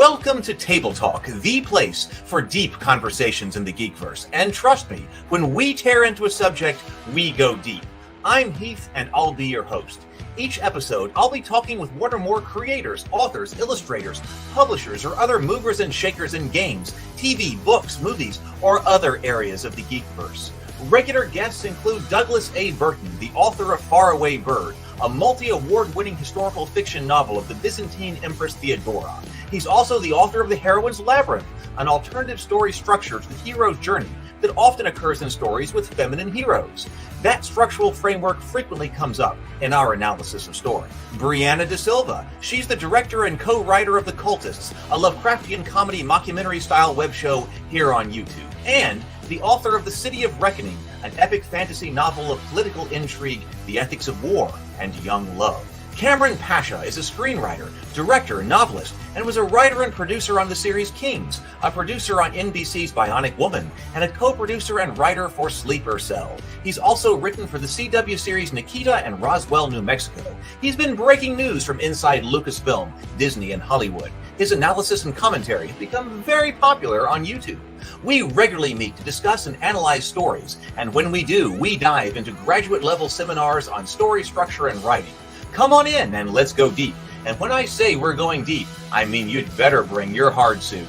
Welcome to Table Talk, the place for deep conversations in the Geekverse. And trust me, when we tear into a subject, we go deep. I'm Heath, and I'll be your host. Each episode, I'll be talking with one or more creators, authors, illustrators, publishers, or other movers and shakers in games, TV, books, movies, or other areas of the Geekverse. Regular guests include Douglas A. Burton, the author of Faraway Bird, a multi-award-winning historical fiction novel of the Byzantine Empress Theodora. He's also the author of The Heroine's Labyrinth, an alternative story structure to the hero's journey that often occurs in stories with feminine heroes. That structural framework frequently comes up in our analysis of story. Brianna De Silva, she's the director and co-writer of The Cultists, a Lovecraftian comedy mockumentary-style web show here on YouTube, and the author of The City of Reckoning, an epic fantasy novel of political intrigue, the ethics of war, and young love. Cameron Pasha is a screenwriter, director, novelist, and was a writer and producer on the series Kings, a producer on NBC's Bionic Woman, and a co-producer and writer for Sleeper Cell. He's also written for the CW series Nikita and Roswell, New Mexico. He's been breaking news from inside Lucasfilm, Disney, and Hollywood. His analysis and commentary have become very popular on YouTube. We regularly meet to discuss and analyze stories, and when we do, we dive into graduate-level seminars on story structure and writing. Come on in and let's go deep. And when I say we're going deep, I mean you'd better bring your hard suit.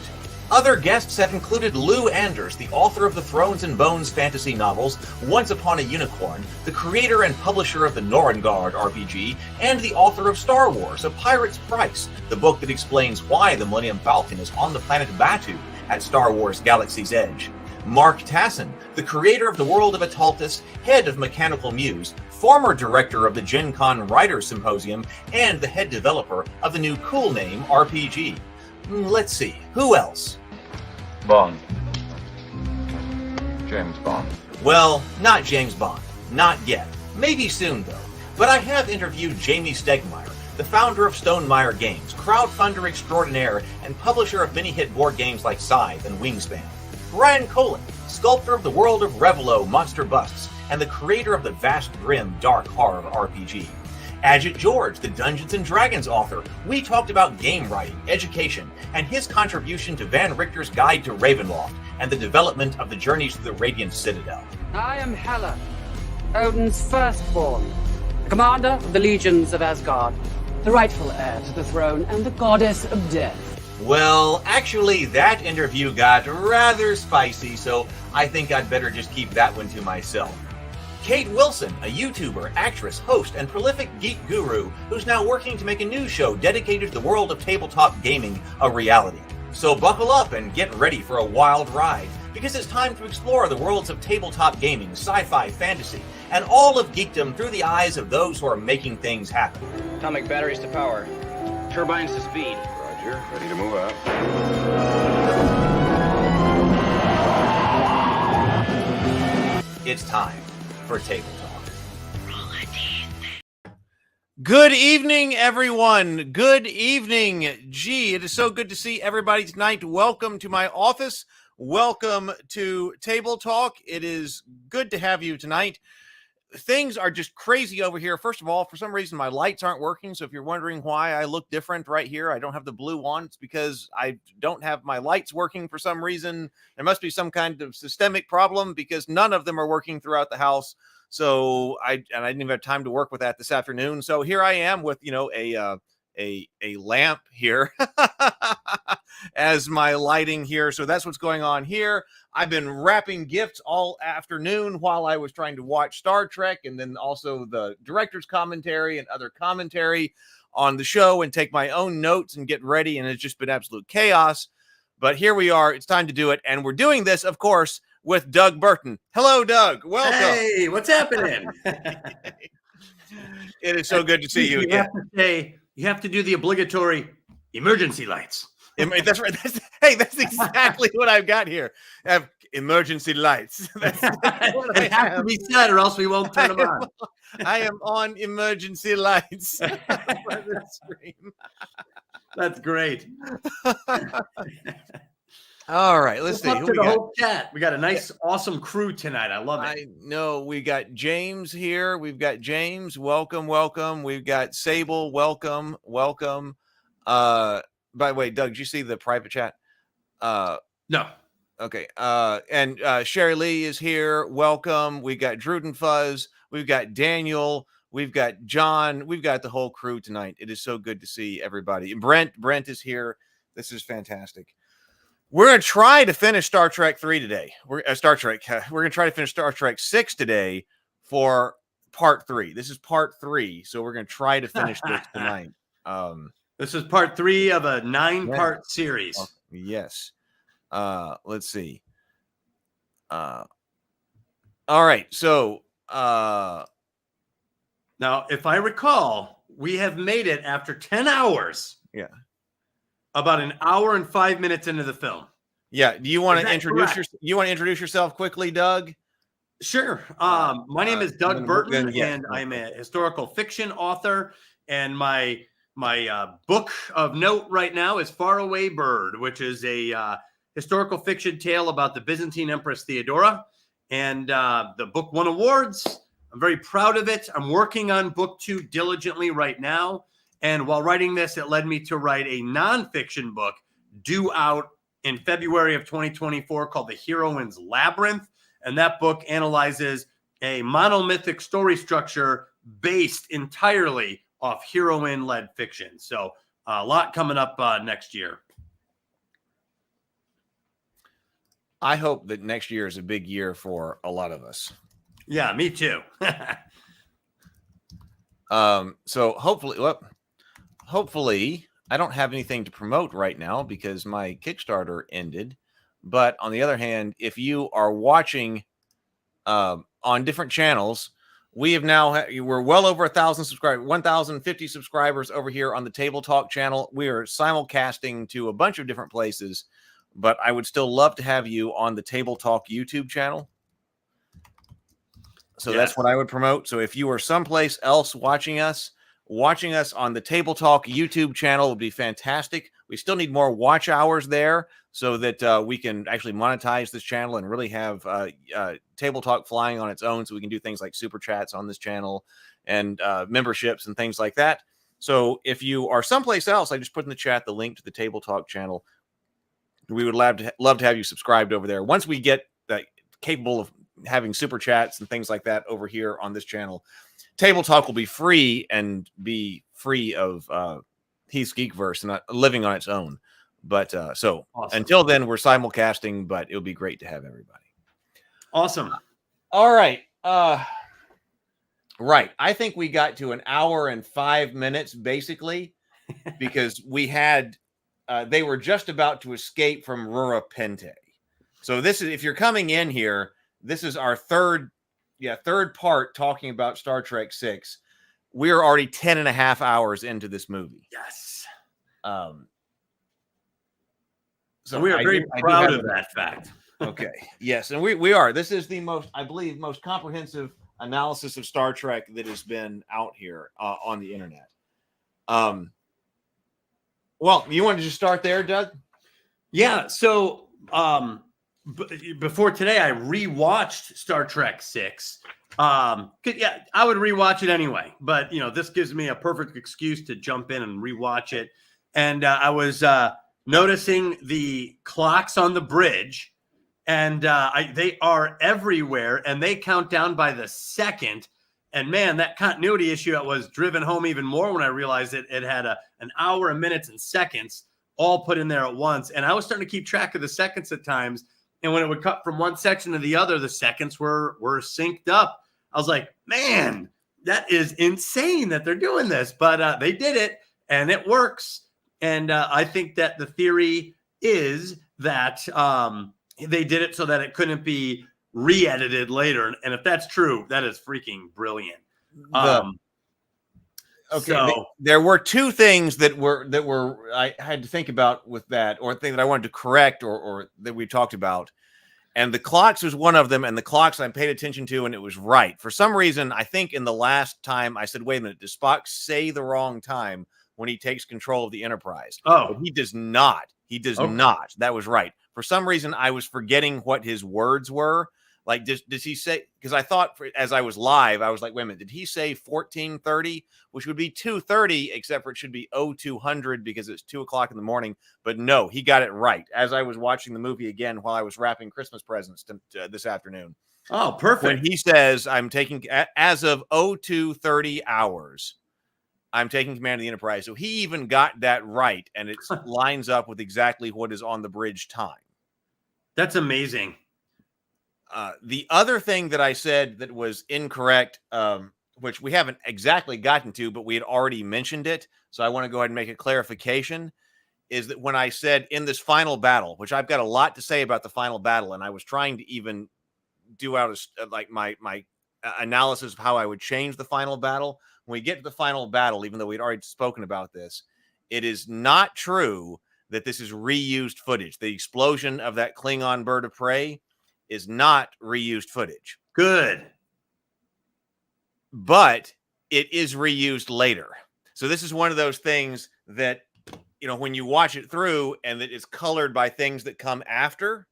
Other guests have included Lou Anders, the author of the Thrones and Bones fantasy novels, Once Upon a Unicorn, the creator and publisher of the Norengard RPG, and the author of Star Wars, A Pirate's Price, the book that explains why the Millennium Falcon is on the planet Batu at Star Wars Galaxy's Edge. Mark Tassin, the creator of the World of Ataltis, head of Mechanical Muse, former director of the Gen Con Writers Symposium, and the head developer of the new Cool Name RPG. Let's see, who else? Bond. James Bond. Well, not James Bond. Not yet. Maybe soon, though. But I have interviewed Jamie Stegmaier, the founder of Stonemaier Games, crowdfunder extraordinaire, and publisher of many-hit board games like Scythe and Wingspan. Brian Colin, sculptor of the world of Revelo Monster Busts, and the creator of the vast, grim, dark horror RPG. Ajit George, the Dungeons & Dragons author. We talked about game writing, education, and his contribution to Van Richter's Guide to Ravenloft and the development of the Journeys to the Radiant Citadel. I am Hela, Odin's firstborn, commander of the legions of Asgard, the rightful heir to the throne and the goddess of death. Well, actually, that interview got rather spicy, so I think I'd better just keep that one to myself. Kate Wilson, a YouTuber, actress, host, and prolific geek guru who's now working to make a new show dedicated to the world of tabletop gaming a reality. So buckle up and get ready for a wild ride, because it's time to explore the worlds of tabletop gaming, sci-fi, fantasy, and all of geekdom through the eyes of those who are making things happen. Atomic batteries to power. Turbines to speed. Roger, ready to move out. It's time for Table Talk. Good evening, everyone. Good evening. Gee, it is so good to see everybody tonight. Welcome to my office. Welcome to Table Talk. It is good to have you tonight. Things are just crazy over here. First of all, for some reason, my lights aren't working. So if you're wondering why I look different right here, I don't have the blue on. It's because I don't have my lights working for some reason. There must be some kind of systemic problem because none of them are working throughout the house. So I didn't even have time to work with that this afternoon. So here I am with, a lamp here as my lighting here. So that's what's going on here. I've been wrapping gifts all afternoon while I was trying to watch Star Trek, and then also the director's commentary and other commentary on the show, and take my own notes and get ready. And it's just been absolute chaos. But here we are. It's time to do it. And we're doing this, of course, with Doug Burton. Hello, Doug. Welcome. Hey, what's happening? It is so good to see you again. You have to do the obligatory emergency lights. That's right. That's exactly what I've got here. I have emergency lights. That's what They have to be said, or else we won't turn them on. I am on emergency lights. That's great. All right, let's see. Up to the whole chat. We got a nice, awesome crew tonight. I love it. I know we got James here. We've got James. Welcome. We've got Sable. Welcome. by the way, Doug, did you see the private chat? No. Okay. And Sherry Lee is here. Welcome. We've got Druden Fuzz. We've got Daniel. We've got John. We've got the whole crew tonight. It is so good to see everybody. And Brent is here. This is fantastic. We're going to try to finish Star Trek 3 today. We're going to try to finish Star Trek 6 today for part 3. This is part 3. So we're going to try to finish this tonight. This is part 3 of a 9-part series. Yes. Let's see. All right. So, now, if I recall, we have made it after 10 hours. Yeah. About an hour and 5 minutes into the film. Yeah. Do you want to introduce yourself quickly, Doug? Sure. My name is Doug Burton, yeah. and I'm a historical fiction author. And my book of note right now is Faraway Bird, which is a historical fiction tale about the Byzantine Empress Theodora. And the book won awards. I'm very proud of it. I'm working on book 2 diligently right now. And while writing this, it led me to write a nonfiction book due out in February of 2024 called The Heroine's Labyrinth. And that book analyzes a monomythic story structure based entirely off heroine-led fiction. So a lot coming up next year. I hope that next year is a big year for a lot of us. Yeah, me too. So hopefully I don't have anything to promote right now because my Kickstarter ended. But on the other hand, if you are watching on different channels, we're well over 1,000 subscribers, 1,050 subscribers over here on the Table Talk channel. We are simulcasting to a bunch of different places, but I would still love to have you on the Table Talk YouTube channel. So yes. That's what I would promote. So if you are someplace else watching us on the Table Talk YouTube channel would be fantastic. We still need more watch hours there so that we can actually monetize this channel and really have Table Talk flying on its own so we can do things like super chats on this channel and memberships and things like that. So if you are someplace else, I just put in the chat the link to the Table Talk channel. We would love to have you subscribed over there. Once we get capable of having super chats and things like that over here on this channel, Table Talk will be free and be free of Heath's Geekverse and not living on its own. But so awesome. Until then, we're simulcasting, but it'll be great to have everybody. Awesome. All right. Right. I think we got to an hour and 5 minutes basically because we had they were just about to escape from Rura Pente. So this is, if you're coming in here, this is our third part talking about Star Trek 6. We're already 10 and a half hours into this movie. Yes. So we are very proud of that fact. Okay. Yes. And we are. This is the most comprehensive analysis of Star Trek that has been out here on the internet. Well, you want to just start there, Doug? Yeah. So before today, I rewatched Star Trek 6. I would rewatch it anyway, but this gives me a perfect excuse to jump in and rewatch it. And I was noticing the clocks on the bridge, and they are everywhere, and they count down by the second. And man, that continuity issue was driven home even more when I realized it had an hour, and minutes, and seconds all put in there at once. And I was starting to keep track of the seconds at times. And when it would cut from one section to the other, the seconds were synced up. I was like, man, that is insane that they're doing this. But they did it, and it works. And I think that the theory is that they did it so that it couldn't be re-edited later. And if that's true, that is freaking brilliant. There were two things that I had to think about with that, or a thing that I wanted to correct, or that we talked about. And the clocks was one of them, and the clocks I paid attention to, and it was right. For some reason, I think in the last time I said, wait a minute, does Spock say the wrong time when he takes control of the Enterprise? Oh, but he does not. He does not. That was right. For some reason, I was forgetting what his words were, Like, does he say? Because I thought as I was live, I was like, wait a minute, did he say 14:30, which would be 2:30, except for it should be 0200 because it's 2:00 in the morning. But no, he got it right. As I was watching the movie again while I was wrapping Christmas presents this afternoon. Oh, perfect. When he says, I'm taking, as of 02:30 hours, I'm taking command of the Enterprise. So he even got that right. And it lines up with exactly what is on the bridge time. That's amazing. The other thing that I said that was incorrect, which we haven't exactly gotten to, but we had already mentioned it. So I want to go ahead and make a clarification, is that when I said in this final battle, which I've got a lot to say about the final battle, and I was trying to even do out like my analysis of how I would change the final battle. When we get to the final battle, even though we'd already spoken about this, it is not true that this is reused footage. The explosion of that Klingon bird of prey is not reused footage. Good. But it is reused later. So this is one of those things that, when you watch it through and that it's colored by things that come after.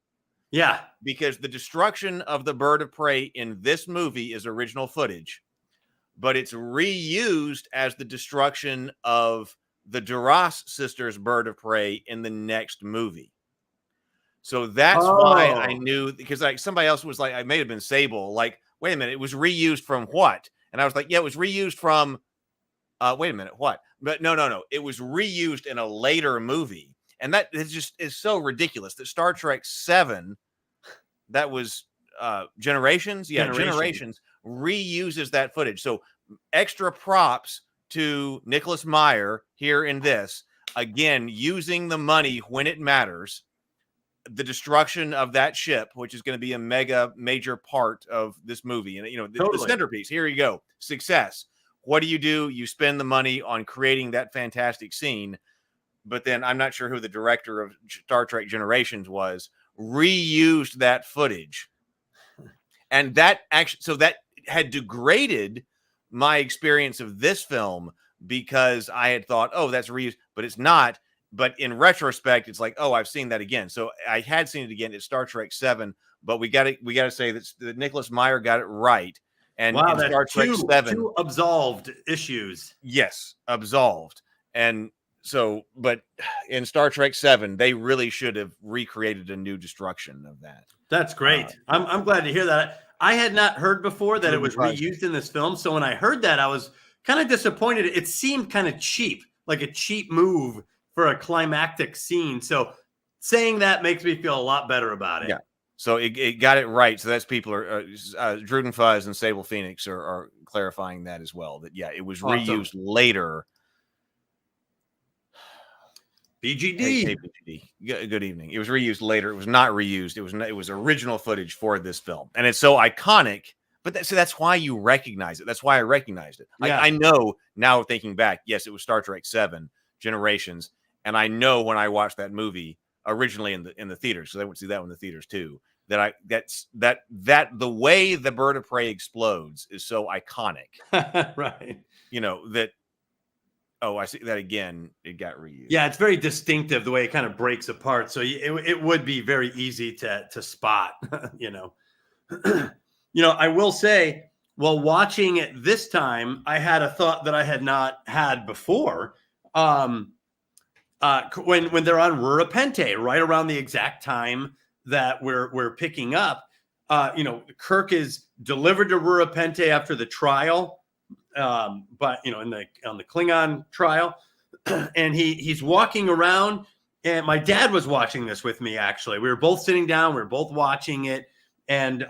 Yeah. Because the destruction of the bird of prey in this movie is original footage, but it's reused as the destruction of the Duras sisters' bird of prey in the next movie. So that's why I knew, because like somebody else was like, I may have been Sable, like, wait a minute, it was reused from what? And I was like, yeah, it was reused from, wait a minute, what? But no. It was reused in a later movie. And that is so ridiculous that Star Trek 7, that was Generations. Yeah, Generations reuses that footage. So extra props to Nicholas Meyer here in this, again, using the money when it matters. The destruction of that ship, which is going to be a major part of this movie. And, the centerpiece. Here you go. Success. What do? You spend the money on creating that fantastic scene. But then I'm not sure who the director of Star Trek Generations was, reused that footage. And that had degraded my experience of this film, because I had thought, oh, that's reused, but it's not. But in retrospect, it's like, oh, I've seen that again. So I had seen it again. It's Star Trek 7, but we got to say that Nicholas Meyer got it right. And wow, in Star Trek 7, two absolved issues. Yes, absolved. And so, but in Star Trek 7, they really should have recreated a new destruction of that. That's great. I'm glad to hear that. I had not heard before that it was reused in this film. So when I heard that, I was kind of disappointed. It seemed kind of cheap, like a cheap move for a climactic scene. So saying that makes me feel a lot better about it. Yeah. So it got it right. So that's people are Druden Fuzz and Sable Phoenix are clarifying that as well. That it was reused later. BGD. Hey, BGD. Good evening. It was reused later. It was not reused. It was original footage for this film, and it's so iconic. But that's why you recognize it. That's why I recognized it. Yeah. I know now, thinking back, yes, it was Star Trek 7 Generations, and I know when I watched that movie originally in the theaters, because I went to see that one in the theaters too, that the way the bird of prey explodes is so iconic. Right. That. Oh, I see that again. It got reused. Yeah, it's very distinctive the way it kind of breaks apart. So it would be very easy to spot. I will say, while watching it this time, I had a thought that I had not had before. When they're on Rurapente, right around the exact time that we're picking up, Kirk is delivered to Rurapente after the trial. But on the Klingon trial, and he's walking around, and my dad was watching this with me. Actually, we were both sitting down, we were both watching it, and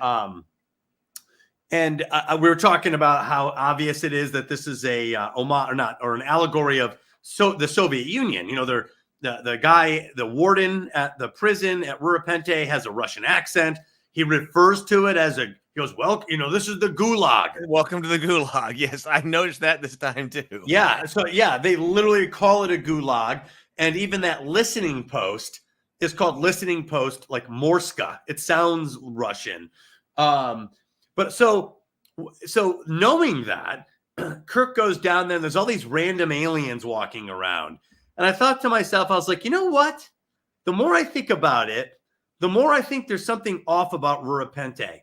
we were talking about how obvious it is that this is a an allegory of the Soviet Union. They're the guy, the warden at the prison at Rurapente has a Russian accent. He refers to it as he goes, well, this is the gulag. Welcome to the gulag. Yes, I noticed that this time too. Yeah. So, they literally call it a gulag. And even that listening post is called listening post, like Morska. It sounds Russian. But so knowing that, Kirk goes down there and there's all these random aliens walking around. And I thought to myself, I was like, you know what? The more I think about it, the more I think there's something off about Rurapente.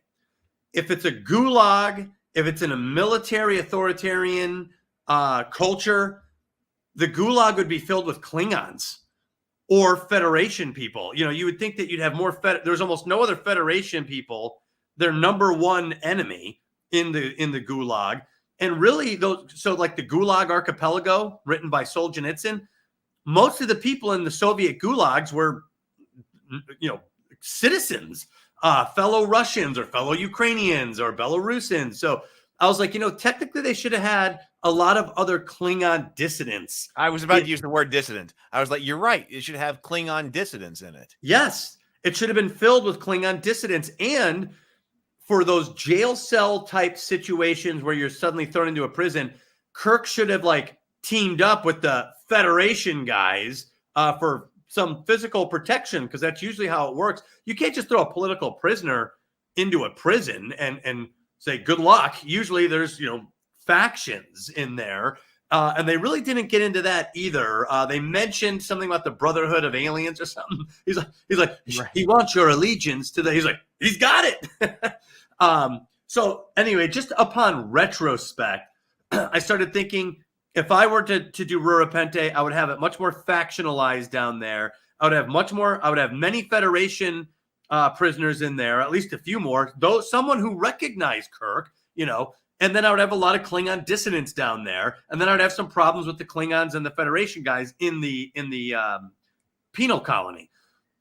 if it's a gulag, if it's in a military authoritarian culture, the gulag would be filled with Klingons or Federation people. You know, you would think that you'd have more there's almost no other Federation people. Their number one enemy in the gulag. And really, so like the Gulag Archipelago, written by Solzhenitsyn, most of the people in the Soviet gulags were, you know, citizens, fellow Russians or fellow Ukrainians or Belarusians. So I was like, you know, technically they should have had a lot of other Klingon dissidents. I was about to use the word dissident. I was like, you're right. It should have Klingon dissidents in it. Yes, it should have been filled with Klingon dissidents. And for those jail cell type situations where you're suddenly thrown into a prison, Kirk should have like teamed up with the Federation guys for some physical protection, because that's usually how it works. You can't just throw a political prisoner into a prison and say, good luck. Usually there's, you know, factions in there. And they really didn't get into that either. They mentioned something about the Brotherhood of Aliens or something. He's like, right. He wants your allegiance to he's like, he's got it. So anyway, just upon retrospect, I started thinking, if I were to do Rura Penthe, I would have it much more factionalized down there. I would have many Federation prisoners in there, at least a few more, though someone who recognized Kirk, you know, and then I would have a lot of Klingon dissidents down there. And then I would have some problems with the Klingons and the Federation guys in the penal colony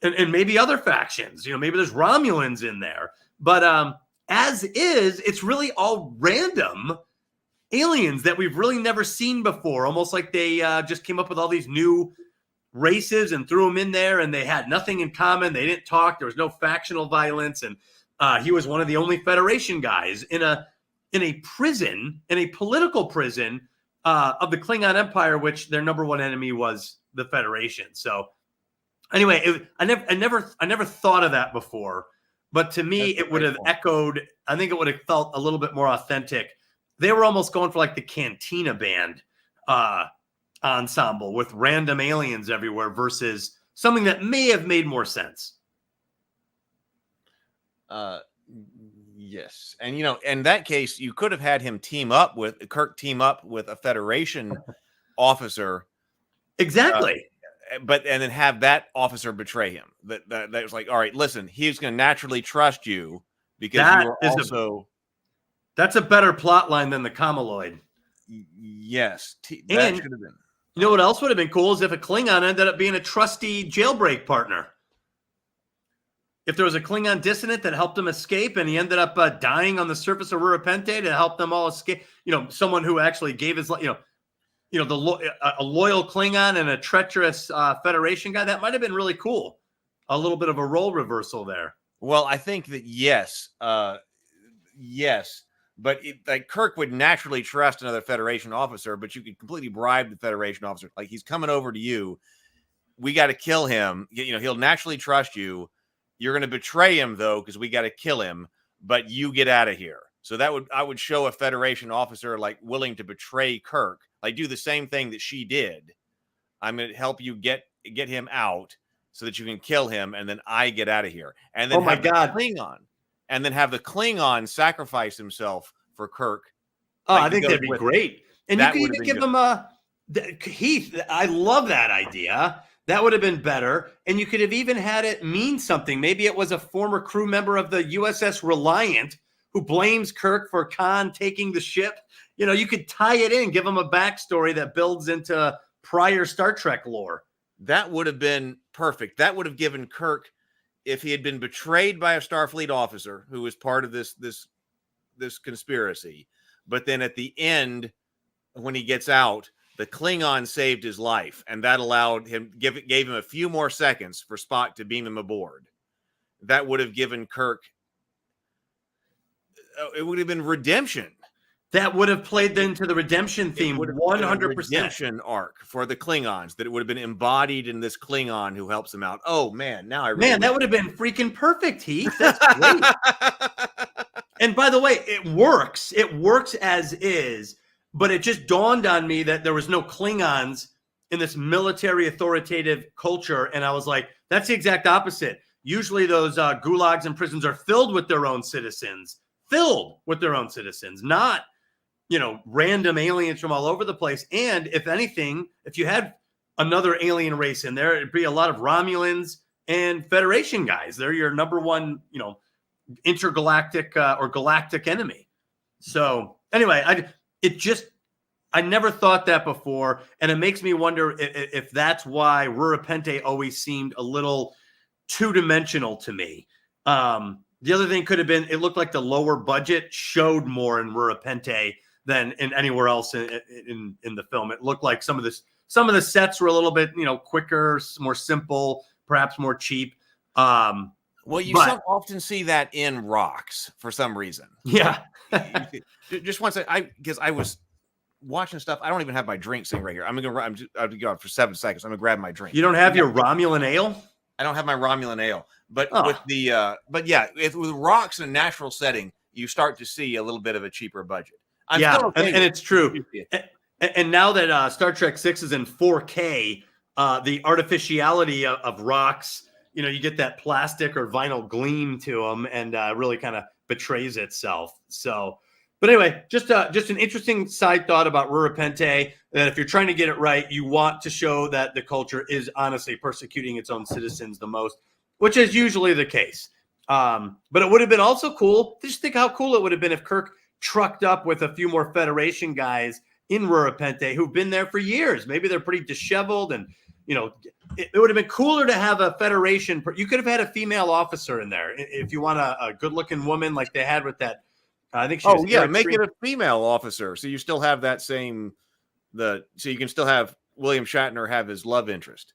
and maybe other factions, you know, maybe there's Romulans in there, but as is, it's really all random aliens that we've really never seen before. Almost like they just came up with all these new races and threw them in there, and they had nothing in common. They didn't talk. There was no factional violence, and he was one of the only Federation guys in a prison, in a political prison of the Klingon Empire, which their number one enemy was the Federation. So anyway, I never thought of that before, but to me, it would have echoed. I think it would have felt a little bit more authentic. They were almost going for like the Cantina Band ensemble with random aliens everywhere versus something that may have made more sense. Yes. And, you know, in that case, you could have had him team up with a Federation officer. Exactly. And then have that officer betray him. That was like, all right, listen, he's going to naturally trust you because you are also. That's a better plot line than the Kamaloid. Yes. That should have been. You know what else would have been cool is if a Klingon ended up being a trusty jailbreak partner. If there was a Klingon dissident that helped him escape and he ended up dying on the surface of Rura Penthe to help them all escape, you know, someone who actually gave his, a loyal Klingon and a treacherous Federation guy, that might have been really cool. A little bit of a role reversal there. Well, I think that yes. But like Kirk would naturally trust another Federation officer, but you could completely bribe the Federation officer. Like, he's coming over to you. We got to kill him. You know, he'll naturally trust you. You're going to betray him, though, because we got to kill him, but you get out of here. So I would show a Federation officer like willing to betray Kirk, like do the same thing that she did. I'm going to help you get him out so that you can kill him, and then I get out of here. And then have the Klingon sacrifice himself for Kirk. Oh, I think that'd be great. And you could even give him Heath. I love that idea. That would have been better. And you could have even had it mean something. Maybe it was a former crew member of the USS Reliant who blames Kirk for Khan taking the ship. You know, you could tie it in, give him a backstory that builds into prior Star Trek lore. That would have been perfect. That would have given Kirk, if he had been betrayed by a Starfleet officer who was part of this conspiracy, but then at the end, when he gets out, the Klingon saved his life, and that allowed him, gave him a few more seconds for Spock to beam him aboard. That would have given Kirk, it would have been redemption. That would have played into the redemption theme, 100%. Redemption arc for the Klingons, that it would have been embodied in this Klingon who helps him out. Oh, man, that would have been freaking perfect, Heath. That's great. And by the way, it works. It works as is, but it just dawned on me that there was no Klingons in this military authoritative culture, and I was like, that's the exact opposite. Usually those gulags and prisons are filled with their own citizens, filled with their own citizens, not, random aliens from all over the place. And if anything, if you had another alien race in there, it'd be a lot of Romulans and Federation guys. They're your number one, intergalactic or galactic enemy. So anyway, I never thought that before. And it makes me wonder if that's why Rurapente always seemed a little two-dimensional to me. The other thing could have been, it looked like the lower budget showed more in Rurapente than in anywhere else in the film. It looked like some of the sets were a little bit, quicker, more simple, perhaps more cheap. Well, you so often see that in Rocks for some reason. Yeah. Just one second, because I was watching stuff. I don't even have my drink sitting right here. I'll go for 7 seconds. I'm gonna grab my drink. You don't have your Romulan ale? I don't have my Romulan ale, but with Rocks in a natural setting, you start to see a little bit of a cheaper budget. And it's true. And now that Star Trek 6 is in 4K, the artificiality of Rocks, you get that plastic or vinyl gleam to them, and really kind of betrays itself. So, but anyway, just an interesting side thought about Rurapente, that if you're trying to get it right, you want to show that the culture is honestly persecuting its own citizens the most, which is usually the case. But it would have been also cool. Just think how cool it would have been if Kirk trucked up with a few more Federation guys in Rurapente who've been there for years. Maybe they're pretty disheveled, and it would have been cooler to have a Federation. You could have had a female officer in there if you want a good-looking woman like they had with that. I think. Make it a female officer, so you still have that same so you can still have William Shatner have his love interest.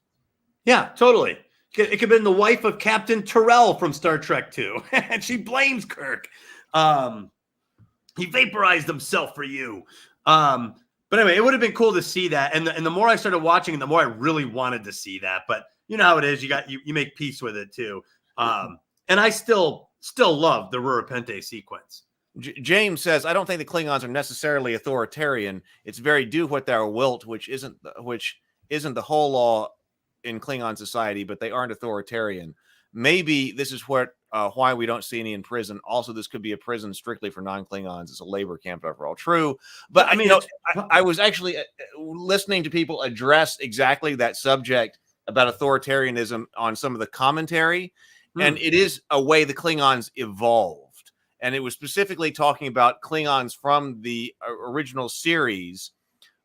Yeah, totally. It could have been the wife of Captain Terrell from Star Trek 2, and she blames Kirk. He vaporized himself for you. But anyway, it would have been cool to see that. And the more I started watching, the more I really wanted to see that. But you know how it is. You make peace with it too. And I still love the Rurapente sequence. James says, I don't think the Klingons are necessarily authoritarian. It's very do what thou wilt, which isn't the whole law in Klingon society, but they aren't authoritarian. Maybe this is why we don't see any in prison. Also, this could be a prison strictly for non-Klingons. It's a labor camp, overall. True. But I was actually listening to people address exactly that subject about authoritarianism on some of the commentary. And it is a way the Klingons evolved. And it was specifically talking about Klingons from the original series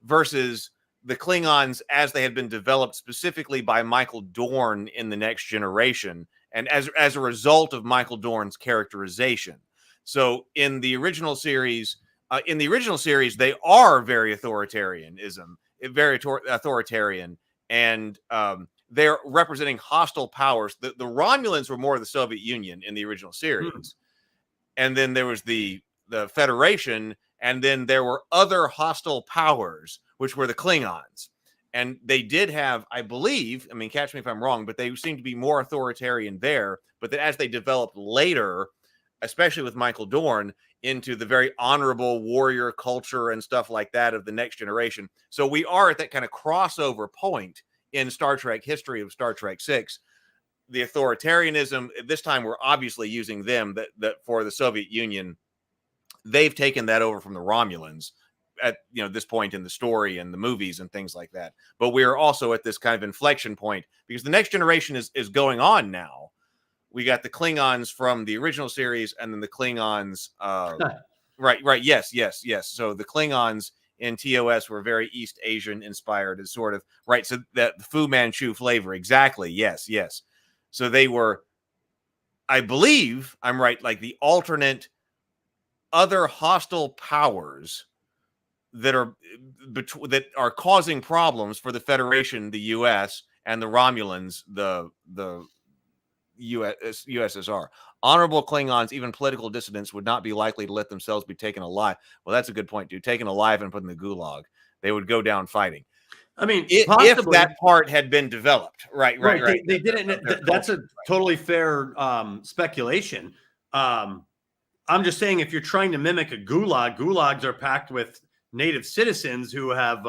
versus the Klingons as they had been developed specifically by Michael Dorn in The Next Generation, and as a result of Michael Dorn's characterization. So in the original series, they are very authoritarian, and they're representing hostile powers. The Romulans were more of the Soviet Union in the original series. And then there was the Federation, and then there were other hostile powers, which were the Klingons. And they did have, I believe, catch me if I'm wrong, but they seem to be more authoritarian there. But that as they developed later, especially with Michael Dorn, into the very honorable warrior culture and stuff like that of The Next Generation. So we are at that kind of crossover point in Star Trek history of Star Trek 6. The authoritarianism, this time we're obviously using them, that for the Soviet Union, they've taken that over from the Romulans at this point in the story and the movies and things like that. But we are also at this kind of inflection point because The Next Generation is going on now. We got the Klingons from the original series, and then the Klingons, right. Yes. So the Klingons in TOS were very East Asian inspired, as sort of right. So that the Fu Manchu flavor, exactly. Yes. So they were, I believe I'm right, like the alternate other hostile powers that are causing problems for the Federation, the U.S., and the Romulans, the USSR. Honorable Klingons, even political dissidents, would not be likely to let themselves be taken alive. Well, that's a good point, dude. Taken alive and put in the gulag. They would go down fighting. If that part had been developed, right. They didn't. That's a totally fair speculation. I'm just saying, if you're trying to mimic a gulag, gulags are packed with native citizens who have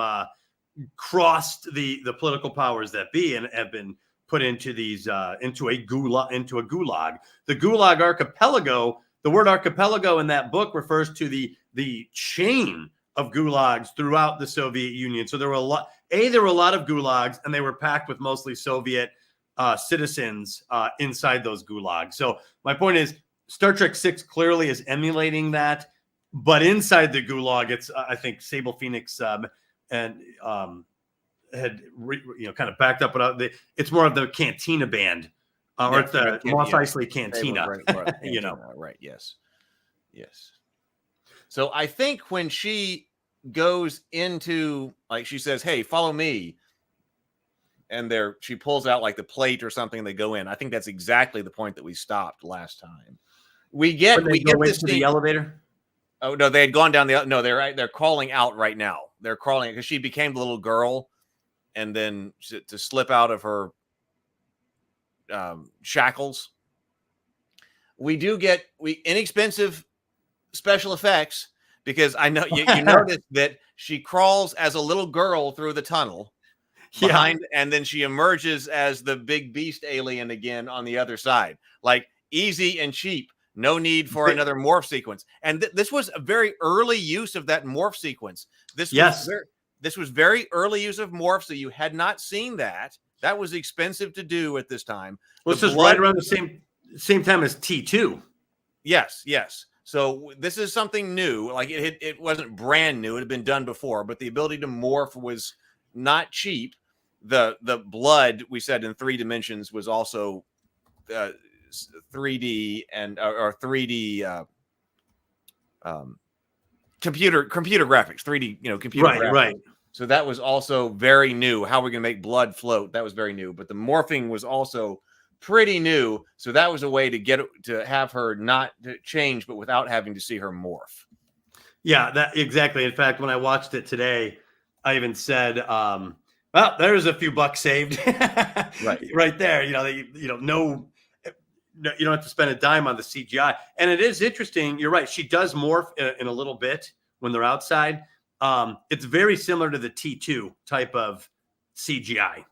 crossed the political powers that be and have been put into these into a gulag. The Gulag Archipelago the word archipelago in that book refers to the chain of gulags throughout the Soviet Union. So there were a lot of gulags, and they were packed with mostly Soviet citizens inside those gulags. So my point is, Star Trek 6 clearly is emulating that, but inside the gulag, it's I think Sable Phoenix had kind of backed up, but it's more of the Cantina band, or it's the Mos Eisley Cantina. Right? Yes. So I think when she goes into, like, she says, "Hey, follow me," and she pulls out like the plate or something, and they go in. I think that's exactly the point that we stopped last time. We get this to the elevator. Oh no, they had gone down they're crawling out right now. They're crawling because she became the little girl, and then to slip out of her shackles. We do get inexpensive special effects, because I know you noticed that she crawls as a little girl through the tunnel behind, and then she emerges as the big beast alien again on the other side. Like, easy and cheap. No need for another morph sequence. And this was a very early use of that morph sequence. This was very early use of morph, so you had not seen that. That was expensive to do at this time. Well, this is right around the same time as T2. Yes. So this is something new. Like, it wasn't brand new. It had been done before, but the ability to morph was not cheap. The blood, we said, in 3 dimensions was also 3D or 3D computer graphics, 3D, computer graphics. Right. So that was also very new. How we're going to make blood float, that was very new. But the morphing was also pretty new. So that was a way to have her not change, but without having to see her morph. Yeah, that exactly. In fact, when I watched it today, I even said, well, there's a few bucks saved right there. You don't have to spend a dime on the CGI. And it is interesting. You're right. She does morph in a little bit when they're outside. It's very similar to the T2 type of CGI,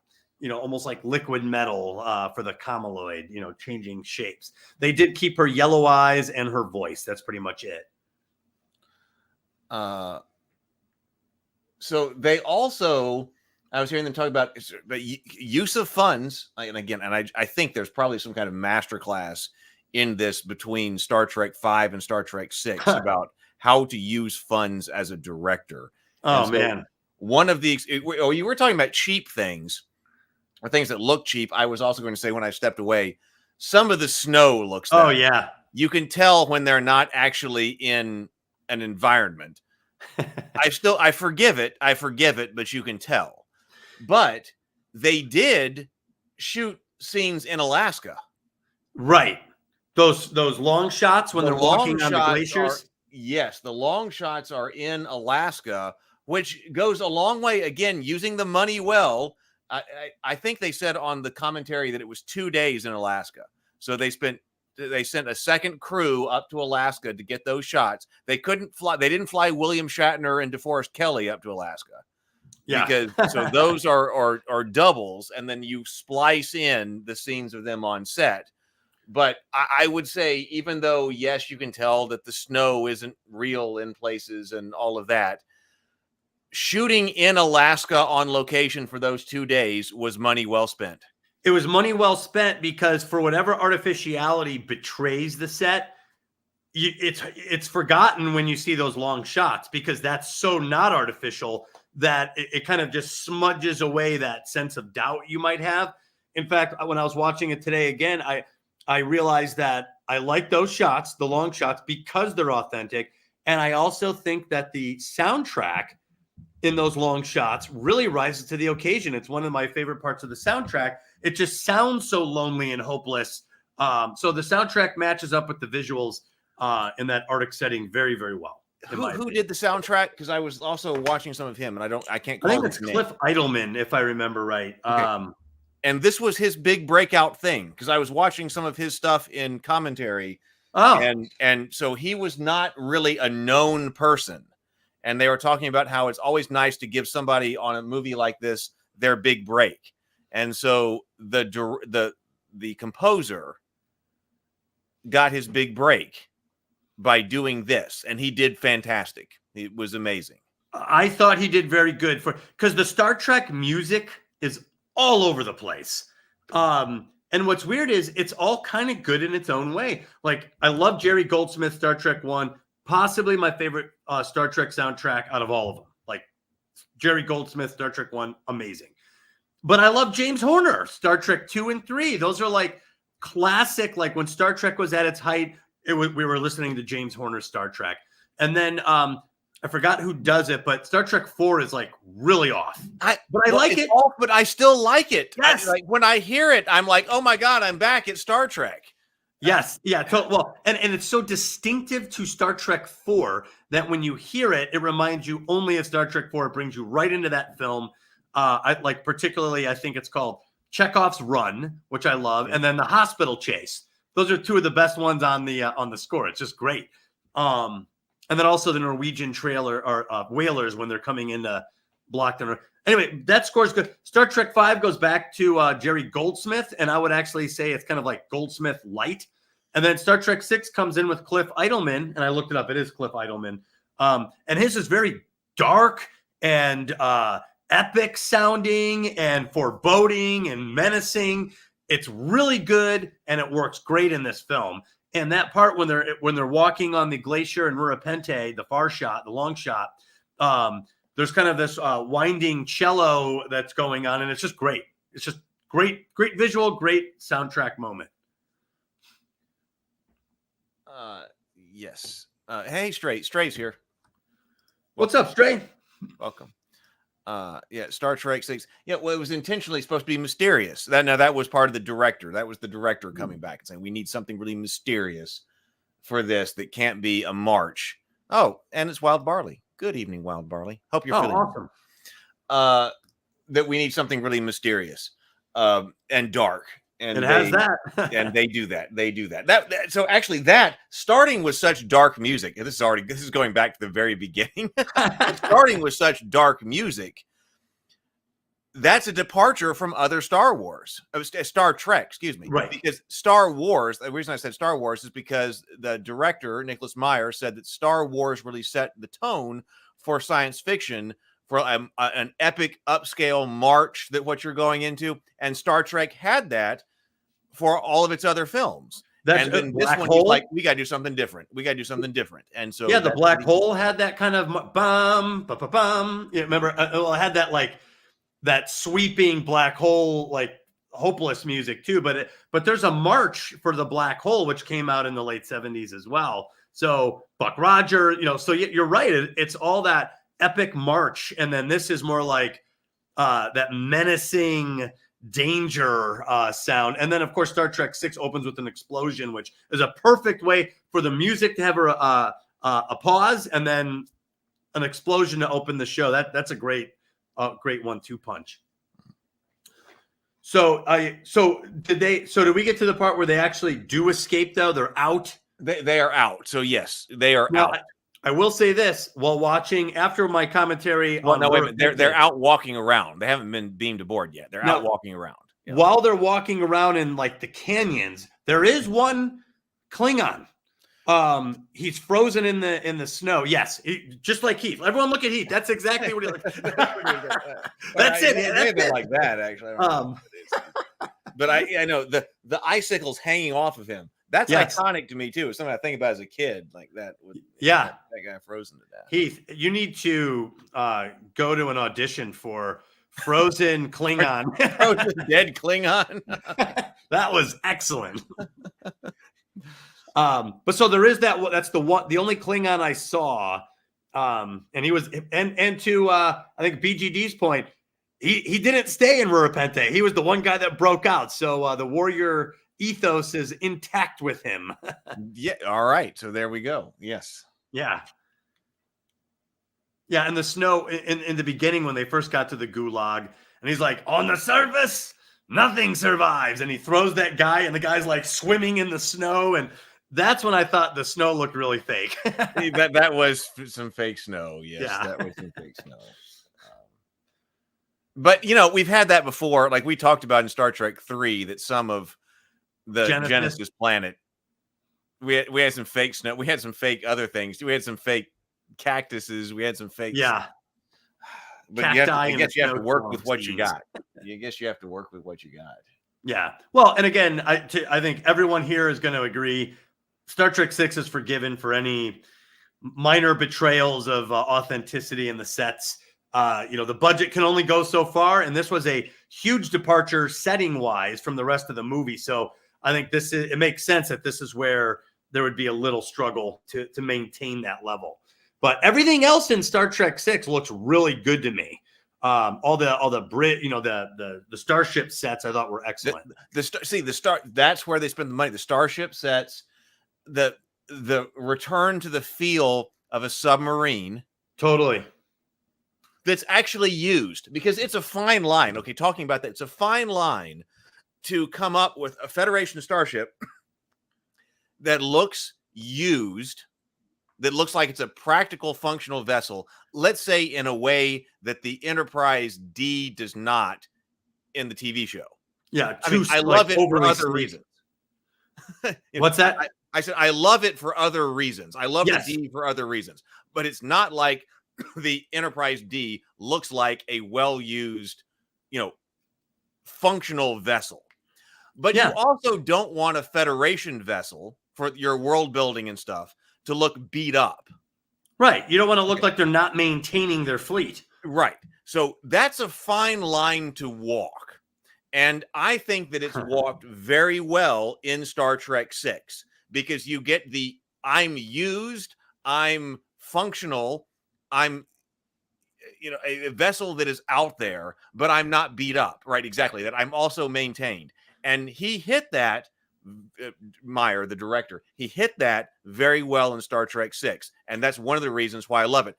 almost like liquid metal for the Kamaloid, changing shapes. They did keep her yellow eyes and her voice. That's pretty much it. So they also, I was hearing them talk about the use of funds. And again, I think there's probably some kind of masterclass in this between Star Trek 5 and Star Trek 6 about how to use funds as a director. Oh, man. One of the, you were talking about cheap things, or things that look cheap. I was also going to say, when I stepped away, some of the snow looks that. Oh, yeah. You can tell when they're not actually in an environment. I forgive it, but you can tell. But they did shoot scenes in Alaska. Right. Those long shots when they're walking on the glaciers. Yes, the long shots are in Alaska, which goes a long way, again, using the money well. I think they said on the commentary that it was 2 days in Alaska. So they sent a second crew up to Alaska to get those shots. They couldn't fly. They didn't fly William Shatner and DeForest Kelley up to Alaska. Yeah. Because so those are doubles, and then you splice in the scenes of them on set. But I would say, even though, yes, you can tell that the snow isn't real in places and all of that, shooting in Alaska on location for those 2 days was money well spent. It was money well spent, because for whatever artificiality betrays the set, it's forgotten when you see those long shots, because that's so not artificial that it kind of just smudges away that sense of doubt you might have. In fact, when I was watching it today again, I realized that I like those shots, the long shots, because they're authentic. And I also think that the soundtrack in those long shots really rises to the occasion. It's one of my favorite parts of the soundtrack. It just sounds so lonely and hopeless. So the soundtrack matches up with the visuals in that Arctic setting very, very well. Who did the soundtrack? Because I was also watching some of him, and I can't call I think it's Cliff Idleman, if I remember right. Okay. And this was his big breakout thing, because I was watching some of his stuff in commentary. Oh, and so he was not really a known person. And they were talking about how it's always nice to give somebody on a movie like this their big break. And so the composer got his big break by doing this, and he did fantastic. It was amazing. I thought he did very good because the Star Trek music is all over the place. And what's weird is it's all kind of good in its own way. Like, I love Jerry Goldsmith's Star Trek 1, possibly my favorite Star Trek soundtrack out of all of them. Like, Jerry Goldsmith, Star Trek 1, amazing. But I love James Horner, Star Trek 2 and 3. Those are like classic, like when Star Trek was at its height, we were listening to James Horner's Star Trek. And then I forgot who does it, but Star Trek 4 is like really off. I like it. Off, but I still like it. Yes. Like when I hear it, I'm like, oh my God, I'm back at Star Trek. Yes. Yeah. Well, and it's so distinctive to Star Trek 4 that when you hear it, it reminds you only of Star Trek 4. It brings you right into that film. I like particularly, I think it's called Chekhov's Run, which I love, and then the Hospital Chase. Those are two of the best ones on the score. It's just great. And then also the Norwegian trailer or whalers when they're coming into Blockton. Anyway, that score's good. Star Trek 5 goes back to Jerry Goldsmith, and I would actually say it's kind of like Goldsmith light. And then Star Trek 6 comes in with Cliff Idleman, and I looked it up. It is Cliff Idleman. And his is very dark and epic sounding and foreboding and menacing. It's really good, and it works great in this film. And that part when they're walking on the glacier in Murapente, the far shot, the long shot, there's kind of this winding cello that's going on, and it's just great. It's just great visual, great soundtrack moment. Yes. Hey, Stray's here. What's up, Stray? Welcome. Yeah, Star Trek 6. Yeah, well, it was intentionally supposed to be mysterious. That was part of the director. That was the director coming back and saying, we need something really mysterious for this that can't be a march. Oh, and it's Wild Barley. Good evening, Wild Barley. Hope you're feeling awesome. That we need something really mysterious and dark. And it has that. And they do that. They do that. So actually that starting with such dark music, and this is going back to the very beginning. Starting with such dark music, that's a departure from other Star Trek, excuse me. Right. Because Star Wars, the reason I said Star Wars is because the director, Nicholas Meyer, said that Star Wars really set the tone for science fiction, for an epic upscale march that what you're going into. And Star Trek had that for all of its other films. And then this one, he's like, we got to do something different. And so, yeah, the Black Hole had that kind of bum. Yeah, remember, it had that like that sweeping black hole, like hopeless music too. But there's a march for the Black Hole, which came out in the late 70s as well. So Buck Roger, so you're right. It's all that epic march, and then this is more like that menacing danger sound. And then of course Star Trek 6 opens with an explosion, which is a perfect way for the music to have a pause and then an explosion to open the show. That's a great 1-2 punch. So did we get to the part where they actually do escape though? They're out. They are out. So yes, they are out. I will say this while watching after my commentary. They're out walking around. They haven't been beamed aboard yet. They're out walking around. Yeah. While they're walking around in like the canyons, there is one Klingon. He's frozen in the snow. Yes, just like Heath. Everyone look at Heath. That's exactly what he looks. That's it. They're like that actually. But I know the icicles hanging off of him. That's iconic to me too. It's something I think about as a kid, like that. That guy frozen to death. Heath, you need to go to an audition for Frozen Klingon. Frozen dead Klingon. That was excellent. But so there is that. That's the only Klingon I saw. And he was, and to I think BGD's point, he didn't stay in Murapente. He was the one guy that broke out. So the warrior ethos is intact with him. Yeah. All right. So there we go. Yes. Yeah. Yeah. And the snow in the beginning when they first got to the gulag, and he's like, on the surface, nothing survives. And he throws that guy, and the guy's like swimming in the snow. And that's when I thought the snow looked really fake. that was some fake snow. Yes. Yeah. That was some fake snow. But we've had that before. Like we talked about in Star Trek 3, that some of the Genesis planet We had some fake snow. We had some fake other things. We had some fake cactuses. We had some fake. Yeah. But I guess you have to work with what you got. I guess you have to work with what you got. Yeah. Well, and again, I think everyone here is going to agree. Star Trek 6 is forgiven for any minor betrayals of authenticity in the sets. The budget can only go so far, and this was a huge departure setting-wise from the rest of the movie. So I think it makes sense that this is where there would be a little struggle to maintain that level. But everything else in Star Trek 6 looks really good to me. All the the starship sets I thought were excellent. That's where they spend the money. The starship sets, the return to the feel of a submarine. Totally. That's actually used, because it's a fine line. Okay, talking about that, it's a fine line to come up with a Federation starship that looks used, that looks like it's a practical, functional vessel, let's say in a way that the Enterprise D does not in the TV show. Yeah, I love it for other reasons. What's that? I said I love it for other reasons. I love Yes. the D for other reasons, but it's not like the Enterprise D looks like a well-used, functional vessel. But you also don't want a Federation vessel for your world building and stuff to look beat up. Right. You don't want to look like they're not maintaining their fleet. Right. So that's a fine line to walk. And I think that it's walked very well in Star Trek 6, because you get the I'm used, I'm functional, I'm a vessel that is out there, but I'm not beat up. Right. Exactly. That I'm also maintained. And he hit that, Meyer, the director, he hit that very well in Star Trek 6. And that's one of the reasons why I love it.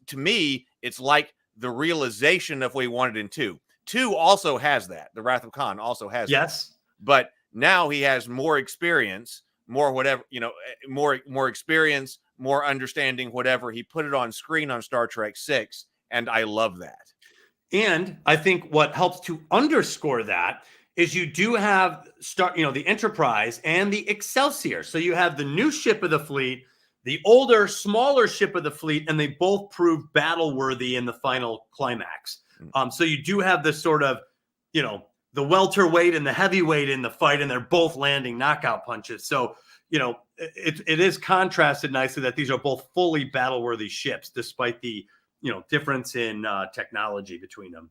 To me, it's like the realization of what he wanted in 2. 2 also has that. The Wrath of Khan also has yes. that. But now he has more experience, more whatever, more experience, more understanding, whatever. He put it on screen on Star Trek 6, and I love that. And I think what helps to underscore that is you do have the Enterprise and the Excelsior. So you have the new ship of the fleet, the older, smaller ship of the fleet, and they both prove battle worthy in the final climax. So you do have this sort of, the welterweight and the heavyweight in the fight, and they're both landing knockout punches. So, it is contrasted nicely that these are both fully battle worthy ships, despite the, difference in technology between them.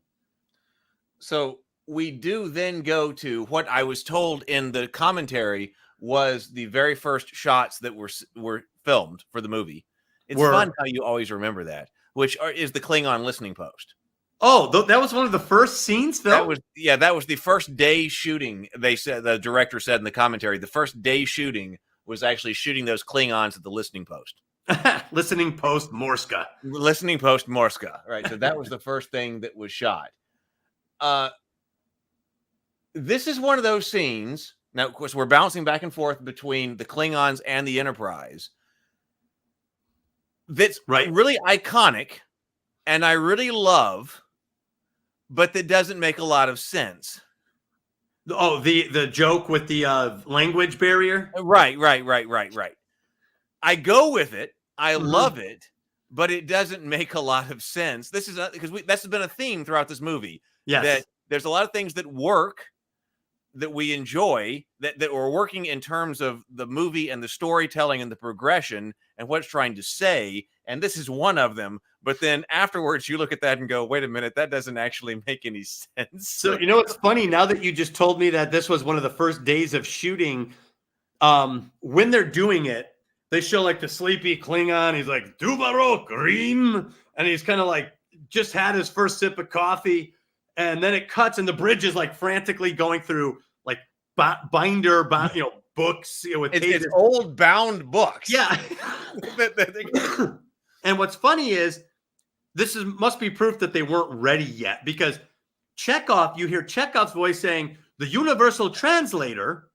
So we do then go to what I was told in the commentary was the very first shots that were filmed for the movie. It's fun how you always remember that, which is the Klingon listening post. Oh, that was one of the first scenes filmed? That was the first day shooting. They said, the director said in the commentary, the first day shooting was actually shooting those Klingons at the listening post. Listening post Morska. Listening post Morska. Right. So that was the first thing that was shot. This is one of those scenes. Now, of course, we're bouncing back and forth between the Klingons and the Enterprise. That's really iconic, and I really love, but that doesn't make a lot of sense. Oh, the joke with the language barrier? Right. I go with it. I love it, but it doesn't make a lot of sense. This is because that's been a theme throughout this movie. Yes. That there's a lot of things that work, that we enjoy, that are working in terms of the movie and the storytelling and the progression and what it's trying to say. And this is one of them. But then afterwards, you look at that and go, wait a minute, that doesn't actually make any sense. So, it's funny, now that you just told me that this was one of the first days of shooting, when they're doing it, they show like the sleepy Klingon. He's like, Dubarok, Reem. And he's kind of like just had his first sip of coffee. And then it cuts, and the bridge is like frantically going through like binder, books. With it's old bound books. Yeah. And what's funny is must be proof that they weren't ready yet, because you hear Chekhov's voice saying the universal translator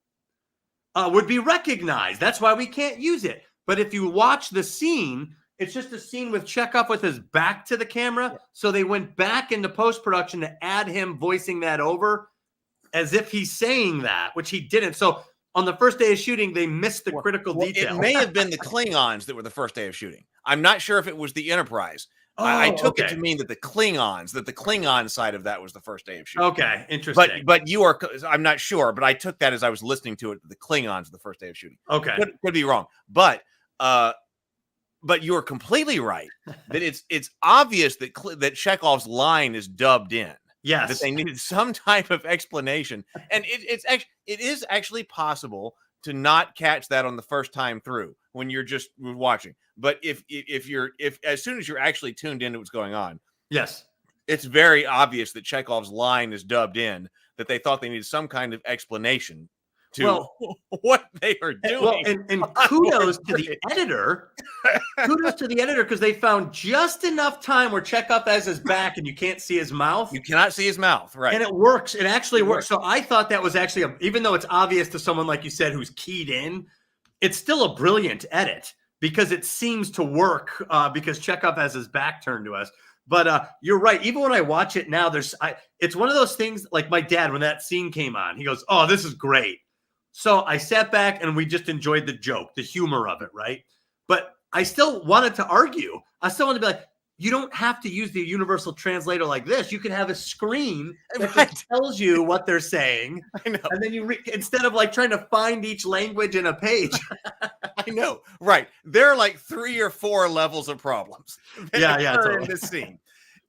would be recognized. That's why we can't use it. But if you watch the scene, it's just a scene with Chekhov with his back to the camera. Yeah. So they went back into post-production to add him voicing that over as if he's saying that, which he didn't. So on the first day of shooting, they missed the critical detail. It may have been the Klingons that were the first day of shooting. I'm not sure if it was the Enterprise. I took it to mean that the Klingon side of that was the first day of shooting. Okay, interesting. But I'm not sure, but I took that as I was listening to it. The Klingons the first day of shooting. Okay, could be wrong, but you are completely right that it's obvious that Chekhov's line is dubbed in. Yes, that they needed some type of explanation, and it is actually possible to not catch that on the first time through when you're just watching. But if as soon as you're actually tuned into what's going on, yes, it's very obvious that Chekhov's line is dubbed in, that they thought they needed some kind of explanation to what they are doing. Well, and kudos to the editor. Kudos to the editor, because they found just enough time where Chekhov has his back and you can't see his mouth. You cannot see his mouth, right? And it works. It actually works. So I thought that was actually, even though it's obvious to someone like you said who's keyed in, it's still a brilliant edit because it seems to work because Chekhov has his back turned to us. But you're right. Even when I watch it now, it's one of those things like my dad, when that scene came on, he goes, "Oh, this is great." So I sat back and we just enjoyed the joke, the humor of it, right? But I still wanted to argue. I still wanted to be like, you don't have to use the universal translator like this. You can have a screen that just tells you what they're saying. I know. And then you instead of like trying to find each language in a page. I know. Right. There are like 3 or 4 levels of problems. Totally. In this scene,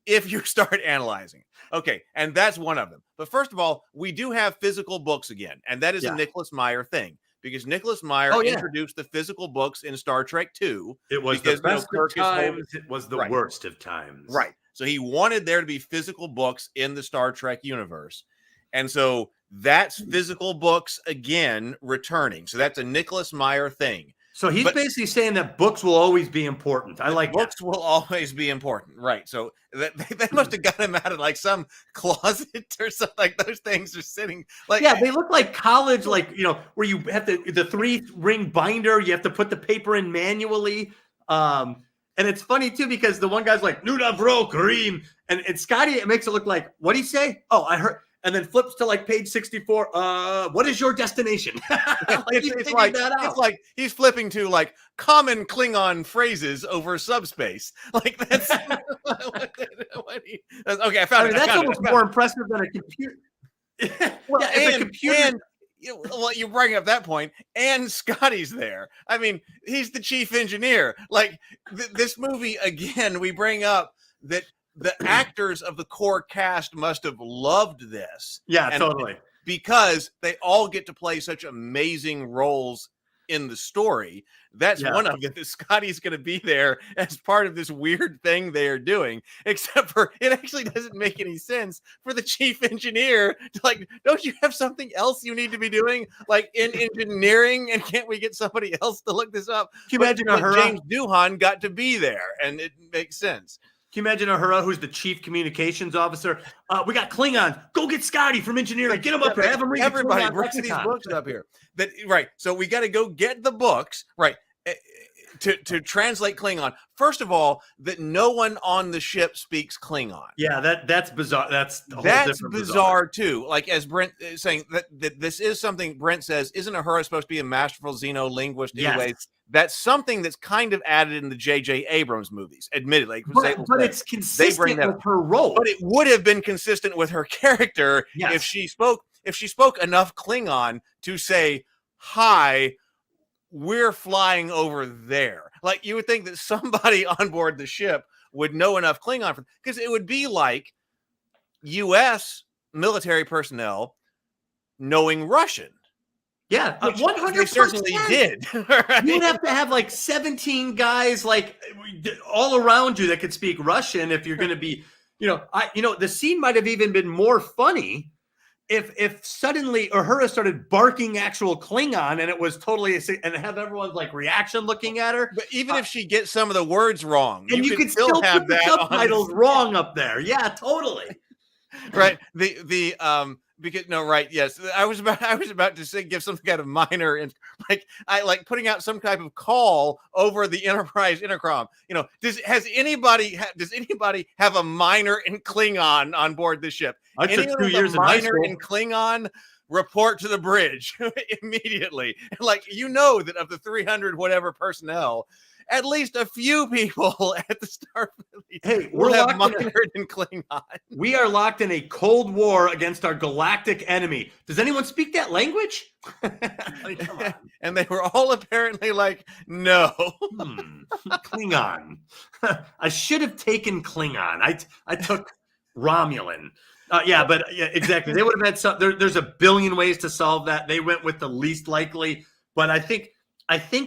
if you start analyzing. Okay, and that's one of them. But first of all, we do have physical books again, and that is a Nicholas Meyer thing, because Nicholas Meyer introduced the physical books in Star Trek II. It was the best of times. It was the worst of times. Right. So he wanted there to be physical books in the Star Trek universe. And so that's physical books again returning. So that's a Nicholas Meyer thing. So he's basically saying that books will always be important. I like books will always be important, right? So they must have got him out of like some closet or something. Like those things are sitting like they look like college, like where you have the 3-ring binder. You have to put the paper in manually. And it's funny too because the one guy's like Nudavro Kareem, and Scotty, it makes it look like, what do you say? Oh, I heard. And then flips to like page 64. What is your destination? It's like he's flipping to like common Klingon phrases over subspace. Like that's okay. I found it. That's almost more impressive than a computer. You bring up that point, and Scotty's there. I mean, he's the chief engineer. Like this movie again, we bring up that the actors of the core cast must have loved this. Yeah, totally. Because they all get to play such amazing roles in the story. That's one of them. That Scotty's going to be there as part of this weird thing they are doing, except for it actually doesn't make any sense for the chief engineer to like, don't you have something else you need to be doing like in engineering? And can't we get somebody else to look this up? Can you imagine James Doohan got to be there and it makes sense. Can you imagine Uhura, who's the chief communications officer? We got Klingons. Go get Scotty from engineering. Get him up here. Have him read everybody. Bring these books up here. Right. So we got to go get the books. Right. To translate Klingon. First of all, that no one on the ship speaks Klingon. Yeah, that's bizarre. That's bizarre too. Like as Brent is saying that this is something Brent says, isn't Uhura supposed to be a masterful xenolinguist anyway? Yes. That's something that's kind of added in the J.J. Abrams movies, admittedly. But it's consistent with her role. But it would have been consistent with her character if she spoke enough Klingon to say, "Hi, we're flying over there." Like you would think that somebody on board the ship would know enough Klingon because it would be like U.S. military personnel knowing Russian. Yeah, 100%. They certainly did. Right? You would have to have like 17 guys like all around you that could speak Russian if you're going to be, the scene might have even been more funny if suddenly Uhura started barking actual Klingon and it was totally and have everyone's like reaction looking at her. But even if she gets some of the words wrong, and you could still have the subtitles wrong up there. Yeah, totally. Right. The Because no, right? Yes, I was about to say give some kind of minor and like putting out some type of call over the Enterprise intercom. Does anybody have a minor in Klingon on board the ship? I took Anyone 2 with years a in high minor school. in Klingon? Report to the bridge immediately. Like that of the 300 whatever personnel, at least a few people at the Starfleet. Hey, we'll have minored in Klingon. We are locked in a cold war against our galactic enemy. Does anyone speak that language? Come on. And they were all apparently like, no. Klingon. I should have taken Klingon. I took Romulan. But exactly. They would have had some. There's a billion ways to solve that. They went with the least likely. But I think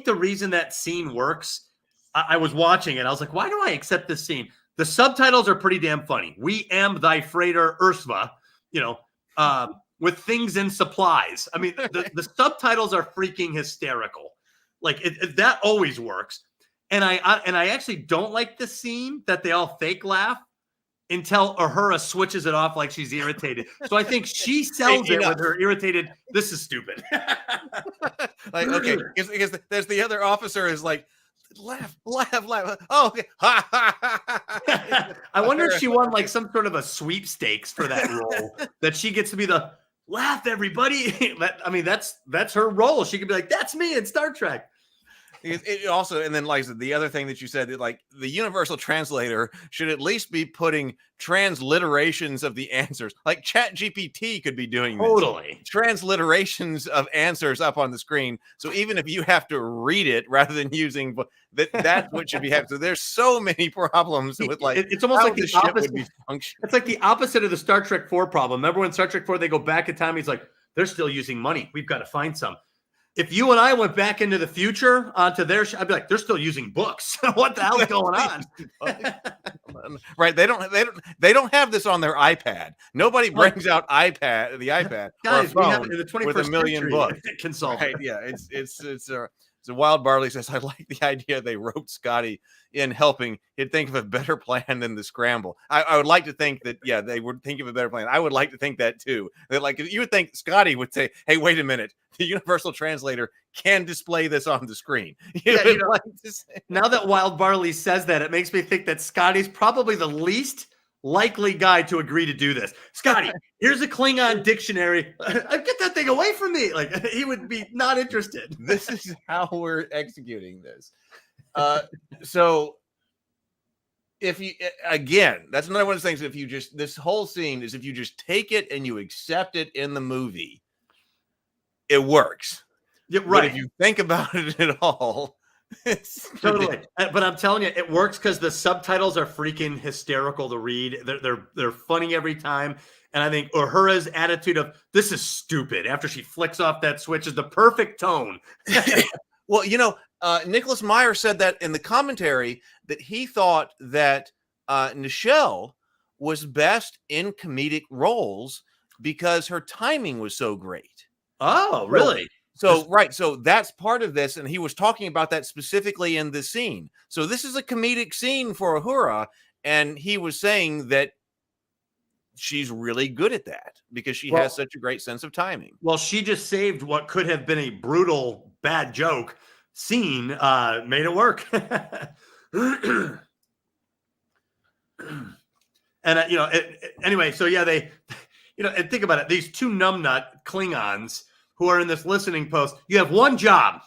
the reason that scene works. I was watching it. I was like, why do I accept this scene? The subtitles are pretty damn funny. We am thy freighter Ursva, with things and supplies. I mean, the subtitles are freaking hysterical. Like that always works. And I actually don't like the scene that they all fake laugh until Uhura switches it off like she's irritated. So I think she sells it with her irritated. This is stupid. Like, okay, because there's the other officer is like, laugh. Oh, okay. I wonder if she won like some sort of a sweepstakes for that role, that she gets to be the laugh everybody. That's her role. She could be like, that's me in Star Trek. It also, and then like the other thing that you said, that like the universal translator should at least be putting transliterations of the answers. Like ChatGPT could be doing this. Totally. Transliterations of answers up on the screen. So even if you have to read it rather than using that's what should be happening. So there's so many problems with like it's almost like the ship opposite. would be functioning. It's like the opposite of the Star Trek 4 problem. Remember when Star Trek 4 they go back in time? He's like, they're still using money. We've got to find some. If you and I went back into the future onto their I'd be like, they're still using books. What the hell is going on? Right. They don't have this on their iPad. Nobody brings out the iPad Guys, or a we have phone it in the 21st with a million century. books. Can solve Right. it. Yeah. So Wild Barley says, I like the idea they wrote Scotty in helping. He'd think of a better plan than the scramble. I would like to think that, they would think of a better plan. I would like to think that too. That like you would think Scotty would say, hey, wait a minute. The universal translator can display this on the screen. Now that Wild Barley says that, it makes me think that Scotty's probably the least likely guy to agree to do this. Scotty, here's a Klingon dictionary. Get that thing away from me. Like, he would be not interested. This is how we're executing this. So if you, again, that's another one of those things. If you just, this whole scene is if you just take it and you accept it in the movie, it works. Yeah, right. But if you think about it at all, it's totally. But I'm telling you, it works because the subtitles are freaking hysterical to read. They're funny every time. And I think Uhura's attitude of this is stupid after she flicks off that switch is the perfect tone. Well, Nicholas Meyer said that in the commentary that he thought that Nichelle was best in comedic roles because her timing was so great. Oh, really? So that's part of this, and he was talking about that specifically in the scene. So this is a comedic scene for Uhura, and he was saying that she's really good at that because she has such a great sense of timing. Well, she just saved what could have been a brutal, bad joke scene, made it work. And anyway, so yeah, they, and think about it. These two numbnut Klingons who are in this listening post, you have one job.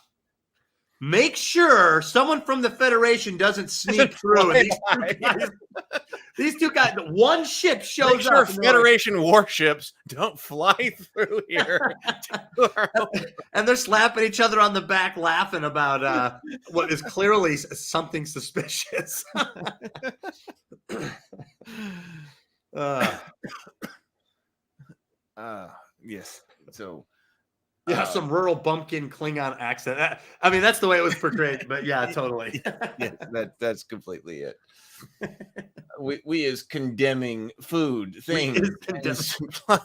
Make sure someone from the Federation doesn't sneak through. These two guys, one ship shows up. Federation warships don't fly through here. And they're slapping each other on the back, laughing about what is clearly something suspicious. Yes. So. Yeah, some rural bumpkin Klingon accent. I mean, that's the way it was portrayed, but yeah, totally. Yeah, that's completely it. We is condemning food, things, and supplies.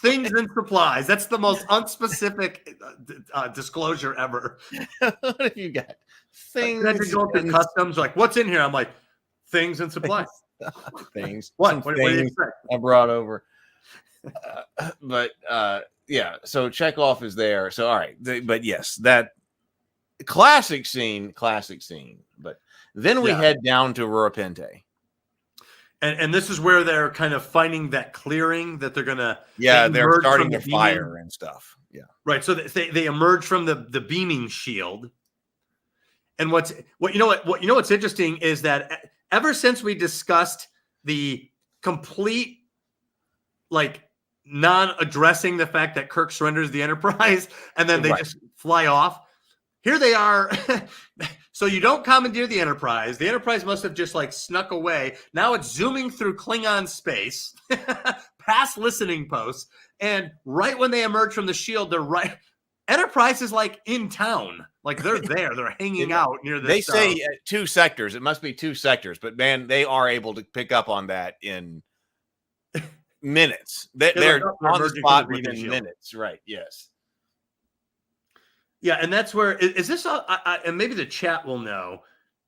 Things and supplies. That's the most unspecific disclosure ever. What have you got? Things. Like, go through customs, like, what's in here? I'm like, things and supplies. Things. What do you expect? I brought over. But yeah, so Chekhov is there. So all right, but yes, that classic scene. But then we head down to Rurapente. And this is where they're kind of finding that clearing that they're gonna they're starting to fire and stuff. Yeah, right. So they emerge from the beaming shield. And what's interesting is that ever since we discussed the complete non-addressing the fact that Kirk surrenders the Enterprise and then they just fly off. Here they are. So you don't commandeer the Enterprise. The Enterprise must have just snuck away. Now it's zooming through Klingon space, past listening posts, and right when they emerge from the shield, they're right. Enterprise is in town. They're there. They're hanging out near the. They say 2 sectors. It must be 2 sectors, but man, they are able to pick up on that in minutes. They're on the spot within minutes. Right. Yes. Yeah, and that's where is this? And maybe the chat will know.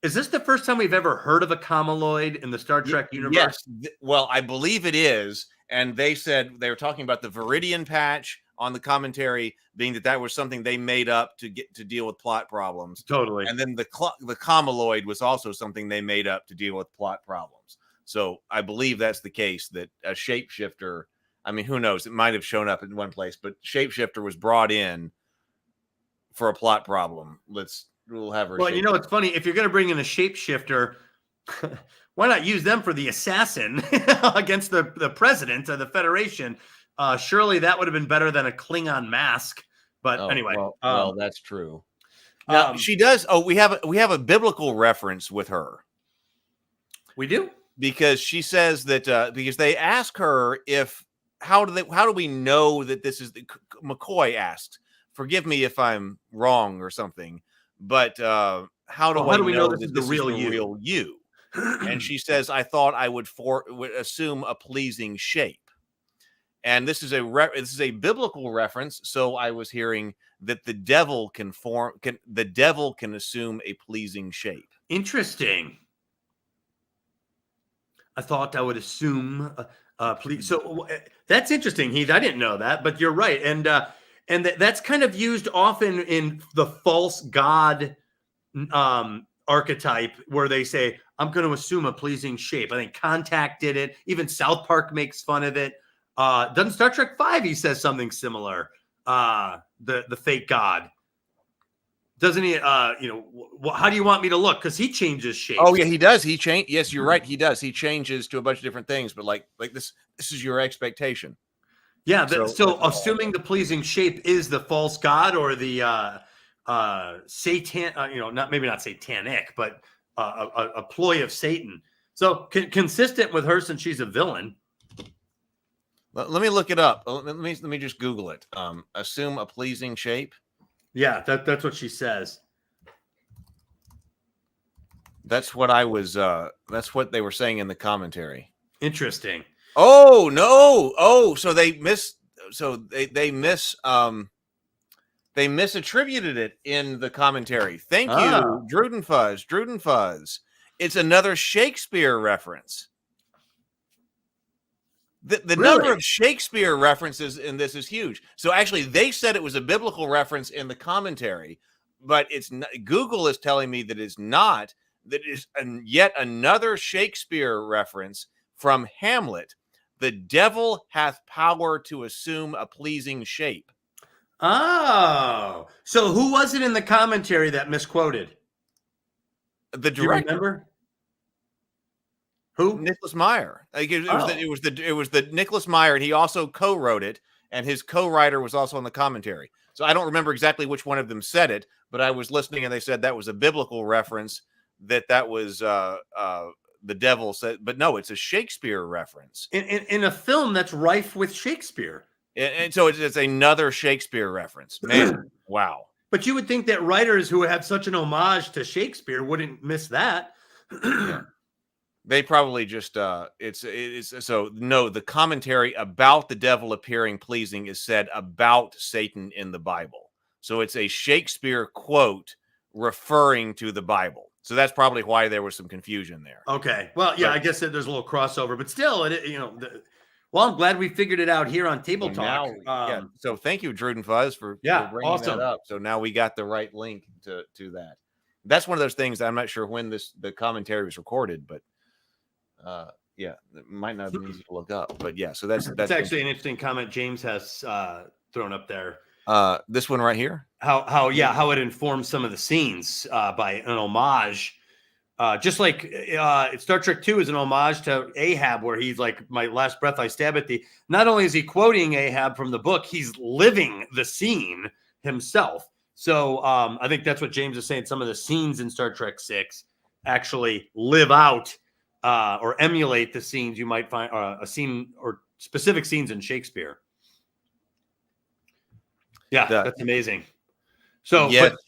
Is this the first time we've ever heard of a Comaloid in the Star Trek universe? Yes. Well, I believe it is. And they said they were talking about the Viridian patch on the commentary, being that was something they made up to deal with plot problems. Totally. And then the Comaloid was also something they made up to deal with plot problems. So I believe that's the case, that a shapeshifter. I mean, who knows? It might have shown up in one place, but shapeshifter was brought in for a plot problem. We'll have her. Well, it's funny, if you're going to bring in a shapeshifter, why not use them for the assassin against the president of the Federation? Surely that would have been better than a Klingon mask. But anyway, well, that's true. Now she does. Oh, we have a biblical reference with her. We do, because she says that because they ask her how do we know that this is McCoy asked. Forgive me if I'm wrong or something, but how do we know that this is the real you? And she says, I thought I would assume a pleasing shape. And this is a biblical reference. So I was hearing that the devil can assume a pleasing shape. Interesting. I thought I would assume please. So that's interesting, Heath. I didn't know that, but you're right. And that's kind of used often in the false god archetype, where they say, I'm going to assume a pleasing shape. I think Contact did it. Even South Park makes fun of it. Doesn't Star Trek 5, he says something similar. The fake god. Doesn't he? How do you want me to look? Because he changes shape. Oh, yeah, he does. Yes, you're right. He does. He changes to a bunch of different things, but like this is your expectation. Yeah, so assuming the pleasing shape is the false god or the Satan, maybe not satanic, but a ploy of Satan. So consistent with her, since she's a villain. Let me look it up. Let me just Google it. Assume a pleasing shape. Yeah, that's what she says. That's what I was. That's what they were saying in the commentary. Interesting. Oh no! Oh, so they misattributed it in the commentary. Thank you, Druden Fuzz. It's another Shakespeare reference. The number of Shakespeare references in this is huge. So actually, they said it was a biblical reference in the commentary, but Google is telling me that it's not. That is yet another Shakespeare reference from Hamlet. The devil hath power to assume a pleasing shape. Oh, so who was it in the commentary that misquoted? The director. Do you remember? Who? Nicholas Meyer. It was the Nicholas Meyer, and he also co-wrote it, and his co-writer was also on the commentary. So I don't remember exactly which one of them said it, but I was listening, and they said that was a biblical reference. That was the devil said, but no, it's a Shakespeare reference in a film that's rife with Shakespeare. And so it's another Shakespeare reference. Man, wow. But you would think that writers who have such an homage to Shakespeare wouldn't miss that. Yeah. They probably just it's so no, the commentary about the devil appearing pleasing is said about Satan in the Bible. So it's a Shakespeare quote referring to the Bible. So that's probably why there was some confusion there. Okay. Well, yeah, I guess that there's a little crossover, but still, Well, I'm glad we figured it out here on Table So Talk. now, so thank you, Druden Fuzz, for bringing awesome. that up. So now we got the right link to that. That's one of those things. I'm not sure when the commentary was recorded, but it might not have been easy to look up. But yeah, so that's actually an interesting comment James has thrown up there. This one right here. How it informs some of the scenes by an homage. Just like Star Trek 2 is an homage to Ahab, where he's like, my last breath I stab at thee. Not only is he quoting Ahab from the book, he's living the scene himself. So I think that's what James is saying. Some of the scenes in Star Trek 6 actually live out or emulate the scenes you might find a scene or specific scenes in Shakespeare. Yeah, that's amazing. So but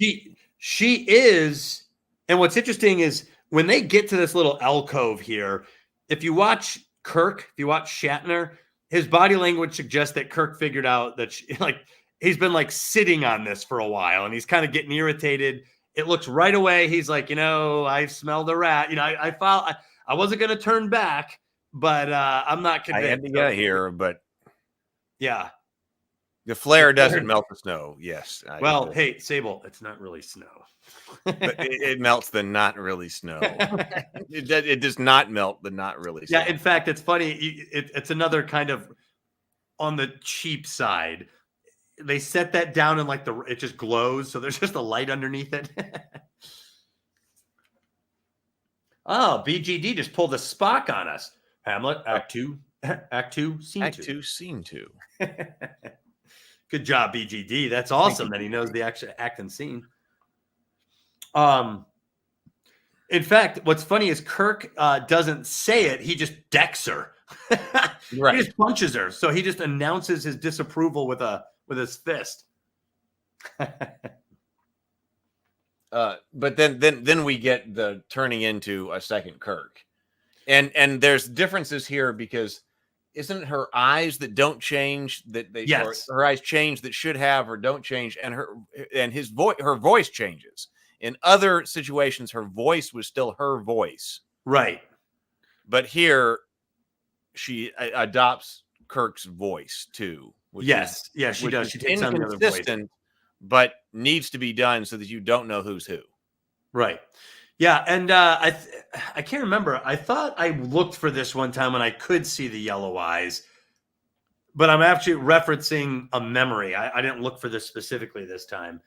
she is, and what's interesting is when they get to this little alcove here, if you watch Kirk, if you watch Shatner, his body language suggests that Kirk figured out that he's been like sitting on this for a while and he's kind of getting irritated. It looks right away. He's like, I smelled a rat. I wasn't going to turn back, but I'm not convinced. I had to get here, but yeah. The flare doesn't melt the snow. Yes. Hey, Sable, it's not really snow. But it melts the not really snow. It does not melt the not really snow. Yeah, in fact, it's funny. It's another kind of on the cheap side. They set that down and it just glows, so there's just a light underneath it. Oh, BGD just pulled a Spock on us. Hamlet, Act 2, Scene 2. Act 2, Scene 2. Good job, BGD. That's awesome that he knows the actual act and scene. In fact, what's funny is Kirk doesn't say it. He just decks her. Right. He just punches her. So he just announces his disapproval with his fist. But then we get the turning into a second Kirk. And there's differences here because isn't it her eyes that don't change yes. her eyes change that should have or don't change, and her voice changes. In other situations, her voice was still her voice. Right. But here she adopts Kirk's voice too. Yes. Yeah, she does. She takes on another voice. But needs to be done so that you don't know who's who. Right. Yeah, and I can't remember. I thought I looked for this one time when I could see the yellow eyes, but I'm actually referencing a memory. I didn't look for this specifically this time.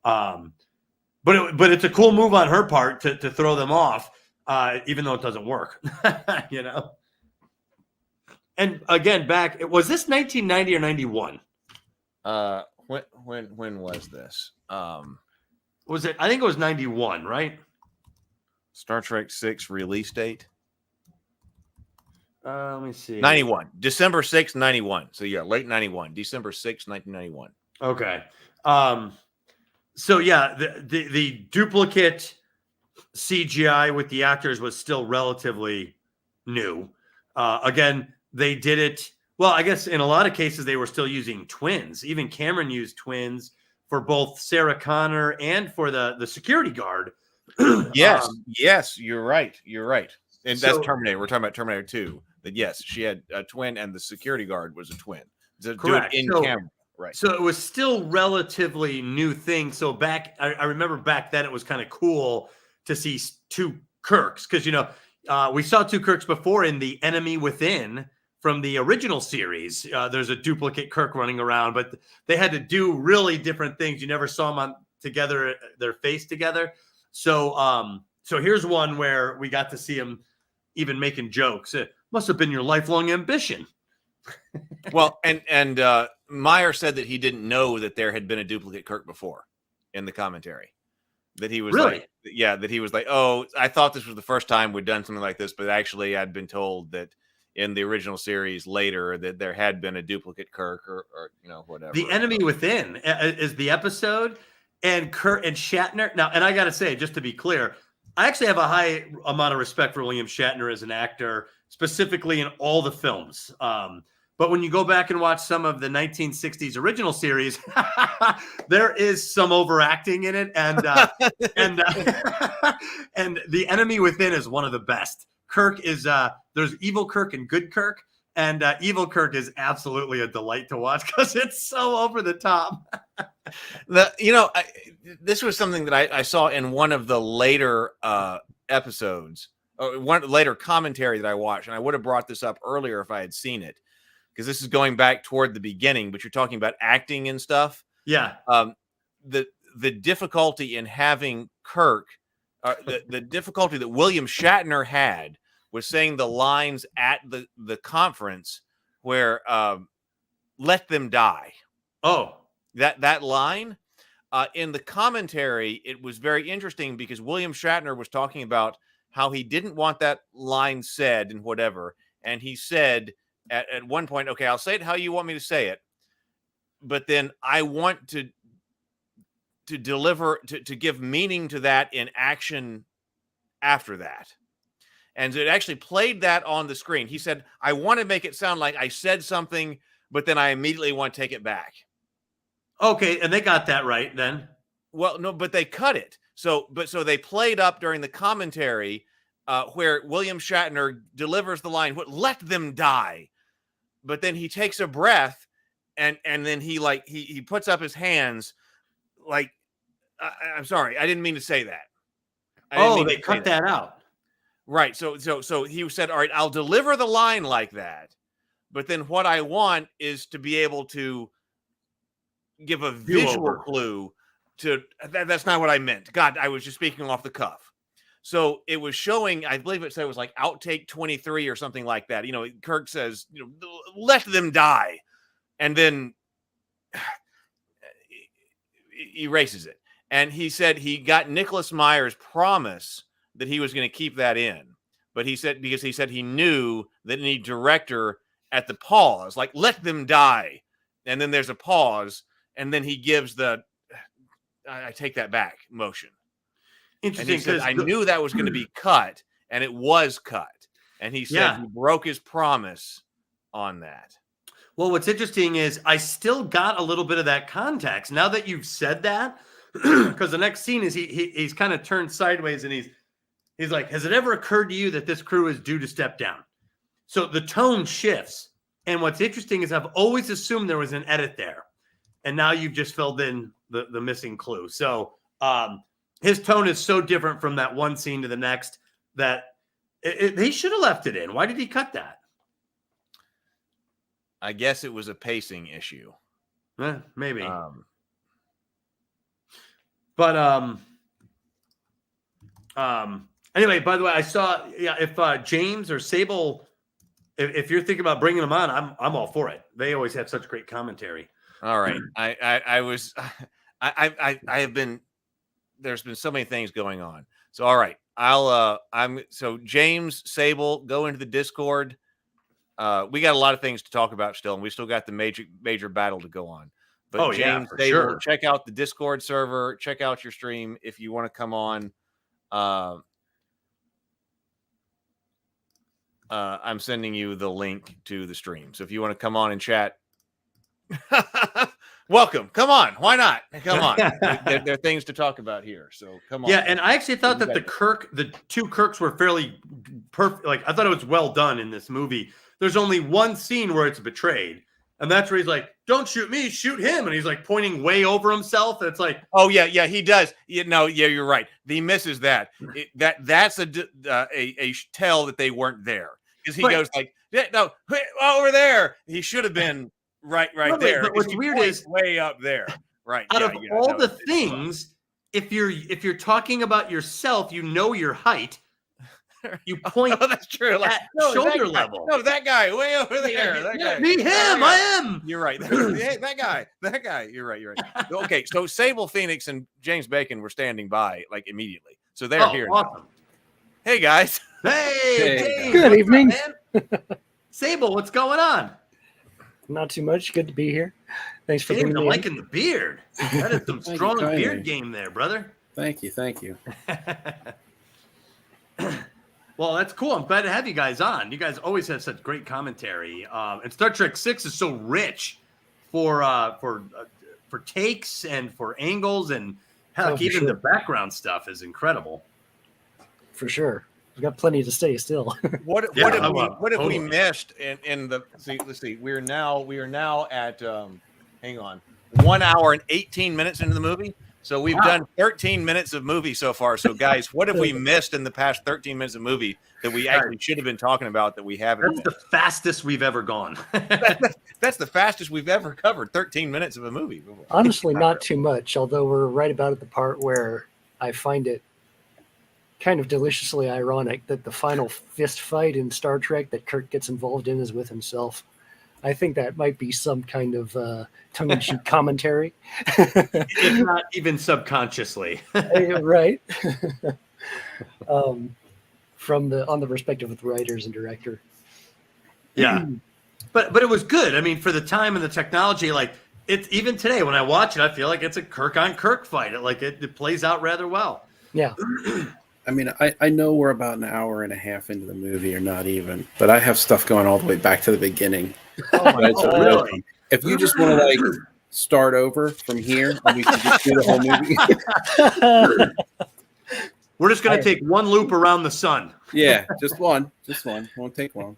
But it's a cool move on her part to throw them off, even though it doesn't work. And again, was this 1990 or 91? When was this? Was it? I think it was 91, right? Star Trek 6 release date? Let me see. 91. December 6th, 91. So yeah, late 91. December 6th, 1991. Okay. So yeah, the duplicate CGI with the actors was still relatively new. Again, they did it. Well, I guess in a lot of cases they were still using twins. Even Cameron used twins for both Sarah Connor and for the security guard. Yes, you're right. And that's Terminator. We're talking about Terminator 2. That yes, she had a twin, and the security guard was a twin. Correct. Do it in camera. Right. So it was still relatively new thing. So I remember back then it was kind of cool to see two Kirks because we saw two Kirks before in The Enemy Within from the original series. There's a duplicate Kirk running around, but they had to do really different things. You never saw them together, their face together. So here's one where we got to see him even making jokes. It must have been your lifelong ambition. Well, and Meyer said that he didn't know that there had been a duplicate Kirk before in the commentary. That he was really? That he was like, oh, I thought this was the first time we'd done something like this, but actually I'd been told that in the original series later that there had been a duplicate Kirk or whatever. The Enemy Within is the episode. And Kurt and Shatner. Now, and I got to say, just to be clear, I actually have a high amount of respect for William Shatner as an actor, specifically in all the films. But when you go back and watch some of the 1960s original series, there is some overacting in it. And The Enemy Within is one of the best. Kirk is there's evil Kirk and good Kirk. And Evil Kirk is absolutely a delight to watch because it's so over the top. This was something that I saw in one of the later episodes, or one later commentary that I watched, and I would have brought this up earlier if I had seen it, because this is going back toward the beginning. But you're talking about acting and stuff. Yeah. The difficulty in having Kirk, the difficulty that William Shatner had was saying the lines at the conference where "Let them die." Oh, that line in the commentary, it was very interesting because William Shatner was talking about how he didn't want that line said and whatever, and he said at one point, "Okay, I'll say it how you want me to say it, but then I want to deliver to give meaning to that in action after that." And so it actually played that on the screen. He said, "I want to make it sound like I said something, but then I immediately want to take it back." Okay, and they got that right then. Well, no, but they cut it. So they played up during the commentary where William Shatner delivers the line, "Let them die," but then he takes a breath and then he puts up his hands like, "I'm sorry, I didn't mean to say that." They cut that out. Right. So he said, "All right, I'll deliver the line like that, but then what I want is to be able to give a visual clue to that. That's not what I meant. God, I was just speaking off the cuff." So it was showing, I believe it said it was like outtake 23 or something like that. Kirk says, "Let them die," and then he erases it. And he said he got Nicholas Meyer's promise that he was going to keep that in. But he said, because he said he knew that any director at the pause, like, "Let them die." And then there's a pause. And then he gives the, "I take that back" motion. Interesting. And he said, "I knew that was going to be cut, and it was cut." And he said he broke his promise on that. Well, what's interesting is I still got a little bit of that context now that you've said that, because the next scene is he's kind of turned sideways and he's like, "Has it ever occurred to you that this crew is due to step down?" So the tone shifts. And what's interesting is I've always assumed there was an edit there. And now you've just filled in the missing clue. So his tone is so different from that one scene to the next that they should have left it in. Why did he cut that? I guess it was a pacing issue. Maybe. Anyway, by the way, I saw, if James or Sable, if you're thinking about bringing them on, I'm all for it. They always have such great commentary. All right. I have been, there's been so many things going on. So, all right. So James, Sable, go into the Discord. We got a lot of things to talk about still, and we still got the major battle to go on. But James, Sable, sure. Check out the Discord server. Check out your stream if you want to come on. I'm sending you the link to the stream. So if you want to come on and chat, welcome. Come on. Why not? Come on. there are things to talk about here. So come on. Yeah, and I actually thought that the two Kirks were fairly perfect. Like, I thought it was well done in this movie. There's only one scene where it's betrayed. And that's where he's like, "Don't shoot me, shoot him." And he's like pointing way over himself. And it's like, oh yeah, he does. You're right. He misses that. That's a tell that they weren't there, because he goes like, "No, over there." He should have been right there. But what's weird is way up there. Right. Out of all the things, if you're talking about yourself, your height. You point. Oh, that's true. Like, shoulder level. No, that guy way over there. That guy. Me, him. I am. You're right. Hey, that guy. You're right. Okay, so Sable Phoenix and James Bacon were standing by like immediately, so they're here. Awesome. Now. Hey guys. Hey. James, good evening. Sable, what's going on? Not too much. Good to be here. Thanks for James, bringing I'm me liking the beard. That is some strong beard game there, brother. Thank you. Well, that's cool. I'm glad to have you guys on. You guys always have such great commentary. And Star Trek 6 is so rich for takes and for angles, and heck, even the background stuff is incredible. For sure. We've got plenty to say still. What have we missed in the? See, let's see. We are now at hang on, 1 hour and 18 minutes into the movie. So we've done 13 minutes of movie so far. So guys, what have we missed in the past 13 minutes of movie that we actually should have been talking about that we haven't? That's the fastest we've ever gone. That's the fastest we've ever covered 13 minutes of a movie. Honestly, not too much, although we're right about at the part where I find it kind of deliciously ironic that the final fist fight in Star Trek that Kirk gets involved in is with himself. I think that might be some kind of tongue-in-cheek commentary. If not even subconsciously. Right. On the perspective of the writers and director. Yeah. But it was good. I mean, for the time and the technology, like it even today when I watch it, I feel like it's a Kirk on Kirk fight. It plays out rather well. Yeah. I mean, I know we're about an hour and a half into the movie, or not even, but I have stuff going all the way back to the beginning. Really? If you just want to start over from here, and we can just do the whole movie. We're just going to take one loop around the sun. Yeah, just one. Won't take long.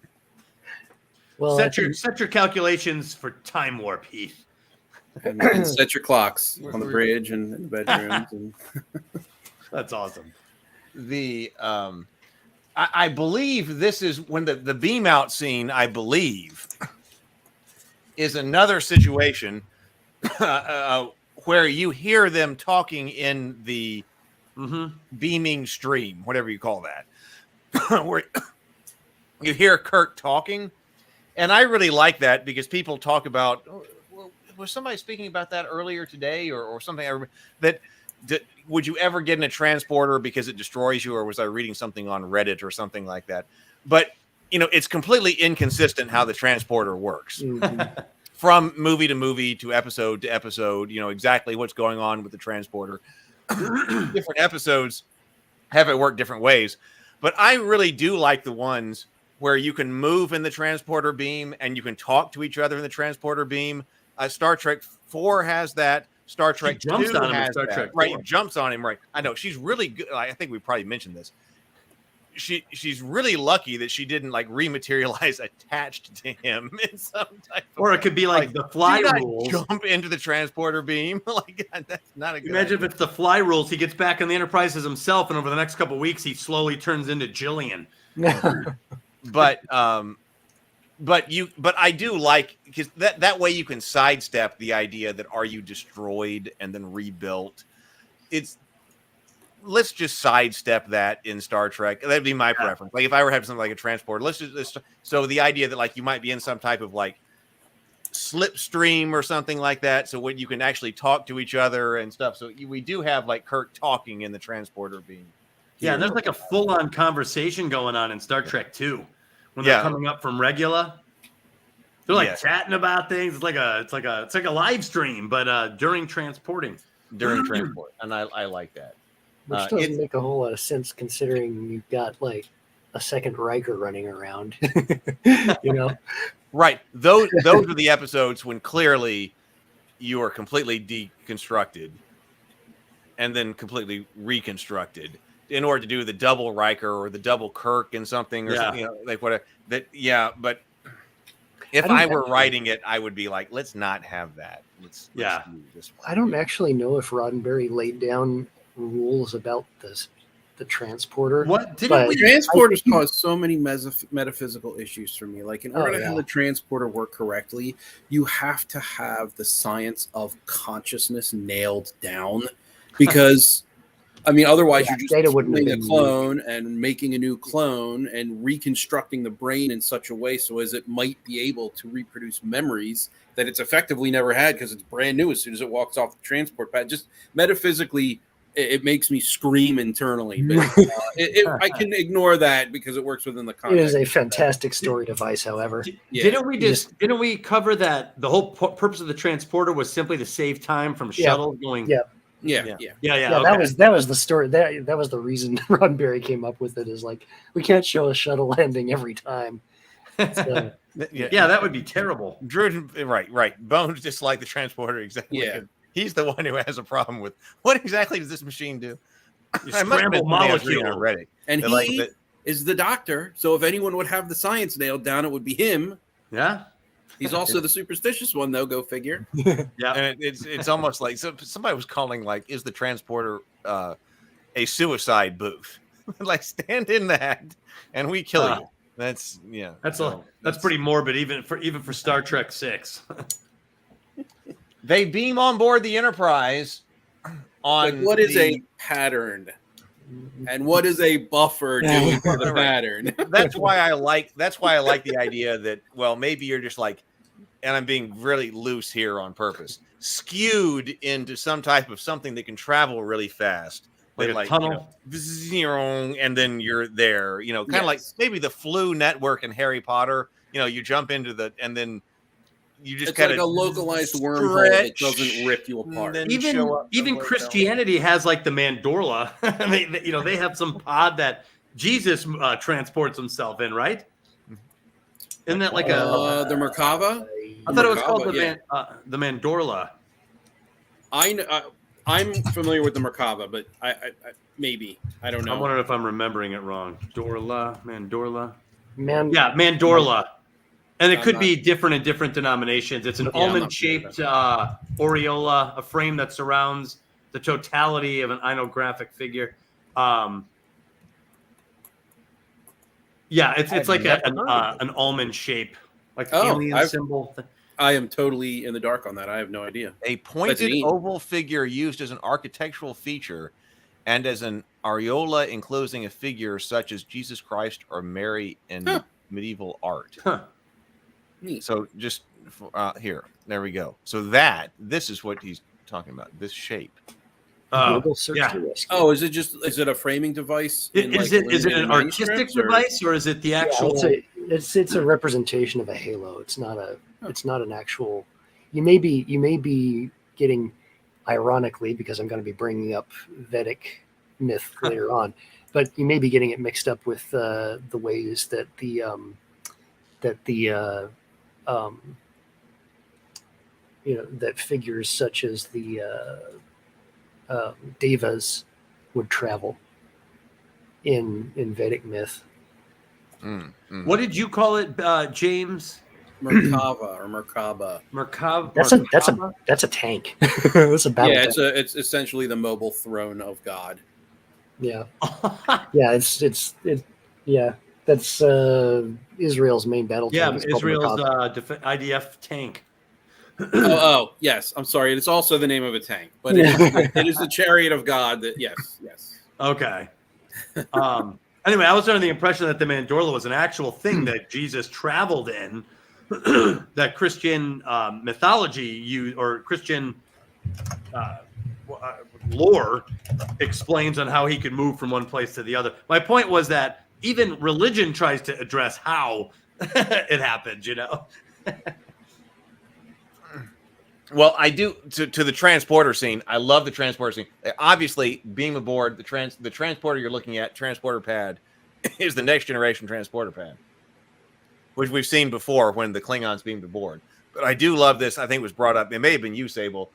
Well, set your calculations for time warp, Heath. And set your clocks on the bridge and in the bedrooms. And that's awesome. I believe this is when the beam out scene, I believe, is another situation where you hear them talking in the beaming stream, whatever you call that, where you hear Kirk talking. And I really like that because people talk about, was somebody speaking about that earlier today or something that would you ever get in a transporter because it destroys you, or was I reading something on Reddit or something like that? But, it's completely inconsistent how the transporter works. Mm-hmm. From movie to episode, exactly what's going on with the transporter. Different episodes have it work different ways. But I really do like the ones where you can move in the transporter beam and you can talk to each other in the transporter beam. Star Trek 4 has that. Star Trek 2 has that. Right, jumps on him. Right, I know she's really good. I think we probably mentioned this. She's really lucky that she didn't rematerialize attached to him in some type. Or it could be like the fly rules. Jump into the transporter beam. That's not a good. Imagine if it's the fly rules. He gets back on the Enterprise as himself, and over the next couple of weeks, he slowly turns into Jillian. But I do like, because that way you can sidestep the idea that are you destroyed and then rebuilt. Let's just sidestep that in Star Trek. That'd be my preference. If I were having something like a transporter, so the idea that you might be in some type of slipstream or something like that. So when you can actually talk to each other and stuff. So we do have Kirk talking in the transporter beam. Yeah, and there's a full-on conversation going on in Star Trek 2 when they're coming up from Regula. They're chatting about things. It's like a live stream, but during transporting. During transport, and I like that. Which doesn't make a whole lot of sense considering you've got a second Riker running around. Right. Those are the episodes when clearly you are completely deconstructed and then completely reconstructed in order to do the double Riker or the double Kirk and something or something, whatever. But if I were writing it, I would be let's not have that. Let's do this one. I don't actually know if Roddenberry laid down rules about the transporter. Transporters cause so many metaphysical issues for me. In order to have the transporter work correctly, you have to have the science of consciousness nailed down, because otherwise you're just killing a clone and making a new clone and reconstructing the brain in such a way so as it might be able to reproduce memories that it's effectively never had because it's brand new as soon as it walks off the transport pad. Just metaphysically, it makes me scream internally. But I can ignore that because it works within the context. It is a fantastic story device, however. Didn't we cover that the whole purpose of the transporter was simply to save time from shuttles going? Yeah. Yeah. Okay. That was the story. That was the reason Roddenberry came up with it. Is we can't show a shuttle landing every time. So, that would be terrible. Drew, right. Bones just like the transporter exactly. Yeah. He's the one who has a problem with what exactly does this machine do? You scramble molecule already. And is the doctor. So if anyone would have the science nailed down, it would be him. Yeah. He's also the superstitious one, though. Go figure. Yeah. And it's almost like somebody was calling, like, is the transporter a suicide booth? Like, stand in that and we kill you. That's that's pretty morbid, even for Star Trek 6. They beam on board the Enterprise on what is a pattern? And what is a buffer doing for the pattern? That's why I like the idea that, well, maybe you're just like, and I'm being really loose here on purpose, skewed into some type of something that can travel really fast. Like a tunnel. And then you're there, kind of like maybe the Flu Network in Harry Potter. You jump into and then you just kind of like a localized wormhole that doesn't rip you apart. Even Christianity has like the Mandorla. they have some pod that Jesus transports himself in, right? Isn't that like the Merkaba? I thought it was called the Mandorla. I'm familiar with the Merkaba, but I maybe I don't know. I'm wondering if I'm remembering it wrong. Mandorla. Yeah, Mandorla. And it could be different in different denominations. It's an almond-shaped aureola, a frame that surrounds the totality of an iconographic figure. It's like an almond shape, like alien symbol. I am totally in the dark on that. I have no idea. A pointed oval figure used as an architectural feature and as an aureola enclosing a figure such as Jesus Christ or Mary in medieval art. Huh. So just here, there we go. So this is what he's talking about. This shape. Is it a framing device? Is it an artistic device or is it the actual? It's a representation of a halo. It's not an actual. You may be getting, ironically, because I'm going to be bringing up Vedic myth later on, but you may be getting it mixed up with the ways that that figures such as the devas would travel in Vedic myth. What did you call it, James? Merkava or Merkaba. Merkaba. That's a tank. That's a battle. Yeah, it's essentially the mobile throne of God. Yeah, yeah. That's Israel's main battle tank. Yeah, Israel's IDF tank. Oh, yes. I'm sorry. It's also the name of a tank, but it is the chariot of God. Yes. Okay. Anyway, I was under the impression that the Mandorla was an actual thing that Jesus traveled in, that Christian mythology or Christian lore explains on how he could move from one place to the other. My point was that even religion tries to address how it happened, Well, I do to the transporter scene. I love the transporter scene. Obviously, beam aboard the transporter you're looking at, transporter pad, is the next generation transporter pad, which we've seen before when the Klingons beamed aboard. But I do love this. I think it was brought up. It may have been you, Sable.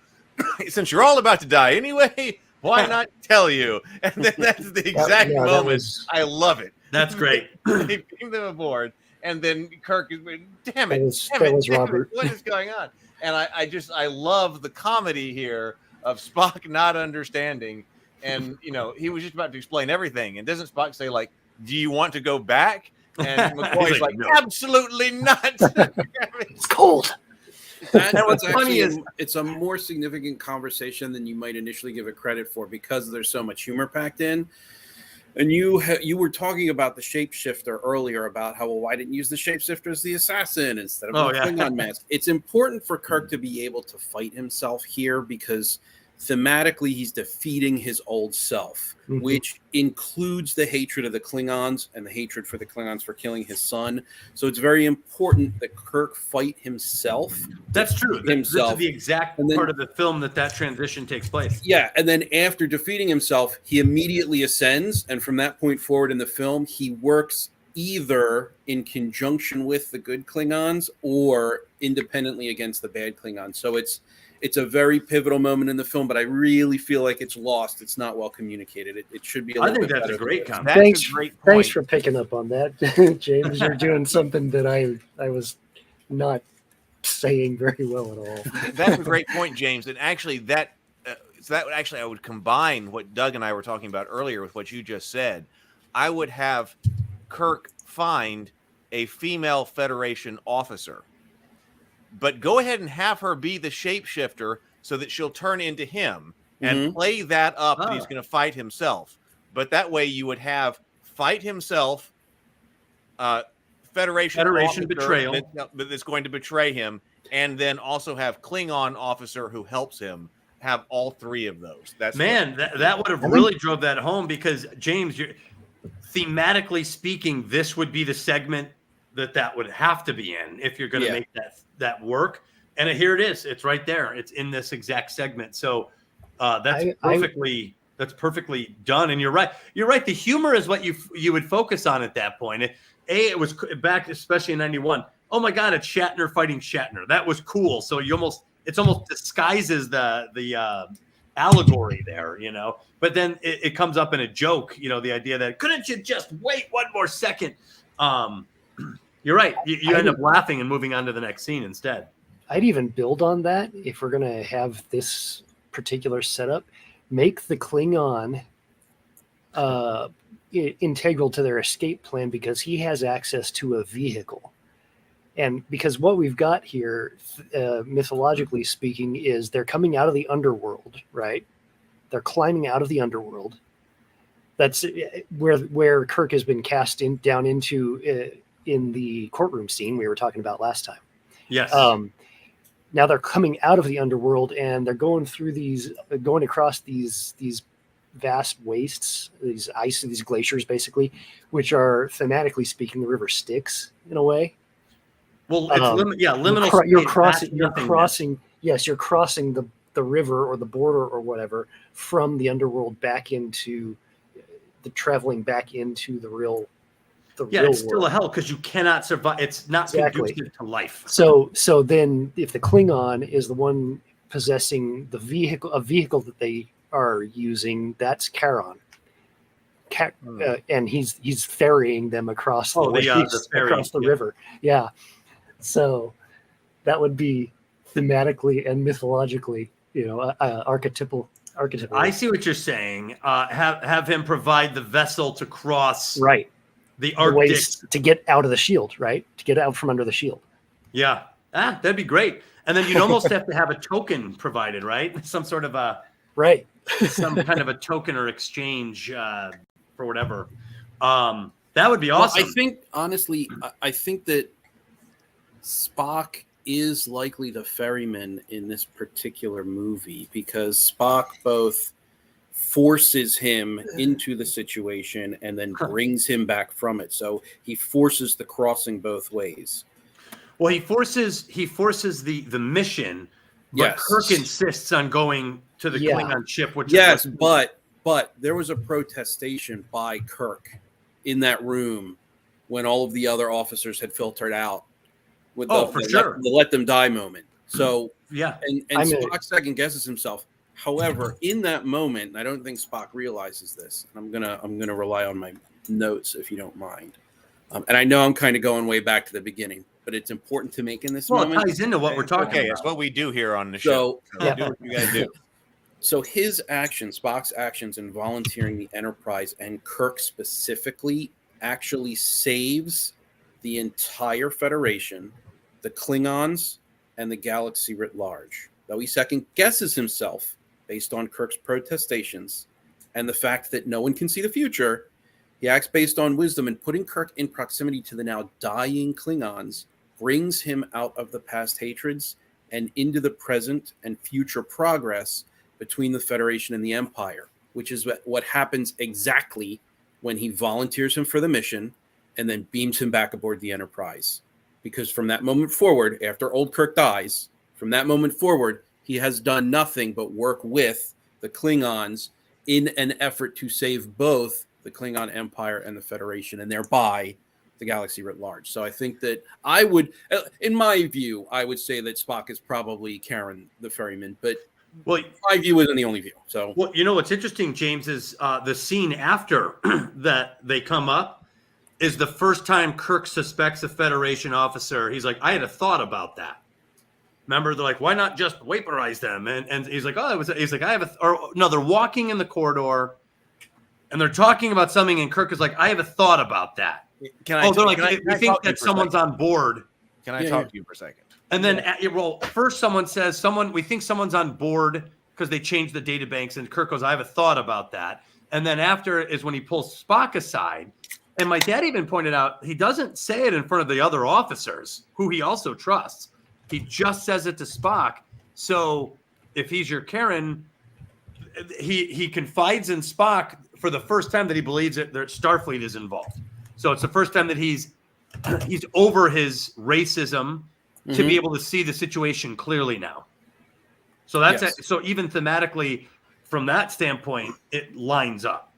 Since you're all about to die anyway, why not tell you? And then that's the exact moment. I love it. That's great. They beam them aboard, and then Kirk is, damn it, Robert. What is going on? And I love the comedy here of Spock not understanding. And, he was just about to explain everything. And doesn't Spock say, like, do you want to go back? And McCoy's like, no. Absolutely not. It's cold. And what's funny is it's a more significant conversation than you might initially give it credit for because there's so much humor packed in. And you were talking about the shapeshifter earlier about how, why didn't you use the shapeshifter as the assassin instead of the Klingon mask? It's important for Kirk to be able to fight himself here because thematically he's defeating his old self, which includes the hatred of the Klingons and the hatred for the Klingons for killing his son. So it's very important that Kirk fight himself. That's true. This is the exact part of the film that transition takes place. Yeah, and then after defeating himself, he immediately ascends, and from that point forward in the film, he works either in conjunction with the good Klingons or independently against the bad Klingons. So it's It's a very pivotal moment in the film, but I really feel like it's lost. It's not well communicated. It should be. I think that's a great comment. Thanks for picking up on that, James. You're doing something that I was not saying very well at all. That's a great point, James. And actually, I would combine what Doug and I were talking about earlier with what you just said. I would have Kirk find a female Federation officer, but go ahead and have her be the shapeshifter so that she'll turn into him and play that up that he's going to fight himself. But that way you would have fight himself, Federation betrayal that's going to betray him, and then also have Klingon officer who helps him. Have all three of those. That would have really drove that home, because James, thematically speaking, this would be the segment that would have to be in if you're going to make that work. And here it is. It's right there. It's in this exact segment. So that's perfectly done. And you're right. You're right. The humor is what you would focus on at that point. It was back, especially in 91. Oh my God, it's Shatner fighting Shatner. That was cool. So it almost disguises the allegory there, but then it comes up in a joke, the idea that couldn't you just wait one more second? You're right. You end up laughing and moving on to the next scene instead. I'd even build on that. If we're going to have this particular setup, make the Klingon integral to their escape plan, because he has access to a vehicle. And because what we've got here, mythologically speaking, is they're coming out of the underworld, right? They're climbing out of the underworld. That's where Kirk has been cast down into in the courtroom scene we were talking about last time. Yes. Now they're coming out of the underworld, and they're going across these vast wastes, these glaciers, basically, which are thematically speaking the river Styx in a way. Well, it's liminal. You're crossing the river or the border or whatever from the underworld back into traveling back into the real. It's still a hell, because you cannot survive. It's not conducive to life. So then, if the Klingon is the one possessing a vehicle that they are using, that's Charon. And he's ferrying them across the river. Yeah. So that would be thematically and mythologically, archetypal. I see what you're saying. Have him provide the vessel to cross the Arctic to get out of the shield, right? To get out from under the shield. Yeah. That'd be great. And then you'd almost have to have a token provided, right? Some sort of some kind of a token or exchange for whatever. That would be awesome. Well, I think, honestly, I think that Spock is likely the ferryman in this particular movie, because Spock both forces him into the situation and then brings him back from it. So he forces the crossing both ways. Well, he forces the mission, but Kirk insists on going to the Klingon ship. Which but there was a protestation by Kirk in that room when all of the other officers had filtered out. With the let them die moment. So and Spock second guesses himself. However, in that moment, I don't think Spock realizes this. I'm gonna rely on my notes if you don't mind. And I know I'm kind of going way back to the beginning, but it's important to make in this moment. It ties into what we're talking about. It's what we do here on the show. So do what you guys do. So his actions, Spock's actions in volunteering the Enterprise, and Kirk specifically, actually saves the entire Federation, the Klingons, and the galaxy writ large. Though he second guesses himself based on Kirk's protestations and the fact that no one can see the future, he acts based on wisdom, and putting Kirk in proximity to the now dying Klingons brings him out of the past hatreds and into the present and future progress between the Federation and the Empire, which is what happens exactly when he volunteers him for the mission and then beams him back aboard the Enterprise. Because from that moment forward, after old Kirk dies, from that moment forward, he has done nothing but work with the Klingons in an effort to save both the Klingon Empire and the Federation, and thereby the galaxy writ large. So I think that I would, in my view, I would say that Spock is probably Karen the ferryman, but my view isn't the only view. So, well, you know what's interesting, James, is the scene after that they come up is the first time Kirk suspects a Federation officer. He's like, I had a thought about that. Remember, they're like, why not just vaporize them? And he's like, he's like, they're walking in the corridor and they're talking about something. And Kirk is like, I have a thought about that. They're like, we think that someone's on board. Can I talk to you for a second? And then, first someone says, we think someone's on board because they changed the data banks. And Kirk goes, I have a thought about that. And then after is when he pulls Spock aside. And my dad even pointed out, he doesn't say it in front of the other officers who he also trusts. He just says it to Spock. So if he's your Karen, he confides in Spock for the first time that he believes that Starfleet is involved. So it's the first time that he's over his racism to be able to see the situation clearly now. So so even thematically, from that standpoint, it lines up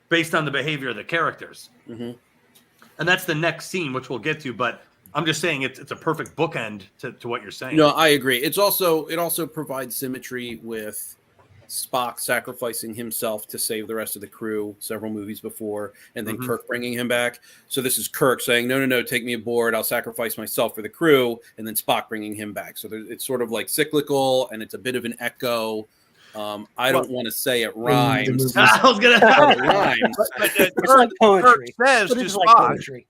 based on the behavior of the characters. And that's the next scene, which we'll get to, but I'm just saying it's a perfect bookend to what you're saying. No, I agree. It also provides symmetry with Spock sacrificing himself to save the rest of the crew several movies before, and then Kirk bringing him back. So this is Kirk saying, no, take me aboard. I'll sacrifice myself for the crew, and then Spock bringing him back. So it's sort of like cyclical, and it's a bit of an echo. I don't want to say it rhymes. I was gonna. It rhymes. It's like poetry. Kirk says to It's Spock, like poetry.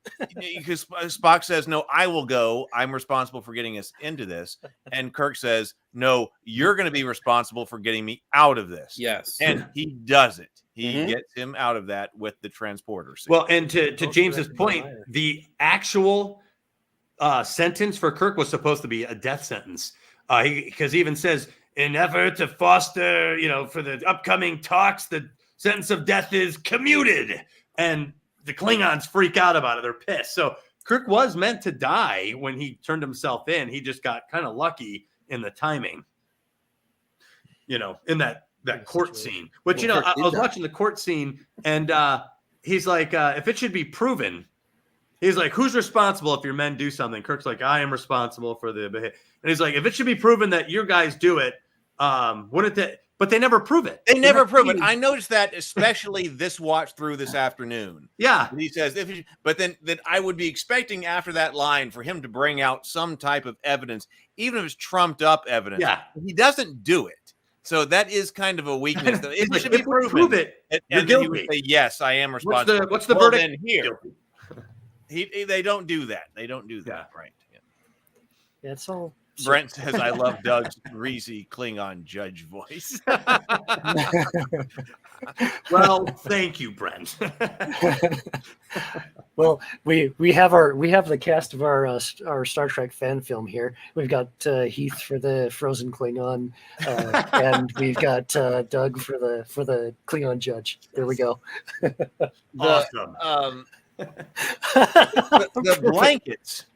because Spock says, no, I will go. I'm responsible for getting us into this. And Kirk says, no, you're going to be responsible for getting me out of this. Yes. And he does it. He gets him out of that with the transporter scene. Well, and to James's point, the actual sentence for Kirk was supposed to be a death sentence. Because he even says, in effort to foster, for the upcoming talks, the sentence of death is commuted. And the Klingons freak out about it. They're pissed. So Kirk was meant to die when he turned himself in. He just got kind of lucky in the timing, in that court scene. But, I was watching the court scene, and he's like, if it should be proven, he's like, who's responsible if your men do something? Kirk's like, I am responsible for the behavior. And he's like, if it should be proven that your guys do it, wouldn't it? But they never prove it. They never prove it. I noticed that, especially this watch through this afternoon. Yeah. And he says, but then I would be expecting after that line for him to bring out some type of evidence, even if it's trumped up evidence. Yeah. He doesn't do it. So that is kind of a weakness. It Like, should be proven. Prove it. And you're then guilty. he would say, yes, I am responsible. What's the verdict? Then here. They don't do that. They don't do that. Yeah. Right. Yeah, it's all. Brent says, I love Doug's greasy Klingon judge voice. Well, thank you, Brent. Well, we have the cast of our Star Trek fan film here. We've got Heath for the Frozen Klingon, and we've got Doug for the Klingon judge. There we go. Awesome.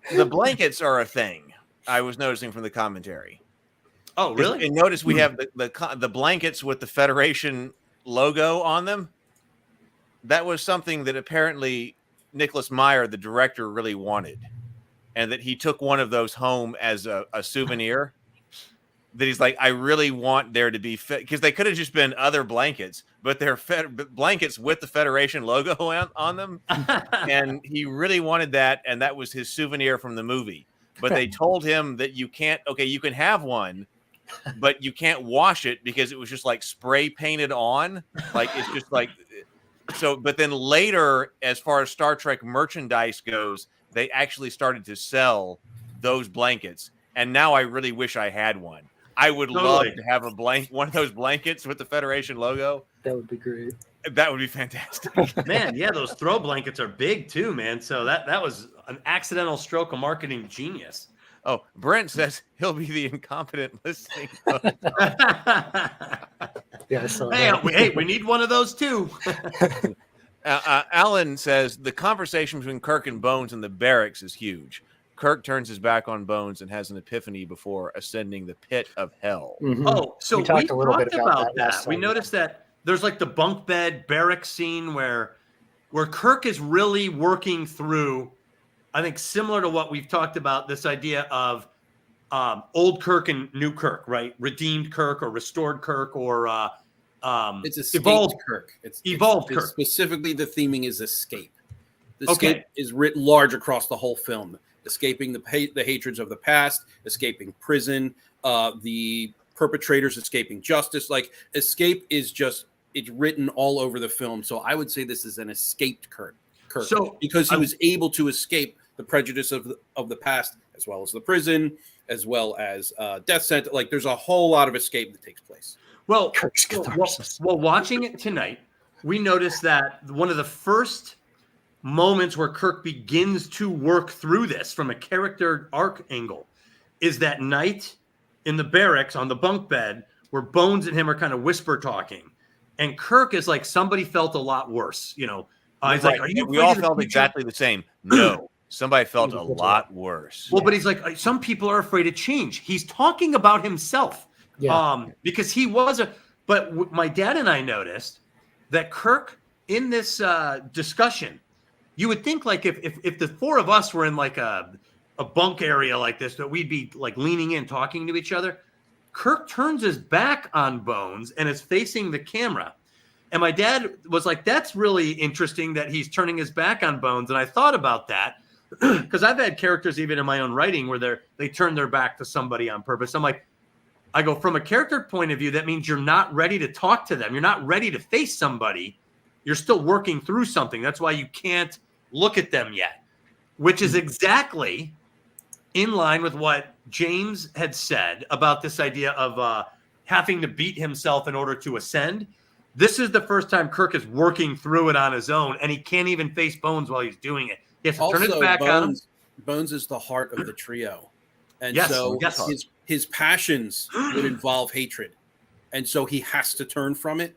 The blankets are a thing. I was noticing from the commentary. Oh, really? And notice we have the blankets with the Federation logo on them. That was something that apparently Nicholas Meyer, the director, really wanted, and that he took one of those home as a souvenir. That he's like, I really want there to be because they could have just been other blankets, but they're blankets with the Federation logo on them, and he really wanted that, and that was his souvenir from the movie. But they told him that you can't. Okay, you can have one, but you can't wash it because it was just like spray painted on. Like it's just like so. But then later, as far as Star Trek merchandise goes, they actually started to sell those blankets, and now I really wish I had one. I would love to have one of those blankets with the Federation logo. That would be great. That would be fantastic. Man, yeah, those throw blankets are big too, man. So that was an accidental stroke of marketing genius. Oh, Brent says he'll be the incompetent listening. Yeah, I saw that. Hey, we need one of those too. Alan says the conversation between Kirk and Bones in the barracks is huge. Kirk turns his back on Bones and has an epiphany before ascending the pit of hell. Mm-hmm. Oh, so we talked a little bit about that. We noticed that there's like the bunk bed barrack scene where Kirk is really working through I think similar to what we've talked about, this idea of old Kirk and new Kirk, right? Redeemed Kirk or restored Kirk or it's evolved Kirk. Evolved Kirk. Specifically, the theming is escape. The escape is writ large across the whole film. Escaping the hatreds of the past, escaping prison, the perpetrators escaping justice. Like escape is just, it's written all over the film. So I would say this is an escaped Kirk. So because he was able to escape the prejudice of the past, as well as the prison, as well as death sentence. Like there's a whole lot of escape that takes place. Well, watching it tonight, we noticed that one of the first moments where Kirk begins to work through this from a character arc angle is that night in the barracks on the bunk bed where Bones and him are kind of whisper talking. And Kirk is like, somebody felt a lot worse, you know. He's like, we all felt exactly the same. No, somebody felt a lot worse. Well, but he's like, some people are afraid of change. He's talking about himself. Yeah. Because he was but my dad and I noticed that Kirk in this discussion, you would think like if the four of us were in like a bunk area like this, that we'd be like leaning in, talking to each other. Kirk turns his back on Bones and is facing the camera. And my dad was like, that's really interesting that he's turning his back on Bones. And I thought about that because I've had characters even in my own writing where they turn their back to somebody on purpose. I go, from a character point of view, that means you're not ready to talk to them. You're not ready to face somebody. You're still working through something. That's why you can't look at them yet, which is exactly in line with what James had said about this idea of having to beat himself in order to ascend. This is the first time Kirk is working through it on his own, and he can't even face Bones while he's doing it. He has to turn his back on him. Bones is the heart of the trio. And his passions would involve hatred. And so he has to turn from it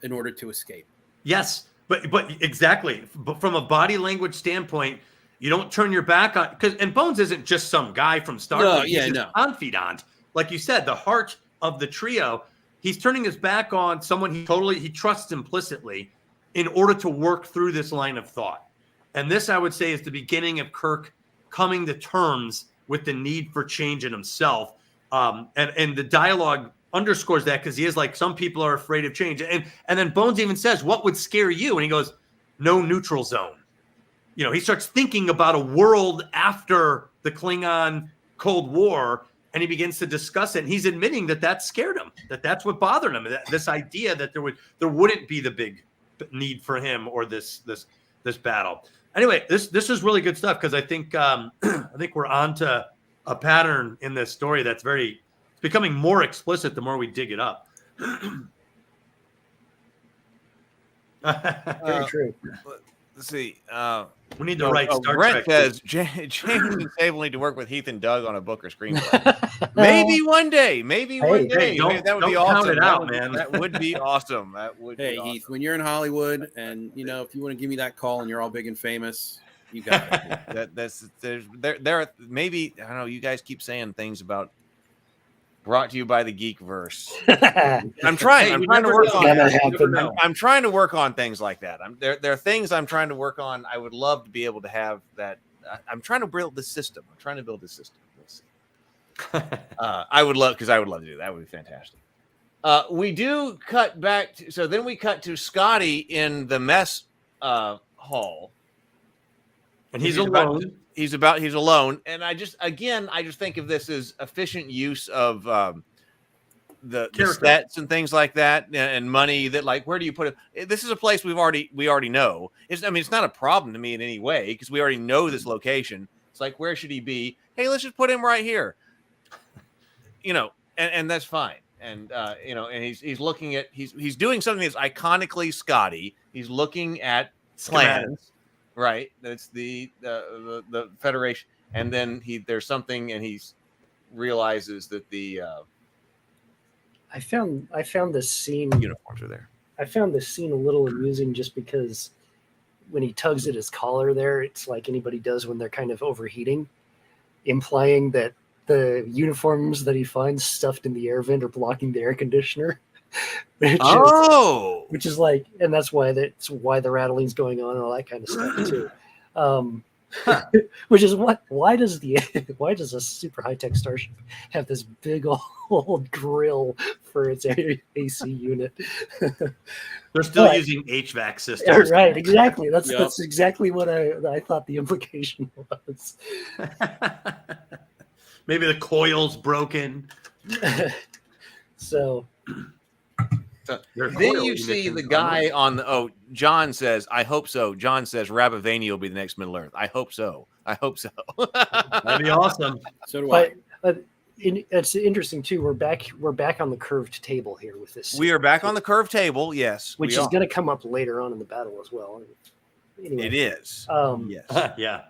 in order to escape. Yes, but exactly. But from a body language standpoint, you don't turn your back on, and Bones isn't just some guy from Starfleet. He's a confidant. Like you said, the heart of the trio. He's turning his back on someone he trusts implicitly in order to work through this line of thought. And this, I would say, is the beginning of Kirk coming to terms with the need for change in himself. And the dialogue underscores that, because he is like, some people are afraid of change. And then Bones even says, what would scare you? And he goes, no neutral zone. You know, he starts thinking about a world after the Klingon Cold War, and he begins to discuss it. And he's admitting that scared him, that's what bothered him. This idea that there wouldn't be the big need for him or this battle. Anyway, this is really good stuff, because I think we're onto a pattern in this story that's it's becoming more explicit the more we dig it up. Very true. Let's see. We need to write Star Brent Trek. says James and Sable need to work with Heath and Doug on a book or screenplay. Maybe one day. Maybe one day. That would be awesome. Count it out, man. That would be awesome. Hey, Heath, when you're in Hollywood, and if you want to give me that call, and you're all big and famous, you got it. There maybe, I don't know. You guys keep saying things about brought to you by the Geekverse. I'm trying to work on things like that. There are things I'm trying to work on. I would love to be able to have that. I'm trying to build the system. We'll see. I would love to do that. That would be fantastic. We do cut back. Then we cut to Scotty in the mess hall. And he's alone. He's alone, and I just think of this as efficient use of the sets and things like that, and money. That, like, where do you put it? This is a place we already know. It's not a problem to me in any way, because we already know this location. It's like, where should he be? Hey, let's just put him right here. And that's fine. And and he's looking at he's doing something that's iconically Scotty. He's looking at plans. Right, that's the Federation, and then there's something, and he realizes that the I found this scene uniforms are there. I found this scene a little amusing, just because when he tugs at his collar there, it's like anybody does when they're kind of overheating, implying that the uniforms that he finds stuffed in the air vent are blocking the air conditioner. Which is like, and that's why the rattling's going on and all that kind of stuff too. Which is why does a super high-tech starship have this big old grill for its AC unit? They're still using HVAC systems. Right, exactly. That's exactly what I thought the implication was. Maybe the coil's broken. So then you see the guy on the John says, I hope so. John says Rabavania will be the next Middle Earth. I hope so. That'd be awesome. So do I. But it's interesting too. We're back on the curved table here with this. We are back on the curved table, yes. Which is going to come up later on in the battle as well. Anyway, it is. Yes. Yeah.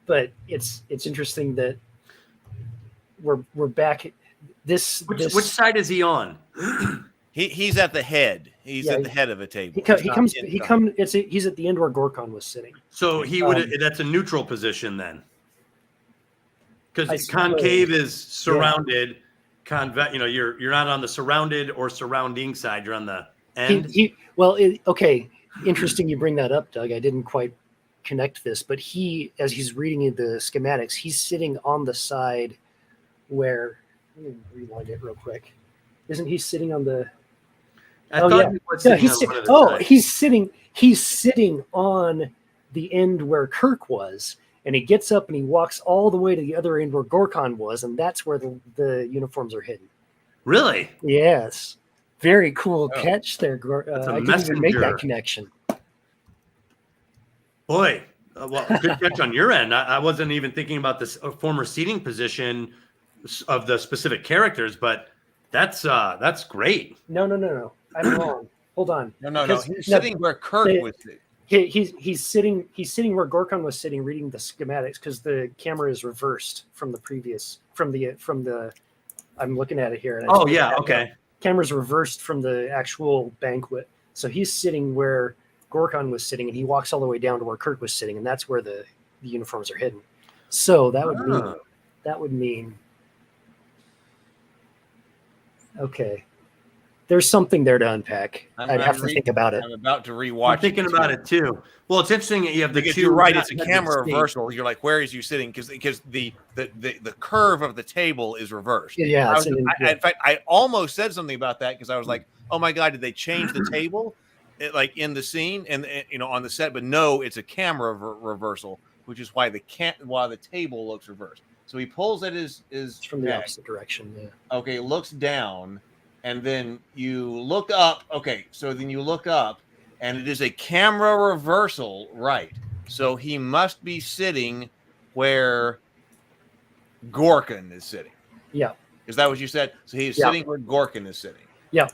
But it's interesting that we're back. Which side is he on? He's at the head. He's at the head of a table. He's at the end where Gorkon was sitting. So he would. That's a neutral position then, because concave is surrounded. Yeah. You're not on the surrounded or surrounding side. You're on the end. Okay. Interesting you bring that up, Doug. I didn't quite connect this, but as he's reading the schematics, he's sitting on the side where. Let me rewind it real quick. Isn't he sitting on the? He's sitting on the end where Kirk was, and he gets up and he walks all the way to the other end where Gorkon was, and that's where the uniforms are hidden. Really? Yes. Very cool catch there. I didn't even make that connection. Boy, good catch on your end. I wasn't even thinking about this former seating position of the specific characters, but that's great. No. I'm wrong. Hold on. No. He's sitting where Kirk was sitting. He's sitting where Gorkon was sitting, reading the schematics, because the camera is reversed from the previous from the. I'm looking at it here. And okay. Camera's reversed from the actual banquet, so he's sitting where Gorkon was sitting, and he walks all the way down to where Kirk was sitting, and that's where the uniforms are hidden. So that would mean. Okay. There's something there to unpack. I'd have to think about it. I'm about to rewatch. I'm thinking about it too. Well, it's interesting that you have because you're right. It's a camera reversal. You're like, where is you sitting? Because the curve of the table is reversed. Yeah. In fact, I almost said something about that because I was like, oh my God, did they change the table, in the scene and on the set? But no, it's a camera reversal, which is why the table looks reversed. So he pulls at his from the opposite direction. Yeah. Okay, looks down. And then you look up. Okay, so then you look up, and it is a camera reversal, right? So he must be sitting where Gorkon is sitting. Yeah. Is that what you said? So he's sitting where Gorkon is sitting. Yeah.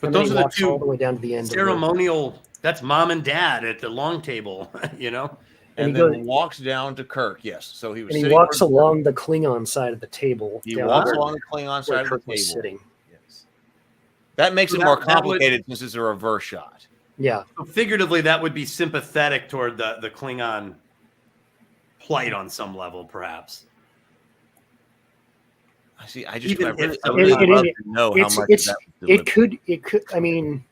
But those are the two all the way down to the end. Ceremonial. That's mom and dad at the long table, And then walks down to Kirk. Yes. So he was. And he walks along the Klingon side of the table. He walks along the Klingon side of the table. Sitting. That makes it more complicated since it's a reverse shot. Yeah. So figuratively, that would be sympathetic toward the Klingon plight on some level, perhaps. I see. I really love to know how much that was it could. I mean,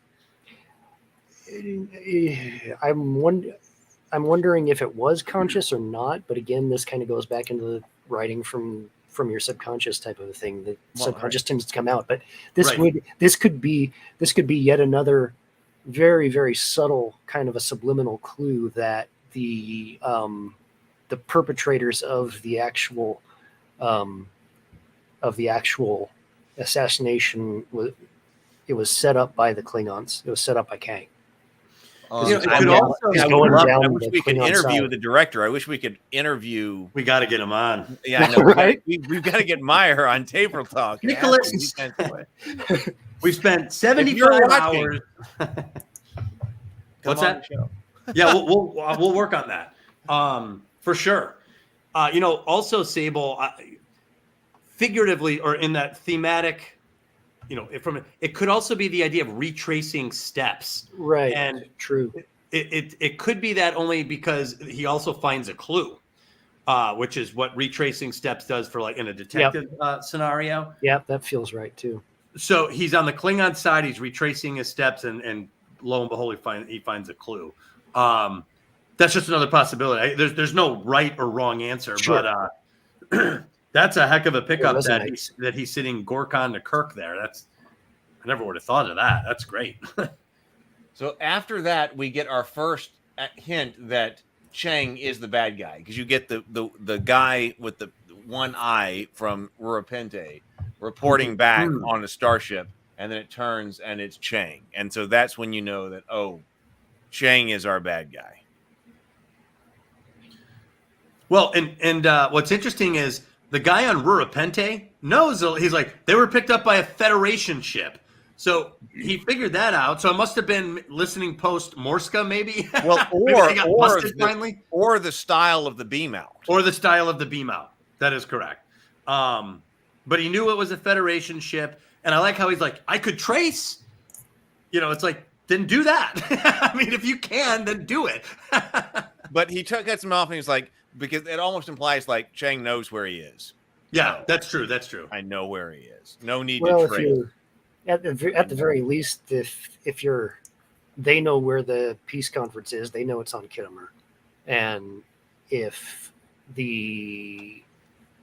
I'm wondering if it was conscious or not. But again, this kind of goes back into the writing from your subconscious type of a thing. The subconscious tends to come out, but this could be yet another very, very subtle kind of a subliminal clue that the perpetrators of the actual assassination was set up by the Klingons. It was set up by Kang. I wish we could interview the director. I wish we could interview. We got to get him on. Yeah, I know. Right? We've got to get Meyer on Table Talk. Nicholas, we spent 75 hours. What's that? Yeah, we'll work on that for sure. Also Sable, figuratively or in that thematic. It could also be the idea of retracing steps. Right. And true. It could be that only because he also finds a clue, which is what retracing steps does for in a detective scenario. Yeah, that feels right too. So he's on the Klingon side. He's retracing his steps, and lo and behold, he finds a clue. That That's just another possibility. There's no right or wrong answer, Sure. but that's a heck of a pickup that he's sitting Gorkon to Kirk there. I never would have thought of that. That's great. So after that, we get our first hint that Chang is the bad guy, because you get the guy with the one eye from Rurapente reporting back on the starship, and then it turns and it's Chang, and so that's when you know that Chang is our bad guy. Well, and what's interesting is the guy on Rurapente knows. He's like, they were picked up by a Federation ship. So he figured that out. So it must have been listening post Morska, maybe. Well, or the style of the beam out. Or the style of the beam out. That is correct. But he knew it was a Federation ship. And I like how he's like, I could trace. It's like, then do that. I mean, if you can, then do it. But he cuts him off and he's like, because it almost implies like Chang knows where he is. Yeah, so, that's true. That's true. I know where he is. No need to trace. At the very least, if they know where the peace conference is, they know it's on Kittimer, and if the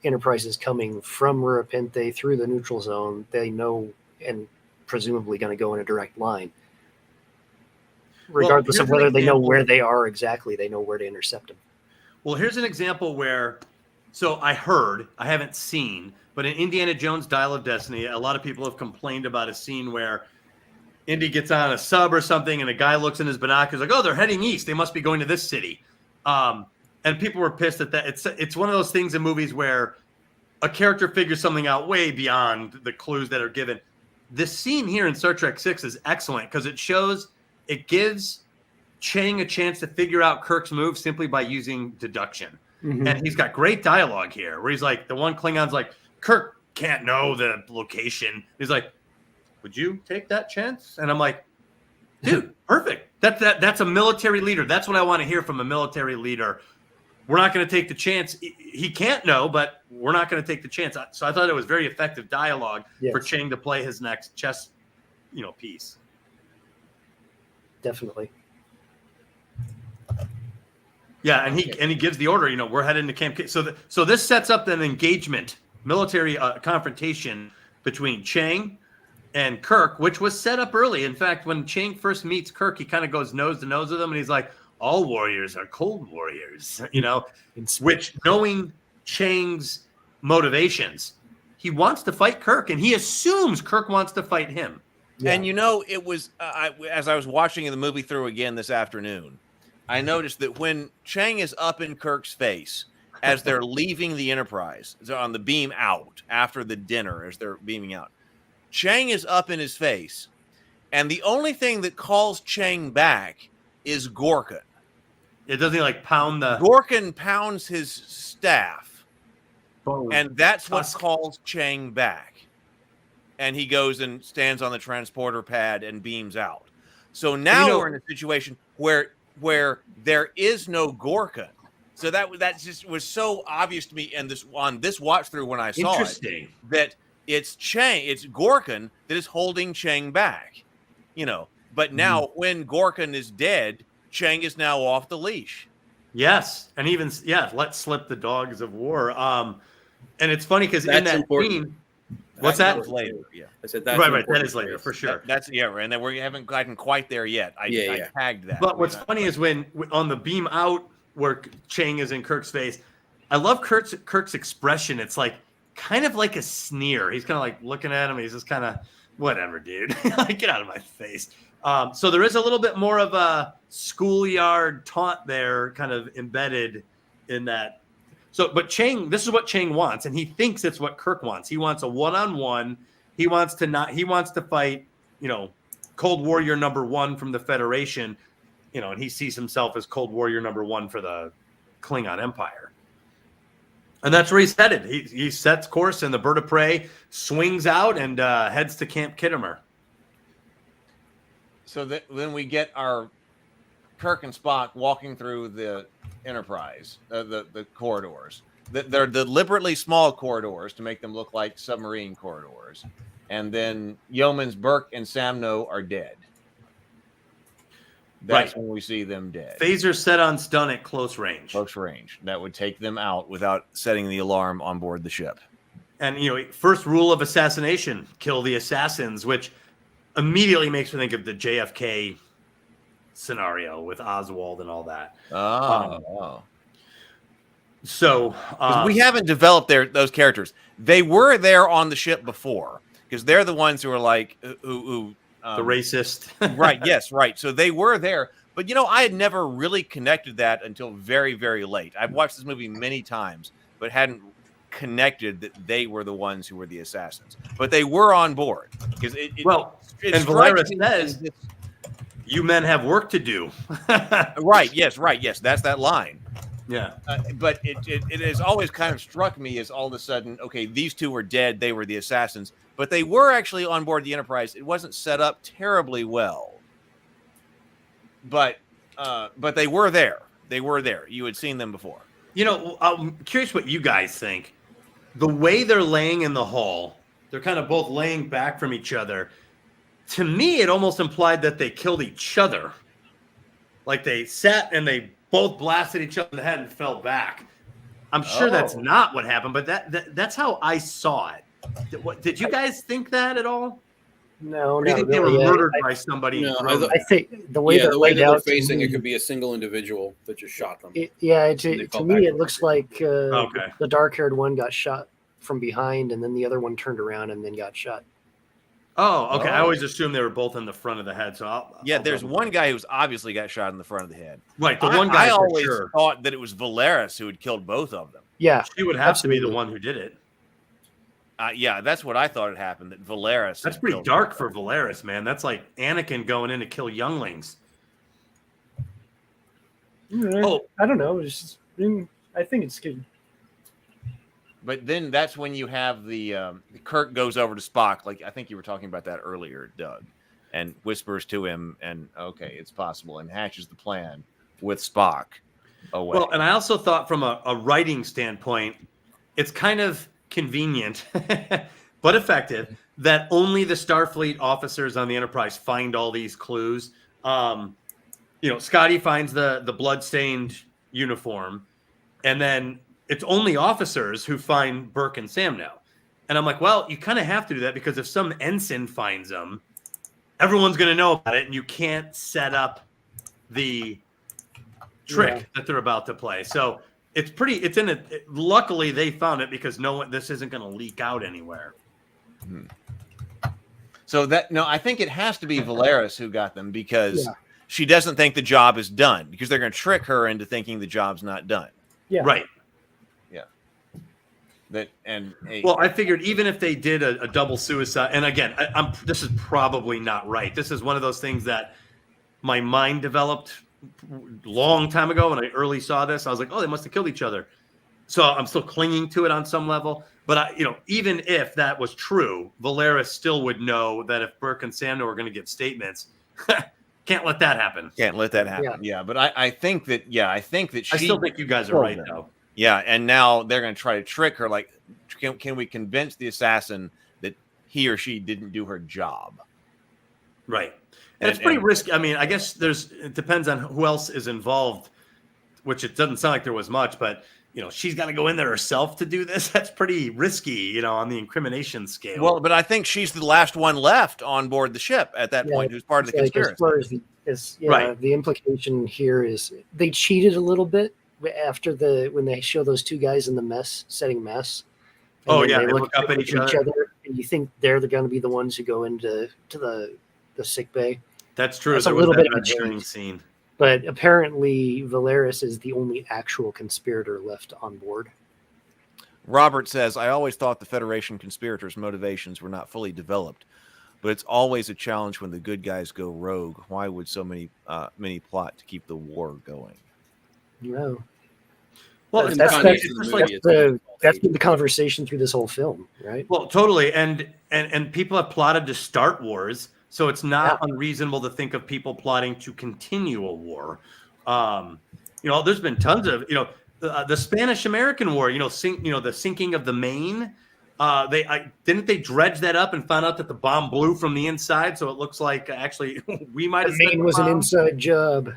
Enterprise is coming from Rurapente through the neutral zone, they know, and presumably going to go in a direct line. Regardless of whether they know where they are exactly, they know where to intercept them. Well, here's an example where, so I haven't seen, but in Indiana Jones Dial of Destiny, a lot of people have complained about a scene where Indy gets on a sub or something and a guy looks in his binoculars like, oh, they're heading east. They must be going to this city. And people were pissed at that. It's one of those things in movies where a character figures something out way beyond the clues that are given. This scene here in Star Trek VI is excellent because it gives Chang a chance to figure out Kirk's move simply by using deduction. Mm-hmm. And he's got great dialogue here where he's like, the one Klingon's like, Kirk can't know the location. He's like, would you take that chance? And I'm like, dude, perfect. That's a military leader. That's what I want to hear from a military leader. We're not going to take the chance. He can't know, but we're not going to take the chance. So I thought it was very effective dialogue for Chang to play his next chess, piece. Definitely. Yeah, and he gives the order. We're heading to Camp. So this sets up an engagement, military confrontation between Chang and Kirk, which was set up early. In fact, when Chang first meets Kirk, he kind of goes nose to nose with him, and he's like, "All warriors are cold warriors," Which, knowing Chang's motivations, he wants to fight Kirk, and he assumes Kirk wants to fight him. Yeah. And it was as I was watching the movie through again this afternoon, I noticed that when Chang is up in Kirk's face as they're leaving the Enterprise, on the beam out after the dinner as they're beaming out, Chang is up in his face, and the only thing that calls Chang back is Gorkon. It doesn't pound the... Gorkon pounds his staff, Boom. And that's what calls Chang back. And he goes and stands on the transporter pad and beams out. So now we're in a situation where there is no Gorkon. So that just was so obvious to me, and on this watch through when I saw it, that it's Gorkon that is holding Chang back. But now when Gorkon is dead, Chang is now off the leash. Yes, and even let slip the dogs of war. And it's funny because in that scene, what's that? Later, yeah. I said that. Right. That is later for sure. That's and then we haven't gotten quite there yet. I tagged that. But what's funny is when on the beam out where Chang is in Kirk's face, I love Kirk's expression. It's kind of like a sneer. He's kind of looking at him. He's just kind of whatever, dude. Get out of my face. So there is a little bit more of a schoolyard taunt there, kind of embedded in that. So, but Chang, this is what Chang wants, and he thinks it's what Kirk wants. He wants a one-on-one. He wants to fight, Cold Warrior number 1 from the Federation, and he sees himself as Cold Warrior number 1 for the Klingon Empire. And that's where he's headed. He sets course, and the bird of prey swings out and heads to Camp Kittimer. So then we get our Kirk and Spock walking through the Enterprise, the corridors. They're deliberately small corridors to make them look like submarine corridors. And then Yeoman's Burke and Samno are dead. That's when we see them dead. Phaser set on stun at close range. Close range. That would take them out without setting the alarm on board the ship. And, first rule of assassination, kill the assassins, which immediately makes me think of the JFK scenario with Oswald and all that. So we haven't developed those characters. They were there on the ship before because they're the ones who are like the racist. Right. Yes. Right. So they were there. But, I had never really connected that until very, very late. I've watched this movie many times, but hadn't connected that they were the ones who were the assassins. But they were on board because and Valeris says, "You men have work to do." Right. Yes. Right. Yes. That's that line. Yeah. But it has always kind of struck me as all of a sudden, okay, these two were dead. They were the assassins, but they were actually on board the Enterprise. It wasn't set up terribly well. But they were there. They were there. You had seen them before. I'm curious what you guys think. The way they're laying in the hall, they're kind of both laying back from each other. To me, it almost implied that they killed each other. Like they sat and they both blasted each other in the head and fell back. I'm sure that's not what happened, but that's how I saw it. Did you guys think that at all? No, or do you think they were murdered by somebody? No, I think the way they're laid out, facing it could be a single individual that just shot them. To me, it looks like the dark-haired one got shot from behind, and then the other one turned around and then got shot. Oh, okay. I always assumed they were both in the front of the head. So there's one guy who's obviously got shot in the front of the head. Right, the one guy. I always thought that it was Valeris who had killed both of them. Yeah, she would have to be the one who did it. That's what I thought had happened. That Valeris. That's pretty dark for Valeris, man. That's like Anakin going in to kill younglings. I don't know. I think it's good. But then that's when you have the Kirk goes over to Spock, like I think you were talking about that earlier, Doug, and whispers to him, and okay, it's possible, and hatches the plan with Spock away. Well, and I also thought from a writing standpoint, it's kind of convenient, but effective that only the Starfleet officers on the Enterprise find all these clues. Scotty finds the blood-stained uniform, and then it's only officers who find Burke and Sam now. And I'm like, well, you kind of have to do that because if some ensign finds them, everyone's going to know about it, and you can't set up the trick that they're about to play. So luckily they found it because this isn't going to leak out anywhere. So I think it has to be Valeris who got them because she doesn't think the job is done because they're going to trick her into thinking the job's not done. Yeah. Right. Yeah. I figured even if they did a double suicide, and again, this is probably not right. This is one of those things that my mind developed long time ago when I early saw this. I was like, oh, they must have killed each other. So I'm still clinging to it on some level. But even if that was true, Valeris still would know that if Burke and Sando are going to get statements, can't let that happen. Can't let that happen. Yeah, but I think that I still think you guys are right though. Yeah, and now they're going to try to trick her. Like, can we convince the assassin that he or she didn't do her job? Right. And it's pretty risky. I mean, I guess it depends on who else is involved, which it doesn't sound like there was much, but she's got to go in there herself to do this. That's pretty risky, on the incrimination scale. Well, but I think she's the last one left on board the ship at that point who's part of the conspiracy. As far as the implication here is they cheated a little bit after when they show those two guys in the mess setting mess. They look up at each other, and you think they're going to be the ones who go into the sick bay. That's true. It's a little bit of a cheat scene. But apparently Valeris is the only actual conspirator left on board. Robert says, I always thought the Federation conspirators' motivations were not fully developed, but it's always a challenge when the good guys go rogue. Why would so many plot to keep the war going? No. Well, that's been the conversation through this whole film, right? Well, totally. And people have plotted to start wars. So it's not unreasonable to think of people plotting to continue a war. There's been tons of, the Spanish-American War, the sinking of the Maine. Didn't they dredge that up and found out that the bomb blew from the inside, so it looks like actually we might have. Maine was an inside job.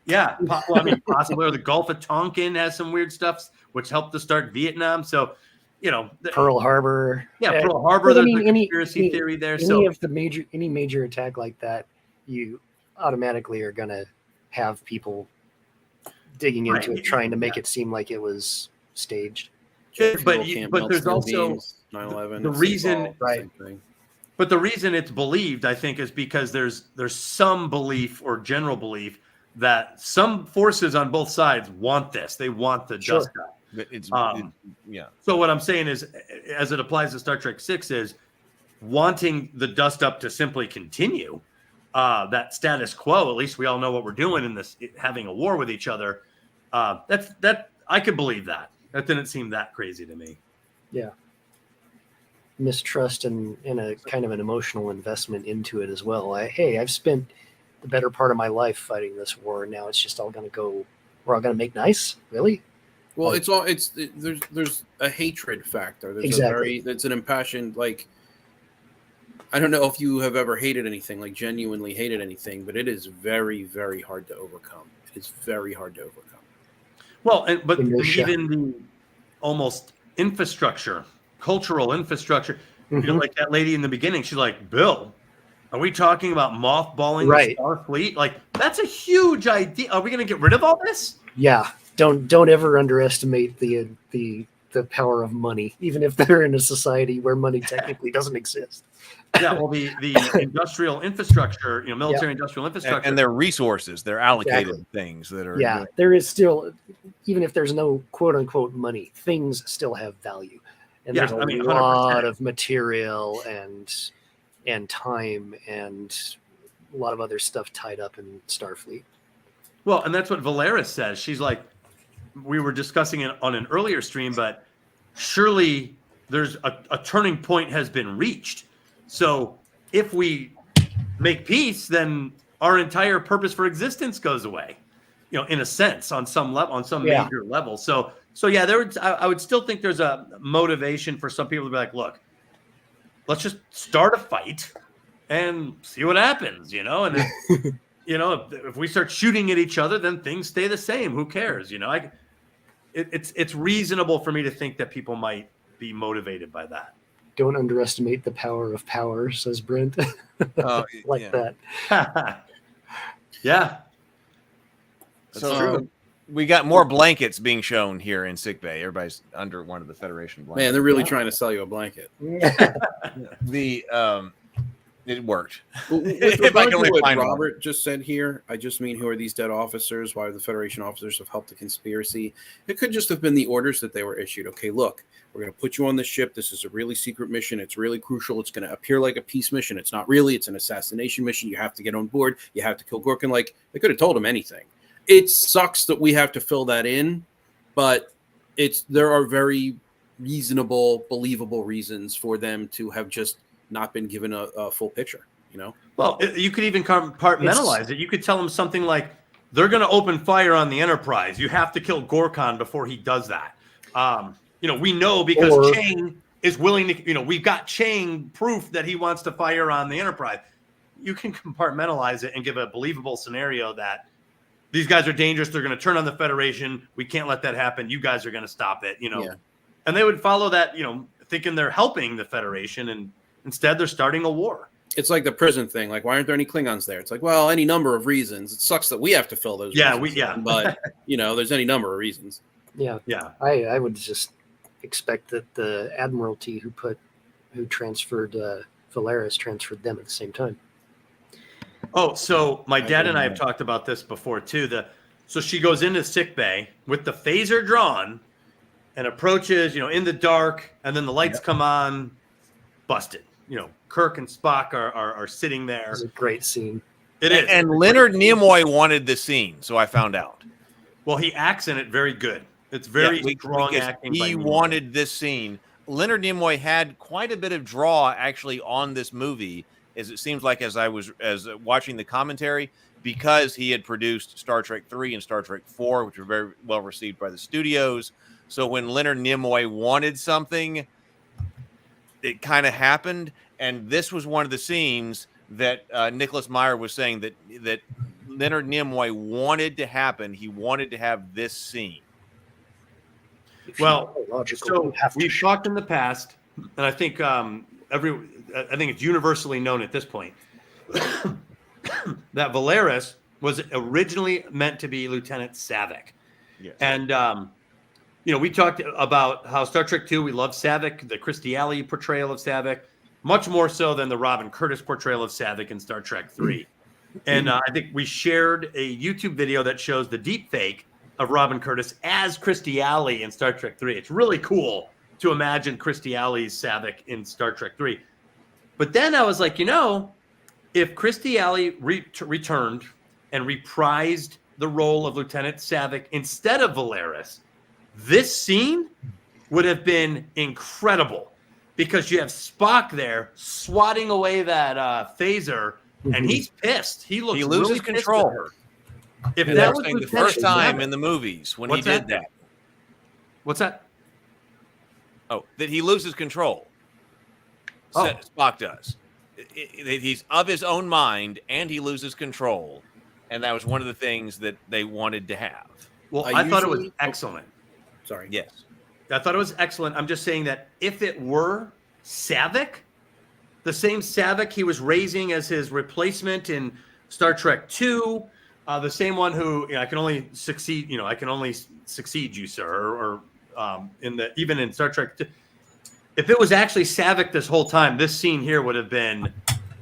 Yeah, well, I mean, possibly. Or the Gulf of Tonkin has some weird stuff, which helped to start Vietnam. So, Pearl Harbor. Yeah, Pearl Harbor. There's a conspiracy theory there. Any major attack like that, you automatically are gonna have people digging into it, trying to make it seem like it was staged. But there's also 9/11. The reason, right? But the reason it's believed, I think, is because there's some belief or general belief that some forces on both sides want this. They want the dust up. So what I'm saying is, as it applies to Star Trek 6, is wanting the dust up to simply continue that status quo. At least we all know what we're doing in this, having a war with each other. That I could believe that. That didn't seem that crazy to me. Yeah. Mistrust and a kind of an emotional investment into it as well. I've spent the better part of my life fighting this war, and now it's just all going to go. We're all going to make nice, really. Well, there's a hatred factor. There's it's an impassioned, like, I don't know if you have ever hated anything, like genuinely hated anything, but it is very, very hard to overcome. It is very hard to overcome. Well, but even the almost infrastructure, cultural infrastructure, like that lady in the beginning, she's like, Bill, are we talking about mothballing the Starfleet? Like, that's a huge idea. Are we going to get rid of all this? Yeah. Don't ever underestimate the power of money, even if they're in a society where money technically doesn't exist. Yeah, well, the industrial infrastructure, military industrial infrastructure, and their resources, their allocated things that are. Yeah, there is still, even if there's no quote unquote money, things still have value, and there's a lot of material and time and a lot of other stuff tied up in Starfleet. Well, and that's what Valeris says. She's like, we were discussing it on an earlier stream, but surely there's a turning point has been reached. So if we make peace, then our entire purpose for existence goes away, in a sense, on some level, on some major level. So yeah, I would still think there's a motivation for some people to be like, look, let's just start a fight and see what happens, and if we start shooting at each other, then things stay the same. Who cares? It's reasonable for me to think that people might be motivated by that. Don't underestimate the power of power, says Brent. That. Yeah. That's true. We got more blankets being shown here in sickbay. Everybody's under one of the Federation blankets. Man, they're really trying to sell you a blanket. It worked. If I can only find Robert just said here, I just mean, who are these dead officers? Why are the Federation officers have helped the conspiracy? It could just have been the orders that they were issued. Okay, look, we're going to put you on the ship. This is a really secret mission. It's really crucial. It's going to appear like a peace mission. It's not really. It's an assassination mission. You have to get on board. You have to kill Gorkin. Like, they could have told him anything. It sucks that we have to fill that in, but there are very reasonable, believable reasons for them to have just not been given a full picture, Well, you could even compartmentalize it. You could tell them something like, they're going to open fire on the Enterprise. You have to kill Gorkon before he does that. We know because Chang is willing to, we've got Chang proof that he wants to fire on the Enterprise. You can compartmentalize it and give a believable scenario that these guys are dangerous. They're going to turn on the Federation. We can't let that happen. You guys are going to stop it, And they would follow that, thinking they're helping the Federation, and instead they're starting a war. It's like the prison thing. Like, why aren't there any Klingons there? It's like, well, any number of reasons. It sucks that we have to fill those reasons. But, there's any number of reasons. Yeah. I would just expect that the Admiralty who transferred Valeris transferred them at the same time. Oh, so my dad and I have talked about this before too. So she goes into sickbay with the phaser drawn and approaches, in the dark, and then the lights come on, busted. Kirk and Spock are sitting there. It's a great scene. It is. And Leonard Nimoy wanted the scene, so I found out. Well, he acts in it very good. It's very strong acting. He wanted this scene. Leonard Nimoy had quite a bit of draw actually on this movie, as it seems like as watching the commentary, because he had produced Star Trek 3 and Star Trek 4, which were very well received by the studios. So when Leonard Nimoy wanted something, it kind of happened, and this was one of the scenes that Nicholas Meyer was saying that Leonard Nimoy wanted to happen. He wanted to have this scene. Well, so we've talked in the past, and I think I think it's universally known at this point that Valeris was originally meant to be Lieutenant Saavik. Yes. And we talked about how Star Trek II, we love Saavik, the Kirstie Alley portrayal of Saavik, much more so than the Robin Curtis portrayal of Saavik in Star Trek III. And I think we shared a YouTube video that shows the deep fake of Robin Curtis as Kirstie Alley in Star Trek III. It's really cool to imagine Kirstie Alley's Saavik in Star Trek III. But then I was like, if Kirstie Alley returned and reprised the role of Lieutenant Saavik instead of Valeris, this scene would have been incredible, because you have Spock there swatting away that phaser, and he's pissed. He loses really control. If that was the first time in the movies when he did that. What's that? Oh, that he loses control. Spock does. He's of his own mind, and he loses control. And that was one of the things that they wanted to have. Well, I thought it was excellent. Sorry. Yes. I thought it was excellent. I'm just saying that if it were Saavik, the same Saavik he was raising as his replacement in Star Trek II, the same one who I can only succeed you, sir, or even in Star Trek II. If it was actually Saavik this whole time, this scene here would have been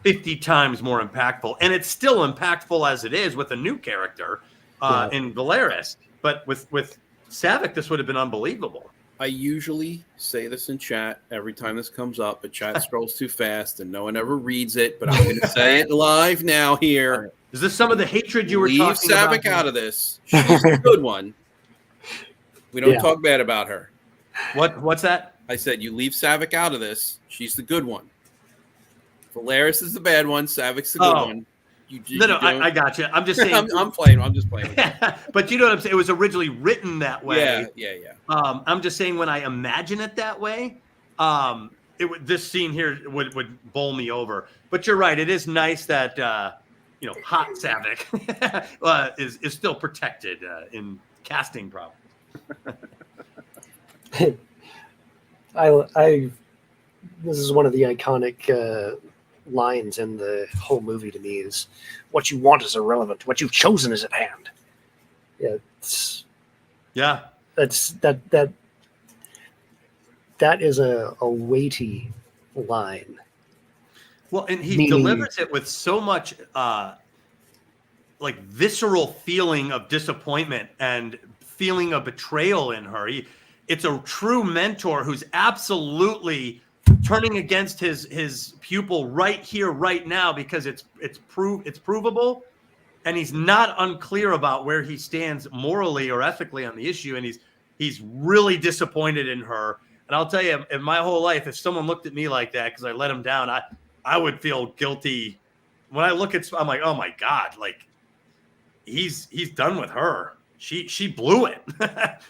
50 times more impactful, and it's still impactful as it is with a new character in Valeris. But with Saavik, this would have been unbelievable. I usually say this in chat every time this comes up, but chat scrolls too fast and no one ever reads it. But I'm going to say it live now here. Is this some of the hatred you were talking about? Leave Saavik out of this. She's a good one. We don't talk bad about her. What's that? I said you leave Saavik out of this. She's the good one. Valeris is the bad one. Saavik's the good one. I got you. I'm just saying. I'm playing. I'm just playing. But you know what I'm saying? It was originally written that way. Yeah. I'm just saying when I imagine it that way, this scene here would bowl me over. But you're right. It is nice that hot Saavik is still protected in casting problems. This is one of the iconic lines in the whole movie to me is, what you want is irrelevant. What you've chosen is at hand. That is a weighty line. Well, and he delivers it with so much visceral feeling of disappointment and feeling of betrayal in her. It's a true mentor who's absolutely turning against his pupil right here, right now, because it's provable, and he's not unclear about where he stands morally or ethically on the issue, and he's really disappointed in her. And I'll tell you, in my whole life, if someone looked at me like that because I let him down, I would feel guilty. When I look at, I'm like, oh my God, like he's done with her. She blew it.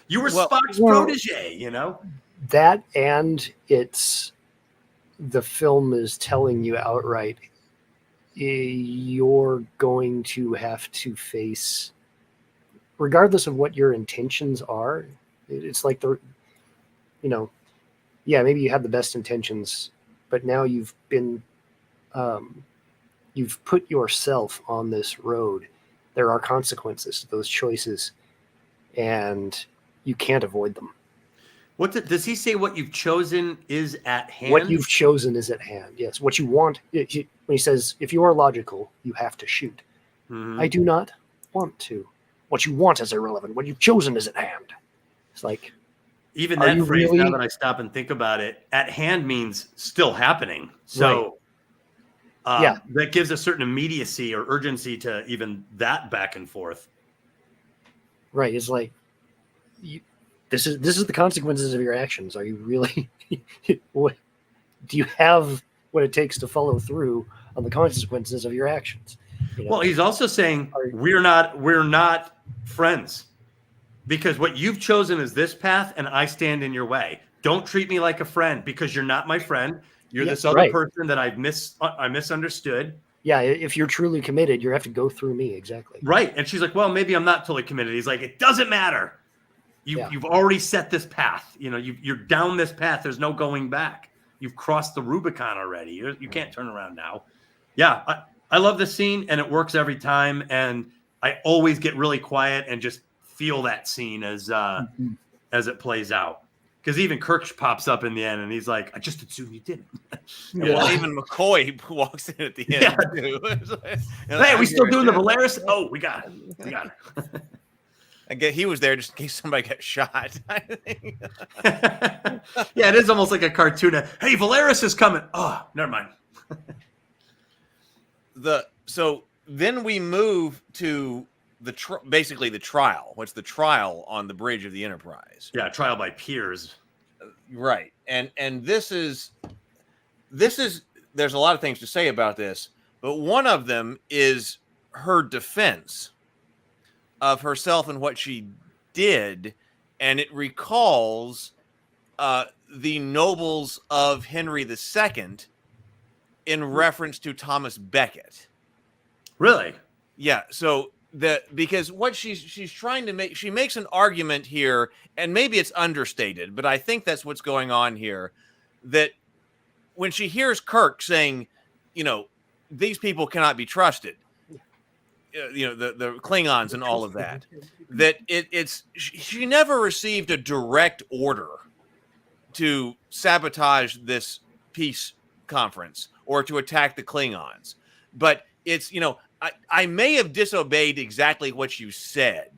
You were Spock's protege, That, and it's the film is telling you outright, you're going to have to face, regardless of what your intentions are. It's like maybe you had the best intentions, but now you've put yourself on this road. There are consequences to those choices, and you can't avoid them. Does he say what you've chosen is at hand? What you've chosen is at hand, yes. What you want, when he says, if you are logical, you have to shoot. Mm-hmm. I do not want to. What you want is irrelevant. What you've chosen is at hand. It's like... Even that phrase, really... now that I stop and think about it, at hand means still happening. So that gives a certain immediacy or urgency to even that back and forth. Right. It's like, this is the consequences of your actions. Are you really, do you have what it takes to follow through on the consequences of your actions? Well, he's also saying we're not friends. Because what you've chosen is this path, and I stand in your way. Don't treat me like a friend, because you're not my friend. You're Yeah, this other right. person that I misunderstood. Yeah, if you're truly committed, you have to go through me. Exactly. Right. And she's like, well, maybe I'm not totally committed. He's like, it doesn't matter. You've already set this path. You know, you're down this path. There's no going back. You've crossed the Rubicon already. You can't turn around now. Yeah, I love this scene, and it works every time. And I always get really quiet and just feel that scene as it plays out. Because even Kirk pops up in the end, and he's like, I just assumed you didn't. Well, even McCoy walks in at the end, too. Hey, we still doing the Valeris? Oh, we got it. We got it. I guess he was there just in case somebody got shot. I think. Yeah, it is almost like a cartoon. Hey, Valeris is coming. Oh, never mind. So then we move to basically the trial. What's the trial on the bridge of the Enterprise? Yeah, trial by peers. Right. And this is there's a lot of things to say about this, but one of them is her defense of herself and what she did, and it recalls the nobles of Henry II in reference to Thomas Becket. Really? Yeah. So because what she's trying to make, she makes an argument here, and maybe it's understated, but I think that's what's going on here. That when she hears Kirk saying, you know, these people cannot be trusted, you know, the Klingons and all of that, that she never received a direct order to sabotage this peace conference or to attack the Klingons. But it's, you know, I may have disobeyed exactly what you said,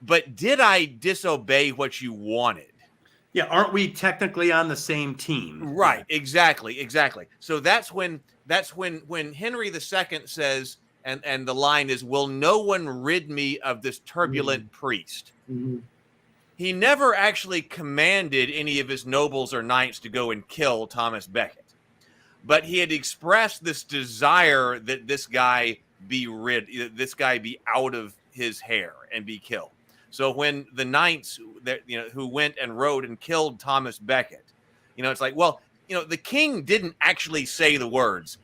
but did I disobey what you wanted? Yeah, aren't we technically on the same team? Right, exactly. So that's when Henry II says, and the line is, will no one rid me of this turbulent priest? Mm-hmm. He never actually commanded any of his nobles or knights to go and kill Thomas Becket, but he had expressed this desire that this guy be out of his hair and be killed. So when the knights that, you know, who went and rode and killed Thomas Becket, you know, it's like, well, you know, the king didn't actually say the words,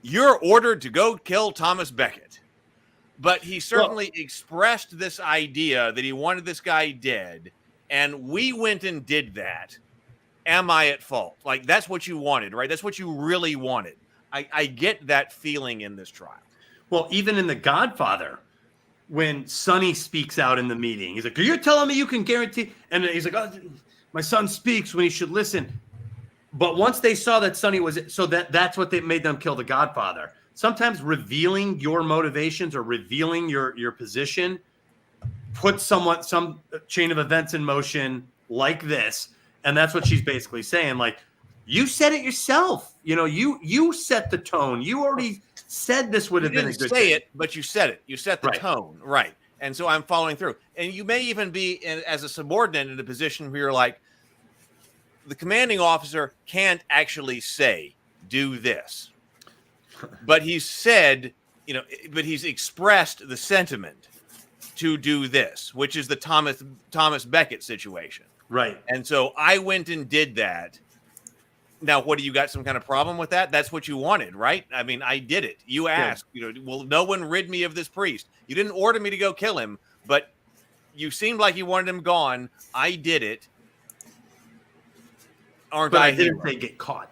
"You're ordered to go kill Thomas Becket," but he certainly expressed this idea that he wanted this guy dead, and we went and did that. Am I at fault? Like, that's what you wanted, right? That's what you really wanted. I get that feeling in this trial. Well, even in The Godfather, when Sonny speaks out in the meeting, he's like, "You're telling me you can guarantee?" And he's like, "Oh, my son speaks when he should listen." But once they saw that Sonny was, so that's what they made them kill The Godfather. Sometimes revealing your motivations or revealing your position puts some chain of events in motion like this. And that's what she's basically saying. Like, you said it yourself. You know, you set the tone. You already said this would have been a good thing. You didn't say it, but you said it. You set the tone. Right. And so I'm following through. And you may even be, as a subordinate, in a position where you're like, the commanding officer can't actually say, do this. But he's said, you know, but he's expressed the sentiment to do this, which is the Thomas Becket situation. Right. And so I went and did that. Now, what do you got? Some kind of problem with that? That's what you wanted, right? I mean, I did it. You asked, you know, will no one rid me of this priest? You didn't order me to go kill him, but you seemed like you wanted him gone. I did it. Aren't I? Didn't they get caught?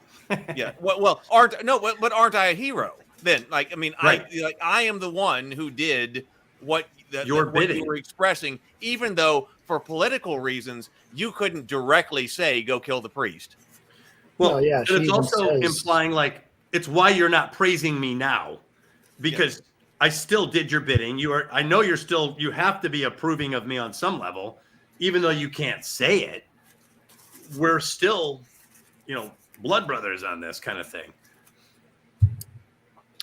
Yeah. Well, but aren't I a hero then? Like, I mean, right. I am the one who did what you were expressing, even though for political reasons you couldn't directly say go kill the priest. Well, yeah, it's also implying like it's why you're not praising me now, because I still did your bidding. I know you have to be approving of me on some level, even though you can't say it. We're still, you know, blood brothers on this kind of thing.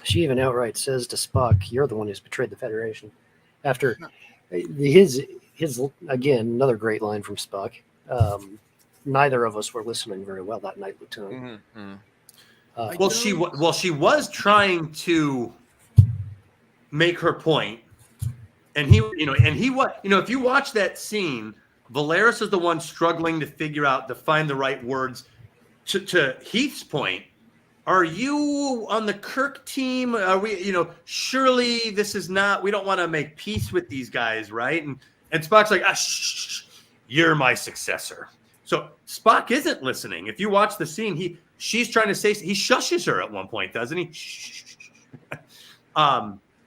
She even outright says to Spock, "You're the one who's betrayed the Federation." After his again, another great line from Spock. Neither of us were listening very well that night, Lieutenant. Mm-hmm. She was trying to make her point, and if you watch that scene, Valeris is the one struggling to find the right words to Heath's point, are you on the Kirk team? Are we, surely this is not, we don't want to make peace with these guys, right? And Spock's like, shh, you're my successor. So Spock isn't listening. If you watch the scene, she's trying to say, he shushes her at one point, doesn't he?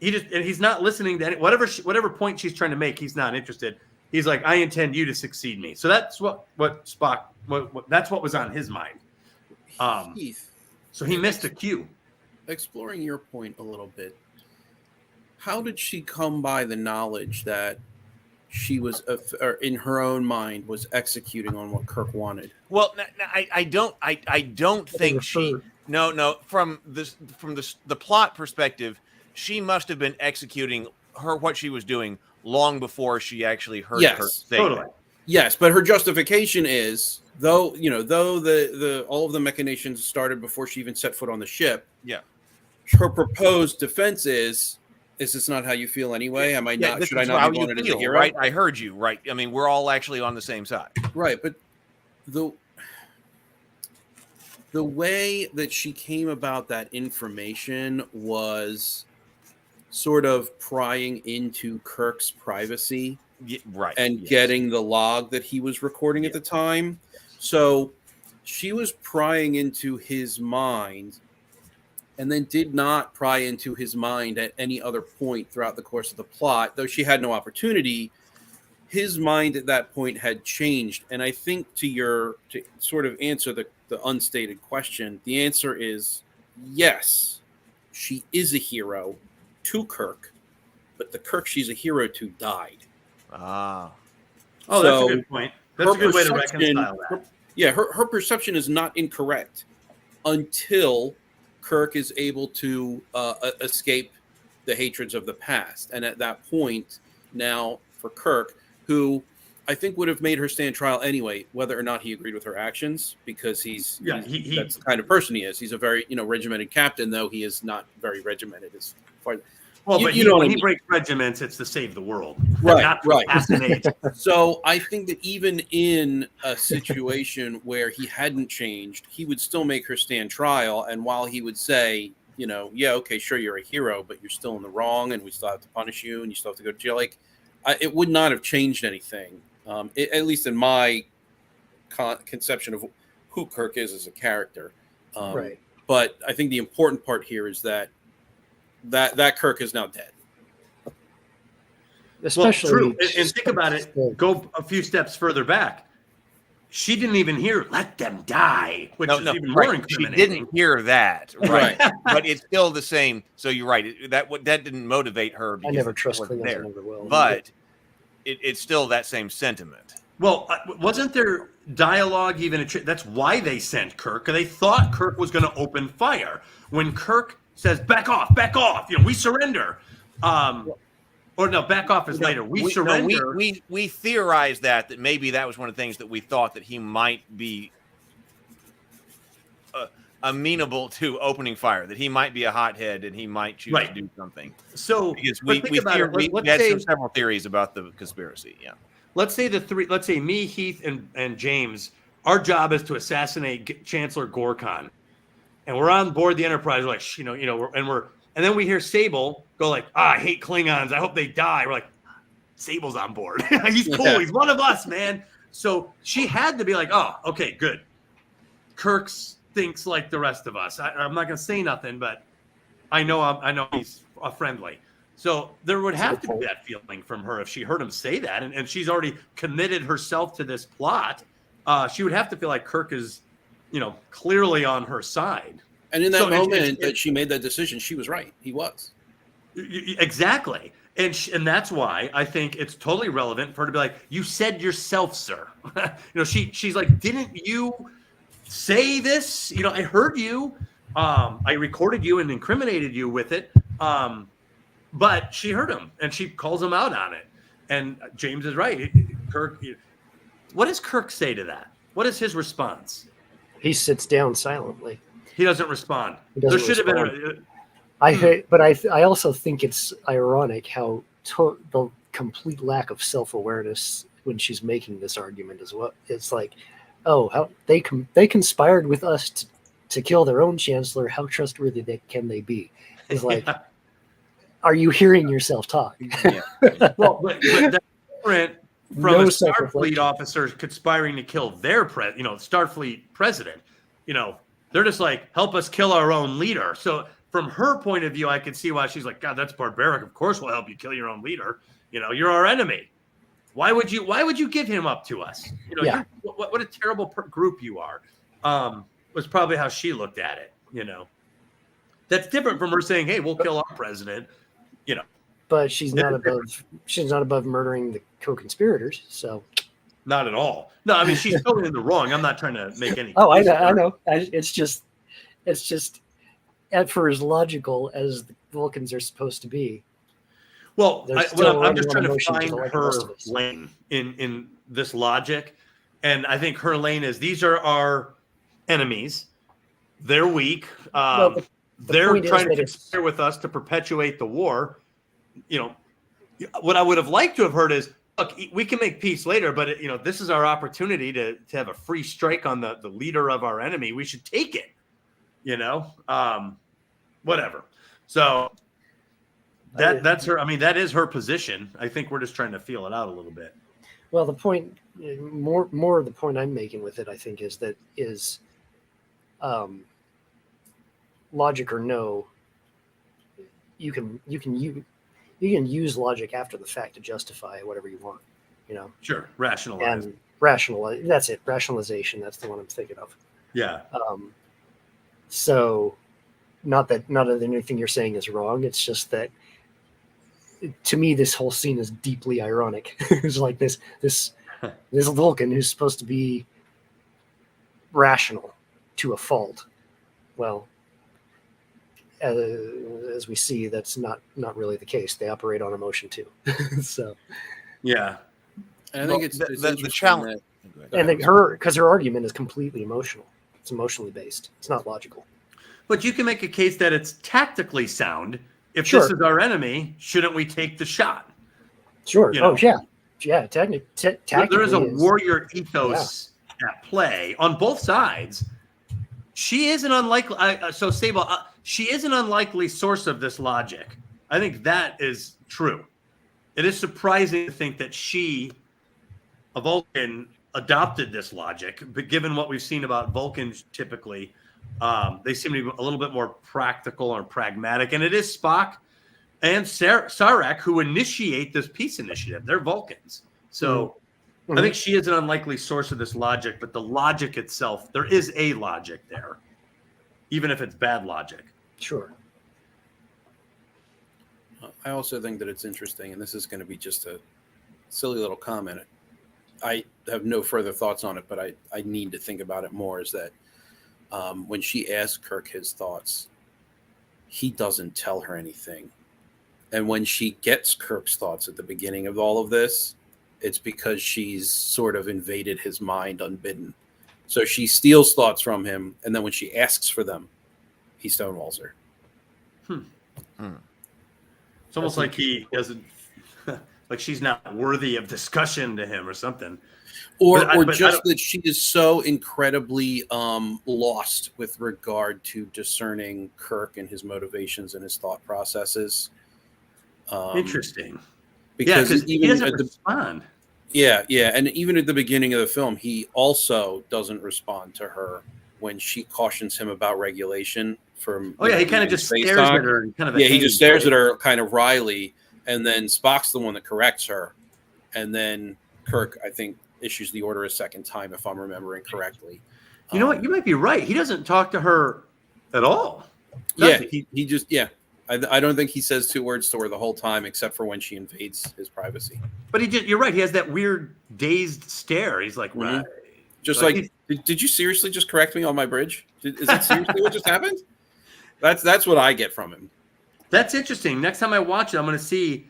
He's not listening to whatever point she's trying to make. He's not interested. He's like, I intend you to succeed me. So that's what Spock, that's what was on his mind. Heath, so he missed a cue. Exploring your point a little bit, how did she come by the knowledge that she was, or in her own mind, was executing on what Kirk wanted? Well, I don't think she. No. From the plot perspective, she must have been executing what she was doing long before she actually heard her say totally. Yes, but her justification is, though the all of the machinations started before she even set foot on the ship. Yeah. Her proposed defense is this not how you feel anyway? Am I not? Should I not be wanted as a hero? Right? I heard you. Right. I mean, we're all actually on the same side. Right, but the way that she came about that information was sort of prying into Kirk's privacy, right, and getting the log that he was recording at the time. So she was prying into his mind, and then did not pry into his mind at any other point throughout the course of the plot, though she had no opportunity. His mind at that point had changed. And I think to sort of answer the unstated question, the answer is yes, she is a hero to Kirk, but the Kirk she's a hero to died. Ah. Oh, that's a good point. That's a good way to reconcile that. Her perception is not incorrect until Kirk is able to escape the hatreds of the past. And at that point, now for Kirk, who I think would have made her stand trial anyway, whether or not he agreed with her actions, because that's the kind of person he is. He's a very regimented captain, though he is not very regimented as far. Well, but when he breaks regiments, it's to save the world, not to assassinate. So I think that even in a situation where he hadn't changed, he would still make her stand trial. And while he would say, okay, sure, you're a hero, but you're still in the wrong, and we still have to punish you, and you still have to go to jail. It would not have changed anything, at least in my conception of who Kirk is as a character. Right. But I think the important part here is that Kirk is now dead. Especially, true. And think about it. Go a few steps further back. She didn't even hear "let them die," which is even more incriminating. She didn't hear that, right? But it's still the same. So you're right. That didn't motivate her. I never trust Klingons. I never will. But it's still that same sentiment. Well, wasn't there dialogue even? That's why they sent Kirk. They thought Kirk was going to open fire. When Kirk says, back off, we surrender. Or no, back off is later. We surrender. We theorized that maybe that was one of the things that we thought that he might be amenable to opening fire, that he might be a hothead and he might choose to do something. So because we had several theories about the conspiracy. Yeah. Let's say me, Heath, and James, our job is to assassinate Chancellor Gorkon. And we're on board the Enterprise, we're like, and then we hear Sable go like, I hate Klingons, I hope they die. We're like, Sable's on board. He's cool. Yeah. He's one of us, man. So she had to be like, oh, okay, good. Kirk thinks like the rest of us. I'm not going to say nothing, but I know he's friendly. So there would have to be that feeling from her if she heard him say that, and she's already committed herself to this plot. She would have to feel like Kirk is, clearly on her side. And in that moment that she made that decision, she was right. He was. Exactly. And that's why I think it's totally relevant for her to be like, you said yourself, sir. She's like, didn't you say this? I heard you. I recorded you and incriminated you with it. But she heard him and she calls him out on it. And James is right. Kirk, what does Kirk say to that? What is his response? He sits down silently. He doesn't respond. There should have been. I also think it's ironic how the complete lack of self-awareness when she's making this argument as well. It's like, oh, how they conspired with us to kill their own chancellor. How trustworthy can they be? It's like, are you hearing yourself talk? Well, but that's different from a Starfleet officer conspiring to kill their Starfleet president. They're just like, help us kill our own leader. So from her point of view, I can see why she's like, God, that's barbaric. Of course we'll help you kill your own leader. You're our enemy. Why would you give him up to us? What a terrible group you are. Was probably how she looked at it. That's different from her saying, hey, we'll kill our president. But she's not above murdering the co-conspirators. So not at all. No, I mean, she's totally in the wrong. I'm not trying to make any. Oh, I know. It's just for as logical as the Vulcans are supposed to be. Well, I'm just trying to find her lane in this logic. And I think her lane is, these are our enemies. They're weak. They're trying to conspire with us to perpetuate the war. What I would have liked to have heard is, look, we can make peace later, but this is our opportunity to have a free strike on the leader of our enemy. We should take it. Whatever. So that's her. I mean, that is her position. I think we're just trying to feel it out a little bit. Well, the point, more of the point I'm making with it, I think, is logic or no, you can use logic after the fact to justify whatever you want, Sure, rationalize. And rationalize. That's it. Rationalization. That's the one I'm thinking of. Yeah. So, not that anything you're saying is wrong. It's just that, to me, this whole scene is deeply ironic. It's like this Vulcan who's supposed to be rational to a fault. Well, as we see, that's not really the case. They operate on emotion too. So, yeah, and I think it's the challenge. And because her argument is completely emotional. It's emotionally based. It's not logical. But you can make a case that it's tactically sound. If this is our enemy, shouldn't we take the shot? Sure. Oh, yeah. Tactically, there is a warrior ethos at play on both sides. She is an unlikely. Sable. She is an unlikely source of this logic. I think that is true. It is surprising to think that she, a Vulcan, adopted this logic, but given what we've seen about Vulcans typically, they seem to be a little bit more practical or pragmatic. And it is Spock and Sarek who initiate this peace initiative. They're Vulcans. So I think she is an unlikely source of this logic, but the logic itself, there is a logic there, even if it's bad logic. Sure. I also think that it's interesting, and this is going to be just a silly little comment. I have no further thoughts on it, but I need to think about it more, is that when she asks Kirk his thoughts, he doesn't tell her anything. And when she gets Kirk's thoughts at the beginning of all of this, it's because she's sort of invaded his mind unbidden. So she steals thoughts from him, and then when she asks for them, he stonewalls her. It's almost like he doesn't, like she's not worthy of discussion to him or something. Or that she is so incredibly lost with regard to discerning Kirk and his motivations and his thought processes. Interesting. Because he doesn't respond. Yeah. And even at the beginning of the film, he also doesn't respond to her when she cautions him about regulation. He kind of just stares at her. He just stares at her kind of wryly, and then Spock's the one that corrects her. And then Kirk, I think, issues the order a second time, if I'm remembering correctly. You know what? You might be right. He doesn't talk to her at all. He just I don't think he says two words to her the whole time, except for when she invades his privacy. But you're right. He has that weird dazed stare. He's like, right. Just like did you seriously just correct me on my bridge? Is that seriously what just happened? That's what I get from him. That's interesting. Next time I watch it, I'm going to see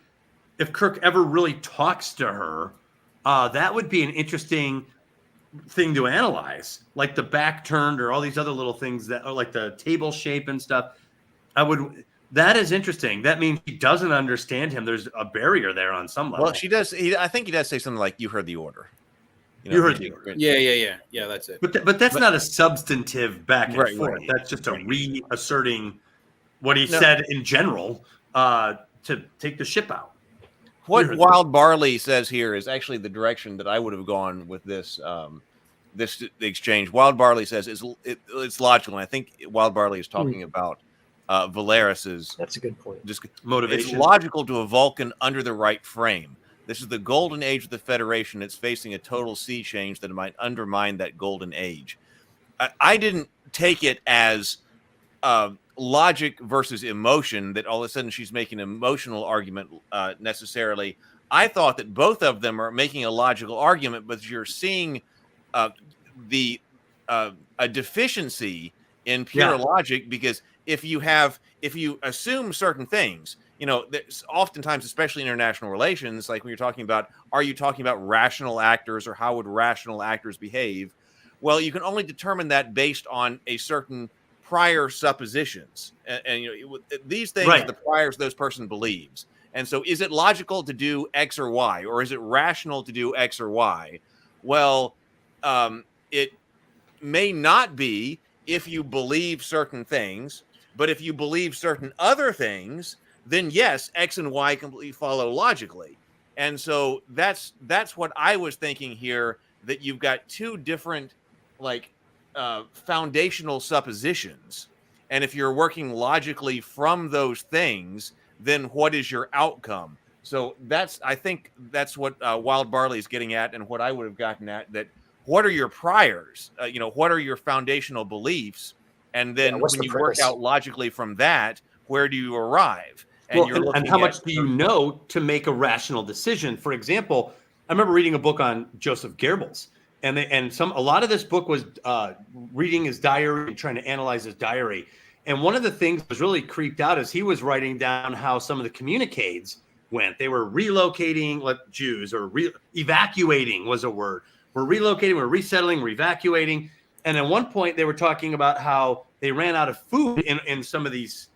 if Kirk ever really talks to her. That would be an interesting thing to analyze, like the back turned or all these other little things that are like the table shape and stuff. That is interesting. That means he doesn't understand him. There's a barrier there on some level. Well, she does. I think he does say something like, "You heard the order." You heard me. Yeah. That's it. But that's not a substantive back and Right, forth. right. That's just a reasserting what he said in general to take the ship out. What Wild Barley says here is actually the direction that I would have gone with this this exchange. Wild Barley says it's logical, and I think Wild Barley is talking about Valeris's. That's a good point. Motivation. It's logical to a Vulcan under the right frame. This is the golden age of the Federation. It's facing a total sea change that might undermine that golden age. I didn't take it as logic versus emotion, that all of a sudden she's making an emotional argument necessarily. I thought that both of them are making a logical argument, but you're seeing a deficiency in pure logic, because if you assume certain things, there's oftentimes, especially in international relations, like when you're talking about, are you talking about rational actors, or how would rational actors behave? Well, you can only determine that based on a certain prior suppositions, and these things, the priors those person believes. And so, is it logical to do X or Y, or is it rational to do X or Y? Well, it may not be if you believe certain things, but if you believe certain other things, then yes, X and Y completely follow logically. And so that's what I was thinking here, that you've got two different foundational suppositions. And if you're working logically from those things, then what is your outcome? So I think that's what Wild Barley is getting at, and what I would have gotten at, that what are your priors? What are your foundational beliefs? And then when you work out logically from that, where do you arrive? And how much do you know to make a rational decision? For example, I remember reading a book on Joseph Goebbels, and a lot of this book was reading his diary and trying to analyze his diary. And one of the things that was really creeped out is he was writing down how some of the communicades went. They were relocating Jews, or evacuating was a word. We're relocating, we're resettling, we're evacuating. And at one point they were talking about how they ran out of food in some of these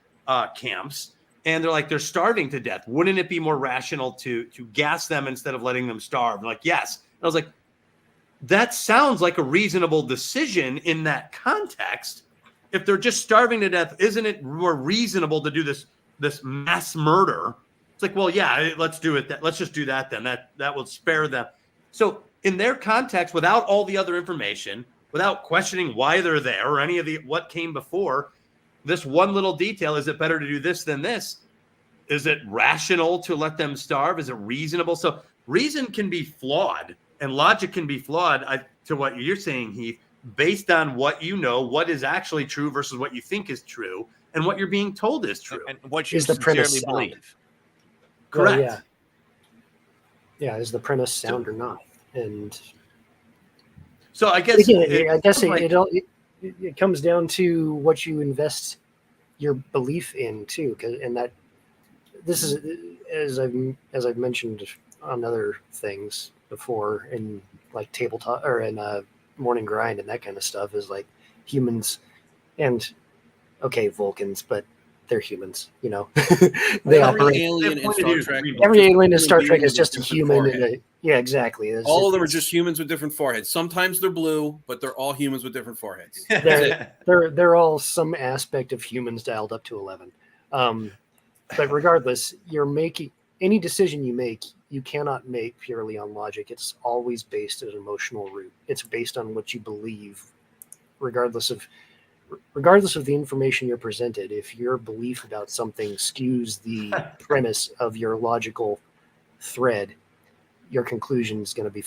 camps. And they're starving to death. Wouldn't it be more rational to gas them instead of letting them starve? Like, yes. And I was like, that sounds like a reasonable decision in that context. If they're just starving to death, isn't it more reasonable to do this mass murder? It's like, well, yeah, let's do it. Let's just do that then. That will spare them. So in their context, without all the other information, without questioning why they're there or any of what came before, this one little detail, is it better to do this than this? Is it rational to let them starve? Is it reasonable? So reason can be flawed, and logic can be flawed, to what you're saying, Heath, based on what you know, what is actually true versus what you think is true, and what you're being told is true. And what you is the premise believe. sound? Correct. Well, yeah, is the premise sound or not? And so I guess it comes down to what you invest your belief in too, and that this is, as I've mentioned on other things before, in like tabletop or in morning grind and that kind of stuff, is like humans and Vulcans, but they're humans, they operate. Alien in Star Trek. Every alien in Star Trek is just a human. Yeah, exactly. All of them are just humans with different foreheads. Sometimes they're blue, but they're all humans with different foreheads. They're all some aspect of humans dialed up to 11. But regardless, you're making any decision you make, you cannot make purely on logic. It's always based at an emotional root. It's based on what you believe, regardless of the information you're presented. If your belief about something skews the premise of your logical thread, your conclusion is going to be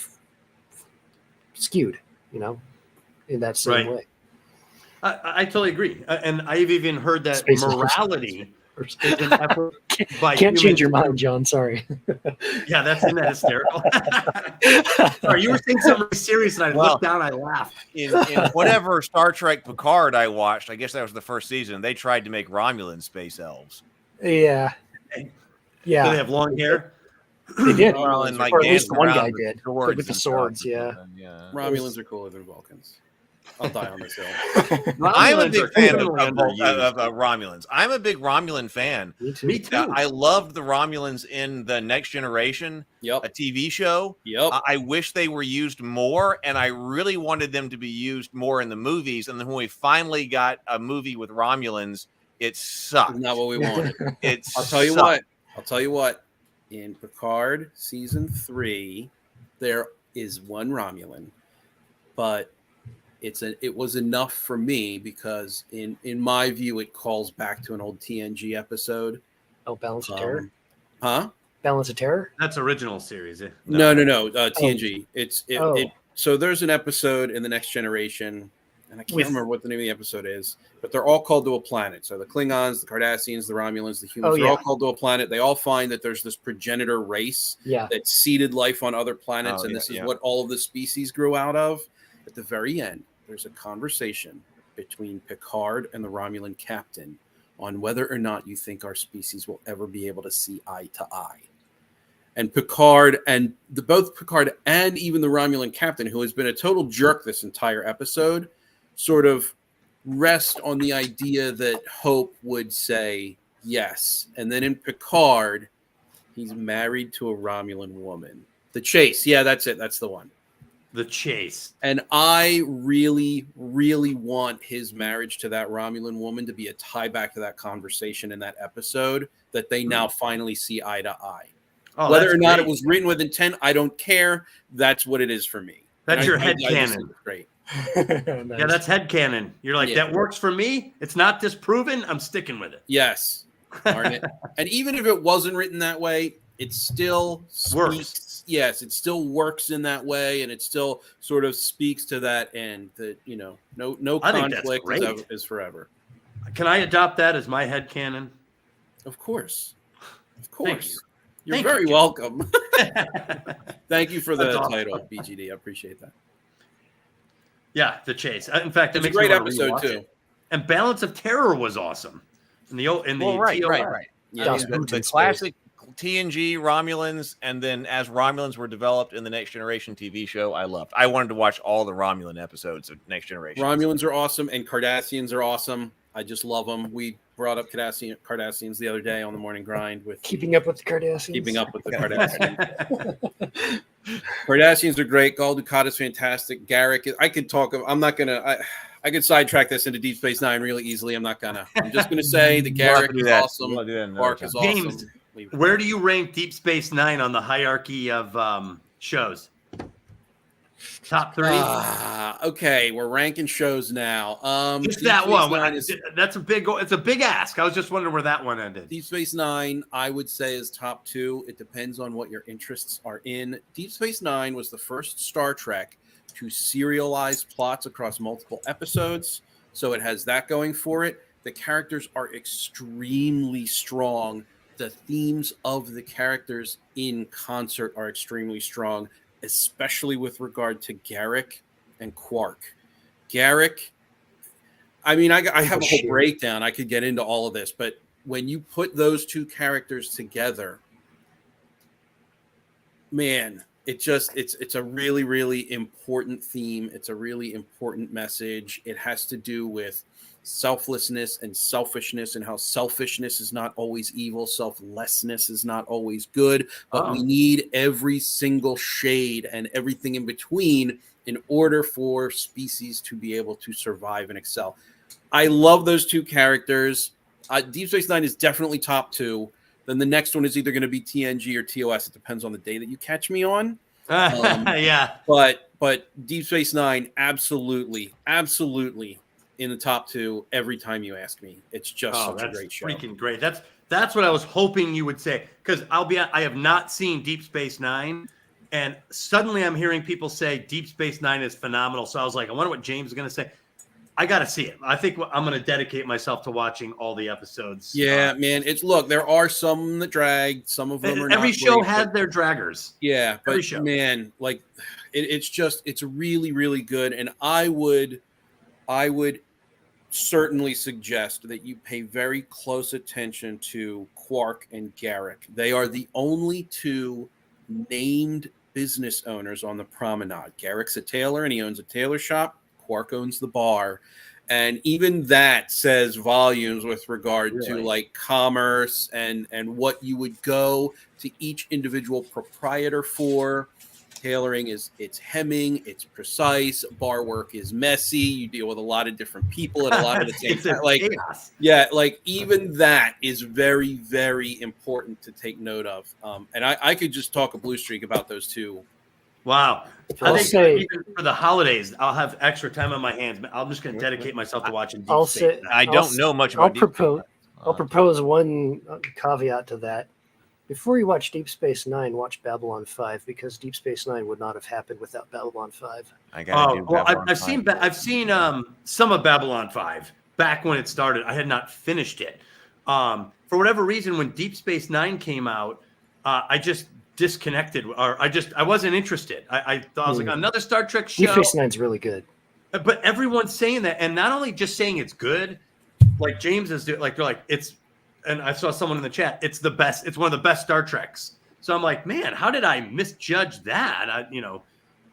skewed, in that same way. I totally agree. And I've even heard that morality is an effort by Can't change your mind, John. Sorry. Yeah, isn't that hysterical? Sorry, you were saying something really serious, and I looked down, I laughed. In whatever Star Trek Picard I watched, I guess that was the first season, they tried to make Romulan space elves. Yeah. Yeah. Do they have long hair? They did. Well, and or at least one guy did. With the swords, yeah. Romulans are cooler than Vulcans. I'll die on this hill. I'm a big fan of underused. Romulans. I'm a big Romulan fan. Me too. Me too. I loved the Romulans in the Next Generation, Yep. a TV show. Yep. I wish they were used more, and I really wanted them to be used more in the movies. And then when we finally got a movie with Romulans, it sucked. Not what we wanted. I'll I'll tell you what. In Picard season 3, there is one Romulan, but it was enough for me because in my view it calls back to an old TNG episode. Oh, Balance of Terror. Huh? Balance of Terror. That's original series. No. TNG. So there's an episode in the Next Generation, and I can't remember what the name of the episode is, but they're all called to a planet. So the Klingons, the Cardassians, the Romulans, the humans, they're all called to a planet. They all find that there's this progenitor race that seeded life on other planets, and this is what all of the species grew out of. At the very end, there's a conversation between Picard and the Romulan captain on whether or not you think our species will ever be able to see eye to eye. And Picard and both Picard and even the Romulan captain, who has been a total jerk this entire episode, sort of rest on the idea that Hope would say yes. And then in Picard, he's married to a Romulan woman. The Chase. Yeah, that's it. That's the one. The Chase. And I really, really want his marriage to that Romulan woman to be a tie back to that conversation in that episode that they now finally see eye to eye. Oh, whether or not it was written with intent, I don't care. That's what it is for me. That's your headcanon. Great. Nice. Yeah, that's headcanon. You're like, that works for me. It's not disproven. I'm sticking with it. Yes. Darn it. And even if it wasn't written that way, it still works. Yes, it still works in that way, and it still sort of speaks to that end that, no conflict is forever. Can I adopt that as my headcanon? Of course. Thank you. You're very welcome. Thank you for the title, BGD. I appreciate that. Yeah, The Chase. In fact, it's a great episode too. And Balance of Terror was awesome. Right. Yeah, the classic TNG Romulans, and then as Romulans were developed in the Next Generation TV show, I loved. I wanted to watch all the Romulan episodes of Next Generation. Romulans are awesome, and Cardassians are awesome. I just love them. We brought up Cardassians the other day on the morning grind with Keeping Up with the Cardassians. Keeping Up with the Cardassians. Cardassians are great. Gul Dukat is fantastic. Garrick, I could talk. I'm not gonna. I could sidetrack this into Deep Space Nine really easily. I'm not gonna. I'm just gonna say the Garrick is awesome. Quark is awesome. James, where do you rank Deep Space Nine on the hierarchy of shows? Top 3? Okay, we're ranking shows now. Just that one. That's a big. It's a big ask. I was just wondering where that one ended. Deep Space Nine, I would say, is top 2. It depends on what your interests are in. Deep Space Nine was the first Star Trek to serialize plots across multiple episodes, so it has that going for it. The characters are extremely strong. The themes of the characters in concert are extremely strong, especially with regard to Garrick and Quark. Garrick, I mean, I have a whole breakdown. I could get into all of this, but when you put those two characters together, man, it's a really, really important theme. It's a really important message. It has to do with selflessness and selfishness, and how selfishness is not always evil. Selflessness is not always good, but we need every single shade and everything in between in order for species to be able to survive and excel. I love those two characters. Deep Space Nine is definitely top 2. Then the next one is either going to be TNG or TOS. It depends on the day that you catch me on. Yeah. But Deep Space Nine, absolutely in the top 2 every time you ask me. It's just such a great show. Freaking great. That's what I was hoping you would say, because I have not seen Deep Space Nine, and suddenly I'm hearing people say Deep Space Nine is phenomenal. So I was like, I wonder what James is going to say. I got to see it. I think I'm going to dedicate myself to watching all the episodes. Yeah, man. There are some that drag. Some of them are every not show great, has their draggers. Yeah, but man, like it's really, really good. And I would certainly suggest that you pay very close attention to Quark and Garrick. They are the only 2 named business owners on the promenade. Garrick's a tailor, and he owns a tailor shop. Quark owns the bar. And even that says volumes with regard to like commerce and what you would go to each individual proprietor for. Tailoring it's hemming, it's precise. Bar work is messy. You deal with a lot of different people at a lot of the same time. Like, chaos. Yeah, like even that is very, very important to take note of. And I could just talk a blue streak about those two. Wow. I'll I think say- even for the holidays, I'll have extra time on my hands. I'm just going to dedicate myself to watching Deep I'll Space say- Nine. I don't know much about I'll propose one caveat to that. Before you watch Deep Space Nine, watch Babylon 5, because Deep Space Nine would not have happened without Babylon 5. I gotta do Well, Babylon I've 5. seen some of Babylon 5 back when it started. I had not finished it. For whatever reason, when Deep Space Nine came out, I just disconnected, or I wasn't interested. I thought I was like, another Star Trek show. Deep Space Nine's really good. But everyone's saying that, and not only just saying it's good, like James is doing, like they're like it's. And I saw someone in the chat. It's the best. It's one of the best Star Treks. So I'm like, man, how did I misjudge that?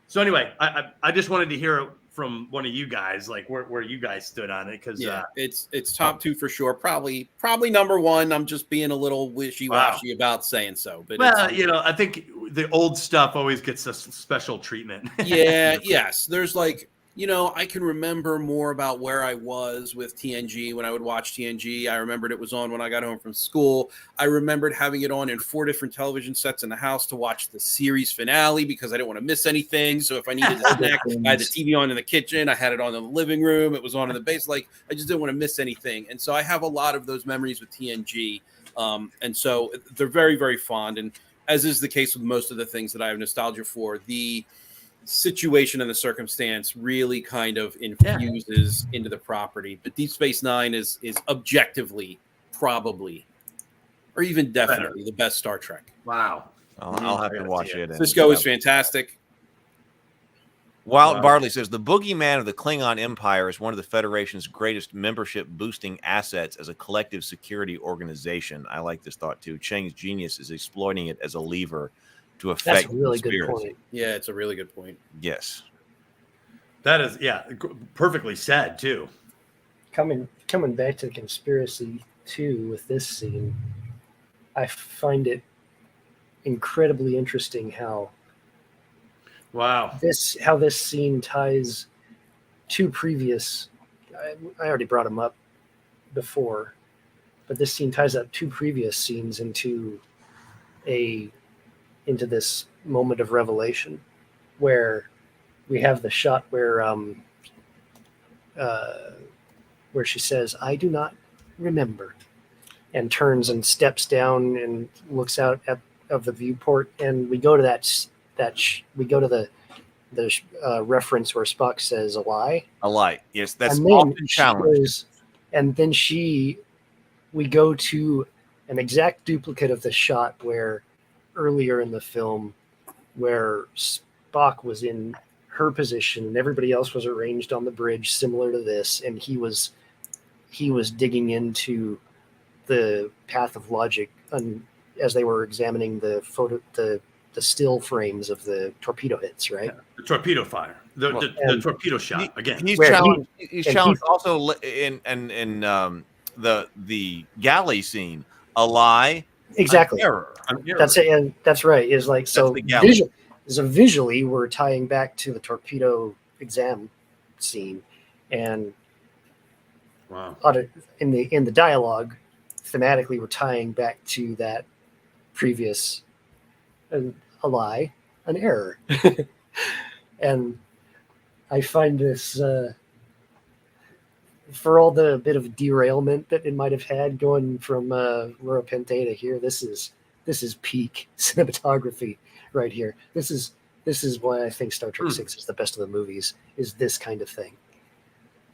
So anyway, I just wanted to hear from one of you guys, like where you guys stood on it, because it's top two for sure. Probably number one. I'm just being a little wishy-washy about saying so. But I think the old stuff always gets a special treatment. Yes. There's like, I can remember more about where I was with TNG when I would watch TNG. I remembered it was on when I got home from school. I remembered having it on in 4 different television sets in the house to watch the series finale because I didn't want to miss anything. So if I needed a snack, I had the TV on in the kitchen. I had it on in the living room. It was on in the base. Like, I just didn't want to miss anything. And so I have a lot of those memories with TNG. And so they're very, very fond. And as is the case with most of the things that I have nostalgia for, the situation and the circumstance really kind of infuses into the property. But Deep Space Nine is objectively probably, or even definitely, the best Star Trek. Wow. I'll have to watch it. Cisco is fantastic. Wild Barley says the boogeyman of the Klingon Empire is one of the Federation's greatest membership-boosting assets as a collective security organization. I like this thought too. Chang's genius is exploiting it as a lever to affect. That's a really good point. Yeah, it's a really good point. Yes, that is perfectly said too. Coming back to the conspiracy too with this scene, I find it incredibly interesting how this scene ties two previous. I already brought them up before, but this scene ties up two previous scenes into this moment of revelation, where we have the shot where she says, "I do not remember," and turns and steps down and looks out of the viewport, and we go to the reference where Spock says a lie. A lie. Yes, that's and often challenged. And then we go to an exact duplicate of the shot where earlier in the film, where Spock was in her position and everybody else was arranged on the bridge similar to this, and he was digging into the path of logic as they were examining the still frames of the torpedo hits, right? The torpedo fire, the torpedo shot again. He's challenged also in the galley scene. A lie, exactly. An error. That's it, and that's right. Is like so. Visually, we're tying back to the torpedo exam scene, and in the dialogue, thematically, we're tying back to that previous. A lie, an error. And I find this, for all the bit of derailment that it might have had going from Rura Penthe to here, this is peak cinematography right here. This is why I think Star Trek 6 is the best of the movies, is this kind of thing,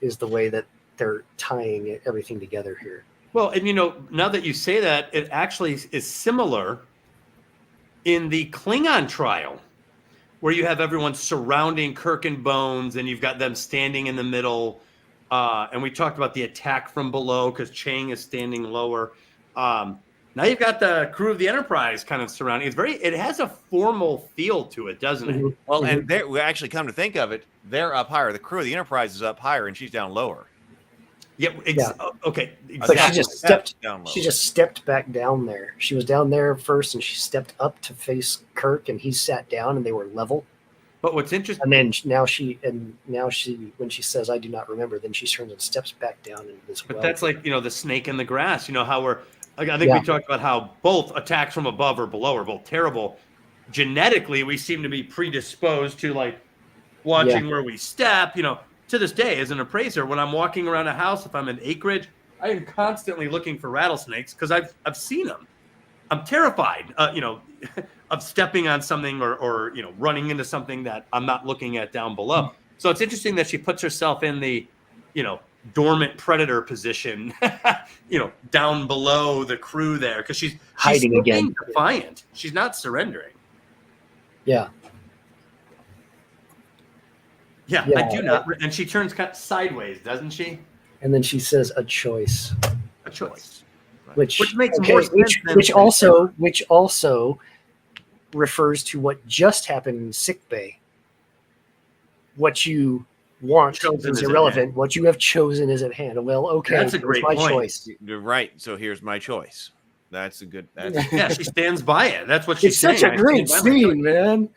is the way that they're tying everything together here. Well, and now that you say that, it actually is similar in the Klingon trial, where you have everyone surrounding Kirk and Bones, and you've got them standing in the middle. And we talked about the attack from below because Chang is standing lower. Now you've got the crew of the Enterprise kind of surrounding. It has a formal feel to it, doesn't it? Well, and we actually come to think of it, they're up higher. The crew of the Enterprise is up higher, and she's down lower. Yeah. Okay. But Exactly. she just stepped back down there. She was down there first, and she stepped up to face Kirk, and he sat down, and they were level. But what's interesting, and then now she, when she says, "I do not remember," then she turns and steps back down into this. But that's like the snake in the grass. How I think we talked about how both attacks from above or below are both terrible. Genetically, we seem to be predisposed to like watching where we step. To this day, as an appraiser, when I'm walking around a house, if I'm in acreage, I am constantly looking for rattlesnakes because I've seen them. I'm terrified, of stepping on something or running into something that I'm not looking at down below. So it's interesting that she puts herself in the, dormant predator position, down below the crew there because she's hiding again, being defiant. She's not surrendering. Yeah. Yeah, I do not. And she turns kind of sideways, doesn't she? And then she says, "A choice." A choice. Which makes more sense. Which also refers to what just happened in sickbay. What you want is irrelevant. What you have chosen is at hand. Well, okay, that's a great my point. choice. You're right. So here's my choice. That's a good. Yeah, she stands by it. That's what she's It's saying. such a great scene, man.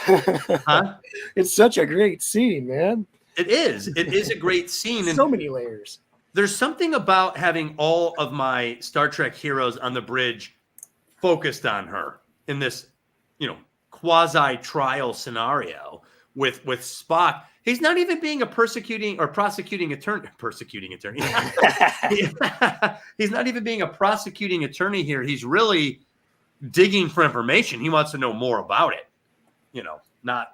Huh? It's such a great scene, man. It is. It is a great scene. And so many layers. There's something about having all of my Star Trek heroes on the bridge focused on her in this, quasi-trial scenario with Spock. He's not even being a prosecuting attorney. He's not even being a prosecuting attorney here. He's really digging for information. He wants to know more about it.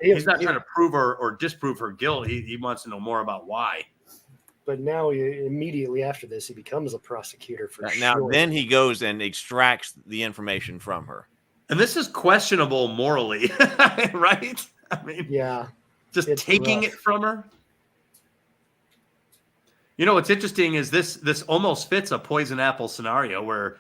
He's not trying to prove or disprove her guilt. He wants to know more about why. But now, immediately after this, he becomes a prosecutor for sure. Now, then he goes and extracts the information from her. And this is questionable morally, right? I mean, just taking it from her. What's interesting is this almost fits a poison apple scenario where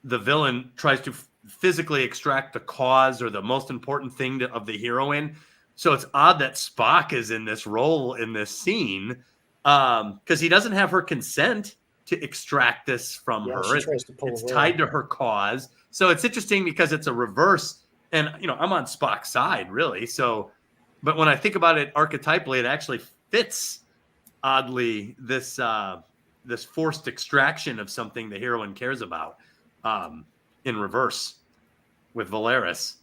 the villain tries to physically extract the cause or the most important thing of the heroine. So it's odd that Spock is in this role in this scene because he doesn't have her consent to extract this from her. It's tied to her cause. So it's interesting because it's a reverse. And, I'm on Spock's side, really. So, but when I think about it archetypally, it actually fits oddly this forced extraction of something the heroine cares about. In reverse with Valeris.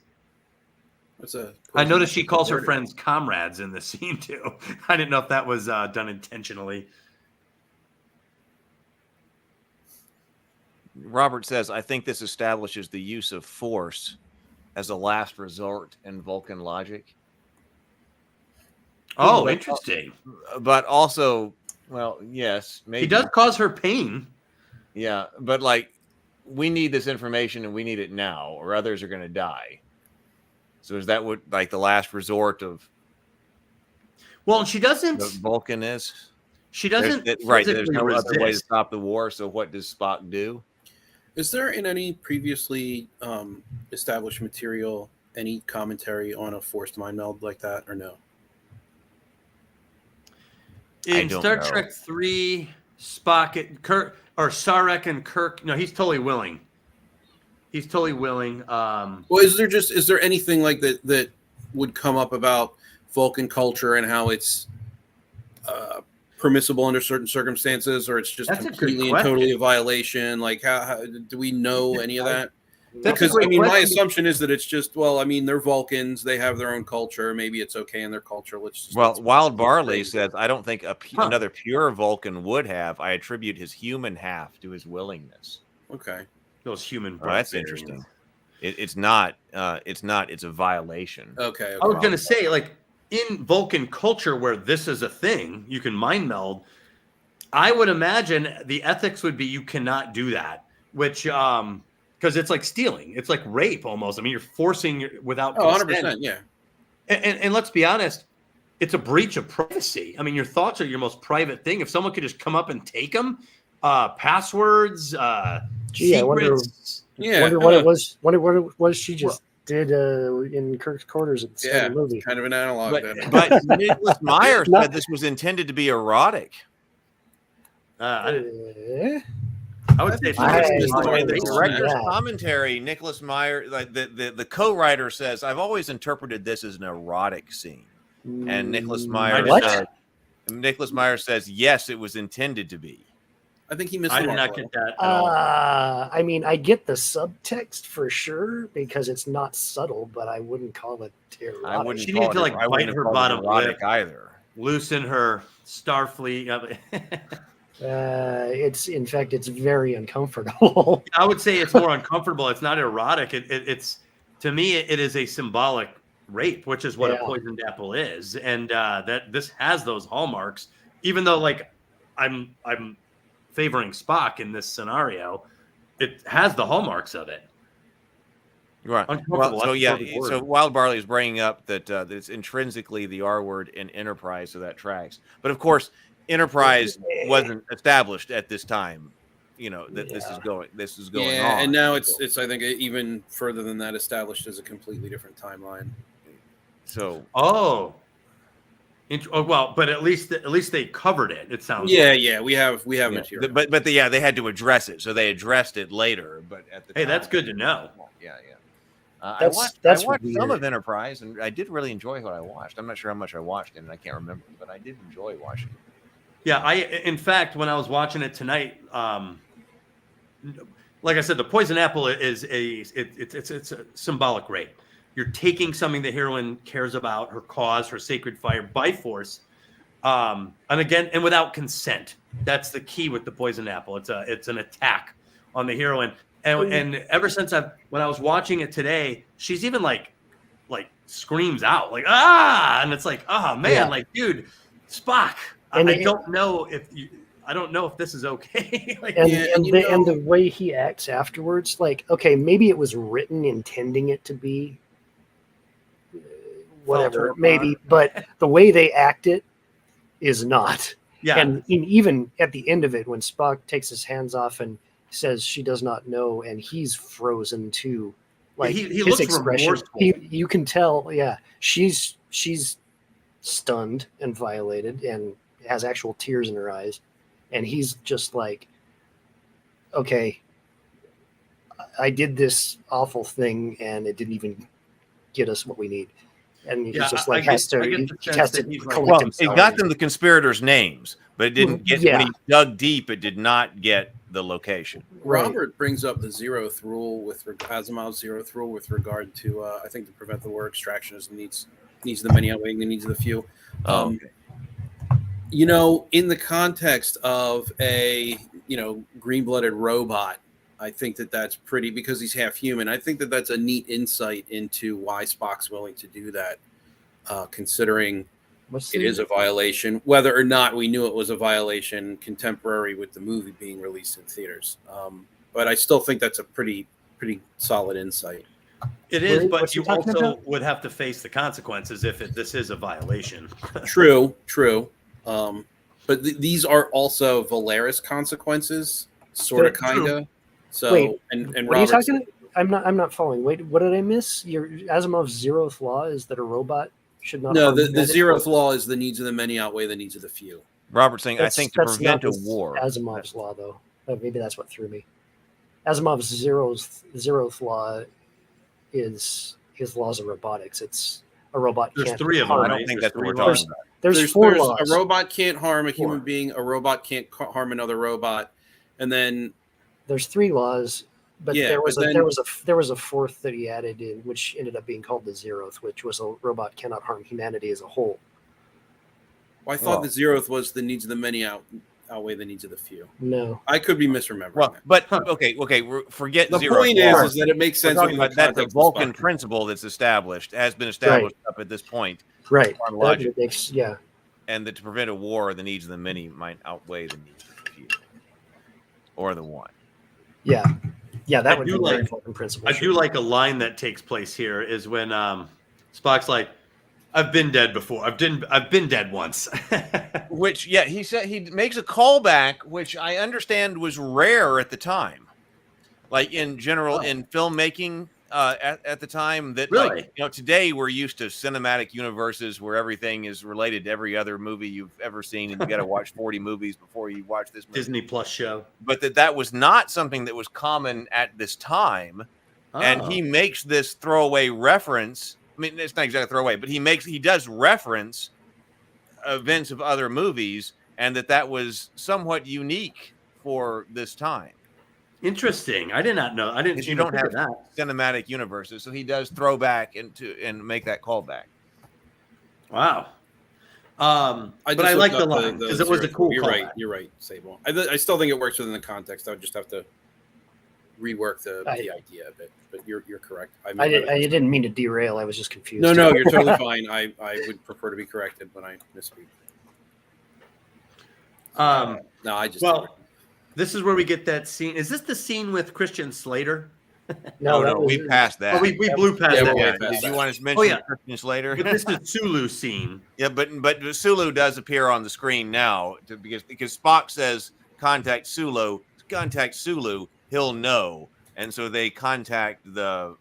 I noticed she calls her friends comrades in this scene too. I didn't know if that was done intentionally. Robert says, I think this establishes the use of force as a last resort in Vulcan logic. Oh, interesting. But also, well, yes, maybe. He does cause her pain. Yeah, but we need this information and we need it now or others are going to die. So is that what the last resort of she doesn't the Vulcan is? She doesn't there's no other way to stop the war, so what does Spock do? Is there in any previously established material any commentary on a forced mind meld like that or no? In Star Trek 3, Spock and Kirk or Sarek and Kirk, no, he's totally willing. He's totally willing. Well, is there anything like that would come up about Vulcan culture and how it's permissible under certain circumstances, or it's just completely and totally a violation? Like, how do we know any of that? Because my assumption is that it's just, they're Vulcans, they have their own culture. Maybe it's okay in their culture. Wild Barley says, I don't think another pure Vulcan would have. I attribute his human half to his willingness. Okay. Those human. That's interesting. It's not. It's a violation. Okay. I was going to say, in Vulcan culture where this is a thing, you can mind meld. I would imagine the ethics would be you cannot do that, which because it's like stealing, it's like rape almost. I mean, you're forcing without consent. 100%, yeah. And let's be honest, it's a breach of privacy. I mean, your thoughts are your most private thing. If someone could just come up and take them, passwords, secrets. Yeah. Wonder what it was. Wonder what it was she just did in Kirk's quarters at the start of the movie. Kind of an analog. But Nicholas Meyer said this was intended to be erotic. I would say in the director's commentary, Nicholas Meyer, like the co-writer says, "I've always interpreted this as an erotic scene," and Nicholas Meyer says, "Yes, it was intended to be." I think he missed. I did not get that at all. I mean, I get the subtext for sure because it's not subtle, but I wouldn't call it erotic. She needed to like bite her bottom lip either. Loosen her Starfleet. It's in fact, it's very uncomfortable. I would say it's more uncomfortable. It's not erotic. It's to me, it is a symbolic rape, which is what a poisoned apple is, and that this has those hallmarks. Even though, like, I'm favoring Spock in this scenario, it has the hallmarks of it. Right. Well, so Wild Barley is bringing up that it's intrinsically the R word in Enterprise, so that tracks. But of course, Enterprise wasn't established at this time. You know that this is going on. And now it's I think even further than that, established as a completely different timeline. So well, but at least they covered it. It sounds we have material. But they had to address it, so they addressed it later. But at the time, that's good to know. I watched some of Enterprise, and I did really enjoy what I watched. I'm not sure how much I watched it, and I can't remember, but I did enjoy watching it. Yeah, in fact, when I was watching it tonight, like I said, the poison apple is it's a symbolic rape. You're taking something the heroine cares about, her cause, her sacred fire, by force, and without consent. That's the key with the poison apple. It's an attack on the heroine. And ever since when I was watching it today, she's even like screams out like and it's like, oh man, like dude, Spock. I don't know if this is okay. and the way he acts afterwards, like, okay, maybe it was written intending it to be whatever, maybe, but the way they act it is not. Yeah. And even at the end of it, when Spock takes his hands off and says she does not know, and he's frozen too, like he his looks expression, remorseful. you can tell, she's stunned and violated and has actual tears in her eyes, and he's just like, okay, I did this awful thing and it didn't even get us what we need. And he's just like, has to collect himself. It got them the conspirators' names, but it didn't get, when he dug deep, it did not get the location. Robert brings up the zeroth rule Asimov's zeroth rule with regard to, I think, to prevent the war extraction is the needs of the many outweighing the needs of the few. In the context of a, green-blooded robot, I think that's pretty, because he's half human. I think that's a neat insight into why Spock's willing to do that, considering it is a violation, whether or not we knew it was a violation contemporary with the movie being released in theaters. But I still think that's a pretty solid insight. It is, but you also would have to face the consequences if this is a violation. True. But these are also Valeris consequences, sort of, kind of. So, wait, and what are you talking? I'm not following. Wait, what did I miss? Asimov's zeroth law is that a robot should not. No, the zeroth law is the needs of the many outweigh the needs of the few. Robert's saying, I think to prevent a war. Asimov's law, though. Maybe that's what threw me. Asimov's zeroth law is his laws of robotics. It's a robot. There's three of them. I don't think that's what we're talking about. There's four laws. A robot can't harm a human being. A robot can't harm another robot. And then there's three laws, but there was a fourth that he added in, which ended up being called the zeroth, which was a robot cannot harm humanity as a whole. Well, I thought the zeroth was the needs of the many outweigh the needs of the few. No, I could be misremembering. Well, but okay, forget the zero. The point is that it makes sense. That's a Vulcan principle that's has been established up at this point. Right. Chronologically. And that to prevent a war, the needs of the many might outweigh the needs of the few, or the one. Yeah, that would be a Vulcan principle. I do like a line that takes place here is when Spock's like, I've been dead before. I've been dead once. Which, he said he makes a callback, which I understand was rare at the time. like in general in filmmaking at the time. That Really? like, today we're used to cinematic universes where everything is related to every other movie you've ever seen, and you got to watch 40 movies before you watch this movie. Disney Plus show. But that was not something that was common at this time. And he makes this throwaway reference. I mean, it's not exactly throwaway, but he does reference events of other movies, and that was somewhat unique for this time. Interesting. I did not know. I didn't. You don't have that cinematic universes, so he does throw back and make that callback. Wow. But I like the line because it was a cool. You're right, Sable. I still think it works within the context. I would just have to rework the idea a bit. But you're correct. I didn't mean to derail. I was just confused. No, you're totally fine. I would prefer to be corrected when I misspeak. No, I just. Well, this is where we get that scene. Is this the scene with Christian Slater? No, we passed that. Oh, we blew past that. Yeah. Did you want to mention Christian Slater? But this is Sulu's scene. Yeah, but Sulu does appear on the screen now because Spock says contact Sulu, he'll know, and so they contact the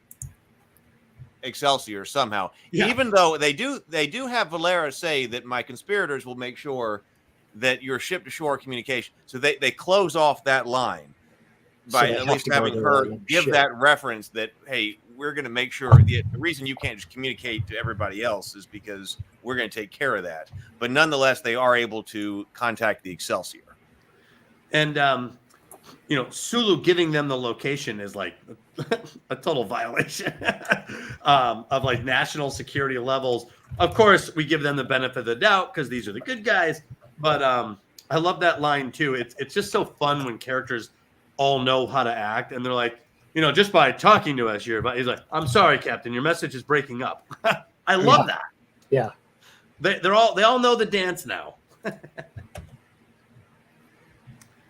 Excelsior somehow. Yeah. Even though they do have Valera say that my conspirators will make sure that your ship to shore communication. So they close off that line by at least having her give that reference that, hey, we're going to make sure the reason you can't just communicate to everybody else is because we're going to take care of that. But nonetheless, they are able to contact the Excelsior. And, Sulu giving them the location is like a total violation of like national security levels. Of course, we give them the benefit of the doubt because these are the good guys. But I love that line too. It's just so fun when characters all know how to act, and they're like, just by talking to us here. But he's like, "I'm sorry, Captain, your message is breaking up." I love that. Yeah, they all know the dance now.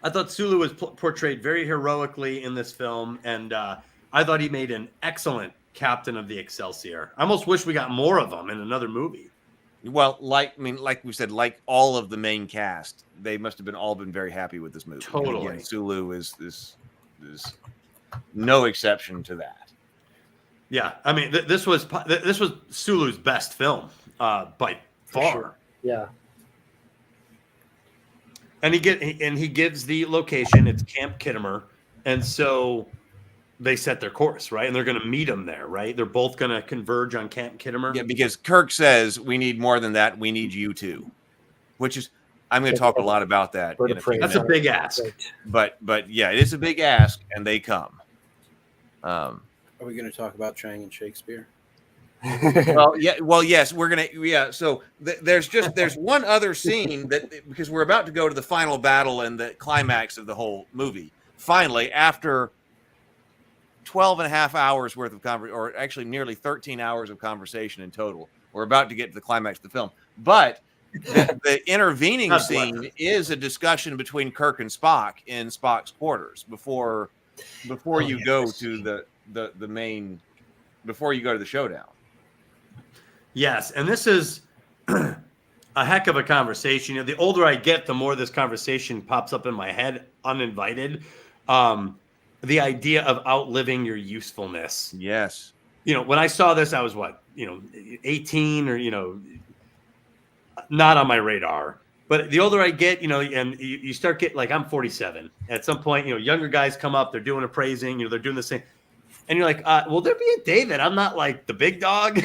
I thought Sulu was portrayed very heroically in this film, and I thought he made an excellent captain of the Excelsior. I almost wish we got more of them in another movie. Well, like we said, like all of the main cast, they must have all been very happy with this movie. Totally. Again, Sulu is no exception to that. Yeah, I mean, this was Sulu's best film by far. Sure. Yeah. And he gives the location. It's Camp Kittimer, and so they set their course, right? And they're going to meet him there, right? They're both going to converge on Camp Kittimer. Yeah, because Kirk says, we need more than that. We need you too, which is, I'm going to talk a lot about that. That's a big ask. But yeah, it is a big ask, and they come. Are we going to talk about Chang and Shakespeare? Well, yes, we're going to. Yeah. So there's one other scene because we're about to go to the final battle and the climax of the whole movie. Finally, after 12 and a half hours worth of conversation, or actually nearly 13 hours of conversation in total. We're about to get to the climax of the film. But the intervening scene is a discussion between Kirk and Spock in Spock's quarters before you go to the main, before you go to the showdown. Yes, and this is a heck of a conversation. The older I get, the more this conversation pops up in my head uninvited. The idea of outliving your usefulness. Yes. When I saw this, I was 18 or, not on my radar. But the older I get, and you start getting, like, I'm 47. At some point, younger guys come up, they're doing appraising, they're doing the same. And you're like, will there be a day that I'm not like the big dog,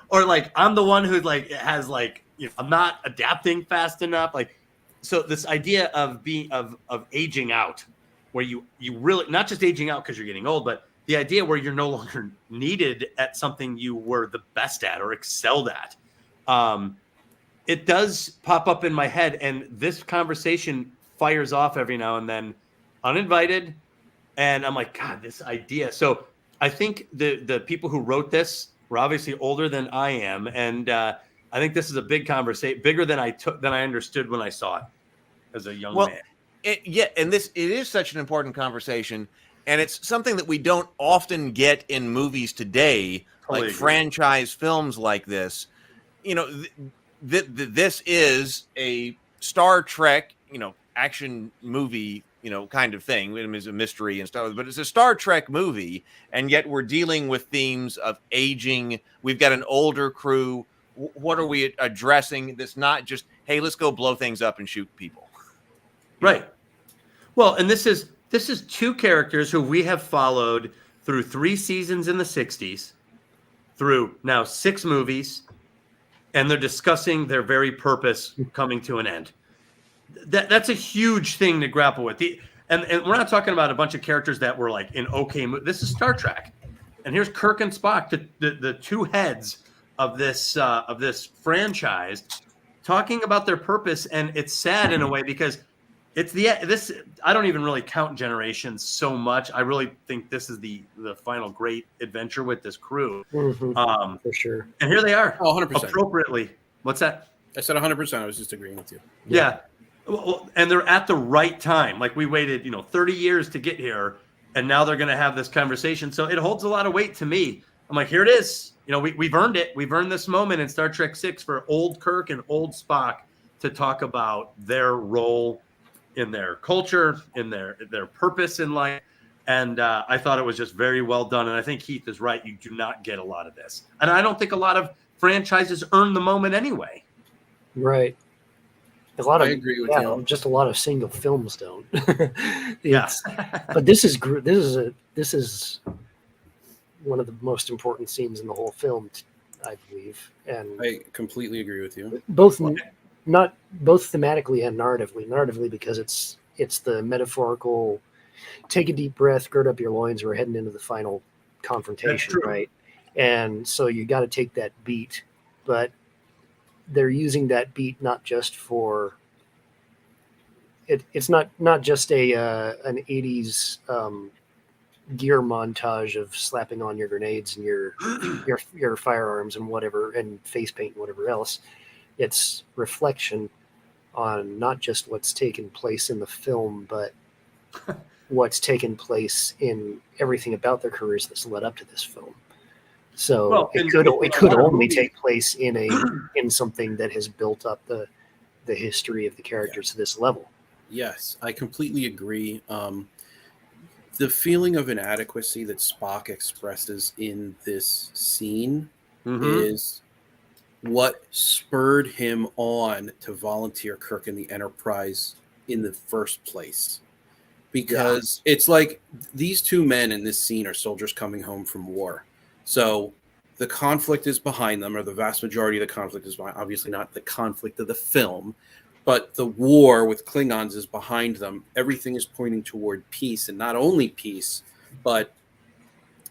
or like I'm the one who like has like, I'm not adapting fast enough. Like, so this idea of being, of aging out, where you really not just aging out because you're getting old, but the idea where you're no longer needed at something you were the best at or excelled at. It does pop up in my head, and this conversation fires off every now and then, uninvited. And I'm like, God, this idea. So I think the people who wrote this were obviously older than I am, and I think this is a big conversation, bigger than I understood when I saw it as a young man. And it is such an important conversation, and it's something that we don't often get in movies today, like franchise films like this. This is a Star Trek, action movie kind of thing. It is a mystery and stuff, but it's a Star Trek movie, and yet we're dealing with themes of aging. We've got an older crew. What are we addressing? That's not just, hey, let's go blow things up and shoot people. Right. Well, and this is two characters who we have followed through 3 seasons in the 60s, through now 6 movies, and they're discussing their very purpose coming to an end. That's a huge thing to grapple with. And we're not talking about a bunch of characters that were like in this is Star Trek, and here's Kirk and Spock, the two heads of this franchise, talking about their purpose. And it's sad in a way because it's this. I don't even really count Generations so much. I really think this is the final great adventure with this crew. Mm-hmm. For sure. And here they are. 100%. Appropriately. What's that? I said 100%. I was just agreeing with you. Yeah. Well, and they're at the right time. Like we waited, 30 years to get here, and now they're going to have this conversation. So it holds a lot of weight to me. I'm like, here it is. We've earned it. We've earned this moment in Star Trek 6 for old Kirk and old Spock to talk about their role in their culture, in their purpose in life. And I thought it was just very well done. And I think Heath is right. You do not get a lot of this. And I don't think a lot of franchises earn the moment anyway. Right. I agree with you. Just a lot of single films don't. Yeah. But this is one of the most important scenes in the whole film, I believe. And I completely agree with you. Both thematically and narratively. Narratively because it's the metaphorical, take a deep breath, gird up your loins. We're heading into the final confrontation, right? And so you got to take that beat, but they're using that beat not just for it's not just an 80s gear montage of slapping on your grenades and your firearms and whatever, and face paint and whatever else. It's reflection on not just what's taken place in the film, but what's taken place in everything about their careers that's led up to this film. So it could only take place in something that has built up the history of the characters to this level. Yes, I completely agree. The feeling of inadequacy that Spock expresses in this scene is what spurred him on to volunteer Kirk in the Enterprise in the first place. Because it's like these two men in this scene are soldiers coming home from war. So the conflict is behind them, or the vast majority of the conflict is behind, obviously not the conflict of the film, but the war with Klingons is behind them. Everything is pointing toward peace, and not only peace, but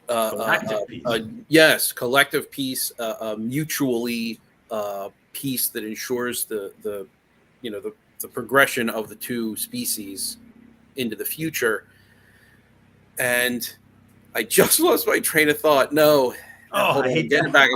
collective peace. Yes, collective peace, mutually peace that ensures the progression of the two species into the future. And I just lost my train of thought. No. I'm getting it back.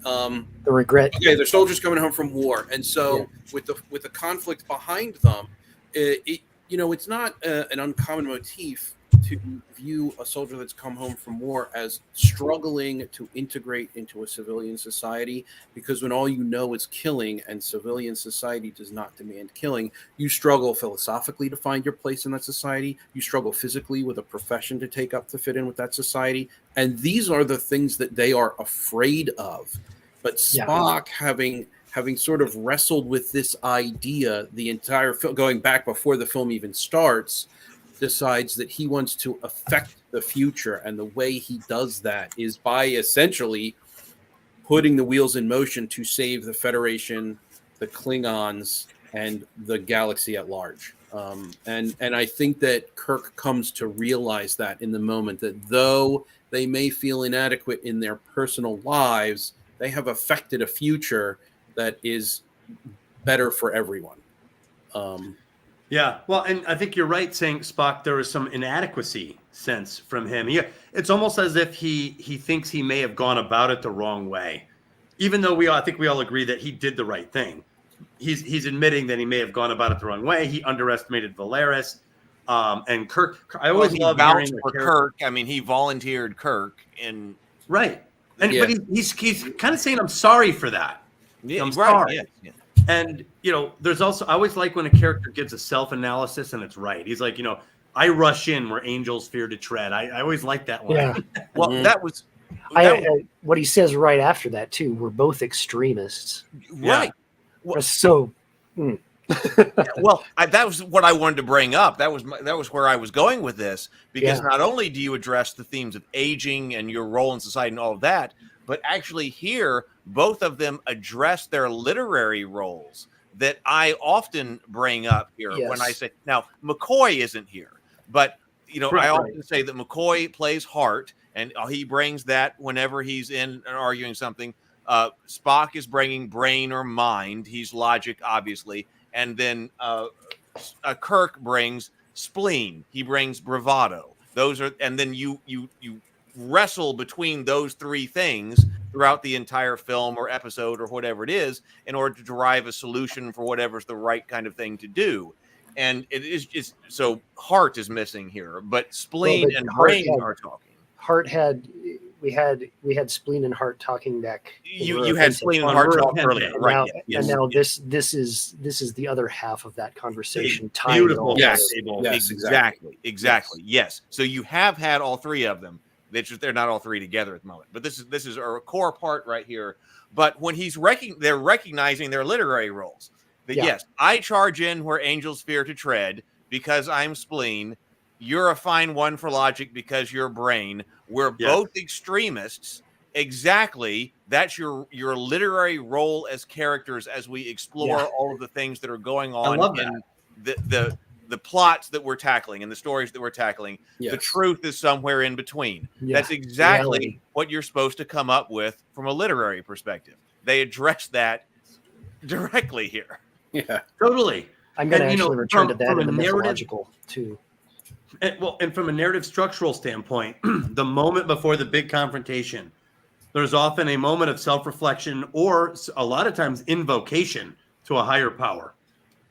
The regret. Okay, they're soldiers coming home from war. And so with the conflict behind them, it's not an uncommon motif to view a soldier that's come home from war as struggling to integrate into a civilian society, because when all you know is killing and civilian society does not demand killing, you struggle philosophically to find your place in that society. You struggle physically with a profession to take up to fit in with that society. And these are the things that they are afraid of. But Spock, having sort of wrestled with this idea the entire film, going back before the film even starts, decides that he wants to affect the future. And the way he does that is by essentially putting the wheels in motion to save the Federation, the Klingons, and the galaxy at large. And I think that Kirk comes to realize that in the moment, that though they may feel inadequate in their personal lives, they have affected a future that is better for everyone. Yeah, well, and I think you're right saying, Spock, there is some inadequacy sense from him. It's almost as if he thinks he may have gone about it the wrong way, even though I think we all agree that he did the right thing. He's admitting that he may have gone about it the wrong way. He underestimated Valeris, and Kirk. I always love hearing for Kirk. I mean, he volunteered Kirk, and right, but he's kind of saying, "I'm sorry for that. Yeah, I'm sorry." Yeah. And, there's also, I always like when a character gives a self-analysis and it's right. He's like, I rush in where angels fear to tread. I always like that line. Yeah. Well, that was what he says right after that too. We're both extremists. right. Well, so. Well, that was what I wanted to bring up. That was where I was going with this, because not only do you address the themes of aging and your role in society and all of that, but actually here, both of them address their literary roles that I often bring up here when I say, now McCoy isn't here, but I often say that McCoy plays Hart, and he brings that whenever he's in and arguing something. Spock is bringing brain or mind. He's logic, obviously. And then Kirk brings spleen. He brings bravado. And then you wrestle between those three things throughout the entire film or episode or whatever it is in order to derive a solution for whatever's the right kind of thing to do. And it is just so Hart is missing here, but spleen and brain are talking. Hart had. We had spleen and Hart talking back. You had spleen and Hart talk earlier, right? And now this is the other half of that conversation. Beautiful. Yes, exactly. Yes. So you have had all three of them. They're not all three together at the moment, but this is a core part right here. But when they're recognizing their literary roles. That yes, I charge in where angels fear to tread because I'm spleen. You're a fine one for logic because you're brain. We're both extremists. Exactly. That's your literary role as characters as we explore all of the things that are going on in the plots that we're tackling and the stories that we're tackling. Yes. The truth is somewhere in between. Yeah. That's exactly what you're supposed to come up with from a literary perspective. They address that directly here. Yeah, totally. I'm going to actually return to that in the mythological too. And from a narrative structural standpoint, the moment before the big confrontation, there's often a moment of self-reflection or a lot of times invocation to a higher power.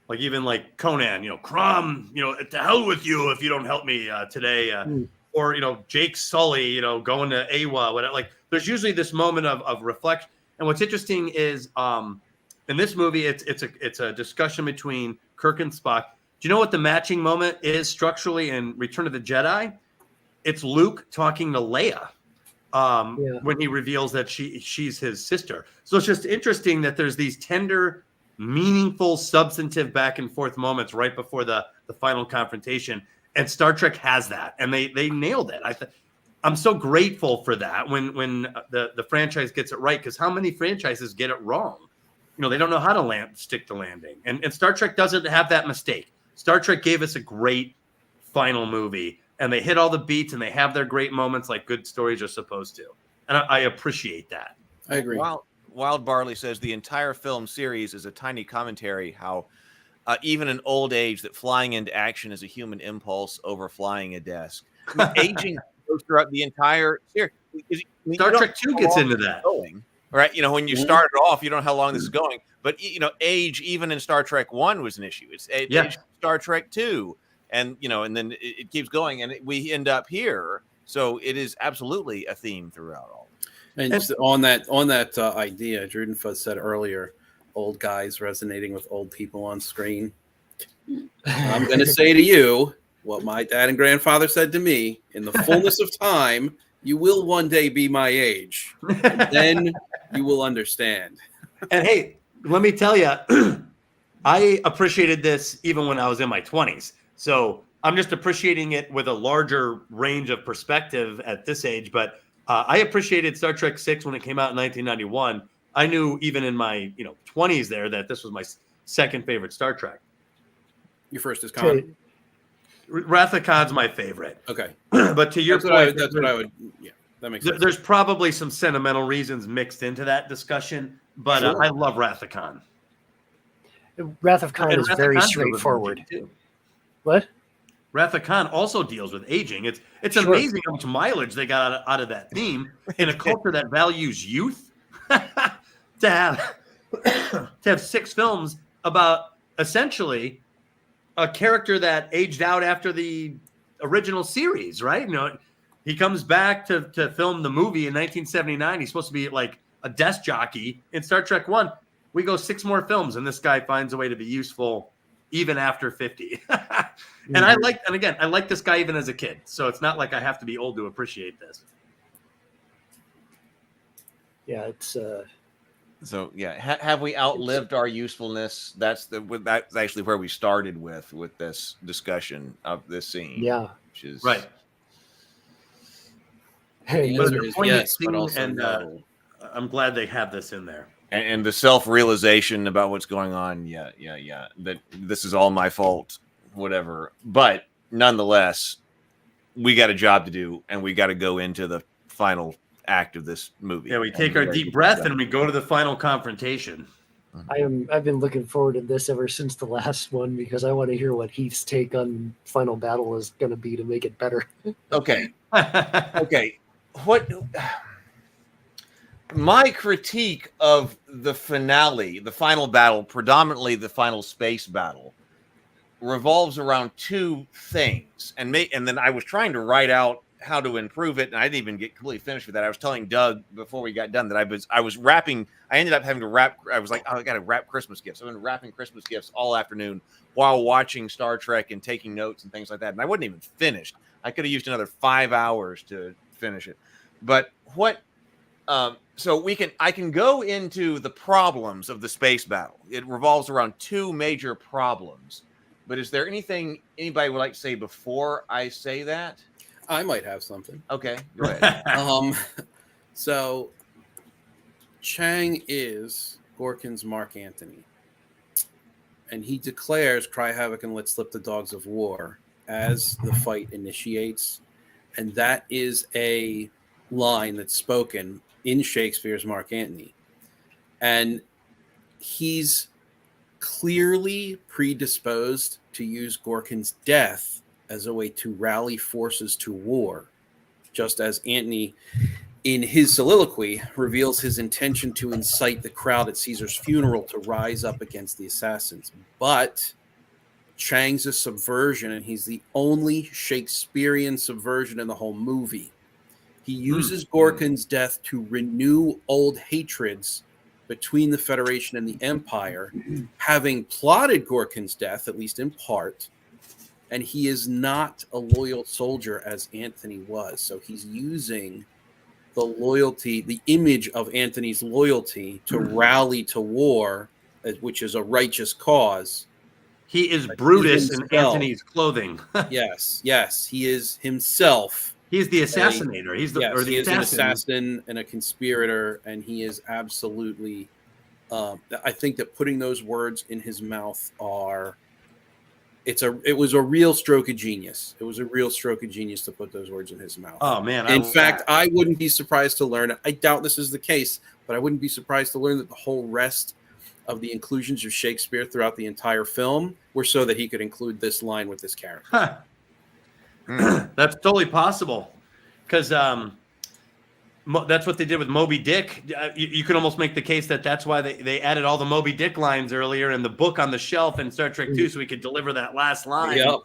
Like even like Conan, Crom, to hell with you if you don't help me today. Or, Jake Sully, going to AWA, whatever. Like there's usually this moment of reflection. And what's interesting is in this movie, it's a discussion between Kirk and Spock. Do you know what the matching moment is structurally in Return of the Jedi? It's Luke talking to Leia when he reveals that she's his sister. So it's just interesting that there's these tender, meaningful, substantive back and forth moments right before the final confrontation. And Star Trek has that, and they nailed it. I'm so grateful for that when the franchise gets it right, because how many franchises get it wrong? They don't know how to stick the landing. And Star Trek doesn't have that mistake. Star Trek gave us a great final movie, and they hit all the beats, and they have their great moments like good stories are supposed to. And I appreciate that. I agree. Wild Barley says the entire film series is a tiny commentary how even in old age that flying into action is a human impulse over flying a desk. Aging goes throughout the entire series. Star Trek 2 gets into that. Right, when you started off, you don't know how long this is going, but age even in Star Trek 1 was an issue. It's age in Star Trek 2, and and then it keeps going, and we end up here. So it is absolutely a theme throughout all. And on that idea, Druden Fuzz said earlier, old guys resonating with old people on screen. I'm going to say to you what my dad and grandfather said to me: in the fullness of time, you will one day be my age. And then you will understand. And hey, let me tell you, I appreciated this even when I was in my 20s. So I'm just appreciating it with a larger range of perspective at this age. But I appreciated Star Trek 6 when it came out in 1991. I knew even in my 20s there that this was my second favorite Star Trek. Your first is Khan? Wrath of Khan's my favorite. Okay. But to your point, that's what I would. Yeah, that makes sense. There's probably some sentimental reasons mixed into that discussion, but I love Wrath of Khan. Wrath of Khan is very straightforward. What? Wrath of Khan also deals with aging. It's amazing how much mileage they got out of that theme in a culture that values youth. to have 6 films about essentially a character that aged out after the original series, right? He comes back to film the movie in 1979. He's supposed to be like a desk jockey in Star Trek 1. We go 6 more films, and this guy finds a way to be useful even after 50. And I like this guy even as a kid. So it's not like I have to be old to appreciate this. Yeah, it's So yeah, have we outlived our usefulness? That's actually where we started with this discussion of this scene. Yeah, which is right. Hey, But answer the is point yes, is, but also and no. I'm glad they have this in there. And the self-realization about what's going on. Yeah. That this is all my fault, whatever. But nonetheless, we got a job to do, and we got to go into the final act of this movie. Yeah, we take our deep breath and we go to the final confrontation. I've been looking forward to this ever since the last one because I want to hear what Heath's take on final battle is going to be to make it better. Okay. Okay. What my critique of the finale, the final battle, predominantly the final space battle, revolves around 2 things. And then I was trying to write out how to improve it, and I didn't even get completely finished with that. I was telling Doug before we got done that I was wrapping. I ended up having to wrap. I was like, oh, I got to wrap Christmas gifts. I've been wrapping Christmas gifts all afternoon while watching Star Trek and taking notes and things like that. And I wasn't even finished. I could have used another 5 hours to finish it. But what? So I can go into the problems of the space battle. It revolves around 2 major problems. But is there anything anybody would like to say before I say that? I might have something. Okay, go ahead. So Chang is Gorkin's Mark Antony, and he declares "Cry havoc and let slip the dogs of war" as the fight initiates, and that is a line that's spoken in Shakespeare's Mark Antony, and he's clearly predisposed to use Gorkin's death as a way to rally forces to war, just as Antony, in his soliloquy, reveals his intention to incite the crowd at Caesar's funeral to rise up against the assassins. But Chang's a subversion, and he's the only Shakespearean subversion in the whole movie. He uses Gorkin's death to renew old hatreds between the Federation and the Empire, having plotted Gorkin's death, at least in part, and he is not a loyal soldier as Antony was. So he's using the loyalty, the image of Antony's loyalty to rally to war, which is a righteous cause. He is Brutus in Antony's clothing. Yes, he is himself. He's the assassinator. He is an assassin and a conspirator, and he is absolutely. I think that putting those words in his mouth it was a real stroke of genius. It was a real stroke of genius to put those words in his mouth. Oh man! In fact, I wouldn't be surprised to learn. I doubt this is the case, but I wouldn't be surprised to learn that the whole rest of the inclusions of Shakespeare throughout the entire film were so that he could include this line with this character. Huh. That's totally possible, because that's what they did with Moby Dick. You could almost make the case that that's why they added all the Moby Dick lines earlier in the book on the shelf in Star Trek 2, so we could deliver that last line. Yep.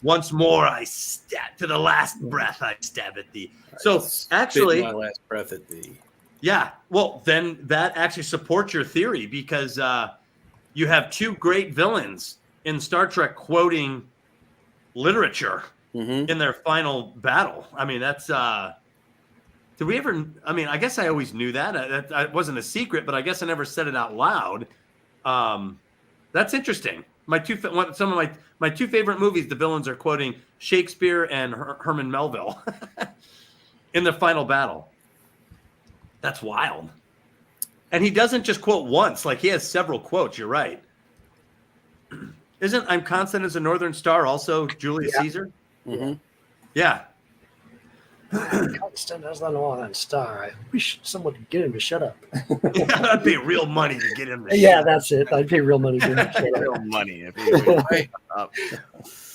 Once more, I stab to the last breath. I stab at thee. So actually, my last breath at thee. Yeah. Well, then that actually supports your theory, because you have 2 great villains in Star Trek quoting literature in their final battle. I mean, that's. Did we ever? I mean, I guess I always knew that. That wasn't a secret, but I guess I never said it out loud. That's interesting. Some of my 2 favorite movies, the villains are quoting Shakespeare and Herman Melville in the final battle. That's wild. And he doesn't just quote once; like he has several quotes. You're right. Isn't "I'm constant as a northern star" also Julius Caesar? Mm-hmm. Yeah. Constant as the northern star. I wish someone could get him to shut up. I'd pay real money to get him to Yeah, that's it. I'd pay real money to get him to shut up. Real money. If he would.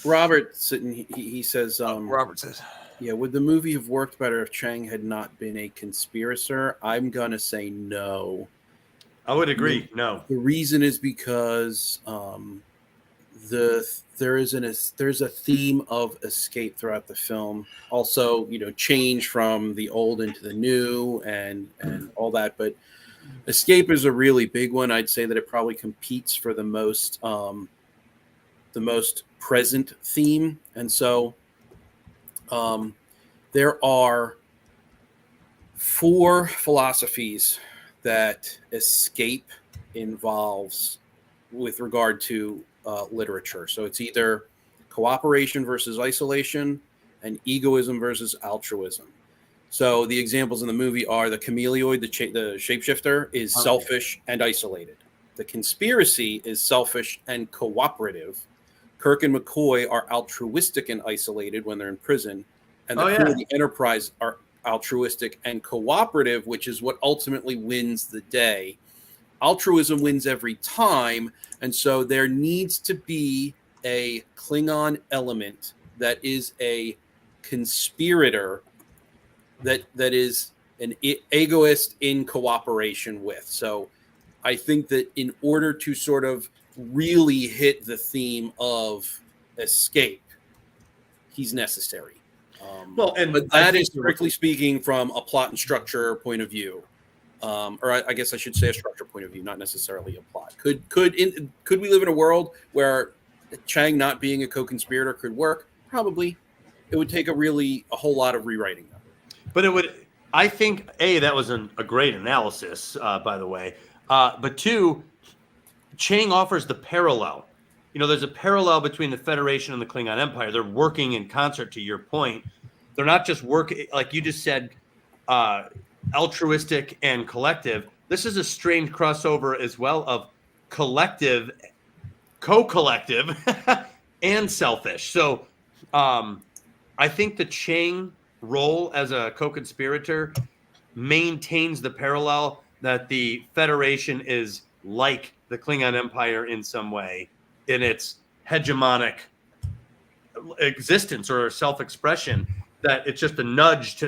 Robert he says. Robert says, "Yeah, would the movie have worked better if Chang had not been a conspirator?" I'm gonna say no. I would agree. No. The reason is because there's a theme of escape throughout the film. Also, change from the old into the new and all that. But Escape is a really big one. I'd say that it probably competes for the most present theme. And so there are 4 philosophies that escape involves with regard to literature. So it's either cooperation versus isolation and egoism versus altruism. So the examples in the movie are the chameleoid, the shapeshifter, is selfish and isolated. The conspiracy is selfish and cooperative. Kirk and McCoy are altruistic and isolated when they're in prison. And the crew of the Enterprise are altruistic and cooperative, which is what ultimately wins the day. Altruism wins every time, and so there needs to be a Klingon element that is a conspirator that is an egoist in cooperation with. So I think that in order to sort of really hit the theme of escape, he's necessary. But that is strictly speaking from a plot and structure point of view, or I guess I should say a structure point of view, not necessarily a plot. Could we live in a world where Chang not being a co-conspirator could work? Probably. It would take a whole lot of rewriting, though. But it would. I think that was a great analysis, by the way. But 2, Chang offers the parallel. There's a parallel between the Federation and the Klingon Empire. They're working in concert, to your point. They're not just working, like you just said, altruistic and collective. This is a strange crossover as well of collective, co-collective, and selfish. So I think the Chang role as a co-conspirator maintains the parallel that the Federation is like the Klingon Empire in some way in its hegemonic existence or self-expression, that it's just a nudge to,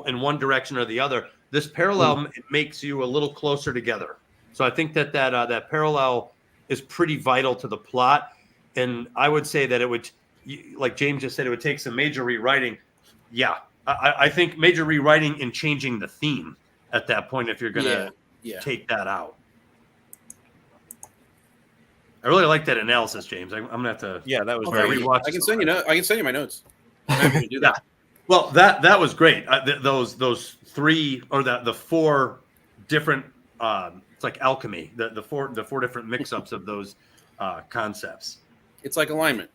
in one direction or the other. This parallel makes you a little closer together. So I think that parallel is pretty vital to the plot. And I would say that it would, like James just said, it would take some major rewriting. Yeah, I think major rewriting and changing the theme at that point if you're going to take that out. I really like that analysis, James. I'm gonna have to. Yeah, that was very. I can send you my notes. I'm happy to do that. Well, that was great. Those 3 or the 4 different. It's like alchemy. The 4 different mix-ups of those concepts. It's like alignment.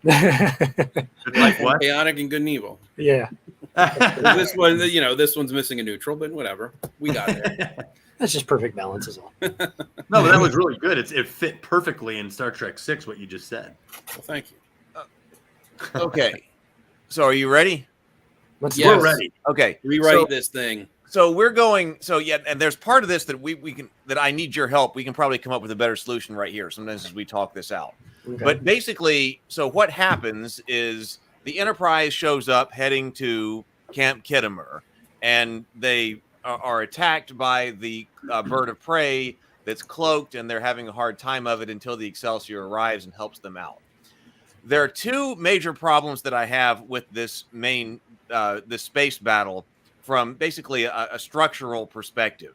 It's like what? Chaotic and good and evil. Yeah. This one, this one's missing a neutral, but whatever. We got there. That's just perfect balance is all. No, but that was really good. It fit perfectly in Star Trek 6, what you just said. Well, thank you. Okay. So are you ready? We're ready. Okay. Rewrite this thing. So we're going. So yeah, and there's part of this that we can, that I need your help. We can probably come up with a better solution right here. Sometimes as we talk this out. Okay. But basically, so what happens is the Enterprise shows up heading to Camp Khitomer, and they are attacked by the bird of prey that's cloaked, and they're having a hard time of it until the Excelsior arrives and helps them out. There are 2 major problems that I have with this this space battle from basically a structural perspective.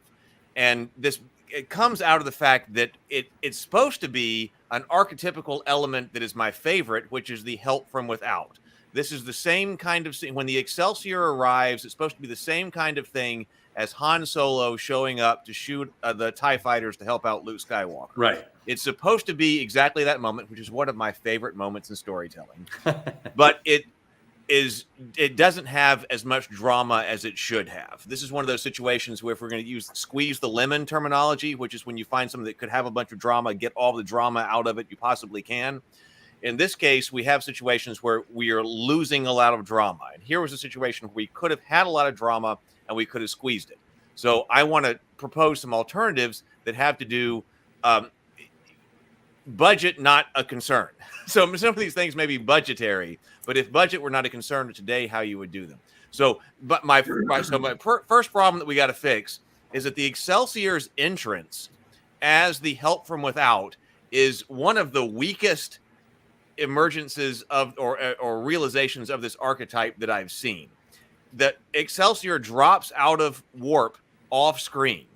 And it comes out of the fact that it's supposed to be an archetypical element that is my favorite, which is the help from without. This is the same kind of scene. When the Excelsior arrives, it's supposed to be the same kind of thing as Han Solo showing up to shoot the TIE fighters to help out Luke Skywalker. Right. It's supposed to be exactly that moment, which is one of my favorite moments in storytelling. But it doesn't have as much drama as it should have. This is one of those situations where if we're going to use squeeze the lemon terminology, which is when you find something that could have a bunch of drama, get all the drama out of it you possibly can. In this case, we have situations where we are losing a lot of drama. And here was a situation where we could have had a lot of drama and we could have squeezed it. So I want to propose some alternatives that have to do budget, not a concern. So some of these things may be budgetary, but if budget were not a concern today, how you would do them. So, but my first problem that we got to fix is that the Excelsior's entrance as the help from without is one of the weakest emergences of or realizations of this archetype that I've seen. That Excelsior drops out of warp off screen.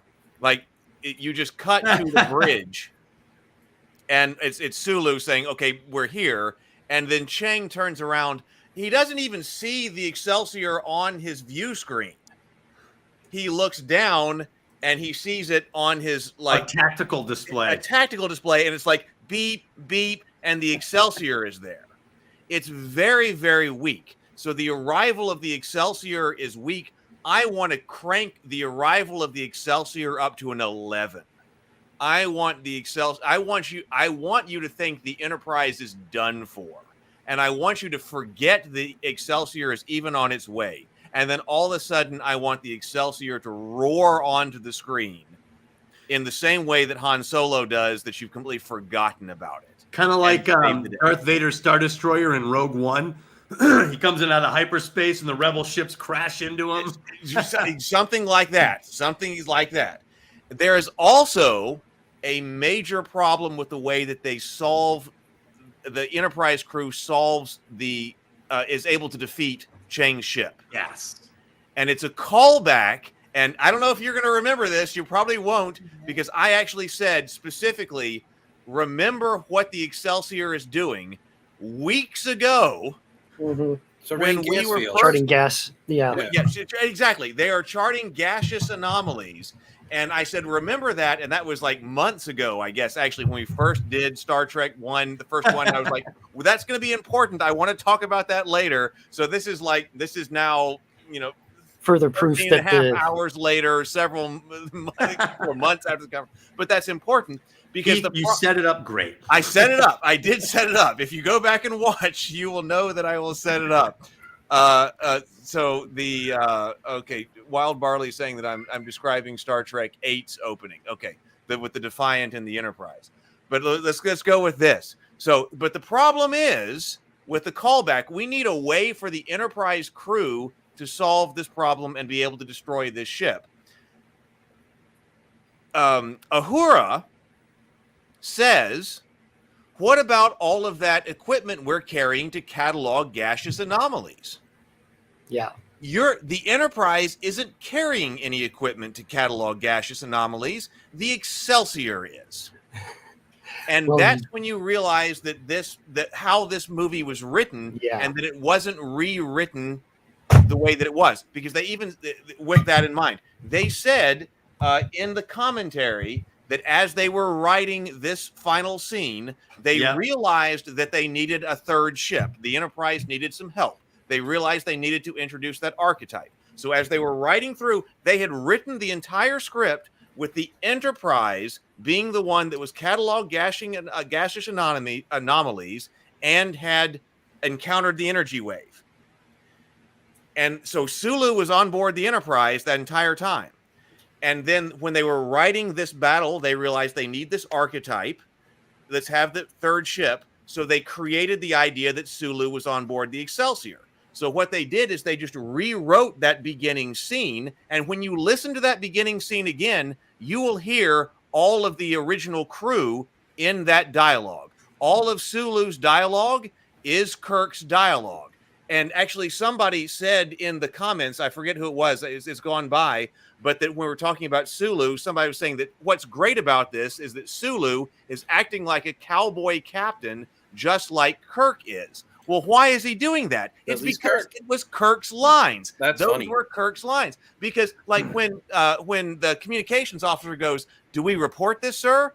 Like you just cut to the bridge, and it's Sulu saying, "Okay, we're here," and then Chang turns around. He doesn't even see the Excelsior on his view screen. He looks down and he sees it on his a tactical display. And it's like beep, beep, and the Excelsior is there. It's very, very weak. So the arrival of the Excelsior is weak. I want to crank the arrival of the Excelsior up to an 11. I want you to think the Enterprise is done for. And I want you to forget the Excelsior is even on its way. And then all of a sudden, I want the Excelsior to roar onto the screen in the same way that Han Solo does, that you've completely forgotten about it. Kind of like Darth Vader's Star Destroyer in Rogue One. He comes in out of hyperspace and the rebel ships crash into him. Something like that. Something like that. There is also a major problem with the way that they solve the Enterprise crew is able to defeat Chang's ship. Yes. And it's a callback. And I don't know if you're going to remember this. You probably won't, because I actually said specifically, remember what the Excelsior is doing weeks ago. Mm-hmm. So when we were charting gas. Yeah, exactly. They are charting gaseous anomalies. And I said, remember that. And that was like months ago, I guess, actually, when we first did Star Trek 1, the first one. I was like, well, that's going to be important. I want to talk about that later. So this is now, further proof that hours later, several months after the conference. But that's important because you set it up great. I set it up. I did set it up. If you go back and watch, you will know that I will set it up. So Wild Barley saying that I'm describing Star Trek 8's opening. Okay, with the Defiant and the Enterprise. But let's go with this. So, but the problem is with the callback, we need a way for the Enterprise crew to solve this problem and be able to destroy this ship. Uhura says, what about all of that equipment we're carrying to catalog gaseous anomalies? Yeah. The Enterprise isn't carrying any equipment to catalog gaseous anomalies. The Excelsior is. And that's when you realize that how this movie was written, and that it wasn't rewritten the way that it was, because they even, with that in mind, they said in the commentary that as they were writing this final scene, they realized that they needed a third ship. The Enterprise needed some help. They realized they needed to introduce that archetype. So as they were writing through, they had written the entire script with the Enterprise being the one that was cataloged gaseous anomalies and had encountered the energy wave. And so Sulu was on board the Enterprise that entire time. And then when they were writing this battle, they realized they need this archetype. Let's have the third ship. So they created the idea that Sulu was on board the Excelsior. So what they did is they just rewrote that beginning scene. And when you listen to that beginning scene again, you will hear all of the original crew in that dialogue. All of Sulu's dialogue is Kirk's dialogue. And actually somebody said in the comments, I forget who it was, it's gone by, but that when we were talking about Sulu, somebody was saying that what's great about this is that Sulu is acting like a cowboy captain, just like Kirk is. Well, why is he doing that? It's because it was Kirk's lines. Those funny. Were Kirk's lines. Because like when the communications officer goes, "Do we report this, sir?"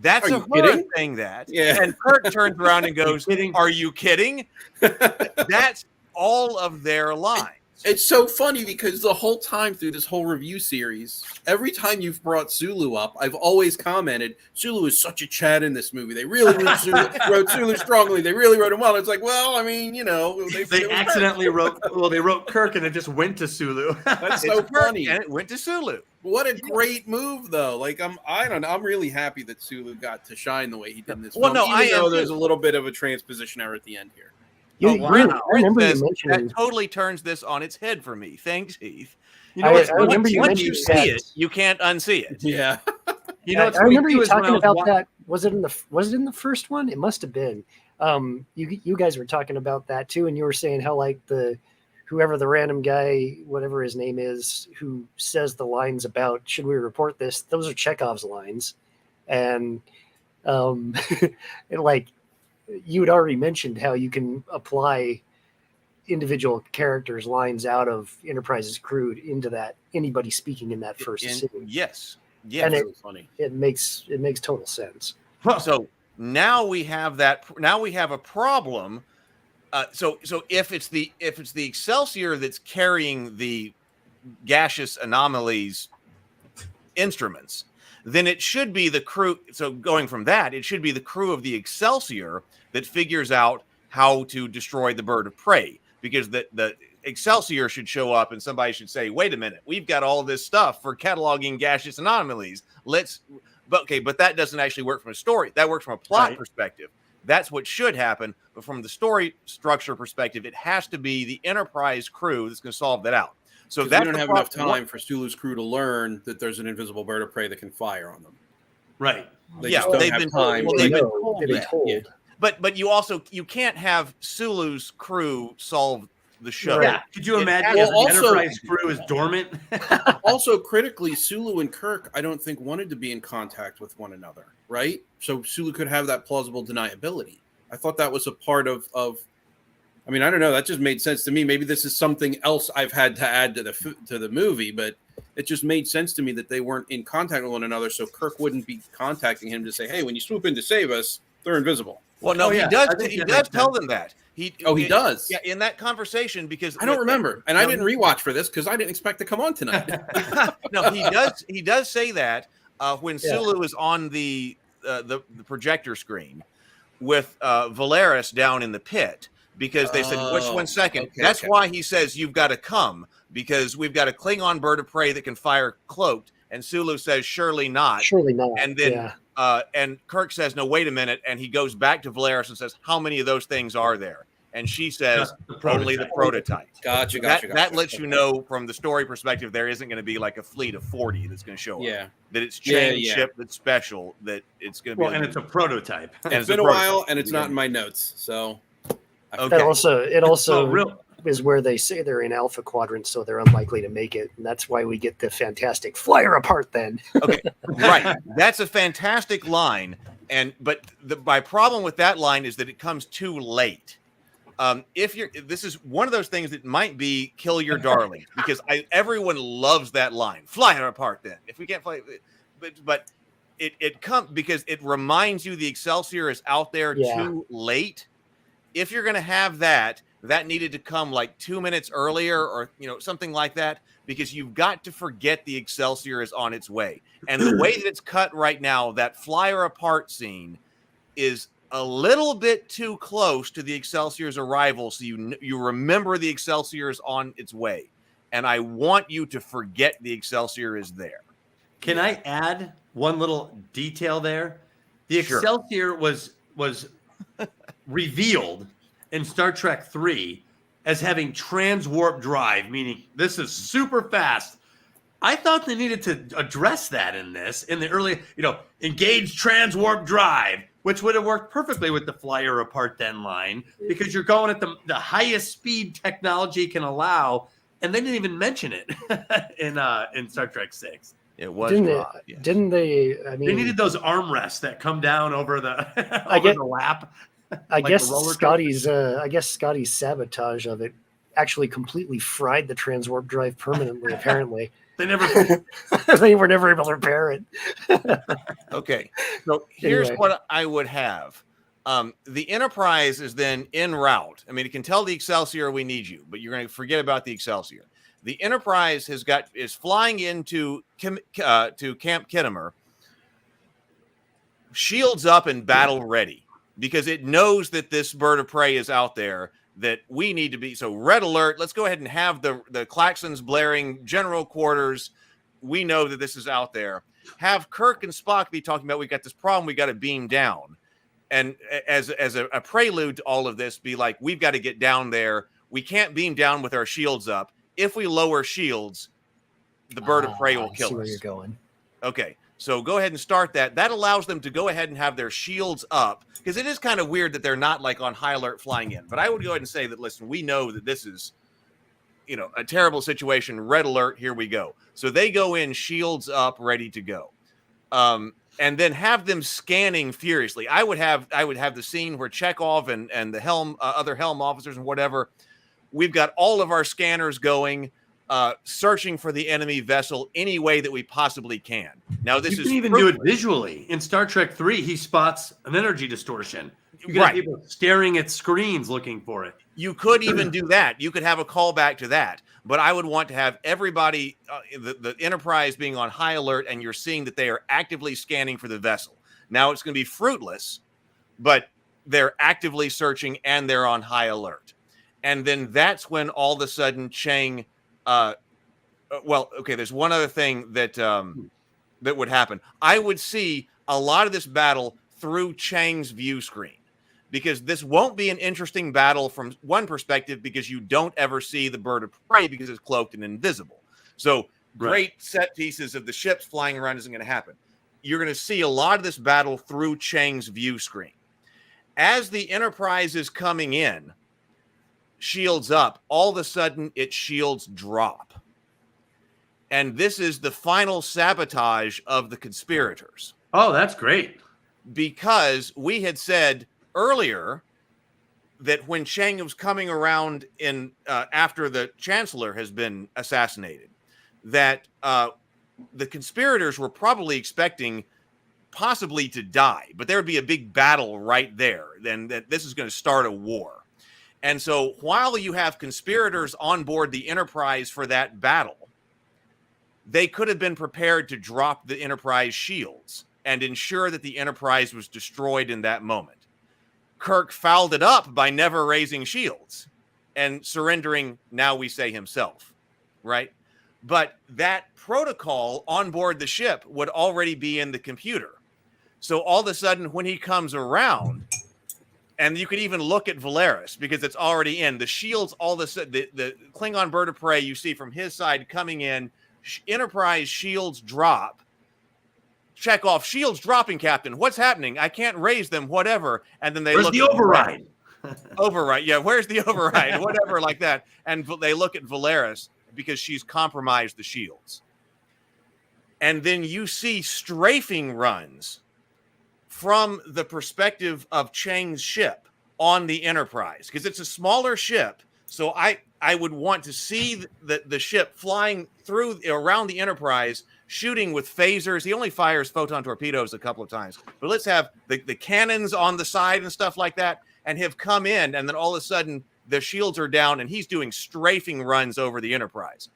That's Uhura saying that. Yeah. And Kirk turns around and goes, "Are you kidding?" That's all of their lines. It's so funny because the whole time through this whole review series, every time you've brought Sulu up, I've always commented, Sulu is such a Chad in this movie. They really wrote Sulu strongly. They really wrote him well. It's like, well, I mean, they accidentally wrote Kirk and it just went to Sulu. That's so funny. And it went to Sulu. What a great move, though. Like, I'm really happy that Sulu got to shine the way he did in this film. Well, no, I know there's a little bit of a transposition error at the end here. I remember you mentioning that totally turns this on its head for me. Thanks, Heath. I remember you once you see it, you can't unsee it. Yeah. I remember you talking about that. Was it in the first one? It must have been. You guys were talking about that too, and you were saying how like the whoever the random guy, whatever his name is, who says the lines about should we report this, those are Chekhov's lines. And like you had already mentioned how you can apply individual characters' lines out of Enterprise's crew into that anybody speaking in that first scene. Yes. And funny. It makes total sense. So now we have that. Now we have a problem. So if it's the Excelsior that's carrying the gaseous anomalies instruments, then it should be the crew. So going from that, it should be the crew of the Excelsior that figures out how to destroy the bird of prey, because the Excelsior should show up and somebody should say, wait a minute, we've got all this stuff for cataloging gaseous anomalies. But that doesn't actually work from a story. That works from a plot perspective. That's what should happen. But from the story structure perspective, it has to be the Enterprise crew that's going to solve that out. So we don't have enough time for Sulu's crew to learn that there's an invisible bird of prey that can fire on them. Right. They just don't have time. They've been told. Yeah. But you can't have Sulu's crew solve the show. Yeah. Could you imagine if the Enterprise crew is dormant? Also, critically, Sulu and Kirk, I don't think wanted to be in contact with one another, right? So Sulu could have that plausible deniability. I thought that was a part of I mean, I don't know. That just made sense to me. Maybe this is something else I've had to add to the movie, but it just made sense to me that they weren't in contact with one another. So Kirk wouldn't be contacting him to say, "Hey, when you swoop in to save us, they're invisible." Well, no, he does. He does tell them that. He does. Yeah, in that conversation, because I don't remember, and I didn't rewatch for this because I didn't expect to come on tonight. No, he does. He does say that when Sulu is on the projector screen with Valeris down in the pit, because they said, "What's 1 second?" Okay, That's why he says you've got to come, because we've got a Klingon bird of prey that can fire cloaked, and Sulu says, "Surely not." Surely not. And then and Kirk says, "No, wait a minute," and he goes back to Valeris and says, "How many of those things are there?" And she says, "Only the prototype." Gotcha. That lets you know from the story perspective there isn't going to be like a fleet of 40 that's going to show up. Yeah. That it's chain ship that's special, that it's going to be. And it's a prototype. And it's been a while, and it's not in my notes, so. Okay. It also is where they say they're in Alpha Quadrant, so they're unlikely to make it, and that's why we get the fantastic flyer apart. Then, okay, right, that's a fantastic line, but my problem with that line is that it comes too late. This is one of those things that might be kill your darling, because everyone loves that line. Fly her apart, then. If we can't fly, but it comes because it reminds you the Excelsior is out there too late. If you're going to have that needed to come like 2 minutes earlier, or something like that, because you've got to forget the Excelsior is on its way. And the way that it's cut right now, that flyer apart scene is a little bit too close to the Excelsior's arrival, so you remember the Excelsior is on its way, and I want you to forget the Excelsior is there. Can I add one little detail there? The Excelsior was revealed in Star Trek 3 as having transwarp drive, meaning this is super fast. I thought they needed to address that in the early, engage transwarp drive, which would have worked perfectly with the flyer apart then line, because you're going at the highest speed technology can allow, and they didn't even mention it in Star Trek 6. It was didn't they? I mean, they needed those armrests that come down over the the lap. I guess Scotty's sabotage of it actually completely fried the transwarp drive permanently. Apparently, they were never able to repair it. Okay, so here's what I would have. The Enterprise is then en route. I mean, it can tell the Excelsior we need you, but you're going to forget about the Excelsior. The Enterprise is flying into Camp Kittimer, shields up and battle ready, because it knows that this bird of prey is out there, that we need to be. So red alert, let's go ahead and have the klaxons blaring, general quarters. We know that this is out there. Have Kirk and Spock be talking about, we've got this problem, we got to beam down. And as a prelude to all of this, be like, we've got to get down there. We can't beam down with our shields up. If we lower shields, the bird of prey will kill us. Where you're going. Okay, so go ahead and start that. That allows them to go ahead and have their shields up, because it is kind of weird that they're not like on high alert flying in. But I would go ahead and say that, listen, we know that this is a terrible situation. Red alert. Here we go. So they go in, shields up, ready to go. And then have them scanning furiously. I would have the scene where Chekhov and the other helm officers and whatever, we've got all of our scanners going, searching for the enemy vessel any way that we possibly can. Now, this you is can even do it visually. In Star Trek 3, he spots an energy distortion. You can have people staring at screens looking for it. You could even do that. You could have a callback to that. But I would want to have everybody, the Enterprise being on high alert, and you're seeing that they are actively scanning for the vessel. Now, it's going to be fruitless, but they're actively searching and they're on high alert. And then that's when all of a sudden Chang, there's one other thing that that would happen. I would see a lot of this battle through Chang's view screen, because this won't be an interesting battle from one perspective, because you don't ever see the bird of prey because it's cloaked and invisible. So great set pieces of the ships flying around isn't going to happen. You're going to see a lot of this battle through Chang's view screen. As the Enterprise is coming in, shields up, all of a sudden its shields drop. And this is the final sabotage of the conspirators. Oh, that's great. Because we had said earlier that when Chang was coming around in after the Chancellor has been assassinated, that the conspirators were probably expecting possibly to die, but there would be a big battle right there. Then that this is going to start a war. And so while you have conspirators on board the Enterprise for that battle, they could have been prepared to drop the Enterprise shields and ensure that the Enterprise was destroyed in that moment. Kirk fouled it up by never raising shields and surrendering, now we say, himself, right? But that protocol on board the ship would already be in the computer. So all of a sudden, when he comes around, and you could even look at Valeris because it's already in, the shields, all of a sudden, the Klingon bird of prey you see from his side coming in, Enterprise shields drop. Chekhov, shields dropping, Captain. What's happening? I can't raise them, whatever. And then they Where's look the at override? Override. Yeah, where's the override? Whatever, like that. And they look at Valeris because she's compromised the shields. And then you see strafing runs from the perspective of Chang's ship on the Enterprise, because it's a smaller ship. So I would want to see the ship flying through around the Enterprise, shooting with phasers. He only fires photon torpedoes a couple of times, but let's have the cannons on the side and stuff like that, and have come in, and then all of a sudden the shields are down and he's doing strafing runs over the Enterprise.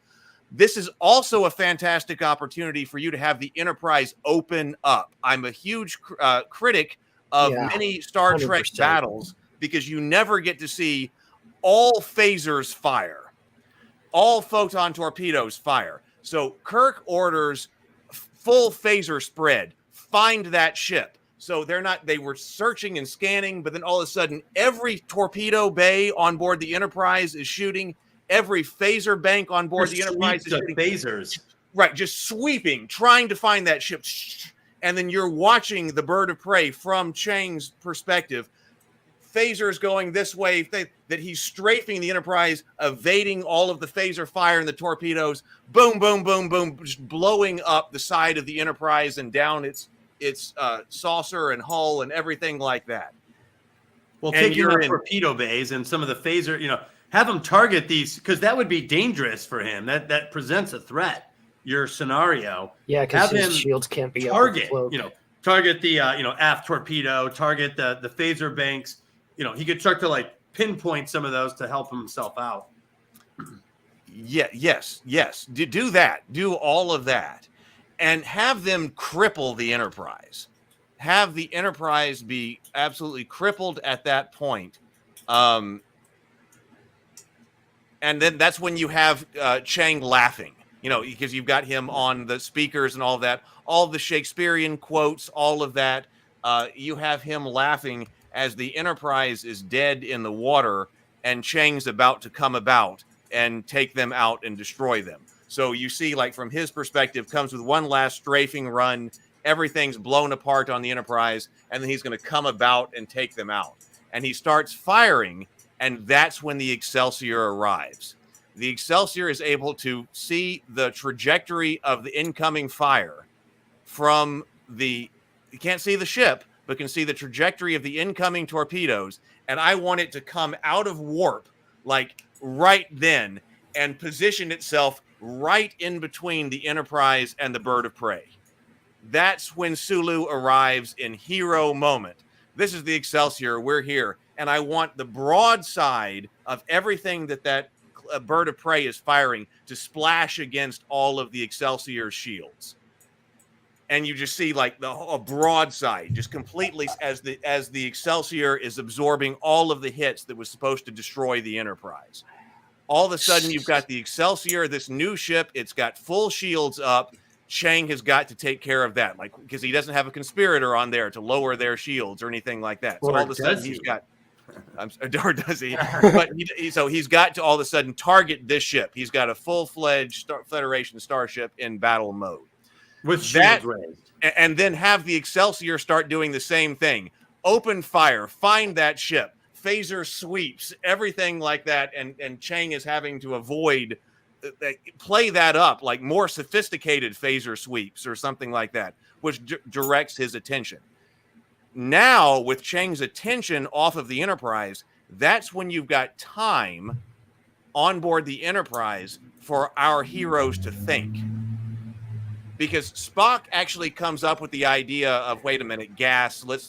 This is also a fantastic opportunity for you to have the Enterprise open up. I'm a huge critic of many Star 100%. Trek battles because you never get to see all phasers fire, all photon torpedoes fire. So Kirk orders full phaser spread, find that ship. So they were searching and scanning, but then all of a sudden, every torpedo bay on board the Enterprise is shooting. Every phaser bank on board the Enterprise is shooting. Phasers. Right, just sweeping, trying to find that ship. And then you're watching the bird of prey from Chang's perspective. Phasers going this way, that he's strafing the Enterprise, evading all of the phaser fire and the torpedoes. Boom, boom, boom, boom, just blowing up the side of the Enterprise and down its saucer and hull and everything like that. Well, taking out torpedo bays and some of the phaser, have him target these, because that would be dangerous for him. That presents a threat. Your scenario, yeah, because his shields can't be target. Target the aft torpedo, target the phaser banks. He could start to pinpoint some of those to help himself out. Yeah, yes. Do that. Do all of that. And have them cripple the Enterprise. Have the Enterprise be absolutely crippled at that point. And then that's when you have Chang laughing, because you've got him on the speakers and all of that, all the Shakespearean quotes, all of that. You have him laughing as the Enterprise is dead in the water and Chang's about to come about and take them out and destroy them. So you see, from his perspective, comes with one last strafing run. Everything's blown apart on the Enterprise, and then he's going to come about and take them out. And he starts firing, and that's when the Excelsior arrives. the Excelsior is able to see the trajectory of the incoming fire from you can't see the ship, but can see the trajectory of the incoming torpedoes. And I want it to come out of warp, like right then, and position itself right in between the Enterprise and the bird of prey. That's when Sulu arrives in hero moment. This is the Excelsior. We're here. And I want the broadside of everything that bird of prey is firing to splash against all of the Excelsior's shields. And you just see like a broadside just completely as the Excelsior is absorbing all of the hits that was supposed to destroy the Enterprise. All of a sudden, you've got the Excelsior, this new ship. It's got full shields up. Chang has got to take care of that, like because he doesn't have a conspirator on there to lower their shields or anything like that. So all of a sudden, he's got. Or does he? But so he's got to all of a sudden target this ship. He's got a full-fledged Federation starship in battle mode. With shields raised. And then have the Excelsior start doing the same thing. Open fire, find that ship, phaser sweeps, everything like that. And Chang is having to avoid, play that up like more sophisticated phaser sweeps or something like that, which directs his attention. Now, with Chang's attention off of the Enterprise, that's when you've got time on board the Enterprise for our heroes to think. Because Spock actually comes up with the idea of, wait a minute, gas, let's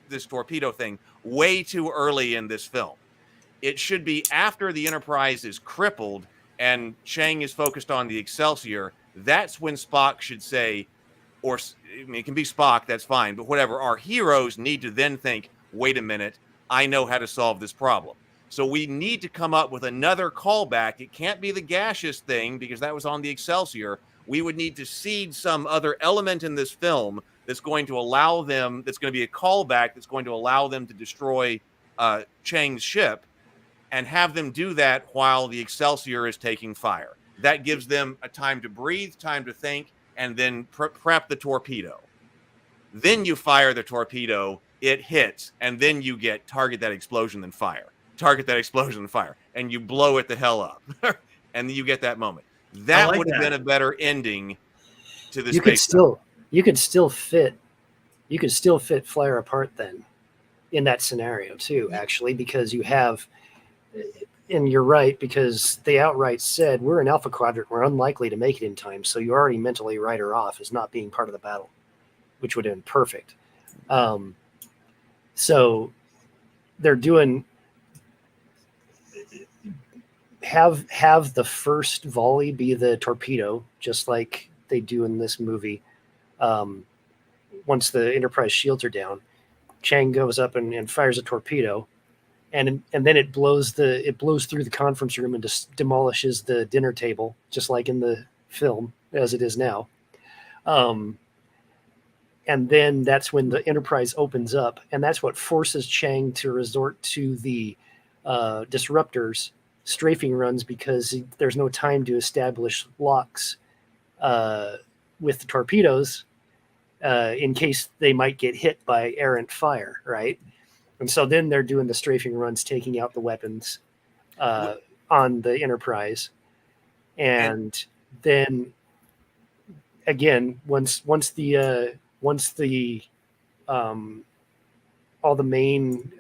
this torpedo thing way too early in this film. It should be after the Enterprise is crippled and Chang is focused on the Excelsior. That's when Spock should say, or I mean, it can be Spock, that's fine, but whatever. Our heroes need to then think, wait a minute, I know how to solve this problem. So we need to come up with another callback. It can't be the gaseous thing because that was on the Excelsior. We would need to seed some other element in this film that's going to allow them, that's going to be a callback that's going to allow them to destroy Chang's ship and have them do that while the Excelsior is taking fire. That gives them a time to breathe, time to think, and then prep the torpedo. Then you fire the torpedo, it hits, and then you get target that explosion, then fire. Target that explosion, then fire. And you blow it the hell up. And then you get that moment. That would have been a better ending to the space. You could still fit Flyer apart then in that scenario too, actually, because you have, and you're right, because they outright said we're in Alpha Quadrant, we're unlikely to make it in time, so you already mentally write her off as not being part of the battle, which would have been perfect. So they're doing have the first volley be the torpedo, just like they do in this movie. Once the Enterprise shields are down, Chang goes up and fires a torpedo, and then it blows through the conference room and just demolishes the dinner table, just like in the film as it is now. And then that's when the Enterprise opens up, and that's what forces Chang to resort to the disruptors strafing runs, because there's no time to establish locks with the torpedoes in case they might get hit by errant fire, right? And so then they're doing the strafing runs, taking out the weapons on the Enterprise. And then again, once the all the main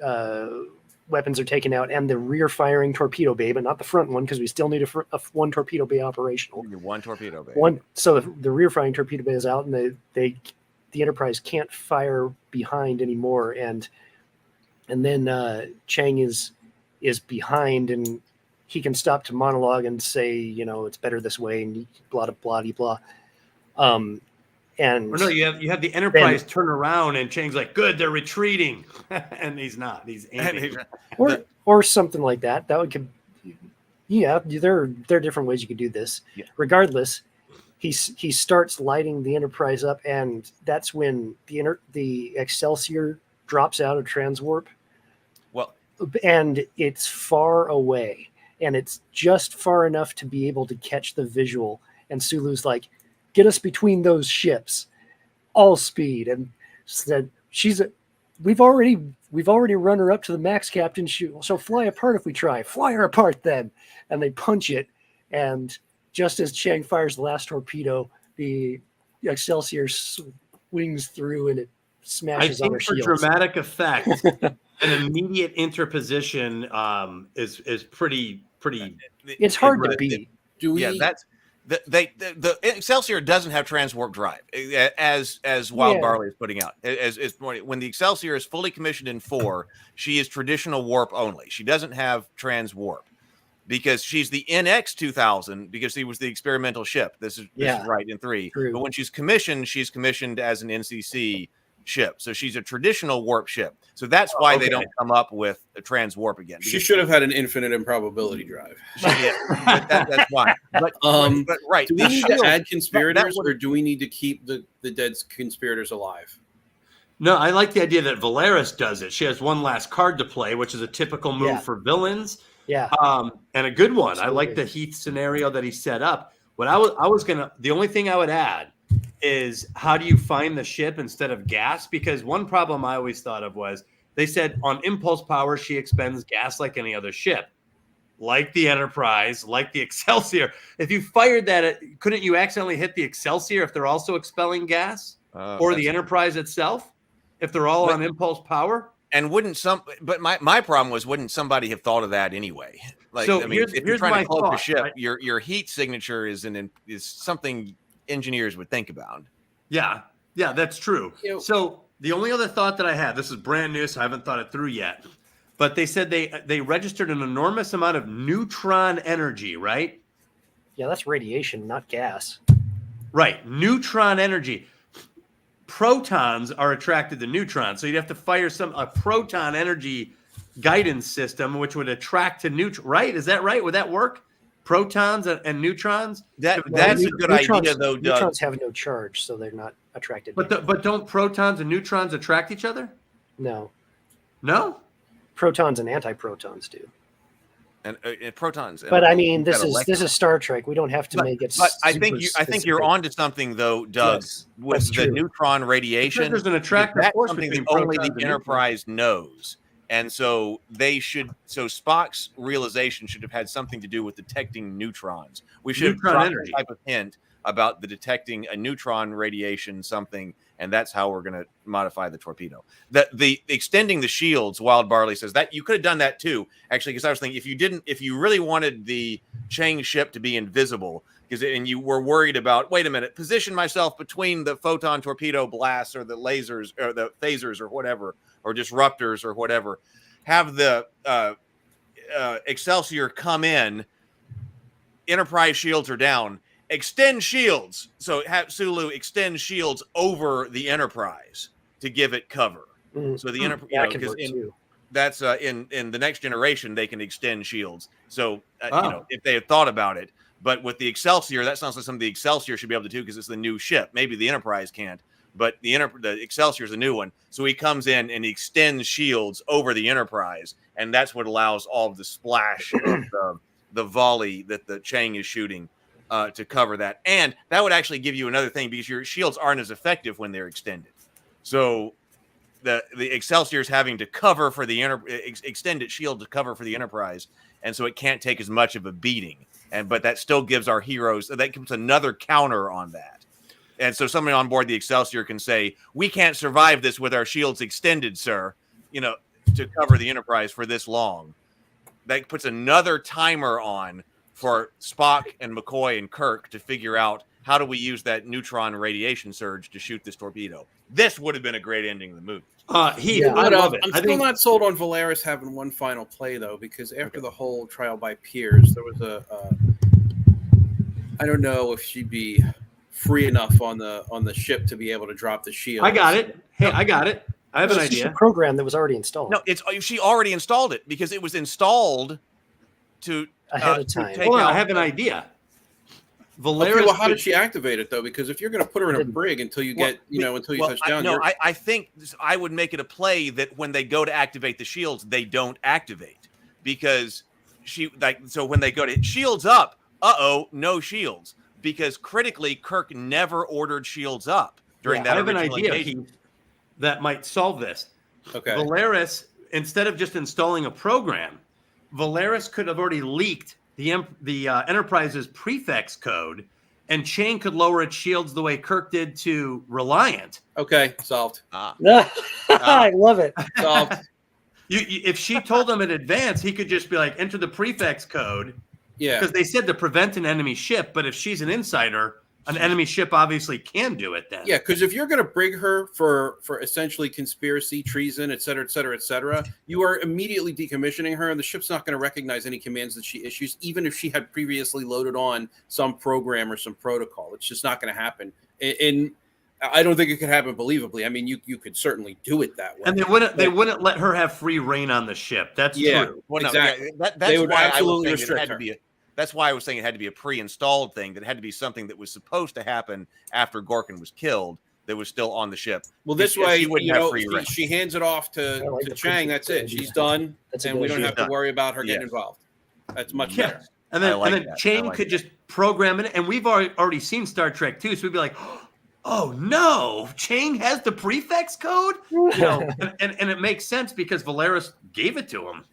weapons are taken out and the rear firing torpedo bay, but not the front one, because we still need a one torpedo bay operational. One torpedo bay. So the rear firing torpedo bay is out, and the Enterprise can't fire behind anymore, and then Chang is behind, and he can stop to monologue and say, it's better this way, and blah blah blah blah. No, you have the Enterprise turn around, and Chang's like, "Good, they're retreating," and he's not. He's aiming. or something like that. That would, there are different ways you could do this. Yeah. Regardless, he starts lighting the Enterprise up, and that's when the Excelsior drops out of transwarp. Well, and it's far away, and it's just far enough to be able to catch the visual. And Sulu's like, "Get us between those ships, all speed." And said, we've already run her up to the max, Captain. She'll fly apart if we try. Fly her apart then. And they punch it, And just as Chang fires the last torpedo, the Excelsior swings through and it smashes on her for shields. dramatic effect, an immediate interposition is pretty. It's hard to beat. That's the Excelsior doesn't have transwarp drive, as Wild Barley is putting out. When the Excelsior is fully commissioned in 4, she is traditional warp only. She doesn't have transwarp because she's the NX 2000 because she was the experimental ship. This is right in 3. True. But when she's commissioned as an NCC ship, so she's a traditional warp ship. So that's why they don't come up with a transwarp again. She should have had an infinite improbability drive. But that's why. But right, do we need to add conspirators, or do we need to keep the dead conspirators alive? No, I like the idea that Valeris does it. She has one last card to play, which is a typical move for villains. Yeah. And a good one. Absolutely. I like the Heath scenario that he set up. What I was gonna, the only thing I would add is how do you find the ship instead of gas? Because one problem I always thought of was they said on impulse power, she expends gas like any other ship, like the Enterprise, like the Excelsior. If you fired that, couldn't you accidentally hit the Excelsior if they're also expelling gas, or the Enterprise itself, if they're all on impulse power? And but my problem was, wouldn't somebody have thought of that anyway? Like, so I mean, if you're trying to cloak a ship, right? your heat signature is something engineers would think about. Yeah, that's true. So the only other thought that I had, this is brand new, so I haven't thought it through yet, but they said they registered an enormous amount of neutron energy, right? Yeah, that's radiation, not gas. Right, neutron energy. Protons are attracted to neutrons, so you'd have to fire a proton energy guidance system, which would attract to neutron. Right? Is that right? Would that work? Protons and neutrons. That's a good idea, though. Doug. Neutrons have no charge, so they're not attracted. But don't protons and neutrons attract each other? No. Protons and antiprotons do. And protons. But I mean, this is Star Trek. We don't have to make it. But I think you're onto something, though, Doug. Yes, with the neutron radiation, there's an attractive that's force something between that only protons the and Enterprise knows. And so Spock's realization should have had something to do with detecting neutrons. We should have dropped some type of hint about the detecting a neutron radiation something, and that's how we're going to modify the torpedo. The extending the shields, Wild Barley says that you could have done that too, actually, because I was thinking if you really wanted the Chang ship to be invisible, and you were worried about, wait a minute, position myself between the photon torpedo blasts or the lasers or the phasers or whatever, or disruptors or whatever, have the Excelsior come in, Enterprise shields are down, extend shields. So have Sulu extend shields over the Enterprise to give it cover. So the Enterprise, because that's in the Next Generation, they can extend shields. So if they had thought about it, but with the Excelsior, that sounds like something the Excelsior should be able to do because it's the new ship. Maybe the Enterprise can't, but the Excelsior is a new one. So he comes in and he extends shields over the Enterprise, and that's what allows all of the splash of the volley that the Chang is shooting to cover that. And that would actually give you another thing because your shields aren't as effective when they're extended. So the Excelsior is having to cover for the extended shield to cover for the Enterprise, and so it can't take as much of a beating. But that still gives our heroes, that gives another counter on that. And so somebody on board the Excelsior can say, we can't survive this with our shields extended, sir, to cover the Enterprise for this long. That puts another timer on for Spock and McCoy and Kirk to figure out how do we use that neutron radiation surge to shoot this torpedo. This would have been a great ending of the movie. I love it. I'm still not sold on Valeris having one final play, though, because after the whole trial by peers, there was I don't know if she'd be free enough on the ship to be able to drop the shield. I got it. Hey, I got it. I have an idea. It's a program that was already installed. No, she already installed it because it was installed to ahead of time. Hold on, I have an idea. Valeris. Okay, well, how did she activate it though? Because if you're going to put her in a brig until you get, until you touch down. I think I would make it a play that when they go to activate the shields, they don't activate because so when they go to shields up, no shields, because critically Kirk never ordered shields up during that. I have an idea that might solve this. Okay, Valeris, instead of just installing a program, Valeris could have already leaked the Enterprise's prefix code, and Chang could lower its shields the way Kirk did to Reliant. Okay, solved. I love it. Solved. If she told him in advance, he could just be like, enter the prefix code. Yeah. Because they said to prevent an enemy ship, but if she's an insider, an enemy ship obviously can do it then. Yeah, because if you're going to bring her for essentially conspiracy, treason, et cetera, you are immediately decommissioning her, and the ship's not going to recognize any commands that she issues, even if she had previously loaded on some program or some protocol. It's just not going to happen. And I don't think it could happen believably. I mean, you could certainly do it that way. And they wouldn't let her have free reign on the ship. That's true. Well, exactly. That's they would why absolutely I was saying it restrict had her. to be that's why I was saying it had to be a pre-installed thing, that it had to be something that was supposed to happen after Gorkin was killed that was still on the ship. Well, this way, she wouldn't have free reign. she hands it off to Chang. That's it. She's done, and we don't have to worry about her getting involved. That's much better. And then Chang could just program it. And we've already seen Star Trek too, so we'd be like, oh no, Chang has the prefix code? And it makes sense because Valeris gave it to him,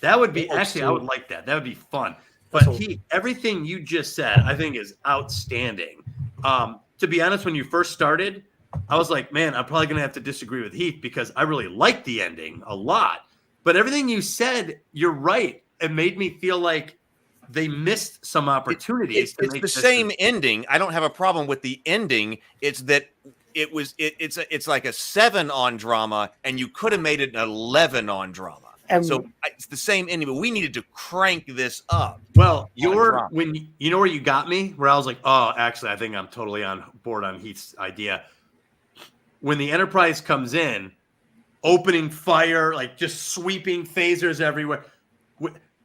That would be I would like that. That would be fun. But everything you just said, I think is outstanding. To be honest, when you first started, I was like, man, I'm probably going to have to disagree with Heath because I really liked the ending a lot. But everything you said, you're right. It made me feel like they missed some opportunities. It's the same ending. I don't have a problem with the ending. It's that it's like a 7 on drama, and you could have made it an 11 on drama. So it's the same ending, but we needed to crank this up. Well, where you got me, where I was like, oh, actually, I think I'm totally on board on Heath's idea. When the Enterprise comes in, opening fire, like just sweeping phasers everywhere.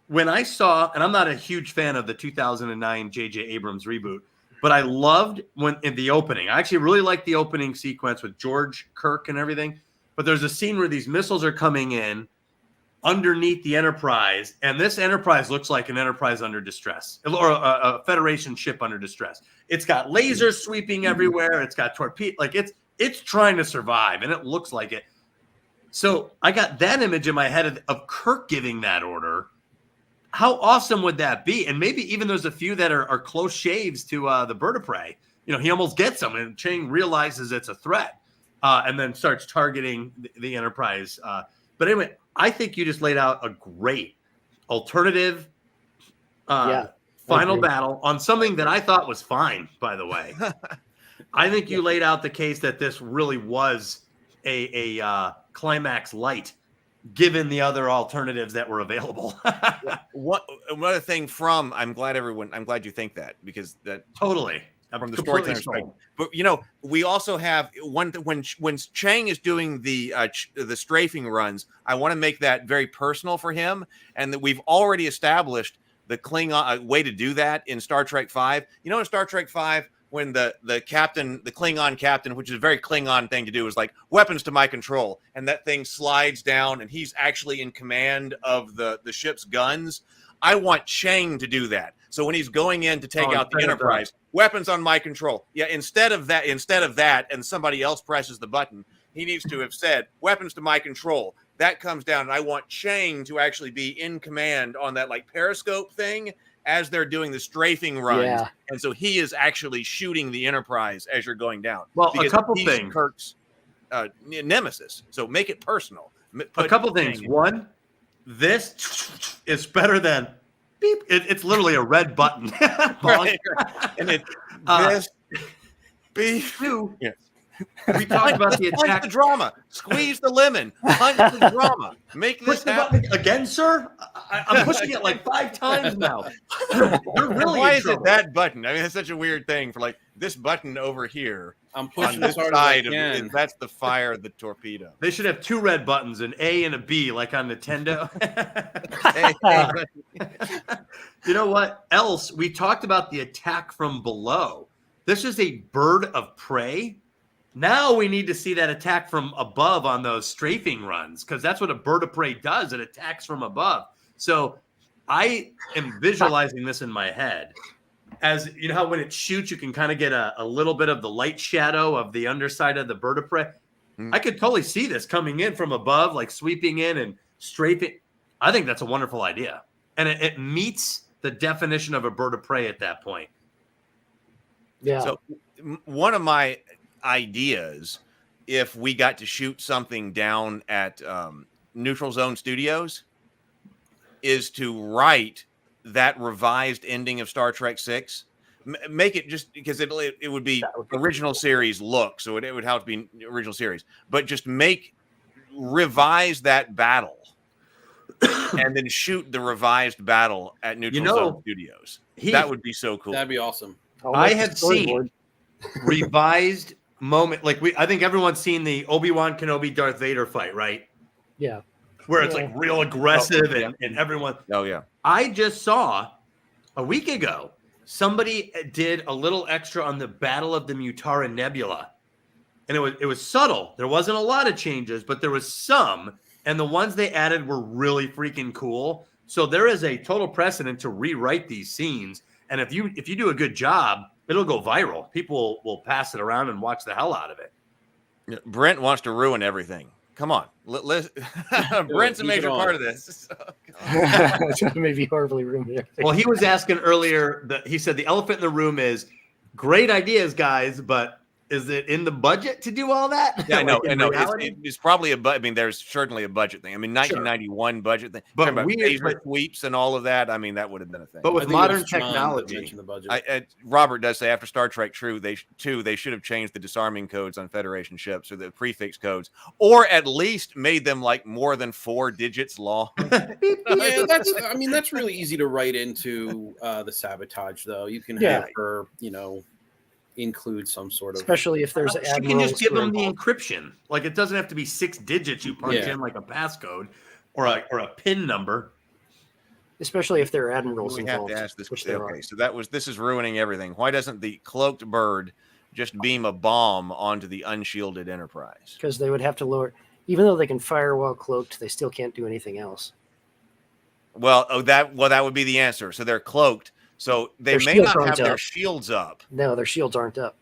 When I saw, and I'm not a huge fan of the 2009 J.J. Abrams reboot, but I loved in the opening. I actually really liked the opening sequence with George, Kirk, and everything. But there's a scene where these missiles are coming in underneath the Enterprise, and this Enterprise looks like an Enterprise under distress, or a Federation ship under distress. It's got lasers sweeping everywhere. It's got torpedoes. Like it's trying to survive, and it looks like it. So I got that image in my head of Kirk giving that order. How awesome would that be? And maybe even there's a few that are close shaves to the bird of prey. He almost gets them, and Chang realizes it's a threat, and then starts targeting the Enterprise. But anyway, I think you just laid out a great alternative final battle on something that I thought was fine, by the way. I think you laid out the case that this really was a climax light, given the other alternatives that were available. Another thing I'm glad you think that, because that totally from the storytelling perspective. But we also have when Chang is doing the strafing runs, I want to make that very personal for him, and that we've already established the Klingon way to do that in Star Trek V. In Star Trek V, when the Klingon captain, which is a very Klingon thing to do, is like, weapons to my control, and that thing slides down, and he's actually in command of the ship's guns. I want Chang to do that. So when he's going in to take out the Enterprise, weapons on my control. Yeah, instead of that, and somebody else presses the button, he needs to have said, weapons to my control. That comes down, and I want Chang to actually be in command on that like periscope thing as they're doing the strafing runs. Yeah. And so he is actually shooting the Enterprise as you're going down. Well, a couple things. Kirk's nemesis. So make it personal. A couple things. One, this is better than beep. It's literally a red button. Right. And it's this beep. Yes. We talked about the attack. Punch the drama. Squeeze the lemon. Punch the drama. Make this happen. Again, sir? I'm pushing it like 5 times now. You're really Why is it that button? I mean, it's such a weird thing for like this button over here. I'm pushing on this side of it. That's the fire of the torpedo. They should have 2 red buttons, an A and a B, like on Nintendo. You know what else? We talked about the attack from below. This is a bird of prey. Now we need to see that attack from above on those strafing runs, because that's what a bird of prey does. It attacks from above. So I am visualizing this in my head. As you know how when it shoots, you can kind of get a little bit of the light shadow of the underside of the bird of prey. I could totally see this coming in from above, like sweeping in and strafing. I think that's a wonderful idea. and it meets the definition of a bird of prey at that point. Yeah. So one of my ideas, if we got to shoot something down at Neutral Zone Studios, is to write that revised ending of Star Trek 6. Make it just because it would be original series look, so it would have to be original series, but just revise that battle and then shoot the revised battle at Neutral Zone Studios. That would be so cool. That'd be awesome. I have seen revised moment. Like I think everyone's seen the Obi-Wan Kenobi Darth Vader fight, right? Yeah. Where it's like real aggressive and everyone. Oh yeah. I just saw a week ago somebody did a little extra on the Battle of the Mutara Nebula, and it was subtle. There wasn't a lot of changes, but there was some, and the ones they added were really freaking cool. So there is a total precedent to rewrite these scenes, and if you do a good job, it'll go viral. People will pass it around and watch the hell out of it. Brent wants to ruin everything. Come on. Brent's a major part of this. It's maybe horribly ruined. Well, he was asking earlier he said the elephant in the room is great ideas, guys, but is it in the budget to do all that? Yeah, I know. It's probably I mean, there's certainly a budget thing. I mean, 1991 budget thing. But laser sweeps and all of that. I mean, that would have been a thing. But with modern technology, Robert does say after Star Trek 2, they should have changed the disarming codes on Federation ships or the prefix codes, or at least made them like more than 4 digits long. Yeah, that's really easy to write into the sabotage, though. You can have her, include some sort of, especially if there's you can just give them the encryption. Like it doesn't have to be 6 digits you punch in like a passcode or a PIN number. Especially if there are admirals involved. We have to ask this. Okay, so this is ruining everything. Why doesn't the cloaked bird just beam a bomb onto the unshielded Enterprise? Because they would have to lower, even though they can fire while cloaked, they still can't do anything else. Well, that would be the answer. So they're cloaked. So they may not have their shields up. No, their shields aren't up.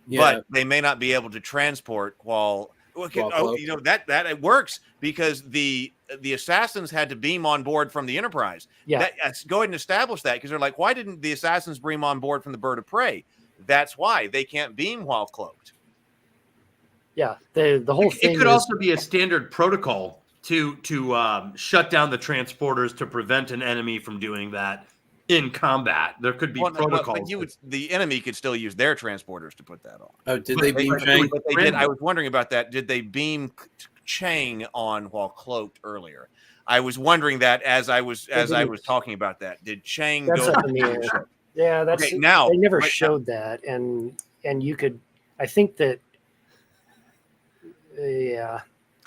But they may not be able to transport while that it works because the assassins had to beam on board from the Enterprise. Yeah. Go ahead and establish that because they're like, why didn't the assassins beam on board from the Bird of Prey? That's why they can't beam while cloaked. Yeah, the whole thing. It could also be a standard protocol to shut down the transporters to prevent an enemy from doing that. In combat, there could be protocols. But the enemy could still use their transporters to put that on. Oh, did they beam Chang? But they did. I was wondering about that. Did they beam Chang on while cloaked earlier? I was wondering that as I was talking about that. Did Chang go? Up in the air. Yeah, that's okay, now. They never showed that, and you could. I think that. Yeah.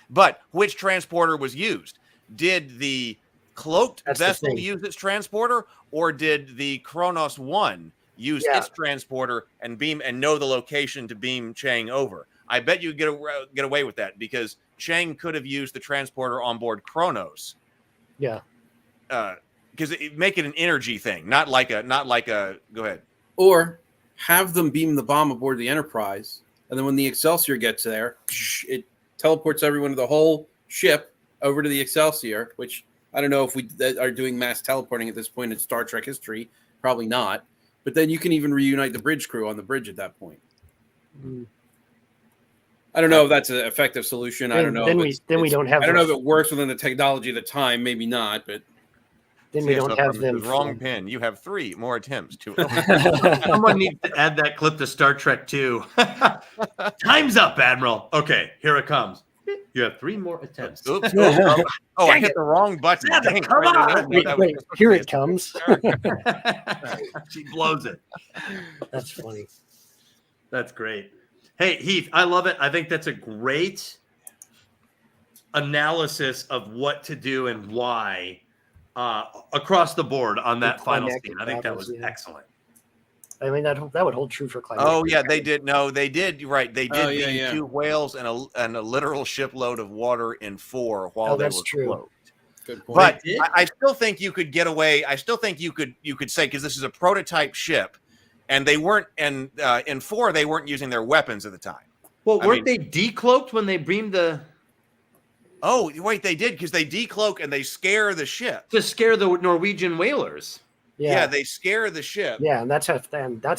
But which transporter was used? Did the cloaked vessel use its transporter, or did the Kronos 1 use its transporter and beam and know the location to beam Chang over? I bet you get away with that because Chang could have used the transporter on board Kronos. Yeah. Because it make it an energy thing, not like a. Go ahead. Or have them beam the bomb aboard the Enterprise, and then when the Excelsior gets there, it teleports everyone to the whole ship over to the Excelsior, which. I don't know if we are doing mass teleporting at this point in Star Trek history. Probably not. But then you can even reunite the bridge crew on the bridge at that point. I don't know if that's an effective solution. I don't know. We don't have. I don't know if it works within the technology of the time. Maybe not. But then we don't have them. Wrong pin. You have 3 more attempts to. Someone needs to add that clip to Star Trek 2. Time's up, Admiral. Okay, here it comes. You have 3 more attempts. Oops. I hit the wrong button. Dang, come on. Wait, here it comes. She blows it. That's funny. That's great. Hey, Heath, I love it. I think that's a great analysis of what to do and why across the board on that final scene. I think that was excellent. I mean, that would hold true for climate. Oh, yeah, they did. No, they did. Right. They did beam 2 whales and a literal shipload of water in 4 while they were cloaked. Good point. But I still think you could get away. I still think you could say, because this is a prototype ship, and they weren't, and in 4, they weren't using their weapons at the time. Well, weren't they decloaked when they beamed the... Oh, wait, they did because they decloak and they scare the ship. To scare the Norwegian whalers. Yeah, they scare the ship. Yeah, and that's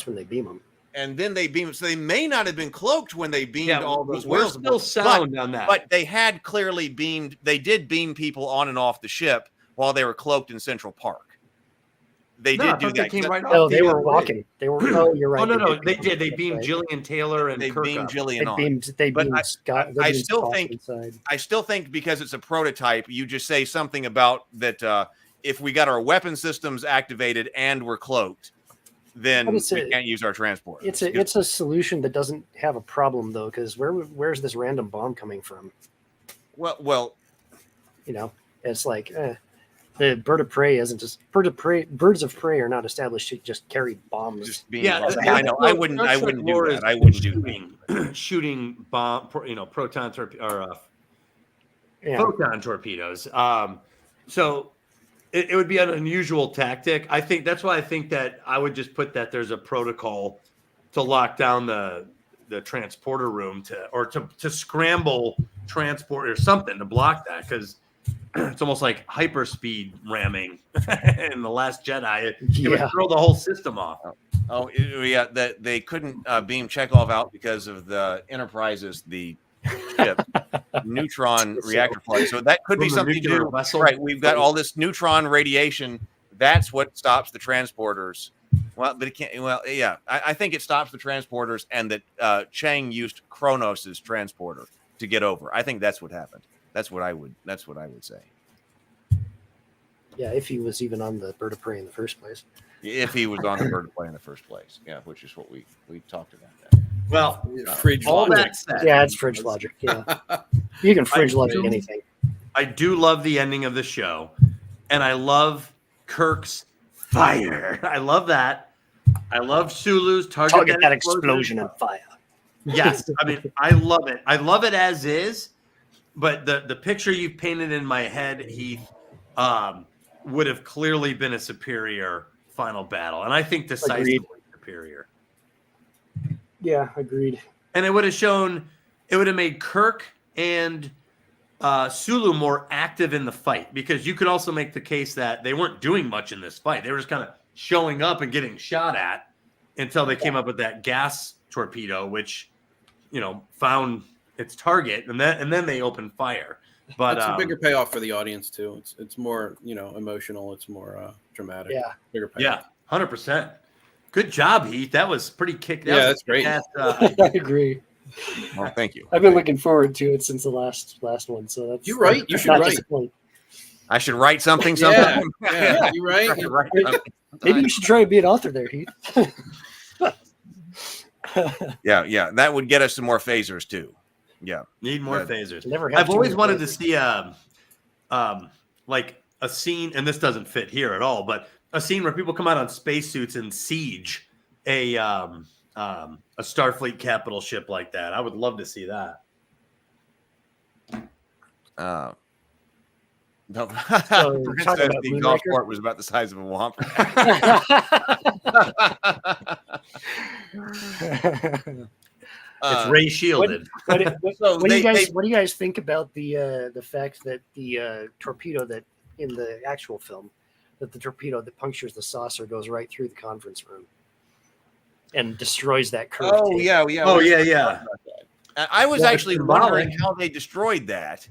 when they beam them. And then they beam. So they may not have been cloaked when they beamed all those we're whales. Still sound on that. But they had clearly beamed. They did beam people on and off the ship while they were cloaked in Central Park. They did do that. They came right no, they were walking. They were. Oh, you're right. Oh no, they did. They beamed Jillian Taylor and they Kirk beamed up. Jillian on. They beamed but Scott. I still think. I still think because it's a prototype, you just say something about that. If we got our weapon systems activated and we're cloaked, then we can't use our transport. It's a solution that doesn't have a problem though, because where's this random bomb coming from? Well, it's like the bird of prey isn't just birds of prey are not established to just carry bombs. I know. I wouldn't do that. I wouldn't do that. Shooting bomb, proton photon torpedoes. So. It would be an unusual tactic. I think that's why I think that I would just put that there's a protocol to lock down the transporter room to scramble transport or something to block that, because it's almost like hyperspeed ramming in The Last Jedi. It would throw the whole system off. Oh yeah, that they couldn't beam Chekhov out because of the Enterprise's ship neutron reactor flight. So that could be something to do. Right, we've got all this neutron radiation. That's what stops the transporters. Well, but it can't. Well, yeah, I think it stops the transporters, and that Chang used Kronos's transporter to get over. I think that's what happened. That's what I would say. Yeah, if he was even on the bird of prey in the first place. If he was on the bird of prey in the first place, yeah, which is what we talked about. That. Well, fridge all logic. that said, yeah, it's fridge logic. Yeah, you can fridge logic anything. I do love the ending of the show, and I love Kirk's fire. I love that. I love Sulu's target that explosion and fire. Yes, I mean I love it. I love it as is, but the picture you've painted in my head, Heath, would have clearly been a superior final battle, and I think decisively superior. Yeah, agreed. And it would have made Kirk and Sulu more active in the fight, because you could also make the case that they weren't doing much in this fight. They were just kind of showing up and getting shot at until they came up with that gas torpedo, which, found its target, and then they opened fire. But it's a bigger payoff for the audience too. It's more, emotional. It's more dramatic. Yeah, bigger payoff. Yeah, 100%. Good job, Heath. That was pretty kicked. That's great. I agree. Well, thank you. I've been looking forward to it since the last one. So that's you're right. You should write. I should write something sometime. Yeah, you're right. Maybe you should try to be an author there, Heath. Yeah. That would get us some more phasers too. Yeah. Need more phasers. I've always wanted to see like a scene, and this doesn't fit here at all, but a scene where people come out on spacesuits and siege a Starfleet capital ship like that. I would love to see that. No. So, the golf court was about the size of a womp. It's ray shielded. What do you guys think about the fact that the torpedo that in the actual film, that the torpedo that punctures the saucer goes right through the conference room and destroys that curve? Oh yeah. I was actually symbolic. wondering how they destroyed that,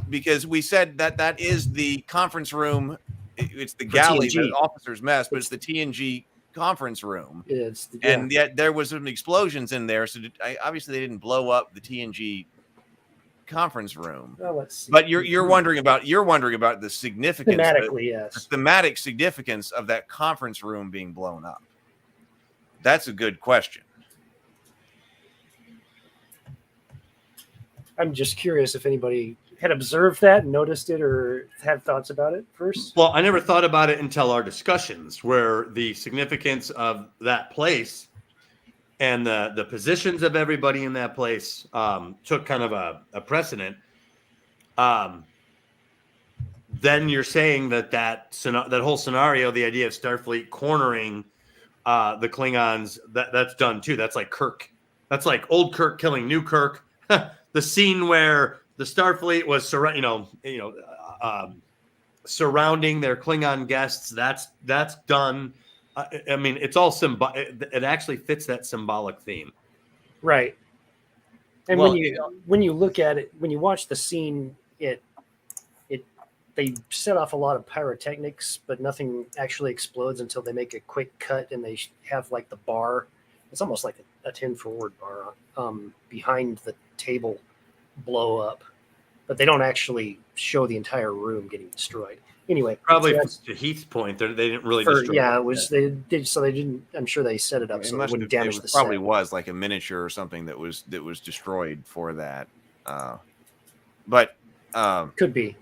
because we said that is the conference room. It's the galley, the officers' mess, but it's the TNG conference room. And yet there was some explosions in there, so obviously they didn't blow up the TNG conference room. Well, let's see. But you're wondering about the significance, thematically, yes, the thematic significance of that conference room being blown up. That's a good question. I'm just curious if anybody had observed that, noticed it, or had thoughts about it first. Well, I never thought about it until our discussions, where the significance of that place and the positions of everybody in that place took kind of a precedent. Then you're saying that whole scenario, the idea of Starfleet cornering the Klingons, that's done too. That's like Kirk. That's like old Kirk killing new Kirk. The scene where the Starfleet was surrounding their Klingon guests. That's done. I mean, it's all it actually fits that symbolic theme, right? And Well, when you look at it, when you watch the scene, they set off a lot of pyrotechnics, but nothing actually explodes until they make a quick cut and they have like the bar. It's almost like a 10-forward bar behind the table blow up, but they don't actually show the entire room getting destroyed. Anyway, probably to Heath's point, they didn't really destroy it was they did, so they didn't. I'm sure they set it up so it wouldn't damage the set. Probably was like a miniature or something that was destroyed for that, but could be.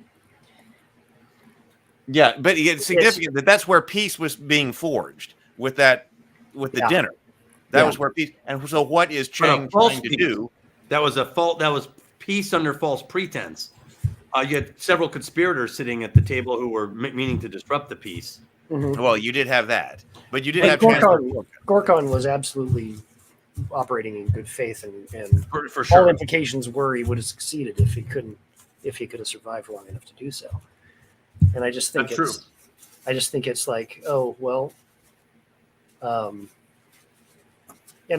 Yeah, but it's significant that's where peace was being forged with the dinner. That was where peace. And so, what is Chang trying to do? That was That was peace under false pretense. You had several conspirators sitting at the table who were meaning to disrupt the peace. Mm-hmm. Well, you did have that, but you did have Gorkon was absolutely operating in good faith, and for sure. All implications were he would have succeeded if he could have survived long enough to do so. And I just think it's like, oh well, and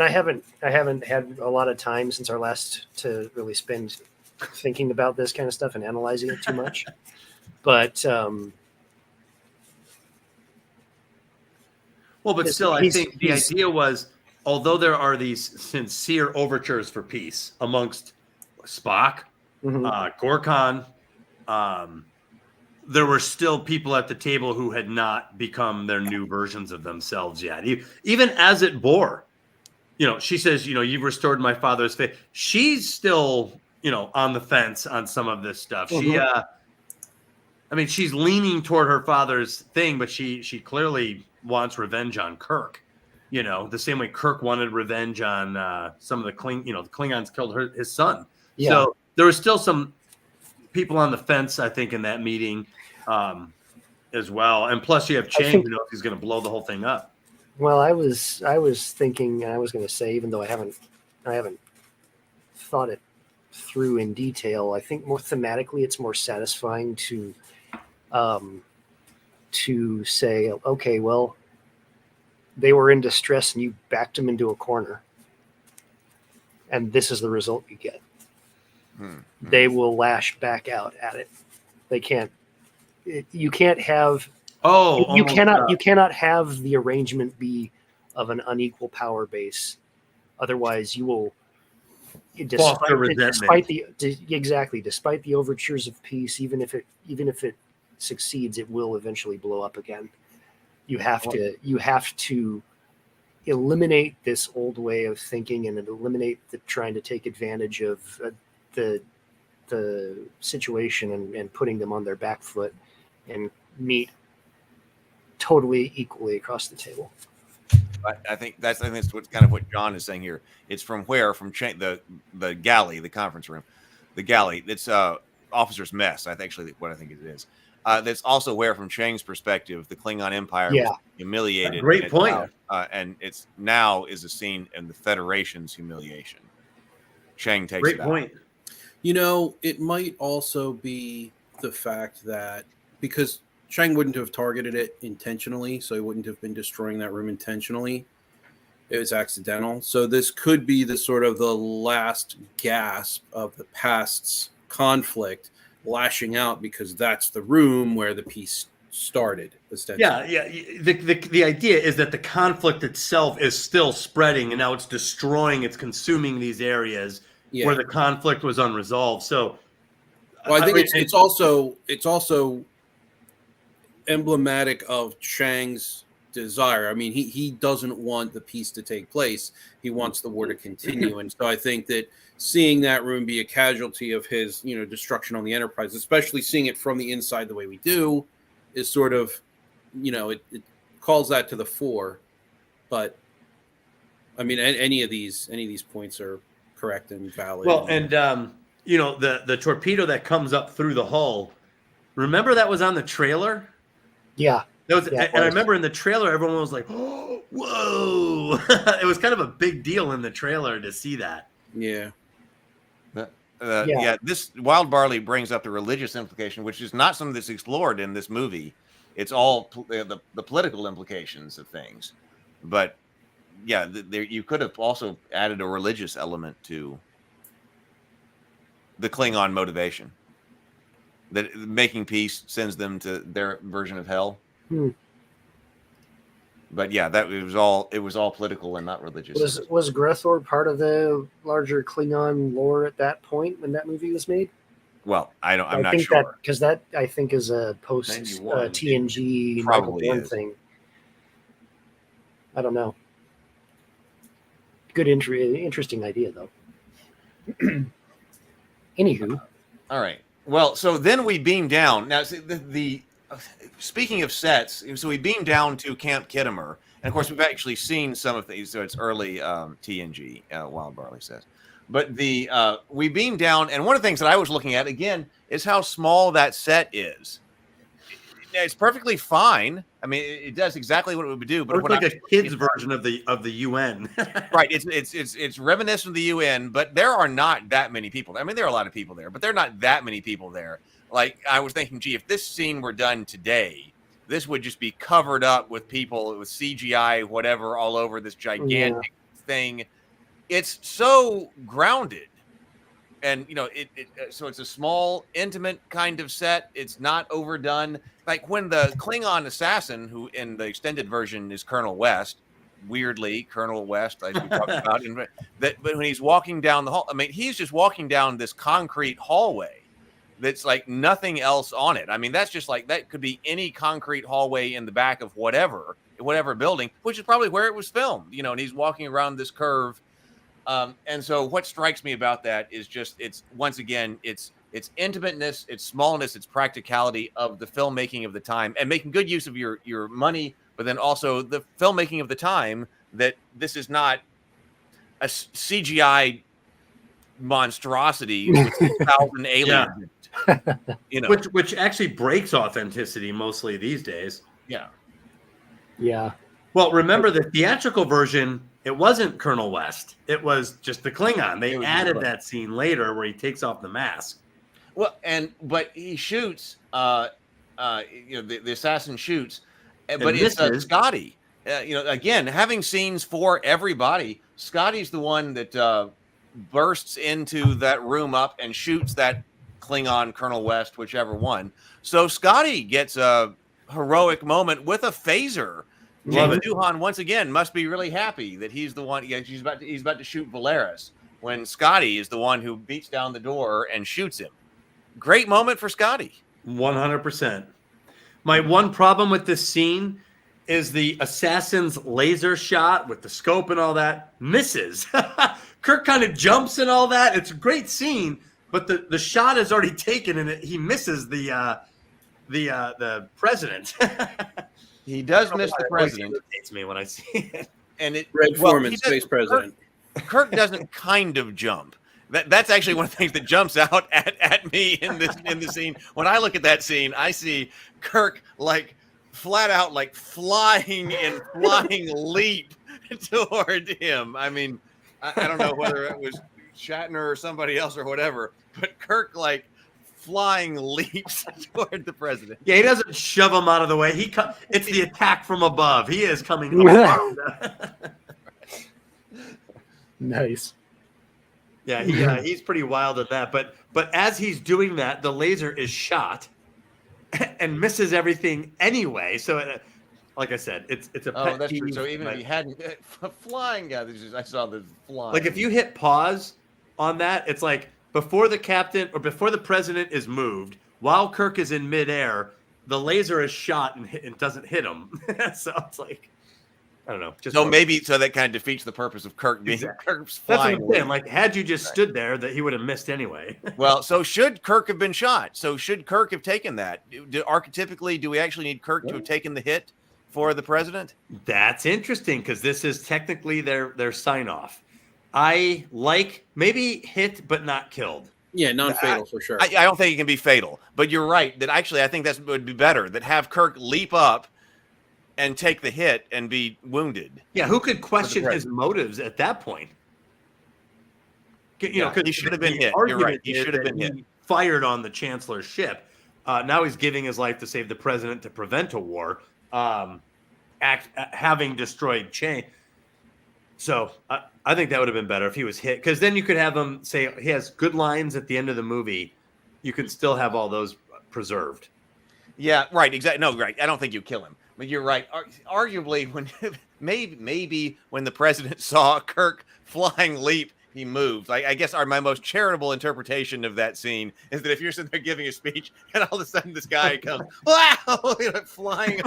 I haven't had a lot of time since our last to really spend thinking about this kind of stuff and analyzing it too much, but still, I think the idea was, although there are these sincere overtures for peace amongst Spock, Gorkon, there were still people at the table who had not become their new versions of themselves yet. Even as it bore, she says, you've restored my father's faith. She's still, on the fence on some of this stuff. She's leaning toward her father's thing, but she clearly wants revenge on Kirk. The same way Kirk wanted revenge on some of the Klingons killed his son. Yeah. So there was still some people on the fence, I think, in that meeting as well. And plus, you have Chang, who knows he's going to blow the whole thing up. Well, I was thinking, and I was going to say, even though I haven't thought it through in detail, I think more thematically, it's more satisfying to say, okay, well, they were in distress and you backed them into a corner, and this is the result you get. They will lash back out at it. They can't. You can't have. You cannot have the arrangement be of an unequal power base. Otherwise, you will. Despite the overtures of peace, even if it succeeds, it will eventually blow up again. You have to eliminate this old way of thinking and eliminate the trying to take advantage of the situation and putting them on their back foot and meet totally equally across the table. I think that's what kind of what John is saying here. It's from the galley, the conference room, the galley. It's officers' mess. I think it is. That's also where, from Chang's perspective, the Klingon Empire was humiliated. Great point. And it's now is a scene in the Federation's humiliation. Chang takes it out. Great point. It might also be the fact that because Chang wouldn't have targeted it intentionally, so he wouldn't have been destroying that room intentionally. It was accidental. So this could be the sort of the last gasp of the past's conflict lashing out, because that's the room where the peace started. Yeah. The idea is that the conflict itself is still spreading, and now it's destroying, it's consuming these areas where the conflict was unresolved. So, well, I think it's also emblematic of Chang's desire. I mean, he doesn't want the peace to take place. He wants the war to continue. And so I think that seeing that room be a casualty of his, destruction on the Enterprise, especially seeing it from the inside the way we do, is sort of, it calls that to the fore. But I mean, any of these points are correct and valid. Well, and the torpedo that comes up through the hull, remember that was on the trailer? Yeah. I remember in the trailer, everyone was like, oh, whoa. It was kind of a big deal in the trailer to see that. Yeah. This Wild Barley brings up the religious implication, which is not something that's explored in this movie. It's all the political implications of things. But yeah, you could have also added a religious element to the Klingon motivation. That making peace sends them to their version of hell. But yeah, it was all political and not religious. Was Grethor part of the larger Klingon lore at that point when that movie was made? Well, I'm not sure, because that I think is a post TNG probably thing. I don't know. Good interesting idea though. Anywho, all right. Well, so then we beam down. Now, the speaking of sets, so we beam down to Camp Kittimer, and of course we've actually seen some of these. So it's early TNG. Wild Barley says, but we beam down, and one of the things that I was looking at again is how small that set is. It's perfectly fine. I mean, it does exactly what it would do. But it's like a kid's version of the UN. Right. It's reminiscent of the UN, but there are not that many people. I mean, there are a lot of people there, but there are not that many people there. Like I was thinking, gee, if this scene were done today, this would just be covered up with people with CGI, whatever, all over this gigantic thing. It's so grounded. And, so it's a small, intimate kind of set. It's not overdone. Like when the Klingon assassin, who in the extended version is Colonel West, weirdly, Colonel West, like we talked about, but when he's walking down the hall, I mean, he's just walking down this concrete hallway that's like nothing else on it. I mean, that's just like, that could be any concrete hallway in the back of whatever building, which is probably where it was filmed, and he's walking around this curve. And so what strikes me about that is just, it's intimateness, it's smallness, it's practicality of the filmmaking of the time and making good use of your money, but then also the filmmaking of the time, that this is not a CGI monstrosity with 6,000 aliens. Yeah. Which actually breaks authenticity mostly these days. Yeah. Yeah. Well, remember the theatrical version, it wasn't Colonel West. It was just the Klingon. They added that scene later where he takes off the mask. Well, but he shoots, the assassin shoots, but it's Scotty. Again, having scenes for everybody, Scotty's the one that bursts into that room up and shoots that Klingon, Colonel West, whichever one. So Scotty gets a heroic moment with a phaser. James Doohan once again must be really happy that he's the one. Yeah, he's about to shoot Valeris when Scotty is the one who beats down the door and shoots him. Great moment for Scotty. 100%. My one problem with this scene is the assassin's laser shot with the scope and all that misses. Kirk kind of jumps and all that. It's a great scene, but the shot is already taken and he misses the president. He does miss the president. It irritates me when I see it. And it Red Foreman, space president. Kirk doesn't kind of jump. That's actually one of the things that jumps out at me in the scene. When I look at that scene, I see Kirk like flat out like flying leap toward him. I mean, I don't know whether it was Shatner or somebody else or whatever, but Kirk like flying leaps toward the president. Yeah, he doesn't shove him out of the way. It's the attack from above. He is coming up. Nice. Yeah, he's pretty wild at that. But as he's doing that, the laser is shot and misses everything anyway. So, like I said, it's a pet that's peeve. true. So even if he hadn't flying, I saw the flying. Like if you hit pause on that, it's like before the captain or before the president is moved, while Kirk is in midair, the laser is shot and doesn't hit him. So it's like, I don't know. So that kind of defeats the purpose of Kirk being Kirk's flying. That's what I'm saying. Like, had you just stood there, that he would have missed anyway. Well, so should Kirk have been shot? So should Kirk have taken that? Archetypically, do we actually need Kirk to have taken the hit for the president? That's interesting because this is technically their sign off. I like maybe hit but not killed. Yeah, non-fatal for sure. I don't think it can be fatal, but you're right that actually I think that would be better, that have Kirk leap up and take the hit and be wounded. Yeah, who could question his motives at that point? because he should have been hit. You're right. He should have been hit. Fired on the chancellor's ship. Now he's giving his life to save the president to prevent a war. Having destroyed Chain. So I think that would have been better if he was hit, because then you could have him say he has good lines at the end of the movie. You could still have all those preserved. Yeah, right. Exactly. No, right. I don't think you kill him, but you're right. Arguably, when maybe when the president saw Kirk flying leap, he moved. I guess my most charitable interpretation of that scene is that if you're sitting there giving a speech and all of a sudden this guy comes, wow, flying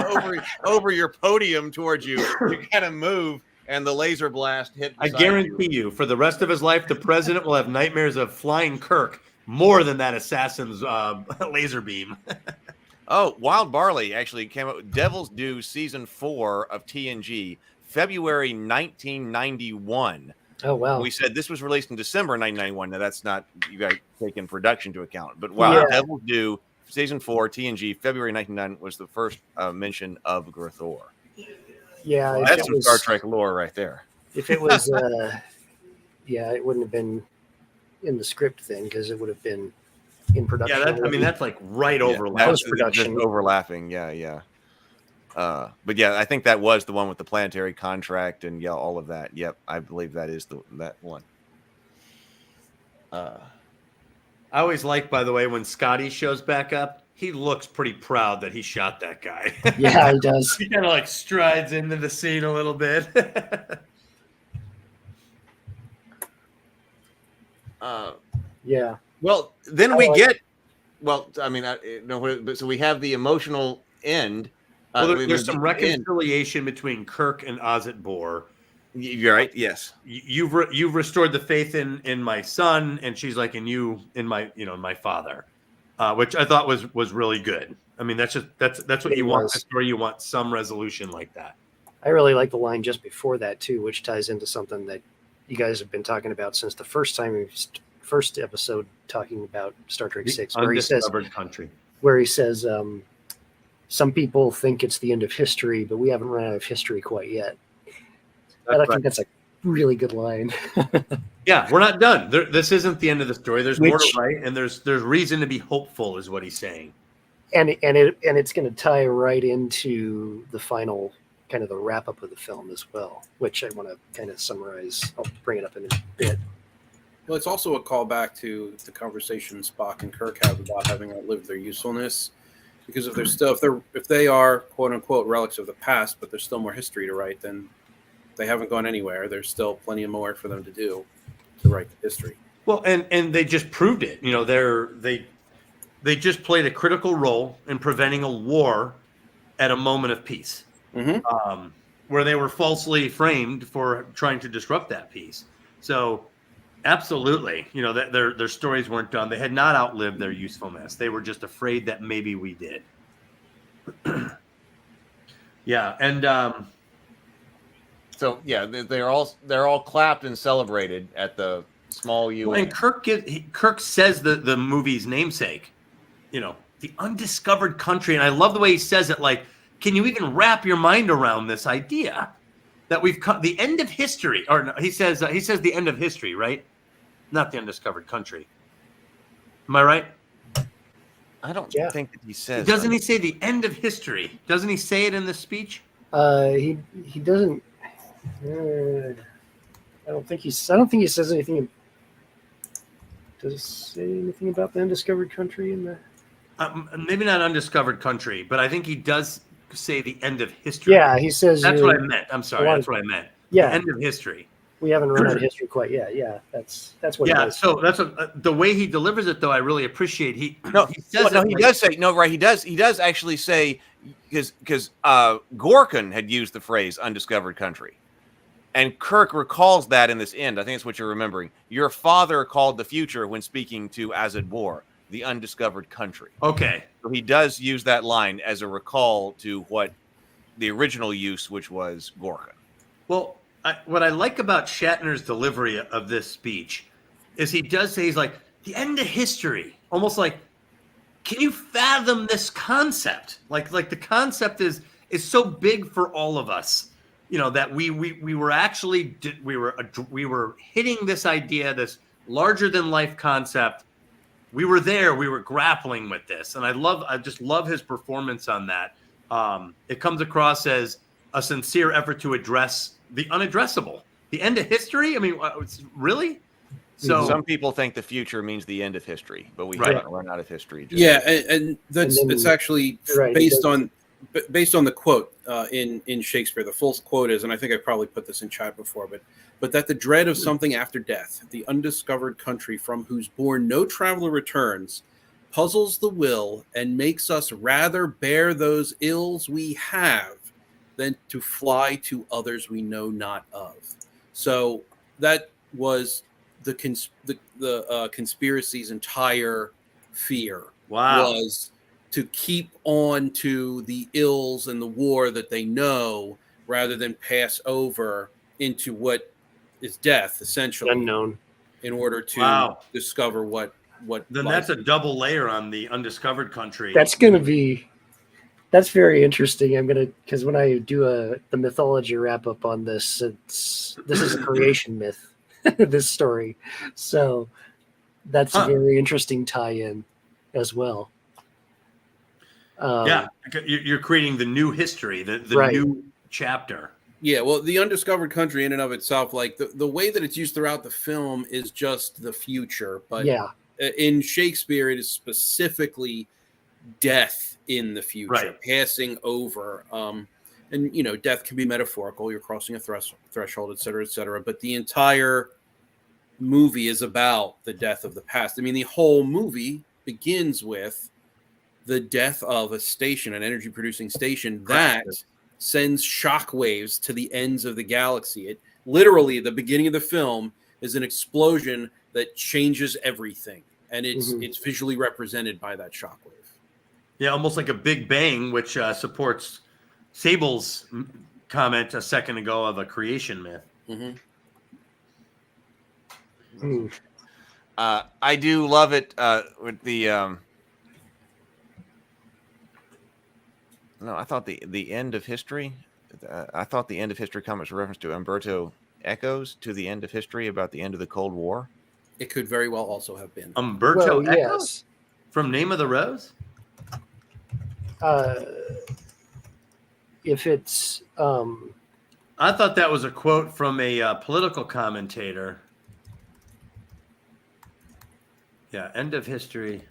over your podium towards you, you kind of move and the laser blast hit. I guarantee you, for the rest of his life, the president will have nightmares of flying Kirk more than that assassin's laser beam. Oh, Wild Barley actually came out with Devil's Due Season 4 of TNG, February 1991. Oh, wow. We said this was released in December 1991. Now, that's not, you got to take in production to account. But wow, Devil's Due Season 4, TNG, February 1991 was the first mention of Grathor. Yeah. That's some Star Trek lore right there. If it was, it wouldn't have been in the script then, because it would have been in production. Yeah, that's like right overlapping. Post-production. Overlapping, yeah. But yeah, I think that was the one with the planetary contract and all of that. Yep, I believe that is that one. I always like, by the way, when Scotty shows back up, he looks pretty proud that he shot that guy. Yeah, he does. He kind of like strides into the scene a little bit. Yeah. Well, then we get. Well, I mean, so we have the emotional end. There's some reconciliation between Kirk and Ozit Bor. You're right. Yes, you've restored the faith in my son, and she's like in my father, which I thought was really good. I mean, that's what you want in a story. You want some resolution like that. I really like the line just before that too, which ties into something that you guys have been talking about since the first episode talking about Star Trek 6, where Undiscovered Country, where he says, some people think it's the end of history, but we haven't run out of history quite yet. I think that's a really good line. Yeah, we're not done. This isn't the end of the story. There's more to write, and there's reason to be hopeful, is what he's saying. And it's going to tie right into the final kind of the wrap up of the film as well, which I want to kind of summarize. I'll bring it up in a bit. Well, it's also a callback to the conversation Spock and Kirk have about having outlived their usefulness. Because if they are quote unquote relics of the past, but there's still more history to write, then they haven't gone anywhere. There's still plenty of more for them to do to write the history. Well, and they just proved it. You know, they just played a critical role in preventing a war at a moment of peace, where they were falsely framed for trying to disrupt that peace. So, absolutely, you know, that their stories weren't done. They had not outlived their usefulness. They were just afraid that maybe we did. Yeah, and so yeah, they're all clapped and celebrated at the small UN. Well, and Kirk says the movie's namesake, you know, the undiscovered country, and I love the way he says it. Like, can you even wrap your mind around this idea that we've come the end of history? Or no, he says the end of history, right? Not the undiscovered country. Am I right? I don't think that he says. Doesn't he say the end of history? Doesn't he say it in the speech? He doesn't. I don't think he says anything. Does it say anything about the undiscovered country in the? Maybe not undiscovered country, but I think he does say the end of history. Yeah, he says. That's what I meant. I'm sorry. That's what I meant. Yeah, the end of history. We haven't run out of history quite yet. Yeah, that's what. Yeah, so that's the way he delivers it, though. I really appreciate. He does say He does actually say because Gorkin had used the phrase "undiscovered country," and Kirk recalls that in this end. I think that's what you're remembering. Your father called the future when speaking to Ozit Bor the undiscovered country. Okay, so he does use that line as a recall to what the original use, which was Gorkin. Well. What I like about Shatner's delivery of this speech is he does say, he's like, the end of history. Almost like, can you fathom this concept? Like the concept is so big for all of us, you know, that we were actually we were hitting this idea, this larger than life concept. We were there. We were grappling with this, and I just love his performance on that. It comes across as a sincere effort to address the unaddressable, the end of history. I mean, really? So some people think the future means the end of history, but we haven't run out of history. And it's actually based on the quote in Shakespeare. The full quote is, and I think I probably put this in chat before, but that the dread of something after death, the undiscovered country from whose bourne no traveler returns, puzzles the will and makes us rather bear those ills we have than to fly to others we know not of. So that was the conspiracy's entire fear. Was to keep on to the ills and the war that they know rather than pass over into what is death, essentially unknown, in order to discover what then that's a double layer on the Undiscovered Country. That's very interesting. Because when I do the mythology wrap up on this is a creation myth, this story. So that's a very interesting tie-in as well. You're creating the new history, the new chapter. Yeah, well, the Undiscovered Country in and of itself, like the way that it's used throughout the film is just the future. But in Shakespeare, it is specifically death in the future, passing over. And, death can be metaphorical. You're crossing a threshold, et cetera, et cetera. But the entire movie is about the death of the past. I mean, the whole movie begins with the death of a station, an energy-producing station that sends shockwaves to the ends of the galaxy. It literally, the beginning of the film is an explosion that changes everything, and it's visually represented by that shockwave. Yeah, almost like a Big Bang, which supports Sable's comment a second ago of a creation myth. I do love it with the. No, I thought the end of history. I thought the end of history comics reference to Umberto Eco's to the end of history about the end of the Cold War. It could very well also have been Umberto Eco's from Name of the Rose. If it's, I thought that was a quote from a political commentator. Yeah, end of history.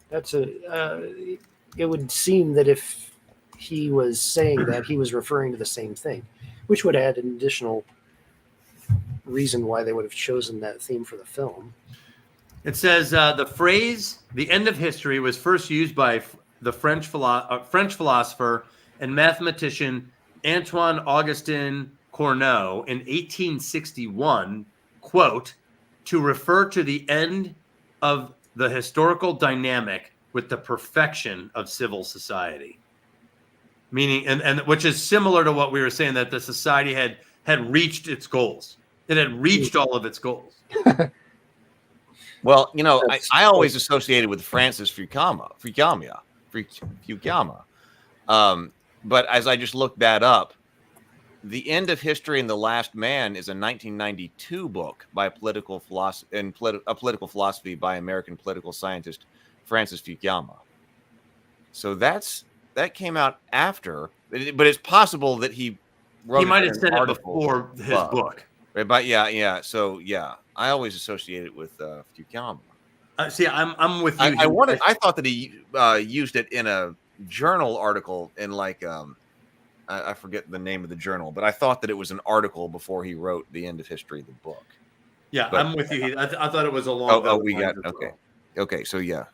That's it would seem that if he was saying that, he was referring to the same thing, which would add an additional reason why they would have chosen that theme for the film. It says the phrase "the end of history" was first used by the French philosopher and mathematician Antoine Augustin Cournot in 1861, quote, to refer to the end of the historical dynamic with the perfection of civil society. Meaning, and which is similar to what we were saying, that the society had reached its goals. It had reached all of its goals. Well, I always associated with Francis Fukuyama. But as I just looked that up, The End of History and the Last Man is a 1992 book by a political philosophy by American political scientist Francis Fukuyama. So that came out after, but it's possible that he wrote. He might have said it before his book. Right, but yeah. So I always associate it with Fukuyama. See, I'm with you. I thought that he used it in a journal article in I forget the name of the journal, but I thought that it was an article before he wrote The End of History, the book. Yeah, but, I'm with you. I thought it was along. Okay. So yeah.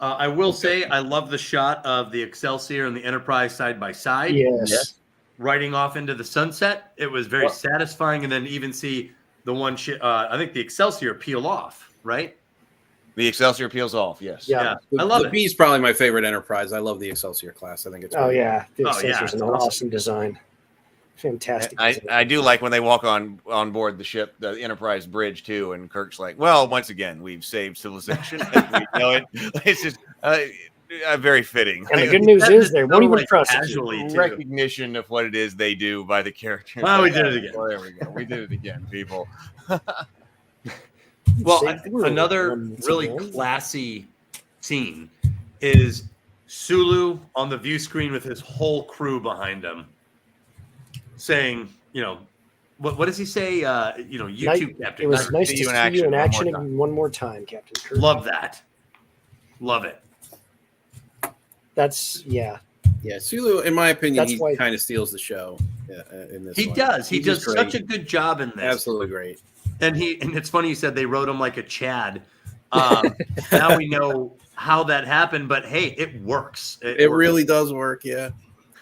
I will say I love the shot of the Excelsior and the Enterprise side by side. Yes. Riding off into the sunset. It was very satisfying, and then even see the one I think the Excelsior peel off, right? The Excelsior peels off, yes. Yeah. I love it. The B is probably my favorite Enterprise. I love the Excelsior class. I think it's the Excelsior's an awesome design. Fantastic. I do like when they walk on board the ship, the Enterprise bridge too, and Kirk's like, "Well, once again, we've saved civilization." We know it. It's just very fitting. And the good news is they won't even prosecute. Casually, too. Recognition of what it is they do by the characters. Oh, we did it again. Well, there we go. We did it again, people. Well, Save the world another once really again. classy scene is Sulu on the view screen with his whole crew behind him, saying, what does he say? You too, Captain. It was Kirk. nice to see you in action one more time, Captain Kirk. Love that. Love it. That's yeah. Yeah, Sulu, in my opinion, That's he why- kind of steals the show in this. He one. does. He He's does just such great. a good job in this. Absolutely great. And it's funny you said they wrote him like a Chad. Now we know how that happened, but hey, it works. It really does work. Yeah.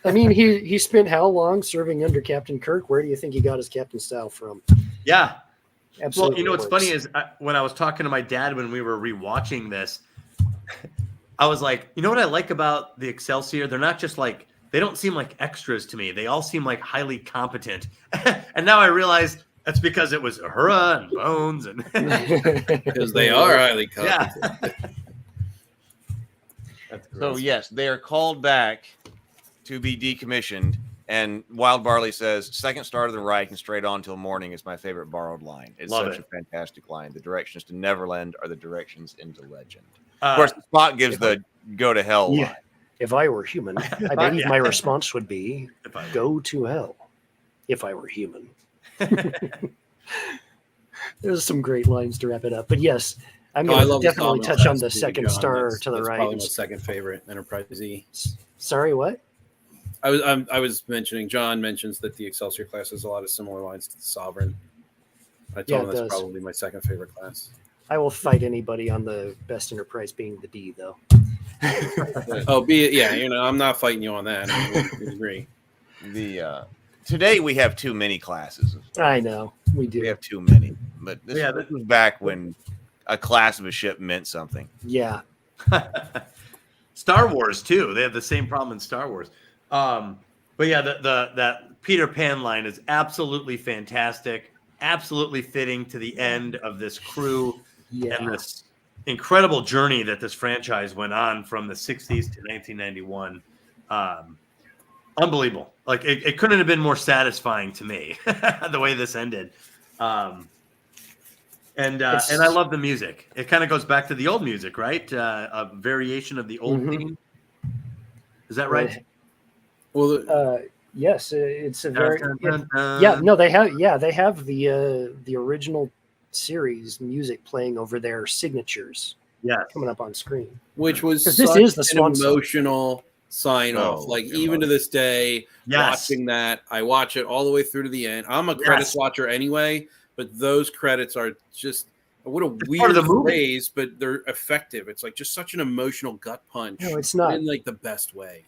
I mean, he spent how long serving under Captain Kirk? Where do you think he got his captain style from? Yeah. Absolutely. Well, what's works. funny is when I was talking to my dad when we were rewatching this, I was like, you know what I like about the Excelsior? They're not just like, they don't seem like extras to me. They all seem like highly competent. And now I realize that's because it was Uhura and Bones and Because they are highly competent. yeah. So yes, they are called back to be decommissioned, and Wild Barley says, "Second star to the Reich and straight on till morning" is my favorite borrowed line. It's Love such it. a fantastic line. The directions to Neverland are the directions into legend. Uh, Of course, Spock gives the "go to hell" Yeah. line. If I were human, I believe my response would be if I- go to hell. If I were human. There's some great lines to wrap it up. But yes, I'm Oh, I going to love the definitely Domino touch on the Class, second John. star That's to the right. Probably my second favorite Enterprise Z. Sorry, what? I was mentioning. John mentions that the Excelsior class has a lot of similar lines to the Sovereign. I Yeah, told it him that's does. probably my second favorite class. I will fight anybody on the best Enterprise being the D, though. Oh, I'm not fighting you on that. I agree. Today we have too many classes. I know we do. We have too many, but this Yeah, was back when a class of a ship meant something. Yeah, Star Wars too. They have the same problem in Star Wars. But yeah, that Peter Pan line is absolutely fantastic, absolutely fitting to the end of this crew yeah. and this incredible journey that this franchise went on from the 60s to 1991. Unbelievable. Like it couldn't have been more satisfying to me the way this ended. And I love the music. It kind of goes back to the old music, right? A variation of the old theme. Is that right? Well, Yes, it's a very Dun, dun, dun, yeah. dun. No, they have the original series music playing over their signatures Yes. coming up on screen. which was 'Cause this such is the swan an song. emotional sign off. Oh, Like it even to was. this day, Yes. watching that, I watch it all the way through to the end. I'm a credits watcher anyway, but those credits are just what a part of weird the movie. phrase, but they're effective. It's like just such an emotional gut punch. No, it's not. in like the best way.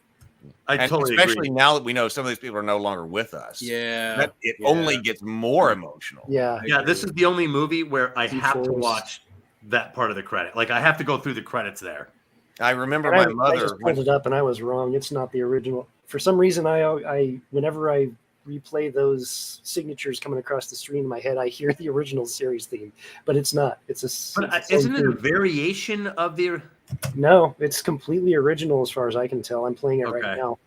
I And totally especially agree. now that we know some of these people are no longer with us. Yeah, It yeah. only gets more emotional. Yeah, Yeah, this is the only movie where I have to Before- watch that part of the credit. Like I have to go through the credits there. I remember And my I mother. just pulled it up and I was wrong. It's not the original. For some reason, I whenever I replay those signatures coming across the screen in my head, I hear the original series theme, but it's not. It's a. But it's its isn't own it a theme. variation of the? No, it's completely original as far as I can tell. I'm playing it right Okay. now.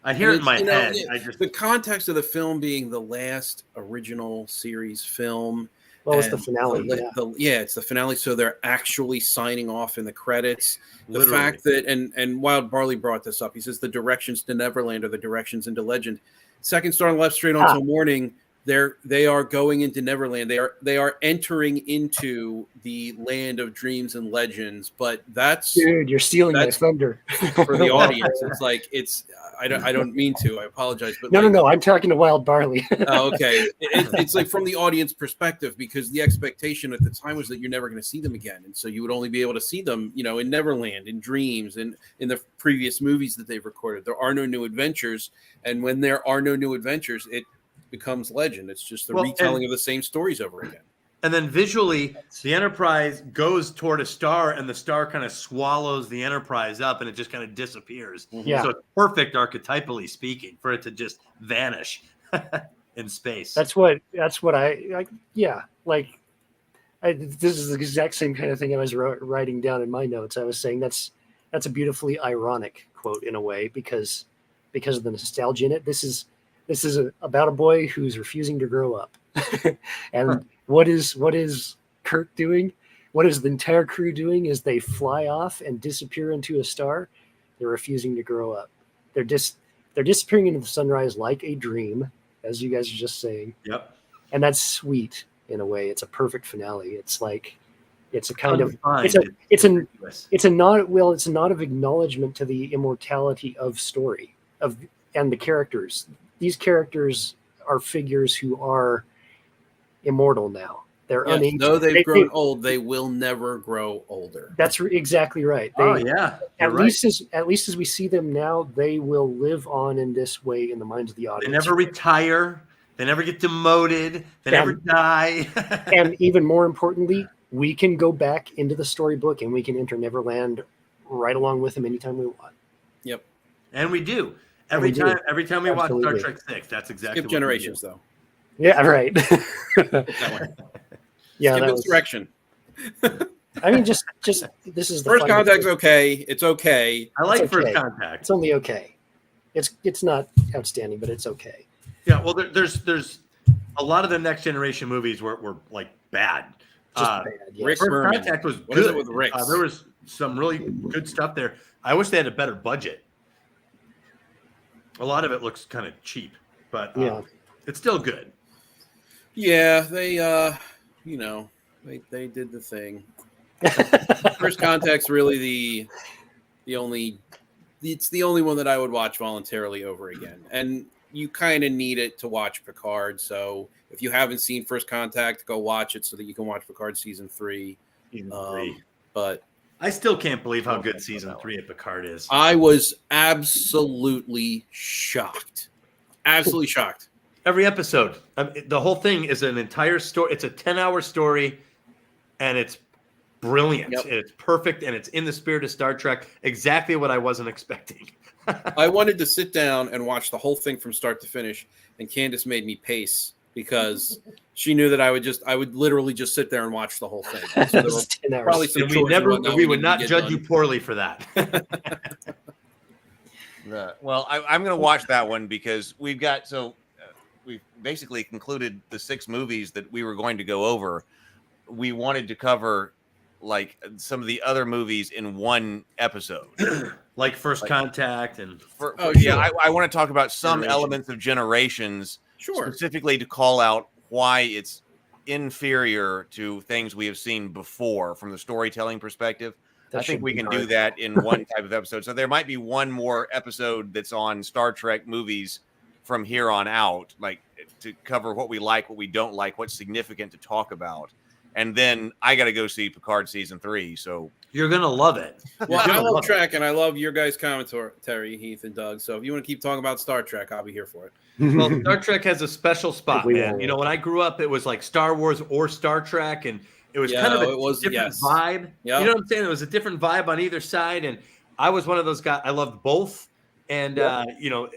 I hear it in my You know, head. yeah, I just the context of the film being the last original series film. Well, it's the and finale. Yeah. it's the finale. So they're actually signing off in the credits. The Literally. fact that and Wild Barley brought this up. He says the directions to Neverland are the directions into Legend. Second star left straight on till morning. They are going into Neverland. They are entering into the land of dreams and legends. But that's Dude, you're stealing my That's- thunder. for the audience. It's like I don't mean to. I apologize. But No. I'm talking to Wild Barley. Oh, okay. It's like from the audience perspective, because the expectation at the time was that you're never going to see them again. And so you would only be able to see them, in Neverland, in Dreams, and in the previous movies that they've recorded. There are no new adventures. And when there are no new adventures, it becomes legend. It's just the retelling of the same stories over again. and then visually, the Enterprise goes toward a star, and the star kind of swallows the Enterprise up, and it just kind of disappears. Yeah. So it's perfect archetypally speaking for it to just vanish in space. That's what I like. Yeah, like this is the exact same kind of thing I was writing down in my notes. I was saying that's that's a beautifully ironic quote in a way because of the nostalgia in it. This is about a boy who's refusing to grow up. And what is Kirk doing? What is the entire crew doing? Is they fly off and disappear into a star? They're refusing to grow up. They're disappearing into the sunrise like a dream, as you guys are just saying. Yep. And that's sweet in a way. It's a perfect finale. It's like it's a kind of it's a nod of acknowledgement to the immortality of story and the characters. These characters are figures who are immortal now. They're unaged. Though they've grown old, they will never grow older. That's exactly right. At least as we see them now, they will live on in this way in the minds of the audience. They never retire. They never get demoted. They never die. And even more importantly, we can go back into the storybook and we can enter Neverland right along with them anytime we want. Yep. And we do. Every time we watch Star Trek 6, that's exactly Skip generations, though. Yeah, right. Yeah, that was direction. I mean, just this is the First Contact's okay. It's okay. I like First Contact. It's only okay. It's not outstanding, but it's okay. Yeah, well, there's a lot of the Next Generation movies were like bad. Bad, yeah. Rick First Berman. Contact was What good. is it with Rick? There was some really good stuff there. I wish they had a better budget. A lot of it looks kind of cheap, but it's still good. Yeah, they they did the thing. First Contact's really the only one that I would watch voluntarily over again. And you kind of need it to watch Picard. So if you haven't seen First Contact, go watch it so that you can watch Picard season 3. But I still can't believe how good season 3 of Picard is. I was absolutely shocked. Absolutely shocked. Every episode, the whole thing is an entire story. It's a 10-hour story, and it's brilliant. Yep. It's perfect, and it's in the spirit of Star Trek. Exactly what I wasn't expecting. I wanted to sit down and watch the whole thing from start to finish, and Candace made me pace because she knew that I would literally just sit there and watch the whole thing. So there were probably some we would not judge you poorly for that. Well, I'm going to watch that one because we've basically concluded the 6 movies that we were going to go over. We wanted to cover like some of the other movies in one episode, like First Contact and I want to talk about some elements of Generations, specifically to call out why it's inferior to things we have seen before from the storytelling perspective. I think we can do that in one type of episode. So there might be one more episode that's on Star Trek movies from here on out, like to cover what we like, what we don't like, what's significant to talk about. And then I got to go see Picard season 3. So you're going to love it. Well, I love Trek and I love your guys' commentary, Heath and Doug. So if you want to keep talking about Star Trek, I'll be here for it. Well, Star Trek has a special spot, man. You know, when I grew up, it was like Star Wars or Star Trek, and it was kind of a different vibe. Yep. You know what I'm saying? It was a different vibe on either side, and I was one of those guys. I loved both, and you know,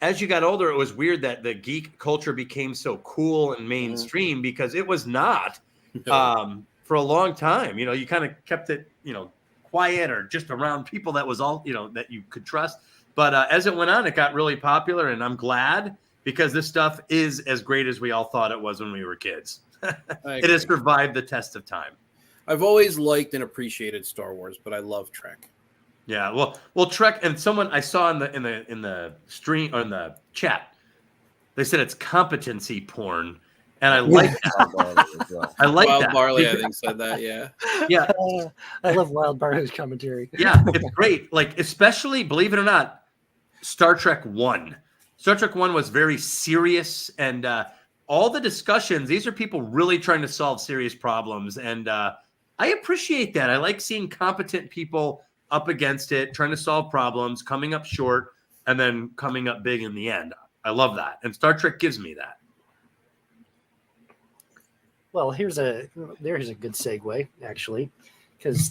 as you got older, it was weird that the geek culture became so cool and mainstream because it was not for a long time. You know, you kind of kept it, you know, quiet or just around people that was all, you know, that you could trust. But as it went on, it got really popular, and I'm glad because this stuff is as great as we all thought it was when we were kids. It has survived the test of time. I've always liked and appreciated Star Wars, but I love Trek. Yeah, well, Trek, and someone I saw in the stream or in the chat, they said it's competency porn, and I like that. I like Wild that. Barley, I think, said that. Yeah. I love Wild Barley's commentary. Yeah, it's great. Like, especially, believe it or not, Star Trek 1. Star Trek 1 was very serious, and all the discussions, these are people really trying to solve serious problems, and I appreciate that. I like seeing competent people up against it, trying to solve problems, coming up short, and then coming up big in the end. I love that, and Star Trek gives me that. Well, there's a good segue, actually, because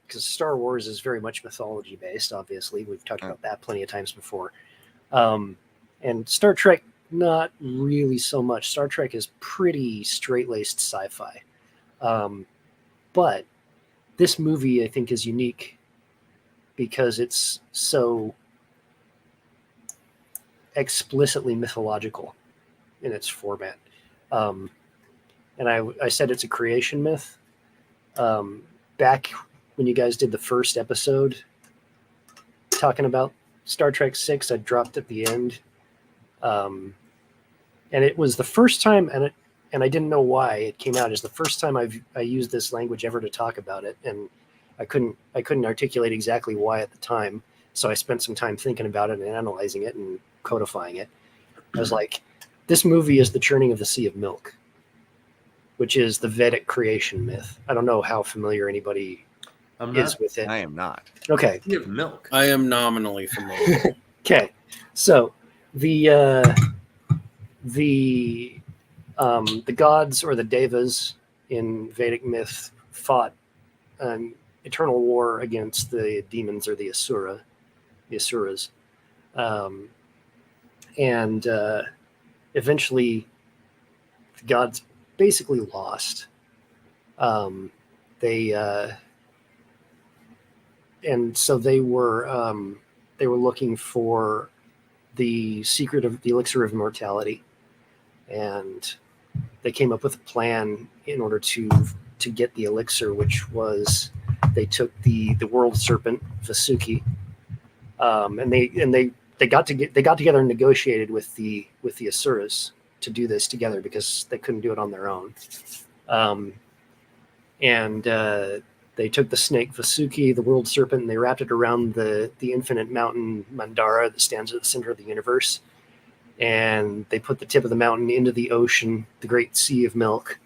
Star Wars is very much mythology based. Obviously, we've talked about that plenty of times before, and Star Trek not really so much. Star Trek is pretty straight-laced sci-fi, but this movie I think is unique because it's so explicitly mythological in its format. And I said it's a creation myth. Back when you guys did the first episode talking about Star Trek VI, I dropped at the end. And it was the first time, and I didn't know why it came out. It's the first time I used this language ever to talk about it, and I couldn't articulate exactly why at the time. So I spent some time thinking about it and analyzing it and codifying it. I was like, this movie is the churning of the Sea of Milk, which is the Vedic creation myth. I don't know how familiar anybody is with it. I am not. Okay. Sea of Milk. I am nominally familiar. Okay. So the gods, or the devas in Vedic myth, fought an eternal war against the demons, or the asuras, and eventually the gods basically lost. And so they were looking for the secret of the elixir of immortality, and they came up with a plan in order to get the elixir, which was they took the world serpent Vasuki, and they got together and negotiated with the Asuras to do this together because they couldn't do it on their own. They took the snake Vasuki, the world serpent, and they wrapped it around the infinite mountain Mandara that stands at the center of the universe. And they put the tip of the mountain into the ocean, the great Sea of Milk,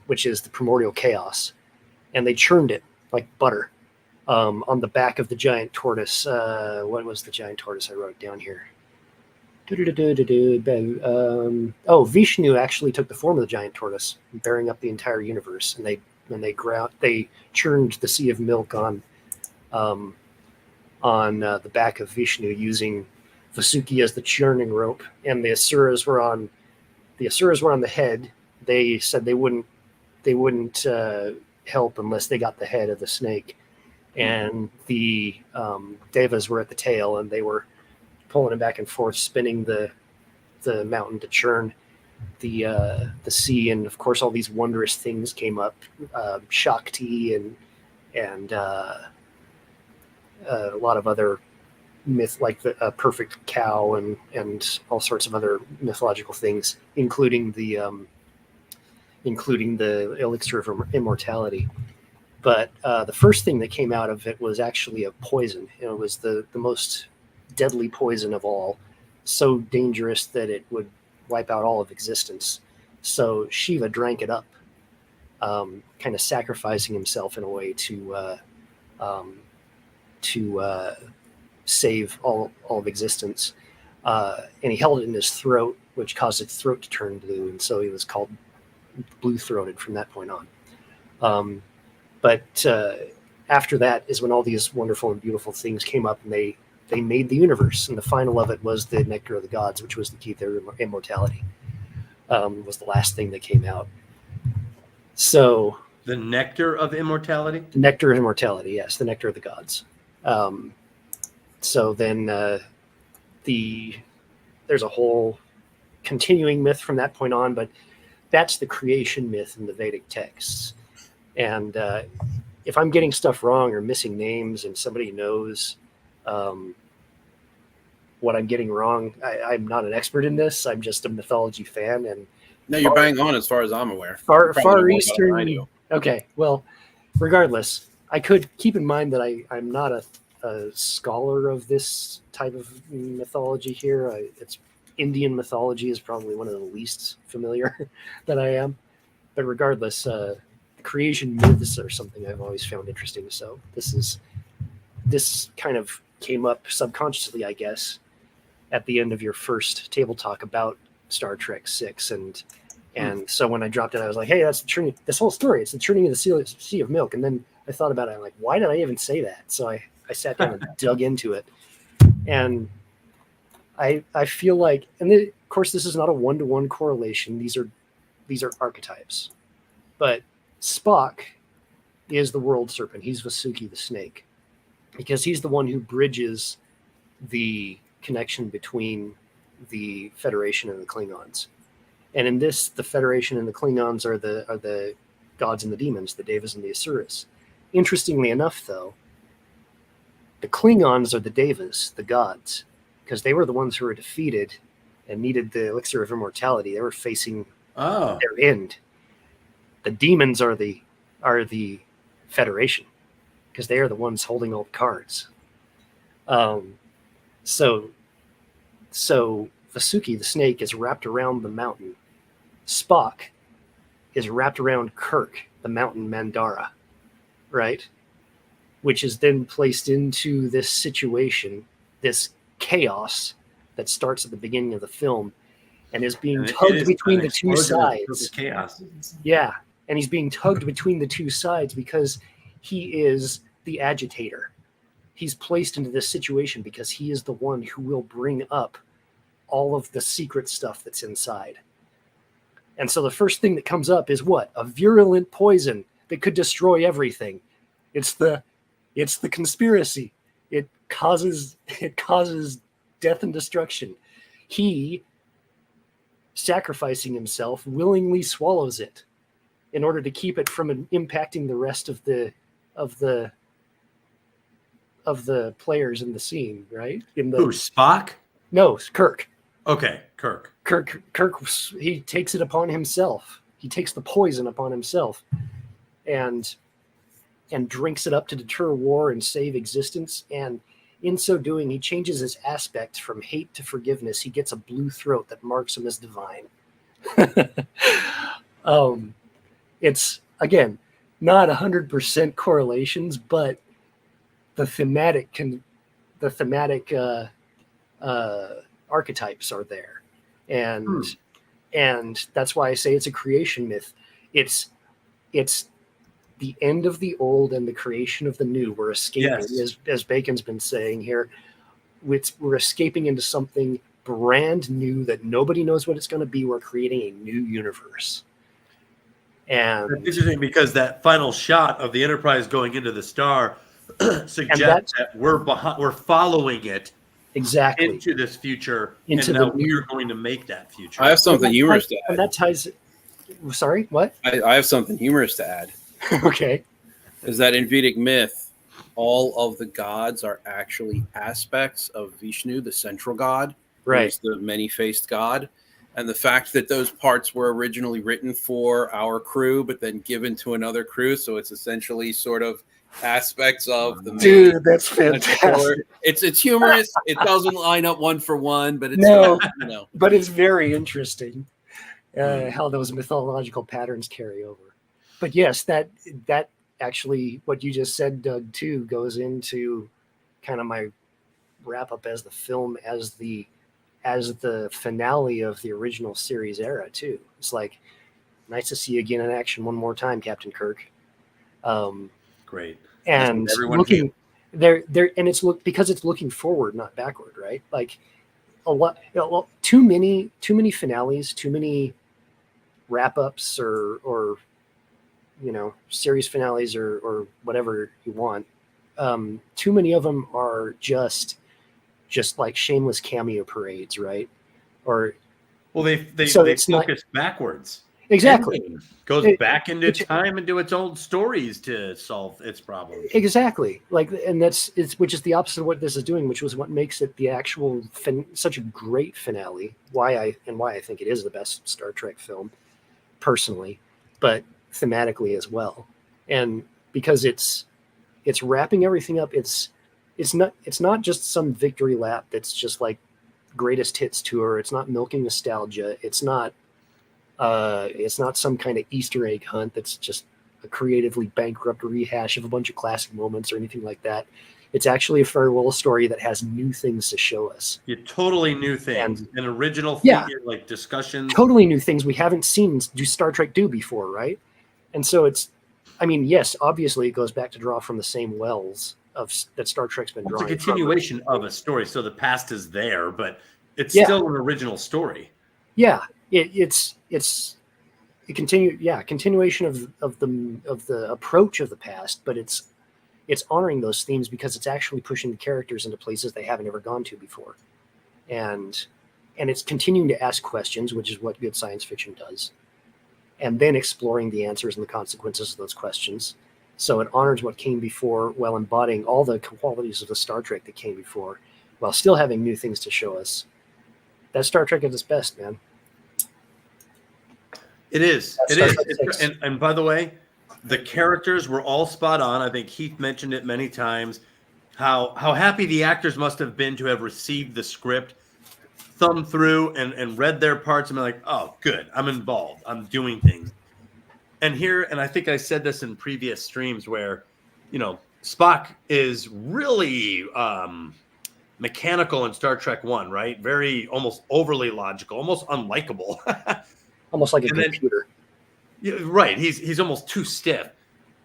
which is the primordial chaos. And they churned it like butter on the back of the giant tortoise. What was the giant tortoise? I wrote it down here. Vishnu actually took the form of the giant tortoise, bearing up the entire universe. And they churned the Sea of Milk on the back of Vishnu, using Vasuki as the churning rope, and the Asuras were on the head. They said they wouldn't help unless they got the head of the snake, and the Devas were at the tail, and they were pulling it back and forth, spinning the mountain to churn the sea. And of course, all these wondrous things came up, Shakti and a lot of other myth, like the perfect cow and all sorts of other mythological things, including the elixir of immortality. But the first thing that came out of it was actually a poison. It was the most deadly poison of all, so dangerous that it would wipe out all of existence. So Shiva drank it up, kind of sacrificing himself in a way to save all of existence. And he held it in his throat, which caused his throat to turn blue, and so he was called blue-throated from that point on. But after that is when all these wonderful and beautiful things came up, and they made the universe, and the final of it was the nectar of the gods, which was the key to their immortality. Was the last thing that came out. So the nectar of immortality? The nectar of immortality, yes, the nectar of the gods. So then there's a whole continuing myth from that point on, but that's the creation myth in the Vedic texts. And if I'm getting stuff wrong or missing names and somebody knows what I'm getting wrong, I'm not an expert in this. I'm just a mythology fan. And no, you're bang on as far as I'm aware. Far Eastern. Okay, well, regardless, I could keep in mind that I'm not a scholar of this type of mythology here. It's Indian mythology is probably one of the least familiar that I am. But regardless, creation myths are something I've always found interesting. So this kind of came up subconsciously, I guess, at the end of your first table talk about Star Trek VI, and so when I dropped it, I was like, hey, that's the churning. This whole story, it's the churning of the Sea of Milk. And then I thought about it. I'm like, why did I even say that? So I sat down and dug into it, and I feel like, and then, of course, this is not a one-to-one correlation. These are archetypes, but Spock is the world serpent. He's Vasuki the snake. because he's the one who bridges the connection between the Federation and the Klingons. And in this, the Federation and the Klingons are the gods and the demons, the Devas and the Asuras. Interestingly enough, though, the Klingons are the Devas, the gods, because they were the ones who were defeated and needed the elixir of immortality. They were facing their end. The demons are the Federation, because they are the ones holding all the cards. So Vasuki, the snake, is wrapped around the mountain. Spock is wrapped around Kirk, the mountain Mandara, right? Which is then placed into this situation, this chaos that starts at the beginning of the film and is being tugged between the two sides. Chaos. Yeah, and he's being tugged between the two sides because he is the agitator. He's placed into this situation because he is the one who will bring up all of the secret stuff that's inside. And so the first thing that comes up is what? A virulent poison that could destroy everything. It's the conspiracy. It causes death and destruction. He, sacrificing himself, willingly swallows it in order to keep it from impacting the rest of the players in the scene, right? Who, Spock? No, Kirk. Okay, Kirk. Kirk, he takes it upon himself. He takes the poison upon himself and drinks it up to deter war and save existence. And in so doing, he changes his aspect from hate to forgiveness. He gets a blue throat that marks him as divine. It's, again, not 100% correlations, but the thematic archetypes are there. And that's why I say it's a creation myth. It's the end of the old and the creation of the new. We're escaping, as Bacon's been saying here. We're escaping into something brand new that nobody knows what it's going to be. We're creating a new universe. And it's interesting because that final shot of the Enterprise going into the star suggests that we're following it exactly into this future, into and now we're going to make that future. I have something humorous to add. And that ties. Sorry, what? I have something humorous to add. Okay. Is that in Vedic myth, all of the gods are actually aspects of Vishnu, the central god, right? Who's the many-faced god. And the fact that those parts were originally written for our crew, but then given to another crew, so it's essentially sort of aspects of the dude. That's fantastic. It's humorous. It doesn't line up one for one, but it's but it's very interesting how those mythological patterns carry over. But yes, that actually what you just said, Doug, too, goes into kind of my wrap up as the film, as the finale of the original series era too. It's like, nice to see you again in action one more time, Captain Kirk. Great. And looking there, and it's because it's looking forward, not backward, right? Like too many finales, too many wrap ups, or series finales, or whatever you want. Too many of them are just like shameless cameo parades, right? Or they focus backwards. Exactly. Goes back into time into its old stories to solve its problems. Exactly. And which is the opposite of what this is doing, which was what makes it the actual such a great finale. Why I think it is the best Star Trek film, personally, but thematically as well. And because it's wrapping everything up, it's not just some victory lap that's just like greatest hits tour. It's not milking nostalgia. It's not some kind of Easter egg hunt that's just a creatively bankrupt rehash of a bunch of classic moments or anything like that. It's actually a farewell story that has new things to show us. Yeah, totally new things. An original like discussions. Totally new things we haven't seen Star Trek do before, right? And so yes, obviously it goes back to draw from the same wells that Star Trek's been drawing. It's a continuation of a story, so the past is there, but it's still an original story. Yeah, it's a continuation of the approach of the past, but it's it's honoring those themes because it's actually pushing the characters into places they haven't ever gone to before. And it's continuing to ask questions, which is what good science fiction does, and then exploring the answers and the consequences of those questions. So it honors what came before while embodying all the qualities of the Star Trek that came before, while still having new things to show us. That's Star Trek at its best, man. It is. That's It is. And by the way, the characters were all spot on. I think Heath mentioned it many times. How happy the actors must have been to have received the script, thumbed through, and read their parts and be like, oh, good, I'm involved. I'm doing things. And here, and I think I said this in previous streams where, Spock is really mechanical in Star Trek 1, right? Very almost overly logical, almost unlikable. Almost like a computer. Yeah, right. He's almost too stiff.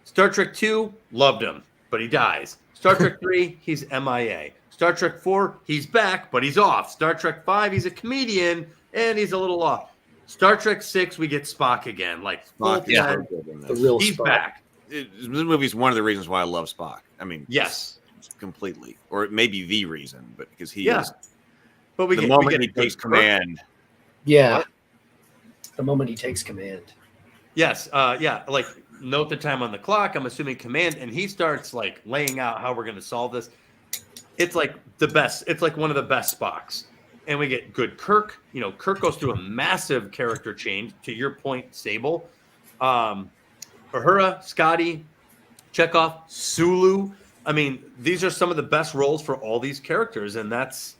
Star Trek 2, loved him, but he dies. Star Trek 3, he's MIA. Star Trek 4, he's back, but he's off. Star Trek 5, he's a comedian, and he's a little off. Star Trek 6, we get Spock again. Like, Spock, the real he's Spock. back. This movie is one of the reasons why I love Spock. I mean, Yes. completely, or it may be the reason, but because he Yeah. is. But we The get moment he a good takes Kirk. command, Yeah. The moment he takes command. Yes. Like, note the time on the clock. I'm assuming command, and he starts like laying out how we're going to solve this. It's like the best. It's like one of the best Spocks. And we get good Kirk. Kirk goes through a massive character change. To your point, Sable, Uhura, Scotty, Chekhov, Sulu. I mean, these are some of the best roles for all these characters, and that's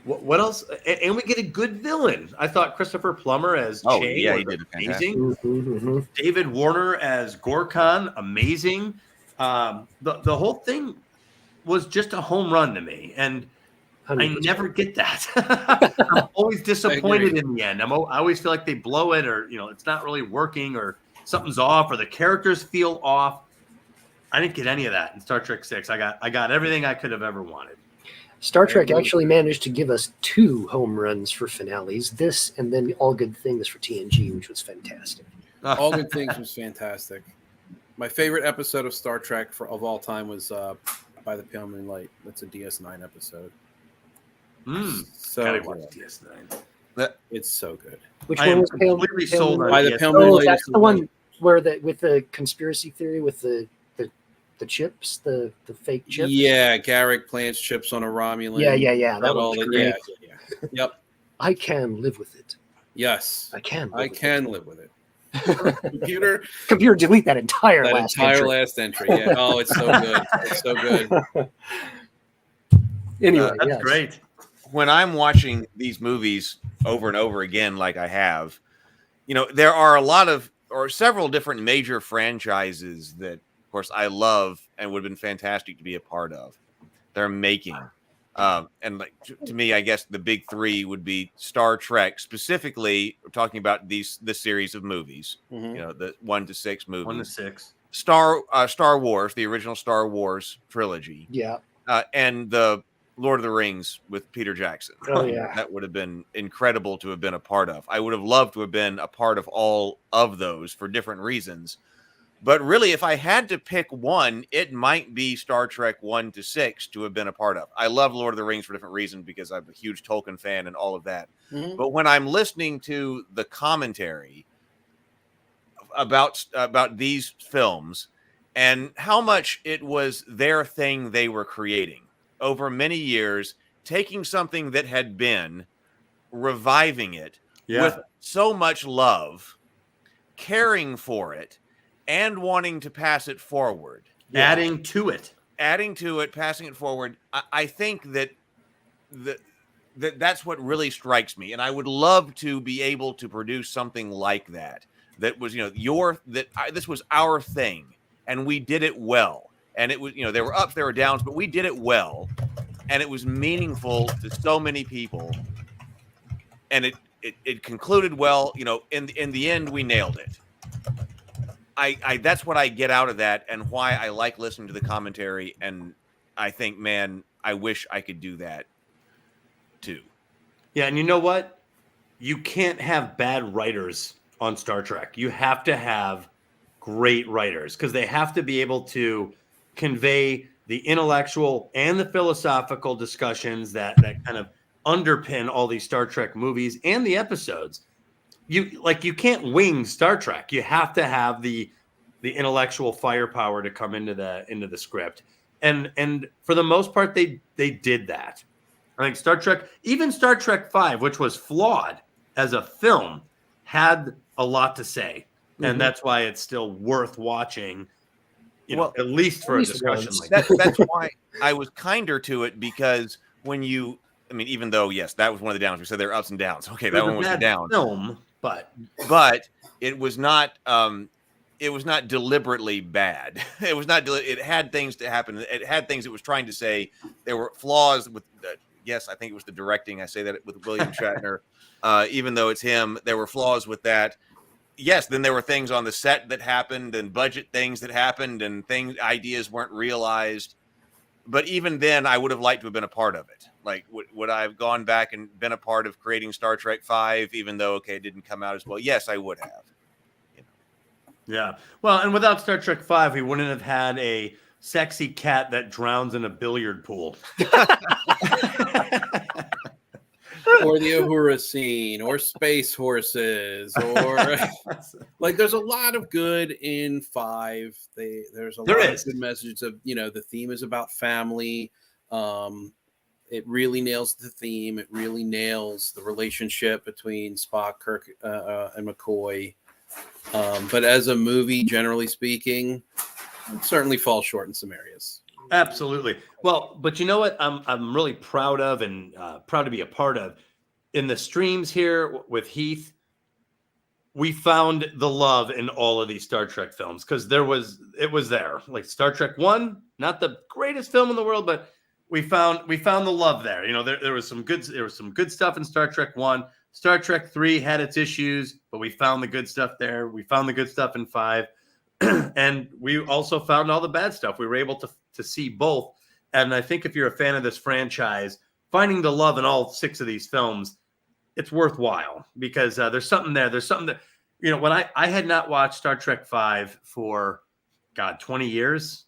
what else. And we get a good villain. I thought Christopher Plummer as Che he was did amazing. Mm-hmm. David Warner as Gorkon, amazing. The whole thing was just a home run to me, and 100%. I never get that. I'm always disappointed in the end. I always feel like they blow it, or it's not really working, or something's off, or the characters feel off. I didn't get any of that in Star Trek 6. I got everything I could have ever wanted. Star Trek actually managed to give us 2 home runs for finales. This and then All Good Things for TNG, which was fantastic. All Good Things was fantastic. My favorite episode of Star Trek of all time was By the Pale Moonlight. That's a DS9 episode. So Gotta good. watch DS9. It's so good. Which I one am was Pale? completely Pale sold on Moonlight? By the DS9. Pale Oh, Moonlight. that's is the one where with the conspiracy theory with the chips, the fake chips. Yeah, Garrick plants chips on a Romulan. Yeah. That all was the- great. yeah. Yep. I can live with it. Yes. I can. I can live with it. Computer, Computer, delete that entire that last entire entry. last entry. Yeah. Oh, it's so good. It's so good. Anyway, That's yes. great. when I'm watching these movies over and over again, like I have, there are a lot of, or several different major franchises that, of course, I love and would have been fantastic to be a part of. They're making. And like to me, I guess the big 3 would be Star Trek. Specifically, we're talking about this series of movies. Mhm. The 1 to 6 movies. 1 to 6. Star Wars, the original Star Wars trilogy, Yeah. and the Lord of the Rings with Peter Jackson. Oh, yeah. That would have been incredible to have been a part of. I would have loved to have been a part of all of those for different reasons. But really, if I had to pick one, it might be Star Trek 1 to 6 to have been a part of. I love Lord of the Rings for different reasons because I'm a huge Tolkien fan and all of that. Mhm. But when I'm listening to the commentary about these films and how much it was their thing they were creating over many years, taking something that had been, reviving it with so much love, caring for it, and wanting to pass it forward. Adding to it, Passing it forward. I think that's what really strikes me. And I would love to be able to produce something like that. That was, this was our thing, and we did it well. And it was, there were ups, there were downs, but we did it well, and it was meaningful to so many people. And it concluded well. In the end, we nailed it. That's what I get out of that, and why I like listening to the commentary. And I think, man, I wish I could do that too. Yeah, and you know what? You can't have bad writers on Star Trek. You have to have great writers because they have to be able to convey the intellectual and the philosophical discussions that kind of underpin all these Star Trek movies and the episodes. You can't wing Star Trek. You have to have the intellectual firepower to come into the script. And for the most part, they did that. I think Star Trek, even Star Trek V, which was flawed as a film, had a lot to say. And that's why it's still worth watching, at least for a discussion like that. That's why I was kinder to it, because even though, yes, that was one of the downs. We said there are ups and downs. Okay, that one was the down. Film, but it was not deliberately bad. It was not. It had things to happen. It had things it was trying to say. There were flaws with. Yes, I think it was the directing. I say that with William Shatner, even though it's him. There were flaws with that. Yes, then there were things on the set that happened, and budget things that happened, and ideas weren't realized. But even then, I would have liked to have been a part of it. Like, would I have gone back and been a part of creating Star Trek V, even though it didn't come out as well? Yes, I would have. Yeah. Well, and without Star Trek V, we wouldn't have had a sexy cat that drowns in a billiard pool. Or the Uhura scene, or space horses, or there's a lot of good in 5. There's a lot of good messages of, the theme is about family. It really nails the theme. It really nails the relationship between Spock, Kirk, and McCoy. But as a movie, generally speaking, it certainly falls short in some areas. Absolutely. Well, but you know what I'm really proud of, and proud to be a part of, in the streams here with Heath, we found the love in all of these Star Trek films, because it was there. Like Star Trek 1, not the greatest film in the world, but we found the love there. There was some good stuff in Star Trek 1. Star Trek 3 had its issues, but we found the good stuff there. We found the good stuff in 5. And we also found all the bad stuff. We were able to see both. And I think if you're a fan of this franchise, finding the love in all 6 of these films, it's worthwhile, because there's something there. There's something that, when I had not watched Star Trek V for, 20 years.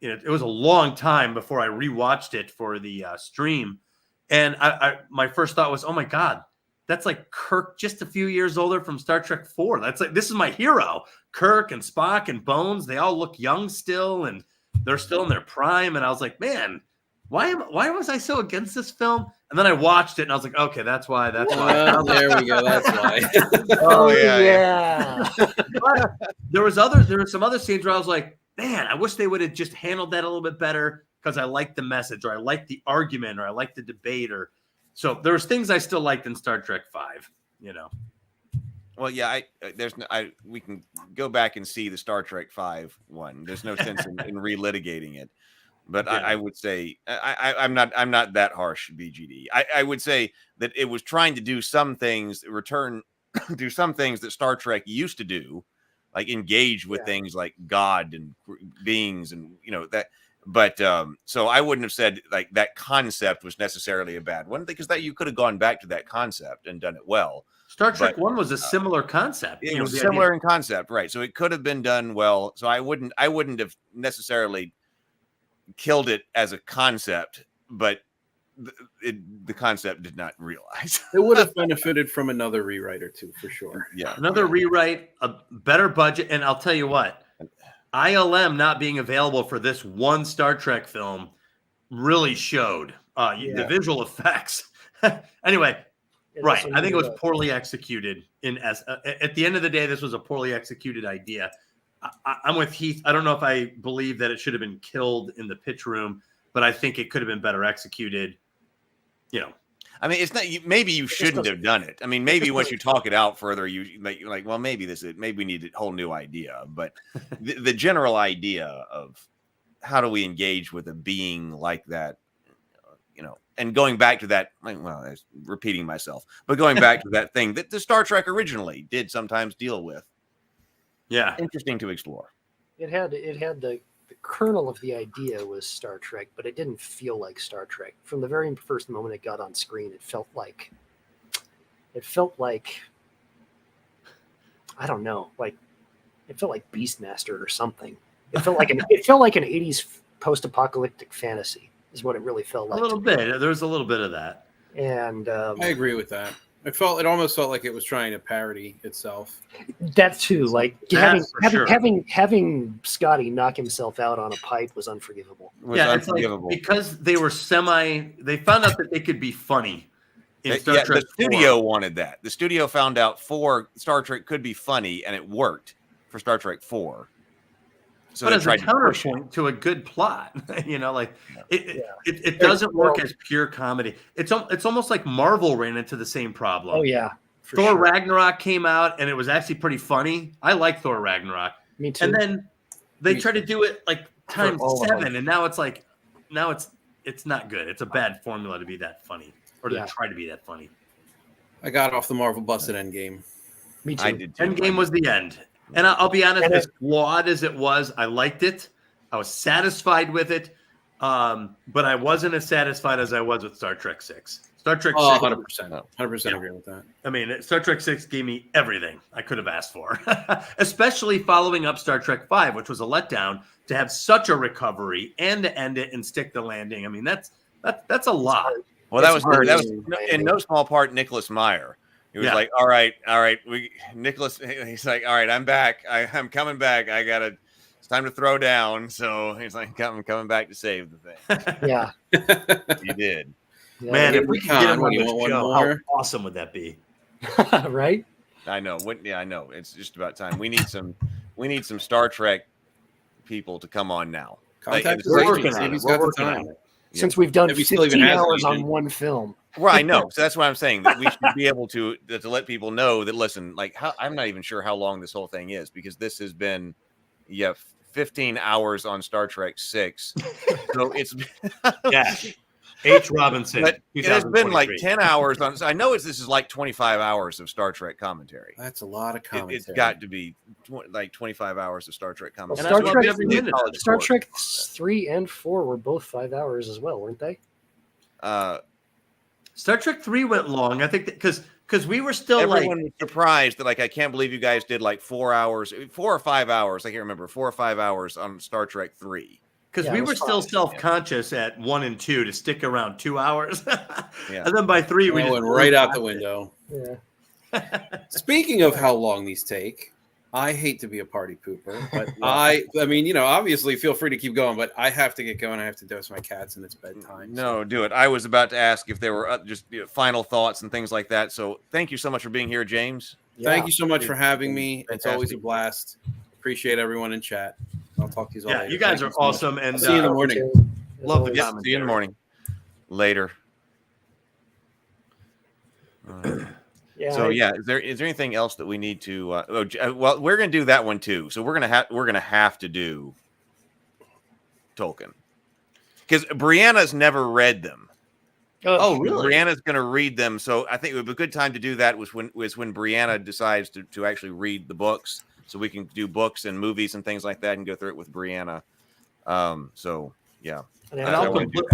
It was a long time before I rewatched it for the stream. And my first thought was, oh my God, that's like Kirk just a few years older from Star Trek 4. That's like, this is my hero. Kirk and Spock and Bones, they all look young still, and they're still in their prime. And I was like, man, why was I so against this film? And then I watched it and I was like, okay, that's why. There we go. That's why. Oh yeah. But there were some other scenes where I was like, man, I wish they would have just handled that a little bit better, because I liked the message, or I liked the argument, or I liked the debate, so there was things I still liked in Star Trek V, Well, yeah, we can go back and see the Star Trek V one. There's no sense in relitigating it. But yeah. I would say I'm not that harsh, BGD. I would say that it was trying to do some things, do some things that Star Trek used to do, like engage with things like God and beings and that. But so I wouldn't have said like that concept was necessarily a bad one, because that you could have gone back to that concept and done it well. Star Trek 1 was a similar concept. It was similar in concept, right? So it could have been done well. So I wouldn't have necessarily killed it as a concept, but the concept did not realize. It would have benefited from another rewrite or two, for sure. Yeah, another rewrite, a better budget, and I'll tell you what, ILM not being available for this one Star Trek film really showed the visual effects. Anyway, right. I think it was poorly executed. At the end of the day, this was a poorly executed idea. I'm with Heath. I don't know if I believe that it should have been killed in the pitch room, but I think it could have been better executed. I mean, it's not. Maybe you shouldn't have done it. I mean, maybe once you talk it out further, you're like, well, maybe we need a whole new idea. But the general idea of how do we engage with a being like that, and going back to that, well, I'm repeating myself, but going back to that thing that the Star Trek originally did sometimes deal with. Yeah, interesting to explore. It had the kernel of the idea was Star Trek, but it didn't feel like Star Trek. From the very first moment it got on screen, it felt like I don't know, like it felt like Beastmaster or something. It felt like an 80s post-apocalyptic fantasy is what it really felt like. A little bit. There's a little bit of that. And I agree with that. It almost felt like it was trying to parody itself. That too, like Sure. having Scotty knock himself out on a pipe was unforgivable. It's like because they were they found out that they could be funny. Trek the studio wanted that. The studio found out Star Trek could be funny, and it worked for Star Trek 4. So but as a counterpoint to a good plot, it doesn't work as pure comedy. It's almost like Marvel ran into the same problem. Oh yeah, Thor Ragnarok came out and it was actually pretty funny. I like Thor Ragnarok. Me too. And then they tried to do it like times 7, and now it's not good. It's a bad formula to be that funny or to try to be that funny. I got off the Marvel bus at Endgame. Me too. I did too. Endgame was the end. And I'll be honest, as flawed as it was, I liked it. I was satisfied with it. But I wasn't as satisfied as I was with Star Trek 6. Star Trek 6. 100%. 100% agree with that. I mean, Star Trek 6 gave me everything I could have asked for, especially following up Star Trek 5, which was a letdown to have such a recovery and to end it and stick the landing. I mean, that's a lot. Well, that was in no small part Nicholas Meyer. He was like, all right. Nicholas, he's like, all right, I'm back. I'm coming back. It's time to throw down. So he's like, I'm coming back to save the thing. Yeah. He did. Yeah. Man, if we could get him on the one show, more. how awesome would that be? Right? I know. I know. It's just about time. We need some Star Trek people to come on now. Contact We're us. working on it. He's We're got the working on time. it. Since we've done If he still even 15 has hours anything. on one film. Well, I know. So that's what I'm saying. That we should be able to let people know that, listen, I'm not even sure how long this whole thing is, because this has been, 15 hours on Star Trek 6. So it's H. Robinson. But it has been like 10 hours on. So I know this is like 25 hours of Star Trek commentary. That's a lot of commentary. It's got to be like 25 hours of Star Trek commentary. Star that's Trek, every minute. Star Trek 3 and 4 were both 5 hours as well, weren't they? Star Trek 3 went long. I think because we were still everyone was surprised that I can't believe you guys did like 4 or 5 hours. I can't remember 4 or 5 hours on Star Trek 3. Because we were still self-conscious at 1 and 2 to stick around 2 hours. And then by 3, we went right out the window. Yeah. Speaking of how long these take, I hate to be a party pooper, but I mean, obviously feel free to keep going, but I have to get going. I have to dose my cats and it's bedtime. No, do it. I was about to ask if there were just final thoughts and things like that. So thank you so much for being here, James. Thank you so much for having me. It's Fantastic. always a blast. Appreciate everyone in chat. I'll talk to you all later. you guys are awesome. And see you in the morning. Love the See commentary. you in the morning. Later. So is there anything else that we need to? Well, we're going to do that one too. So we're going to have to do Tolkien, because Brianna's never read them. Oh, really? Brianna's going to read them. So I think it would be a good time to do that was when Brianna decides to actually read the books, so we can do books and movies and things like that and go through it with Brianna. So yeah. And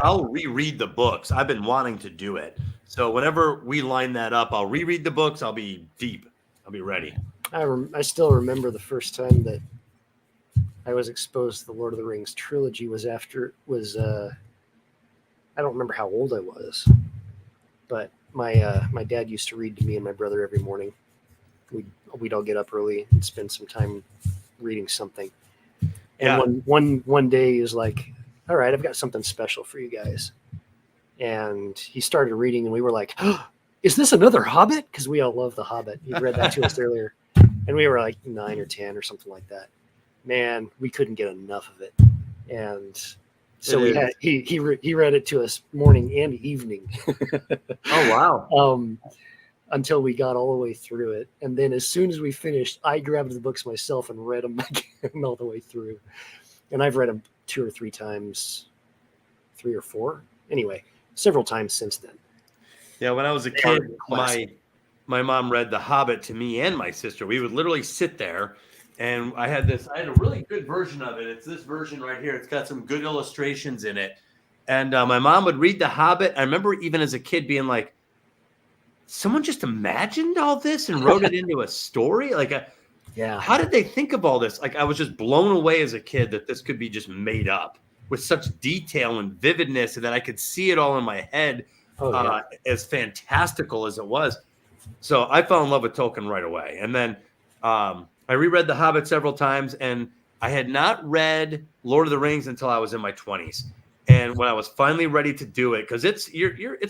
I'll reread the books. I've been wanting to do it. So whenever we line that up, I'll reread the books. I'll be deep. I'll be ready. I still remember the first time that I was exposed to the Lord of the Rings trilogy was I don't remember how old I was, but my dad used to read to me and my brother every morning. We'd all get up early and spend some time reading something. And one day he was like, all right, I've got something special for you guys. And he started reading and we were like, oh, is this another Hobbit? Because we all love The Hobbit. He read that to us earlier. And we were like 9 or 10 or something like that. Man, we couldn't get enough of it. And so he read it to us morning and evening. Oh, wow. Until we got all the way through it. And then as soon as we finished, I grabbed the books myself and read them again all the way through. And I've read them 2 or 3 times, 3 or 4. Anyway, several times since then. Yeah, when I was a kid, my mom read The Hobbit to me and my sister. We would literally sit there, and I had a really good version of it. It's this version right here. It's got some good illustrations in it. And my mom would read The Hobbit. I remember even as a kid being like, someone just imagined all this and wrote it into a story? Yeah. How did they think of all this? Like, I was just blown away as a kid that this could be just made up with such detail and vividness, and that I could see it all in my head. As fantastical as it was. So I fell in love with Tolkien right away. And then I reread The Hobbit several times, and I had not read Lord of the Rings until I was in my 20s. And when I was finally ready to do it, because it's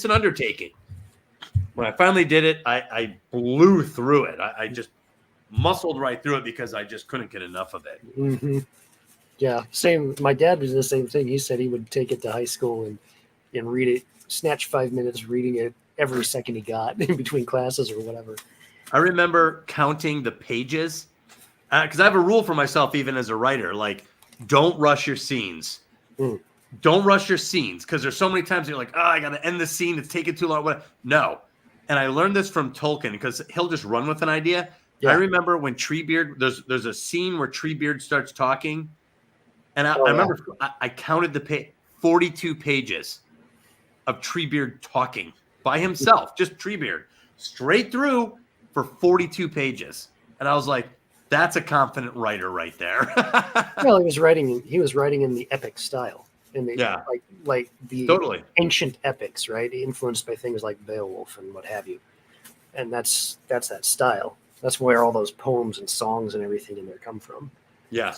an undertaking. When I finally did it, I blew through it. I just muscled right through it because I just couldn't get enough of it. Mm-hmm. Yeah, same. My dad was the same thing. He said he would take it to high school and read it, snatch 5 minutes reading it every second he got in between classes or whatever. I remember counting the pages because I have a rule for myself, even as a writer, like, don't rush your scenes. Don't rush your scenes, because there's so many times you're like, oh, I got to end the scene. It's taking too long. Whatever. No. And I learned this from Tolkien because he'll just run with an idea. Yeah. I remember when Treebeard, there's a scene where Treebeard starts talking. And I remember I counted the 42 pages of Treebeard talking by himself, just Treebeard, straight through for 42 pages. And I was like, that's a confident writer right there. Well, he was writing in the epic style. In the, like the totally ancient epics, right? Influenced by things like Beowulf and what have you. And that's that style. That's where all those poems and songs and everything in there come from. Yeah.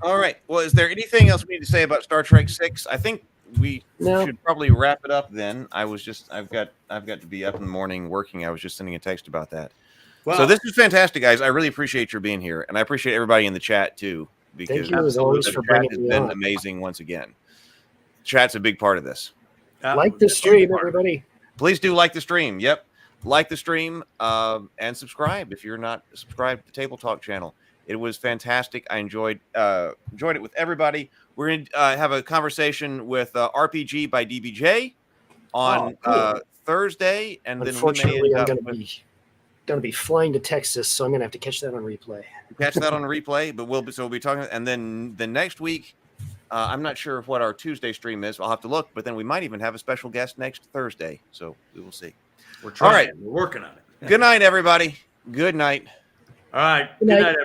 All right. Well, is there anything else we need to say about Star Trek 6? I think we should probably wrap it up then. I've got to be up in the morning working. I was just sending a text about that. Wow. So this is fantastic, guys. I really appreciate your being here, and I appreciate everybody in the chat too. Because thank you as always for bringing me on. The chat has been amazing once again. Chat's a big part of this. Like the stream, everybody. Please do like the stream. Yep. Like the stream and subscribe if you're not subscribed to the Table Talk channel. It was fantastic. I enjoyed it with everybody. We're going to have a conversation with RPG by DBJ on Thursday. And then unfortunately, I'm going to be flying to Texas, so I'm going to have to catch that on replay. Catch that on replay, but we'll be talking. And then the next week, I'm not sure what our Tuesday stream is. I'll have to look, but then we might even have a special guest next Thursday. So we will see. We're trying. All right. We're working on it. Good night, everybody. Good night. All right. Good night, everybody.